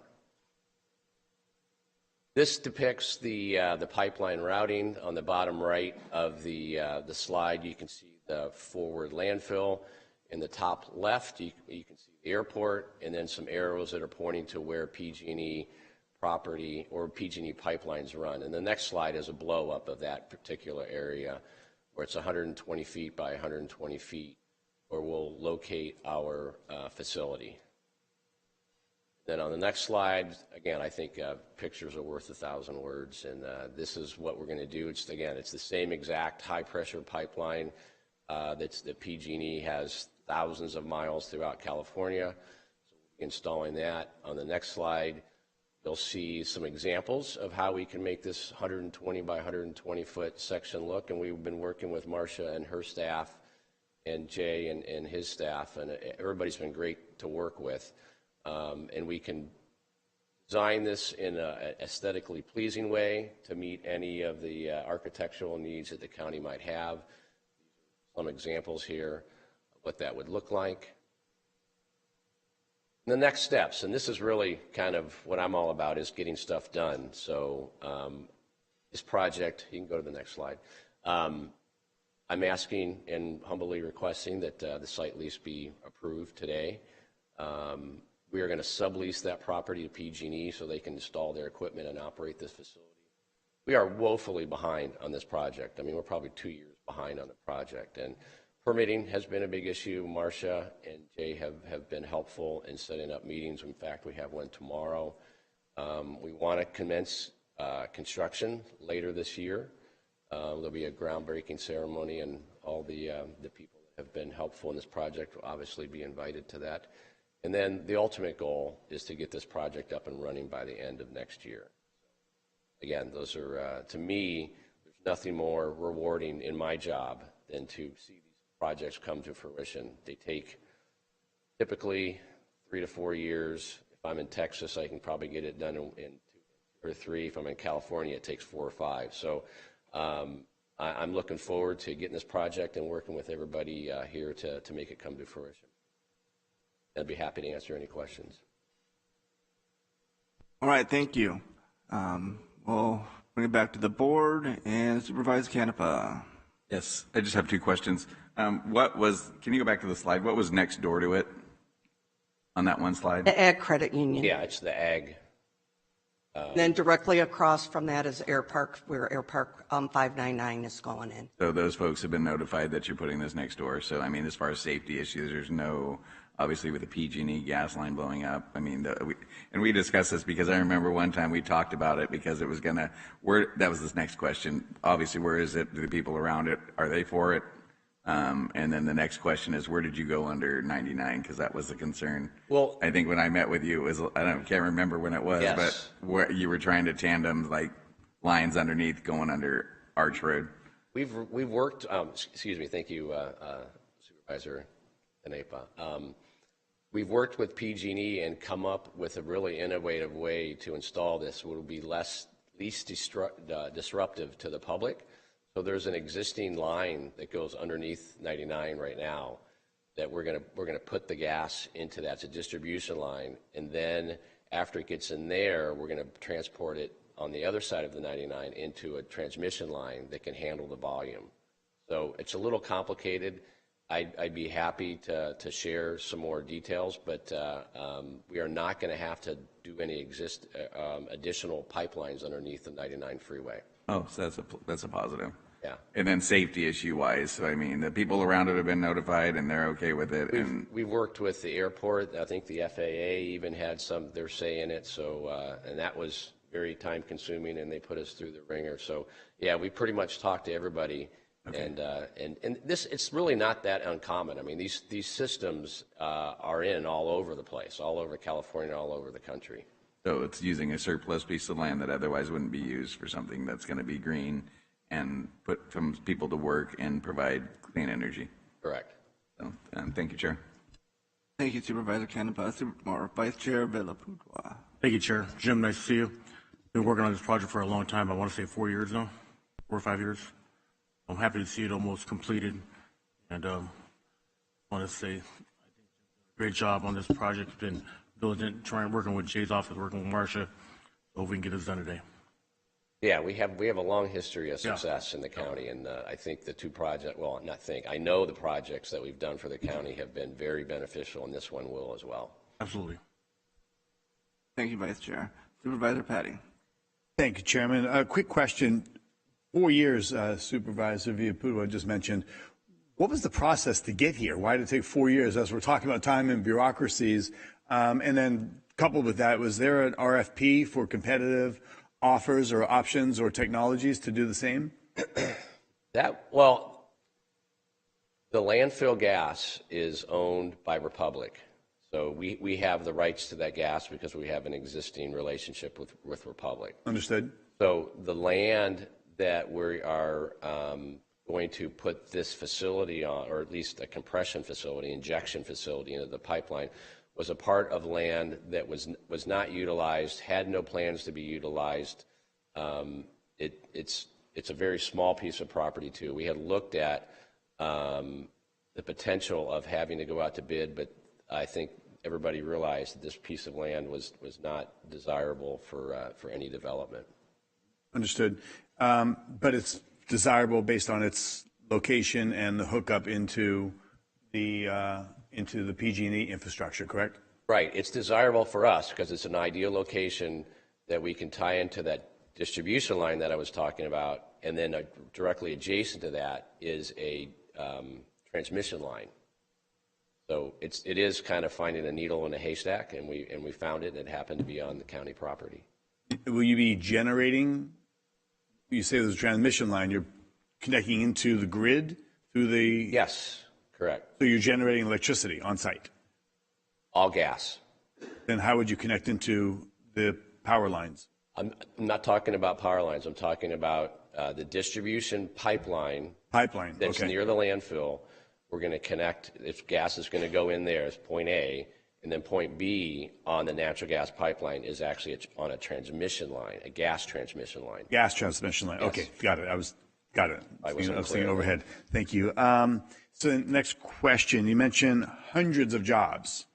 This depicts the pipeline routing. On the bottom right of the slide, you can see the forward landfill. In the top left, you can see the airport, and then some arrows that are pointing to where PG&E property or PG&E pipelines run. And the next slide is a blow-up of that particular area where it's 120 feet by 120 feet where we'll locate our facility. Then on the next slide, again, I think pictures are worth 1,000 words, and this is what we're going to do. It's the same exact high-pressure pipeline that PG&E has thousands of miles throughout California. So we'll be installing that. On the next slide, you'll see some examples of how we can make this 120 by 120 foot section look, and we've been working with Marcia and her staff and Jay and his staff, and everybody's been great to work with. And we can design this in an aesthetically pleasing way to meet any of the architectural needs that the county might have. Some examples here of what that would look like. The next steps, and this is really kind of what I'm all about, is getting stuff done. So this project, you can go to the next slide. I'm asking and humbly requesting that the site lease be approved today. We are going to sublease that property to PG&E so they can install their equipment and operate this facility. We are woefully behind on this project. I mean, we're probably 2 years behind on the project. And permitting has been a big issue. Marcia and Jay have been helpful in setting up meetings. In fact, we have one tomorrow. We want to commence construction later this year. There'll be a groundbreaking ceremony, and all the people that have been helpful in this project will obviously be invited to that. And then the ultimate goal is to get this project up and running by the end of next year. Again, those are, to me, there's nothing more rewarding in my job than to see these projects come to fruition. They take typically 3 to 4 years. If I'm in Texas, I can probably get it done in 2 or 3. If I'm in California, it takes 4 or 5. So I'm looking forward to getting this project and working with everybody here to make it come to fruition. I'd be happy to answer any questions. All right, thank you. We'll bring it back to the board and Supervisor Canepa. Yes, I just have 2 questions. Can you go back to the slide? What was next door to it on that one slide? The Ag Credit Union. Yeah, it's the Ag. And then directly across from that is Air Park, where Air Park 599 is going in. So those folks have been notified that you're putting this next door. So, I mean, as far as safety issues, there's no, obviously with the PG&E gas line blowing up. I mean, and we discussed this because I remember one time we talked about it because it was going to, that was this next question. Obviously, where is it? Do the people around it, are they for it? And then the next question is, where did you go under 99? Because that was the concern. Well, I think when I met with you, it was, can't remember when it was, yes. But where you were trying to tandem like lines underneath going under Arch Road. We've worked, excuse me, thank you, Supervisor Canepa. We've worked with PG&E and come up with a really innovative way to install this, which will be least disruptive to the public. So there's an existing line that goes underneath 99 right now that we're gonna put the gas into that. It's a distribution line, and then after it gets in there, we're gonna transport it on the other side of the 99 into a transmission line that can handle the volume. So it's a little complicated. I'd be happy to share some more details, but we are not going to have to do any additional pipelines underneath the 99 freeway. Oh, so that's a positive. Yeah. And then safety issue wise, so I mean, the people around it have been notified and they're okay with it. We've worked with the airport. I think the FAA even had their say in it. So, and that was very time consuming, and they put us through the ringer. So, yeah, we pretty much talked to everybody. Okay. And this, it's really not that uncommon. I mean, these systems are in all over the place, all over California, all over the country. So it's using a surplus piece of land that otherwise wouldn't be used for something that's going to be green and put some people to work and provide clean energy. Correct. So, thank you, Chair. Thank you, Supervisor Canepa. Vice Chair Villapudua. Thank you, Chair. Jim, nice to see you. Been working on this project for a long time. I want to say 4 years now, 4 or 5 years. I'm happy to see it almost completed, and I want to say great job on this project. It's been diligent, working with Jay's office, working with Marcia. Hope we can get this done today. Yeah, we have a long history of success in the county, and I think the two projects, well, not think, I know the projects that we've done for the county have been very beneficial, and this one will as well. Absolutely. Thank you, Vice Chair. Supervisor Patty. Thank you, Chairman. A quick question. 4 years, Supervisor Villapudua just mentioned. What was the process to get here? Why did it take 4 years? As we're talking about time and bureaucracies, and then coupled with that, was there an RFP for competitive offers or options or technologies to do the same? Well, the landfill gas is owned by Republic. So we have the rights to that gas because we have an existing relationship with Republic. Understood. So the land that we are going to put this facility on, or at least a compression facility, injection facility into the pipeline, was a part of land that was not utilized, had no plans to be utilized. It's a very small piece of property too. We had looked at the potential of having to go out to bid, but I think everybody realized that this piece of land was not desirable for any development. Understood. But it's desirable based on its location and the hookup into the PG&E infrastructure, correct? Right. It's desirable for us because it's an ideal location that we can tie into that distribution line that I was talking about, and then directly adjacent to that is a transmission line. So it is kind of finding a needle in a haystack, and we found it, and it happened to be on the county property. Will you be generating? You say there's a transmission line. You're connecting into the grid through the. Yes, correct. So you're generating electricity on site. All gas. Then how would you connect into the power lines? I'm not talking about power lines. I'm talking about the distribution pipeline. Pipeline. That's okay. Near the landfill. We're going to connect. If gas is going to go in there as point A, and then point B on the natural gas pipeline is actually on a transmission line, a gas transmission line. Gas transmission line. Yes. Okay, got it. Got it. I was thinking overhead. Thank you. So the next question, you mentioned hundreds of jobs.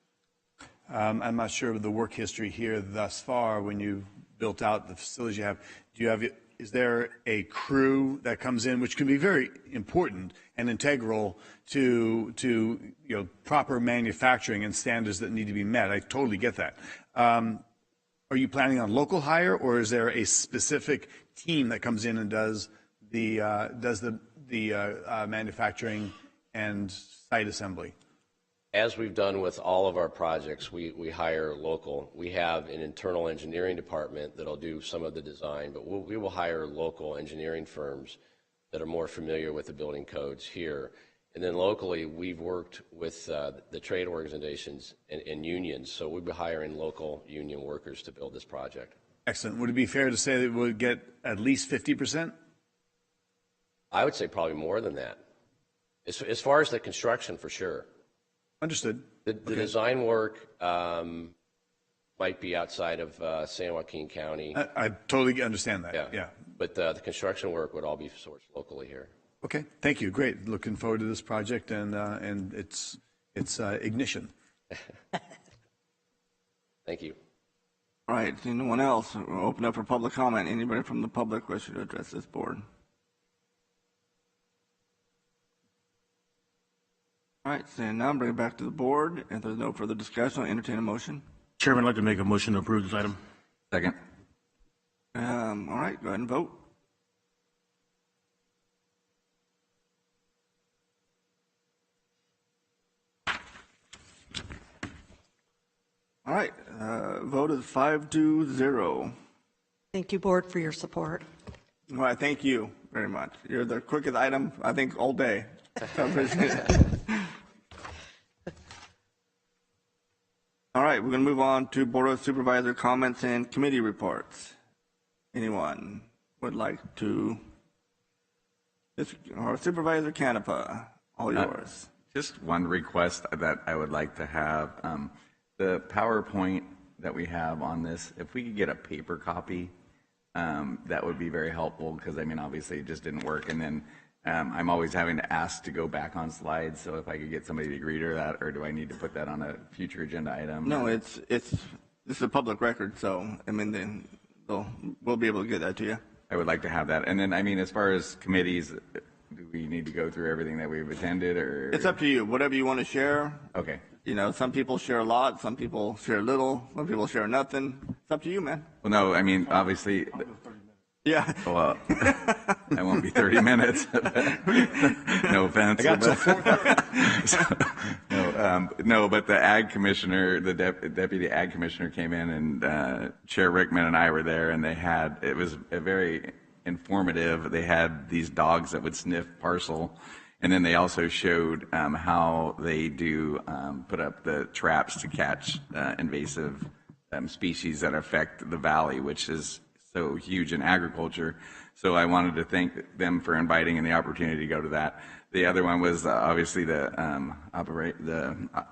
I'm not sure of the work history here thus far when you built out the facilities you have. Is there a crew that comes in, which can be very important and integral to proper manufacturing and standards that need to be met? I totally get that. Are you planning on local hire, or is there a specific team that comes in and does the manufacturing and site assembly? As we've done with all of our projects, we hire local. We have an internal engineering department that'll do some of the design, but we will hire local engineering firms that are more familiar with the building codes here. And then locally, we've worked with the trade organizations and unions, so we'll be hiring local union workers to build this project. Excellent. Would it be fair to say that we'll get at least 50%? I would say probably more than that. As far as the construction, for sure. Understood. The design work might be outside of San Joaquin County. I totally understand that. Yeah. But the construction work would all be sourced locally here. Okay. Thank you. Great. Looking forward to this project and its ignition. Thank you. All right. Anyone else? We'll open up for public comment. Anybody from the public wishing to address this board? All right. Seeing none, bring it back to the board. If there's no further discussion, I'll entertain a motion. Chairman, I'd like to make a motion to approve this item. Second. All right. Go ahead and vote. All right. Vote is 5-0. Thank you, Board, for your support. All right. Thank you very much. You're the quickest item, I think, all day. So I appreciate it. All right. We're going to move on to Board of Supervisor comments and committee reports. Anyone would like to? Or Supervisor Canepa, all yours. Just one request that I would like to have. The PowerPoint that we have on this, if we could get a paper copy, that would be very helpful because, I mean, obviously it just didn't work. And then I'm always having to ask to go back on slides. So if I could get somebody to agree to that, or do I need to put that on a future agenda item? No, this is a public record. So, I mean, we'll be able to get that to you. I would like to have that. And then, I mean, as far as committees, do we need to go through everything that we've attended, or? It's up to you. Whatever you want to share. Okay. You know, some people share a lot, some people share little, some people share nothing. It's up to you, man. Well, no, I mean, obviously. Yeah. Well, I won't be 30 minutes. No offense. I got till 4:30. No, but the ag commissioner, the deputy ag commissioner came in, and Chair Rickman and I were there, and it was a very informative. They had these dogs that would sniff parcel. And then they also showed how they do put up the traps to catch invasive species that affect the valley, which is so huge in agriculture. So I wanted to thank them for inviting and the opportunity to go to that. The other one was obviously the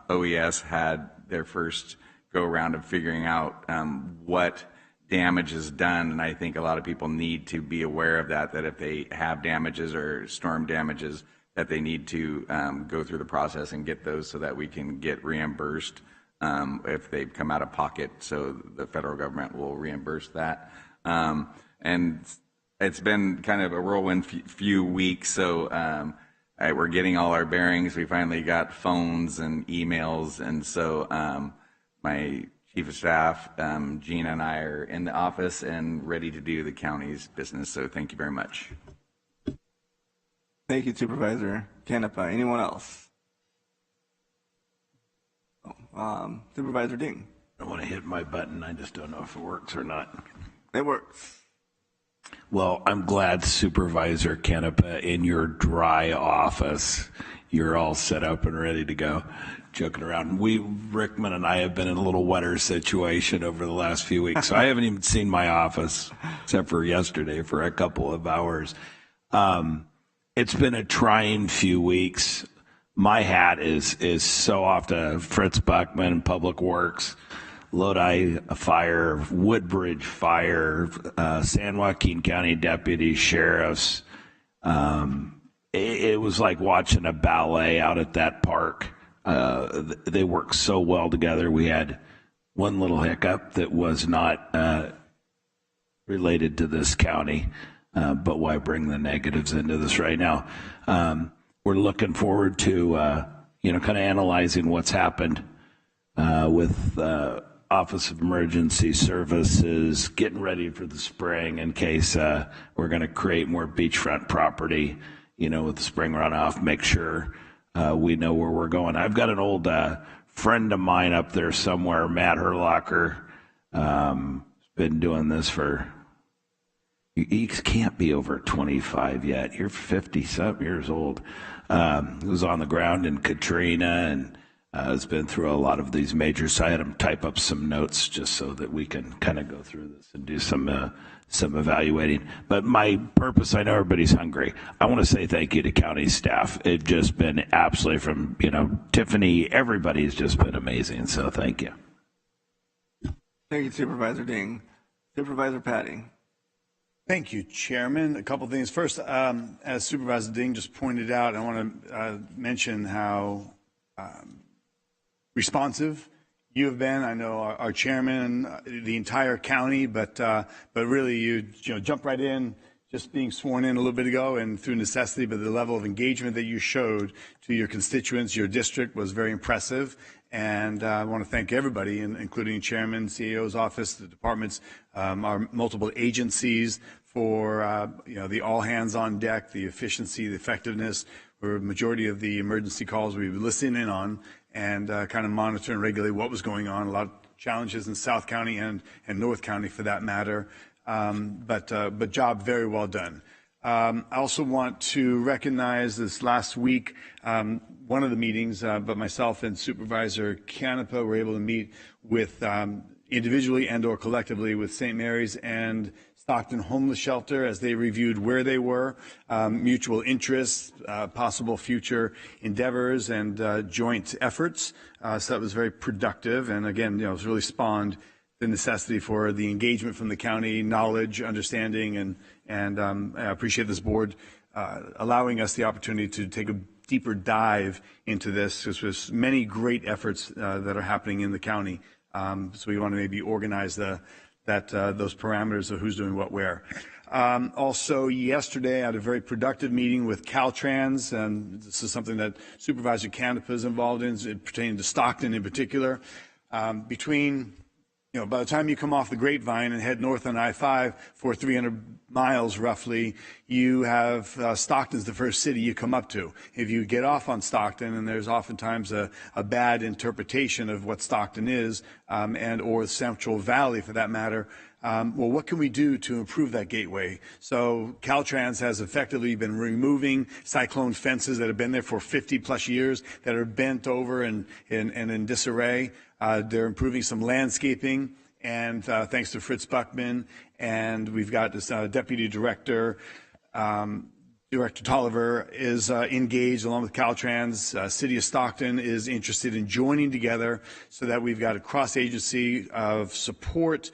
OES had their first go around of figuring out what damage is done, and I think a lot of people need to be aware of that if they have damages or storm damages, that they need to go through the process and get those so that we can get reimbursed if they come out of pocket, so the federal government will reimburse that. And it's been kind of a whirlwind few weeks, so we're getting all our bearings. We finally got phones and emails, and so my chief of staff, Gina, and I are in the office and ready to do the county's business, so thank you very much. Thank you, Supervisor Canepa. Anyone else? Supervisor Ding. I want to hit my button. I just don't know if it works or not. It works. Well, I'm glad, Supervisor Canepa, in your dry office, you're all set up and ready to go. Joking around. Rickman and I have been in a little wetter situation over the last few weeks, so I haven't even seen my office except for yesterday for a couple of hours. It's been a trying few weeks. My hat is so off to Fritz Buckman, Public Works, Lodi Fire, Woodbridge Fire, San Joaquin County Deputy Sheriffs. It was like watching a ballet out at that park. They work so well together. We had one little hiccup that was not related to this county. But why bring the negatives into this right now? We're looking forward to, kind of analyzing what's happened with Office of Emergency Services, getting ready for the spring in case we're going to create more beachfront property, with the spring runoff, make sure we know where we're going. I've got an old friend of mine up there somewhere, Matt Herlocker, been doing this for... You can't be over 25 yet. You're 50-something years old. It was on the ground in Katrina and has been through a lot of these majors. So I had him type up some notes just so that we can kind of go through this and do some evaluating. But my purpose, I know everybody's hungry. I want to say thank you to county staff. It's just been absolutely from, Tiffany, everybody's just been amazing. So thank you. Thank you, Supervisor Ding. Supervisor Patty. Thank you, Chairman. A couple things. First, as Supervisor Ding just pointed out, I want to mention how responsive you have been. I know our chairman, the entire county, but really you jumped right in, just being sworn in a little bit ago, and through necessity, but the level of engagement that you showed to your constituents, your district, was very impressive. And I want to thank everybody, including Chairman, CAO's office, the departments, our multiple agencies, for the all hands on deck, the efficiency, the effectiveness. For a majority of the emergency calls we were listening in on and kind of monitor and regulate what was going on. A lot of challenges in South County and North County for that matter, but job very well done. I also want to recognize this last week, one of the meetings, but myself and Supervisor Canepa were able to meet with individually and or collectively with St. Mary's and Stockton Homeless Shelter as they reviewed where they were, mutual interests, possible future endeavors, and joint efforts. So that was very productive. And again, it's really spawned the necessity for the engagement from the county, knowledge, understanding, and I appreciate this board allowing us the opportunity to take a deeper dive into this. There's many great efforts that are happening in the county. So we want to maybe organize those parameters of who's doing what where. Also, yesterday I had a very productive meeting with Caltrans, and this is something that Supervisor Canepa is involved in, pertaining to Stockton in particular. By the time you come off the Grapevine and head north on I-5 for 300 miles roughly, you have Stockton's the first city you come up to. If you get off on Stockton, and there's oftentimes a bad interpretation of what Stockton is, and or Central Valley for that matter, well, what can we do to improve that gateway? So Caltrans has effectively been removing cyclone fences that have been there for 50 plus years that are bent over and in disarray. They're improving some landscaping, and thanks to Fritz Buckman, and we've got this Deputy Director, Director Tolliver is engaged along with Caltrans. City of Stockton is interested in joining together so that we've got a cross-agency of support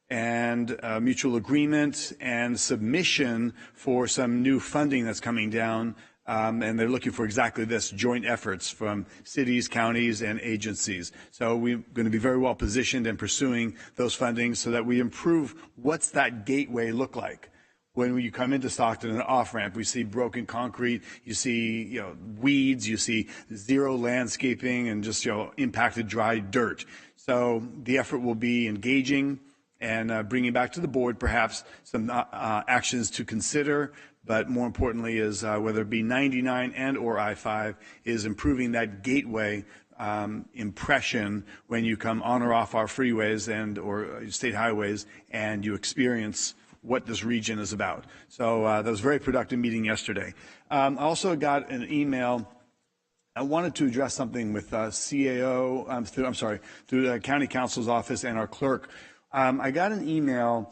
and mutual agreement and submission for some new funding that's coming down. And they're looking for exactly this, joint efforts from cities, counties, and agencies. So we're going to be very well positioned in pursuing those fundings so that we improve what's that gateway look like. When you come into Stockton, an off-ramp, we see broken concrete, you see weeds, you see zero landscaping, and just impacted dry dirt. So the effort will be engaging and bringing back to the board perhaps some actions to consider. But more importantly is whether it be 99 and or I-5 is improving that gateway impression when you come on or off our freeways and or state highways and you experience what this region is about. So that was a very productive meeting yesterday. I also got an email. I wanted to address something with CAO, through the County Counsel's office and our clerk. I got an email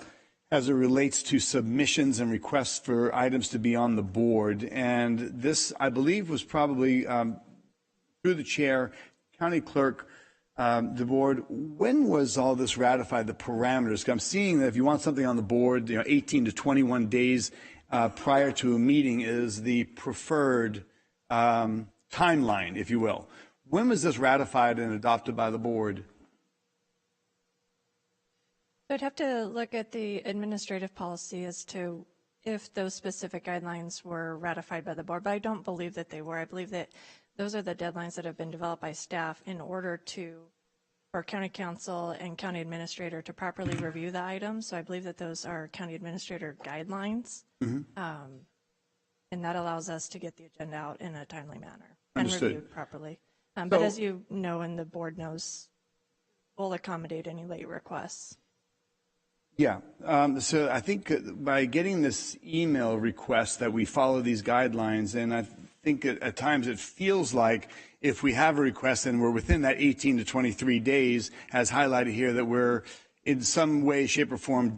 as it relates to submissions and requests for items to be on the board. And this, I believe, was probably through the chair, county clerk, the board. When was all this ratified, the parameters? I'm seeing that if you want something on the board, 18 to 21 days prior to a meeting is the preferred timeline, if you will. When was this ratified and adopted by the board? I'd have to look at the administrative policy as to if those specific guidelines were ratified by the board, but I don't believe that they were. I believe that those are the deadlines that have been developed by staff in order for county council and county administrator to properly review the items. So I believe that those are county administrator guidelines, and that allows us to get the agenda out in a timely manner and reviewed properly. But as you know, and the board knows, we'll accommodate any late requests. Yeah, so I think by getting this email request that we follow these guidelines, and I think at times it feels like if we have a request and we're within that 18 to 23 days, as highlighted here, that we're in some way, shape, or form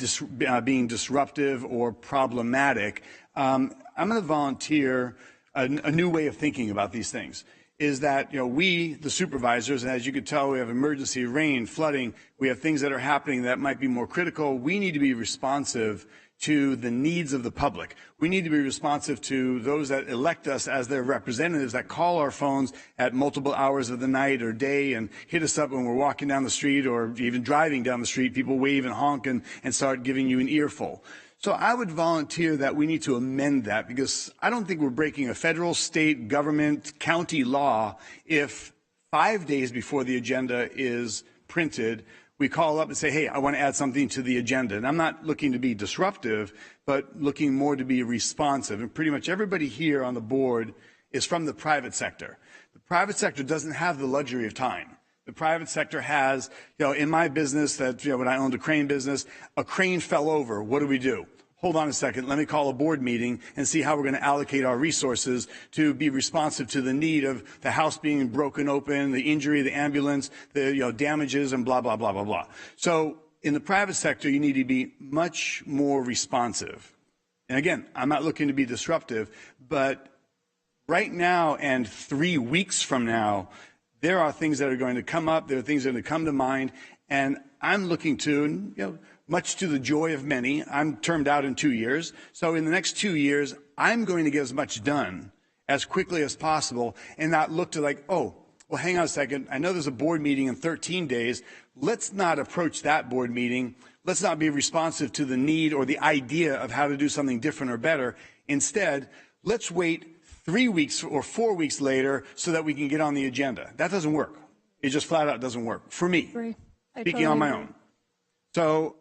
being disruptive or problematic. I'm going to volunteer a new way of thinking about these things. Is that, we, the supervisors, and as you can tell, we have emergency, rain, flooding, we have things that are happening that might be more critical. We need to be responsive to the needs of the public. We need to be responsive to those that elect us as their representatives, that call our phones at multiple hours of the night or day and hit us up when we're walking down the street or even driving down the street. People wave and honk and start giving you an earful. So I would volunteer that we need to amend that, because I don't think we're breaking a federal, state, government, county law if 5 days before the agenda is printed, we call up and say, hey, I want to add something to the agenda. And I'm not looking to be disruptive, but looking more to be responsive. And pretty much everybody here on the board is from the private sector. The private sector doesn't have the luxury of time. The private sector has, in my business, that when I owned a crane business, a crane fell over. What do? Hold on a second. Let me call a board meeting and see how we're going to allocate our resources to be responsive to the need of the house being broken open, the injury, the ambulance, the damages, and blah, blah, blah, blah, blah. So in the private sector, you need to be much more responsive. And again, I'm not looking to be disruptive, but right now and 3 weeks from now, there are things that are going to come up. There are things that are going to come to mind. And I'm looking to, much to the joy of many, I'm termed out in 2 years. So in the next 2 years, I'm going to get as much done as quickly as possible and not look to like, oh, well, hang on a second. I know there's a board meeting in 13 days. Let's not approach that board meeting. Let's not be responsive to the need or the idea of how to do something different or better. Instead, let's wait 3 weeks or 4 weeks later so that we can get on the agenda. That doesn't work. It just flat out doesn't work for me, speaking on my own. So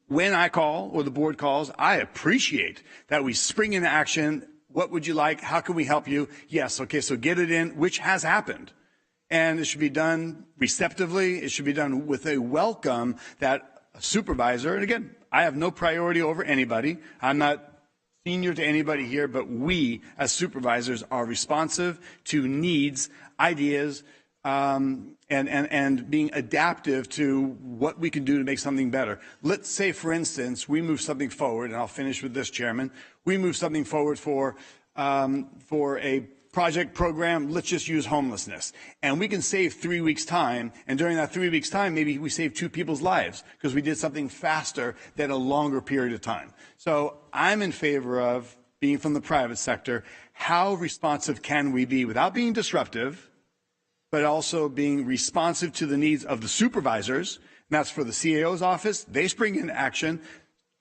when I call or the board calls, I appreciate that we spring into action. What would you like? How can we help you? Yes. Okay. So get it in, which has happened. And it should be done receptively. It should be done with a welcome that a supervisor, and again, I have no priority over anybody. I'm not senior to anybody here, but we as supervisors are responsive to needs, ideas, and being adaptive to what we can do to make something better. Let's say, for instance, we move something forward, and I'll finish with this, Chairman. We move something forward for a project program. Let's just use homelessness, and we can save 3 weeks' time. And during that 3 weeks' time, maybe we save 2 people's lives because we did something faster than a longer period of time. So I'm in favor of being from the private sector. How responsive can we be without being disruptive, but also being responsive to the needs of the supervisors? And that's for the CAO's office. They spring into action.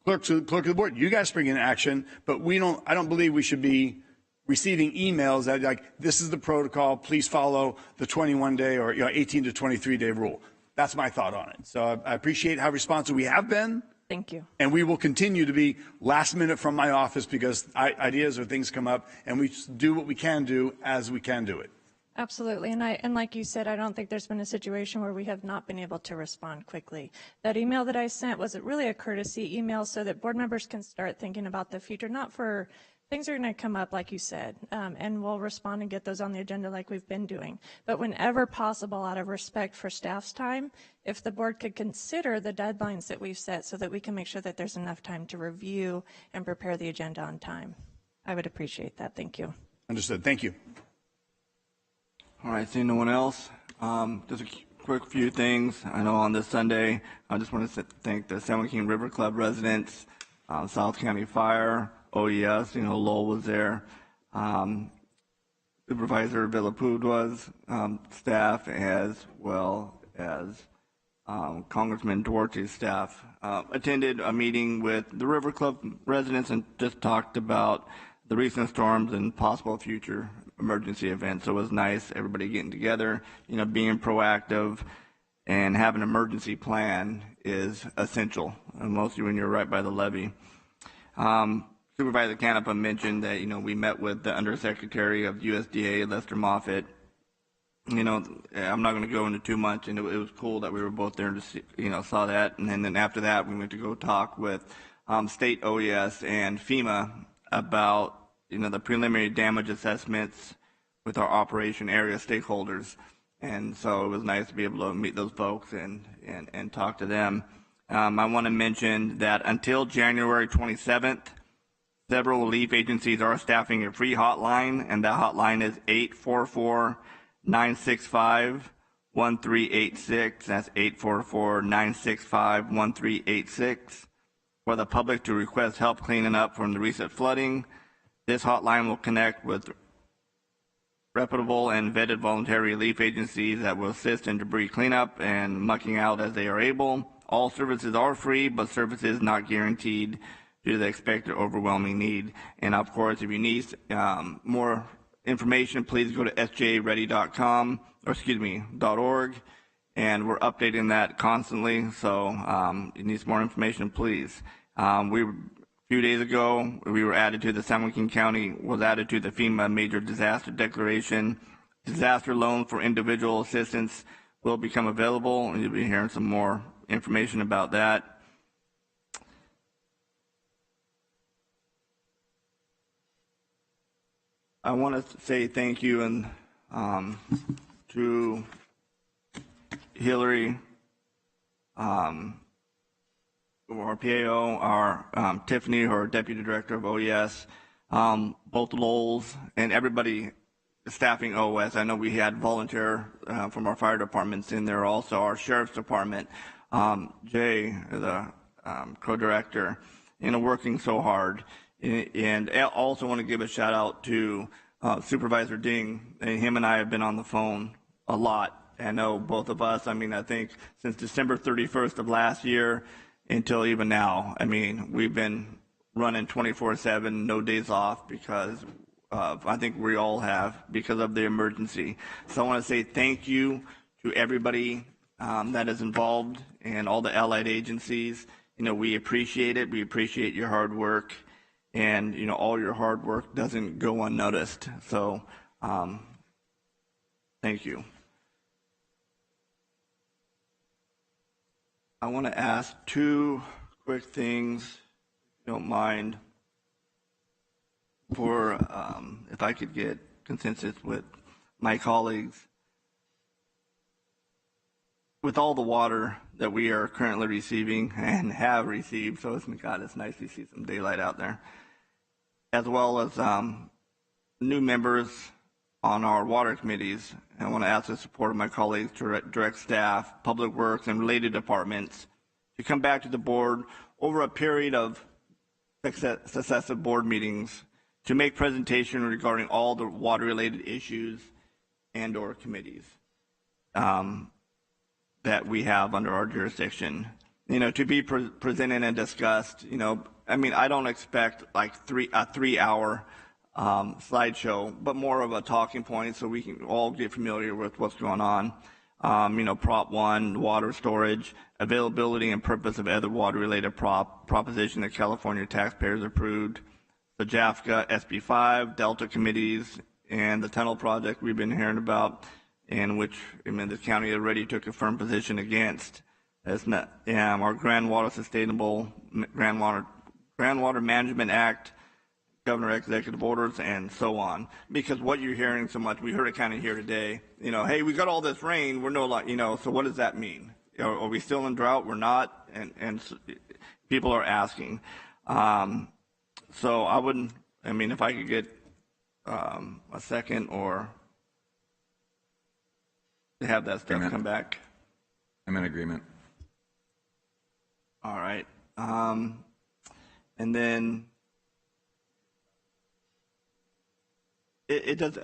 Clerk of the board, you guys spring into action. But I don't believe we should be receiving emails that like, this is the protocol, please follow the 21-day or 18 to 23-day rule. That's my thought on it. So I appreciate how responsive we have been. Thank you. And we will continue to be last minute from my office because ideas or things come up, and we do what we can do as we can do it. Absolutely. And like you said, I don't think there's been a situation where we have not been able to respond quickly. That email that I sent was really a courtesy email so that board members can start thinking about the future, not for things are going to come up, like you said, and we'll respond and get those on the agenda like we've been doing. But whenever possible, out of respect for staff's time, if the board could consider the deadlines that we've set so that we can make sure that there's enough time to review and prepare the agenda on time. I would appreciate that. Thank you. Understood. Thank you. All right, seeing no one else, just a quick few things. I know on this Sunday, I just want to thank the San Joaquin River Club residents, South County Fire, OES, Lowell was there, Supervisor Villapud was, staff, as well as Congressman Duarte's staff, attended a meeting with the River Club residents and just talked about the recent storms and possible future emergency events. So it was nice, everybody getting together, being proactive, and having an emergency plan is essential, mostly when you're right by the levee. Supervisor Canepa mentioned that, we met with the Undersecretary of USDA, Lester Moffitt. I'm not going to go into too much, and it was cool that we were both there to see, saw that. And then after that, we went to go talk with state OES and FEMA about the preliminary damage assessments with our operation area stakeholders. And so it was nice to be able to meet those folks and talk to them. I want to mention that until January 27th, several relief agencies are staffing a free hotline, and that hotline is 844-965-1386. That's 844-965-1386. For the public to request help cleaning up from the recent flooding, this hotline will connect with reputable and vetted voluntary relief agencies that will assist in debris cleanup and mucking out as they are able. All services are free, but services not guaranteed due to the expected overwhelming need. And of course, if you need more information, please go to sjaready.com .org, and we're updating that constantly. So you need some more information, please. A few days ago, we were added to the San Joaquin County was added to the FEMA Major Disaster Declaration. Disaster loans for individual assistance will become available, and you'll be hearing some more information about that. I want to say thank you and to Hillary, our PAO, our Tiffany, our Deputy Director of OES, both Lowell's, and everybody staffing OS. I know we had volunteer from our fire departments in there also, our Sheriff's Department, Jay, the co-director, working so hard. And I also want to give a shout out to Supervisor Ding. And him and I have been on the phone a lot. I know both of us, I think since December 31st of last year until even now, we've been running 24/7, no days off because I think we all have because of the emergency. So I want to say thank you to everybody that is involved and all the allied agencies. We appreciate it. We appreciate your hard work. And, all your hard work doesn't go unnoticed. So, thank you. I want to ask two quick things, if you don't mind, for if I could get consensus with my colleagues. With all the water that we are currently receiving and have received, so it's nice to see some daylight out there, as well as new members on our water committees. I want to ask the support of my colleagues, direct staff, public works, and related departments to come back to the board over a period of successive board meetings to make presentation regarding all the water-related issues and or committees that we have under our jurisdiction. To be presented and discussed, I don't expect like a 3-hour slideshow, but more of a talking point so we can all get familiar with what's going on. Prop 1, water storage, availability and purpose of other water-related proposition that California taxpayers approved, the JAFCA, SB 5, Delta committees, and the tunnel project we've been hearing about, in which the county already took a firm position against. That's not, our Groundwater Management Act, Governor executive orders, and so on. Because what you're hearing so much, we heard it kind of here today, hey, we got all this rain, we're so what does that mean? Are we still in drought? We're not, and people are asking. So I wouldn't, if I could get a second or to have that stuff come back. I'm in agreement. All right. And then it does.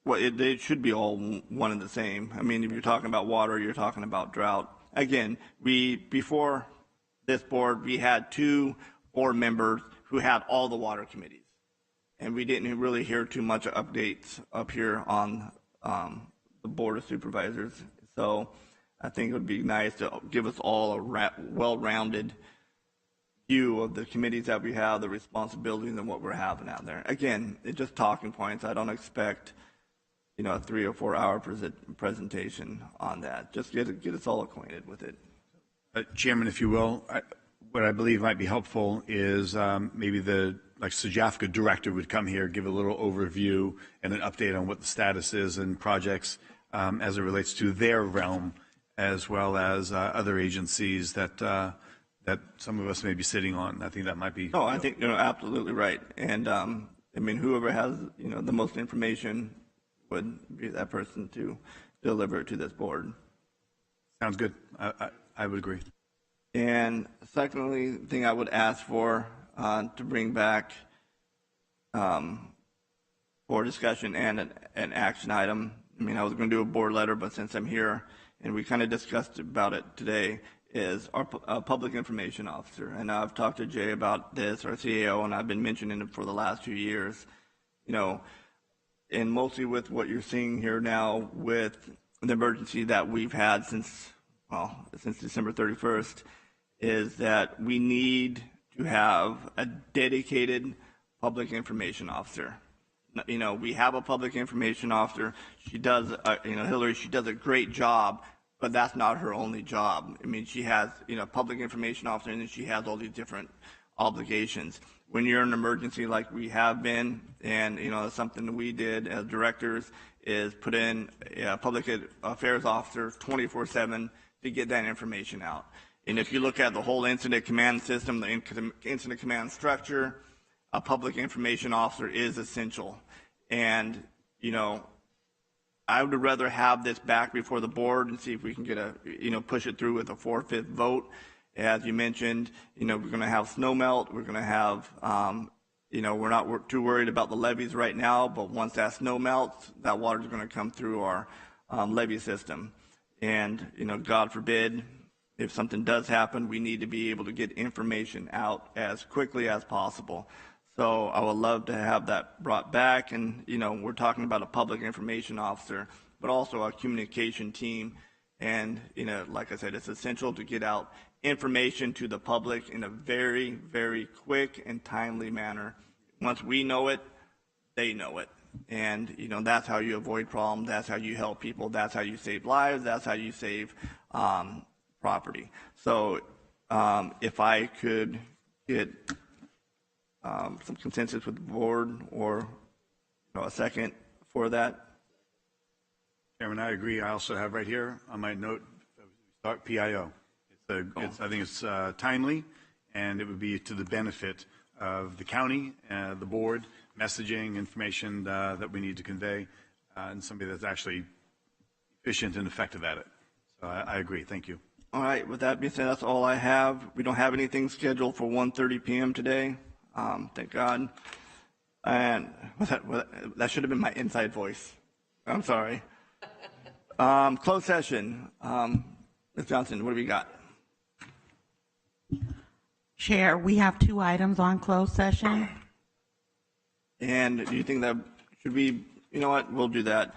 They should be all one and the same. If you're talking about water, you're talking about drought. Again, before this board, we had 2 board members who had all the water committees. And we didn't really hear too much updates up here on the Board of Supervisors. So I think it would be nice to give us all a well-rounded view of the committees that we have, the responsibilities, and what we're having out there. Again, it's just talking points. I don't expect, a 3 or 4 hour presentation on that. Just get us all acquainted with it. Chairman, if you will, what I believe might be helpful is maybe the SJAFCA director would come here, give a little overview and an update on what the status is and projects as it relates to their realm, as well as other agencies that that some of us may be sitting on. I think that might be. Oh, I think you're absolutely right. And I mean, whoever has the most information would be that person to deliver it to this board. Sounds good. I would agree. And secondly, the thing I would ask for to bring back for discussion and an action item. I mean, I was going to do a board letter, but since I'm here and we kind of discussed about it today, is our public information officer. And I've talked to Jay about this, our CAO, and I've been mentioning it for the last few years. And mostly with what you're seeing here now with the emergency that we've had since December 31st, is that we need to have a dedicated public information officer. We have a public information officer. She does, Hillary, she does a great job, but that's not her only job. I mean, she has, public information officer, and then she has all these different obligations. When you're in an emergency like we have been, and, something that we did as directors is put in a public affairs officer 24/7 to get that information out. And if you look at the whole incident command system, the incident command structure, a public information officer is essential. And, I would rather have this back before the board and see if we can get push it through with a 4/5 vote. As you mentioned, we're going to have snow melt. We're going to have, we're not too worried about the levees right now, but once that snow melts, that water is going to come through our levee system. And, God forbid, if something does happen, we need to be able to get information out as quickly as possible. So I would love to have that brought back. And, we're talking about a public information officer, but also a communication team. And, like I said, it's essential to get out information to the public in a very, very quick and timely manner. Once we know it, they know it. And, that's how you avoid problems. That's how you help people. That's how you save lives. That's how you save property. So if I could get some consensus with the board or a second for that. Chairman, I agree. I also have right here on my note, start PIO. I think it's timely, and it would be to the benefit of the county, the board, messaging, information that we need to convey, and somebody that's actually efficient and effective at it. So I agree. Thank you. All right. With that being said, that's all I have. We don't have anything scheduled for 1:30 p.m. today. Thank God. And that should have been my inside voice. I'm sorry. Closed session. Ms. Johnson, what do we got? Chair, we have 2 items on closed session. And do you think that should we, we'll do that.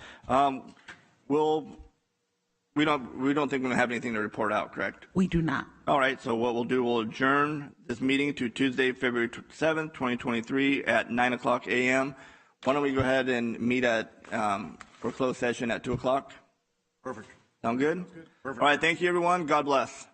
We don't think we're going to have anything to report out, correct? We do not. All right, so what we'll do, we'll adjourn this meeting to Tuesday, February 7th, 2023 at 9:00 a.m. Why don't we go ahead and meet for closed session at 2 o'clock? Perfect. Sound good? Perfect. All right, thank you, everyone. God bless.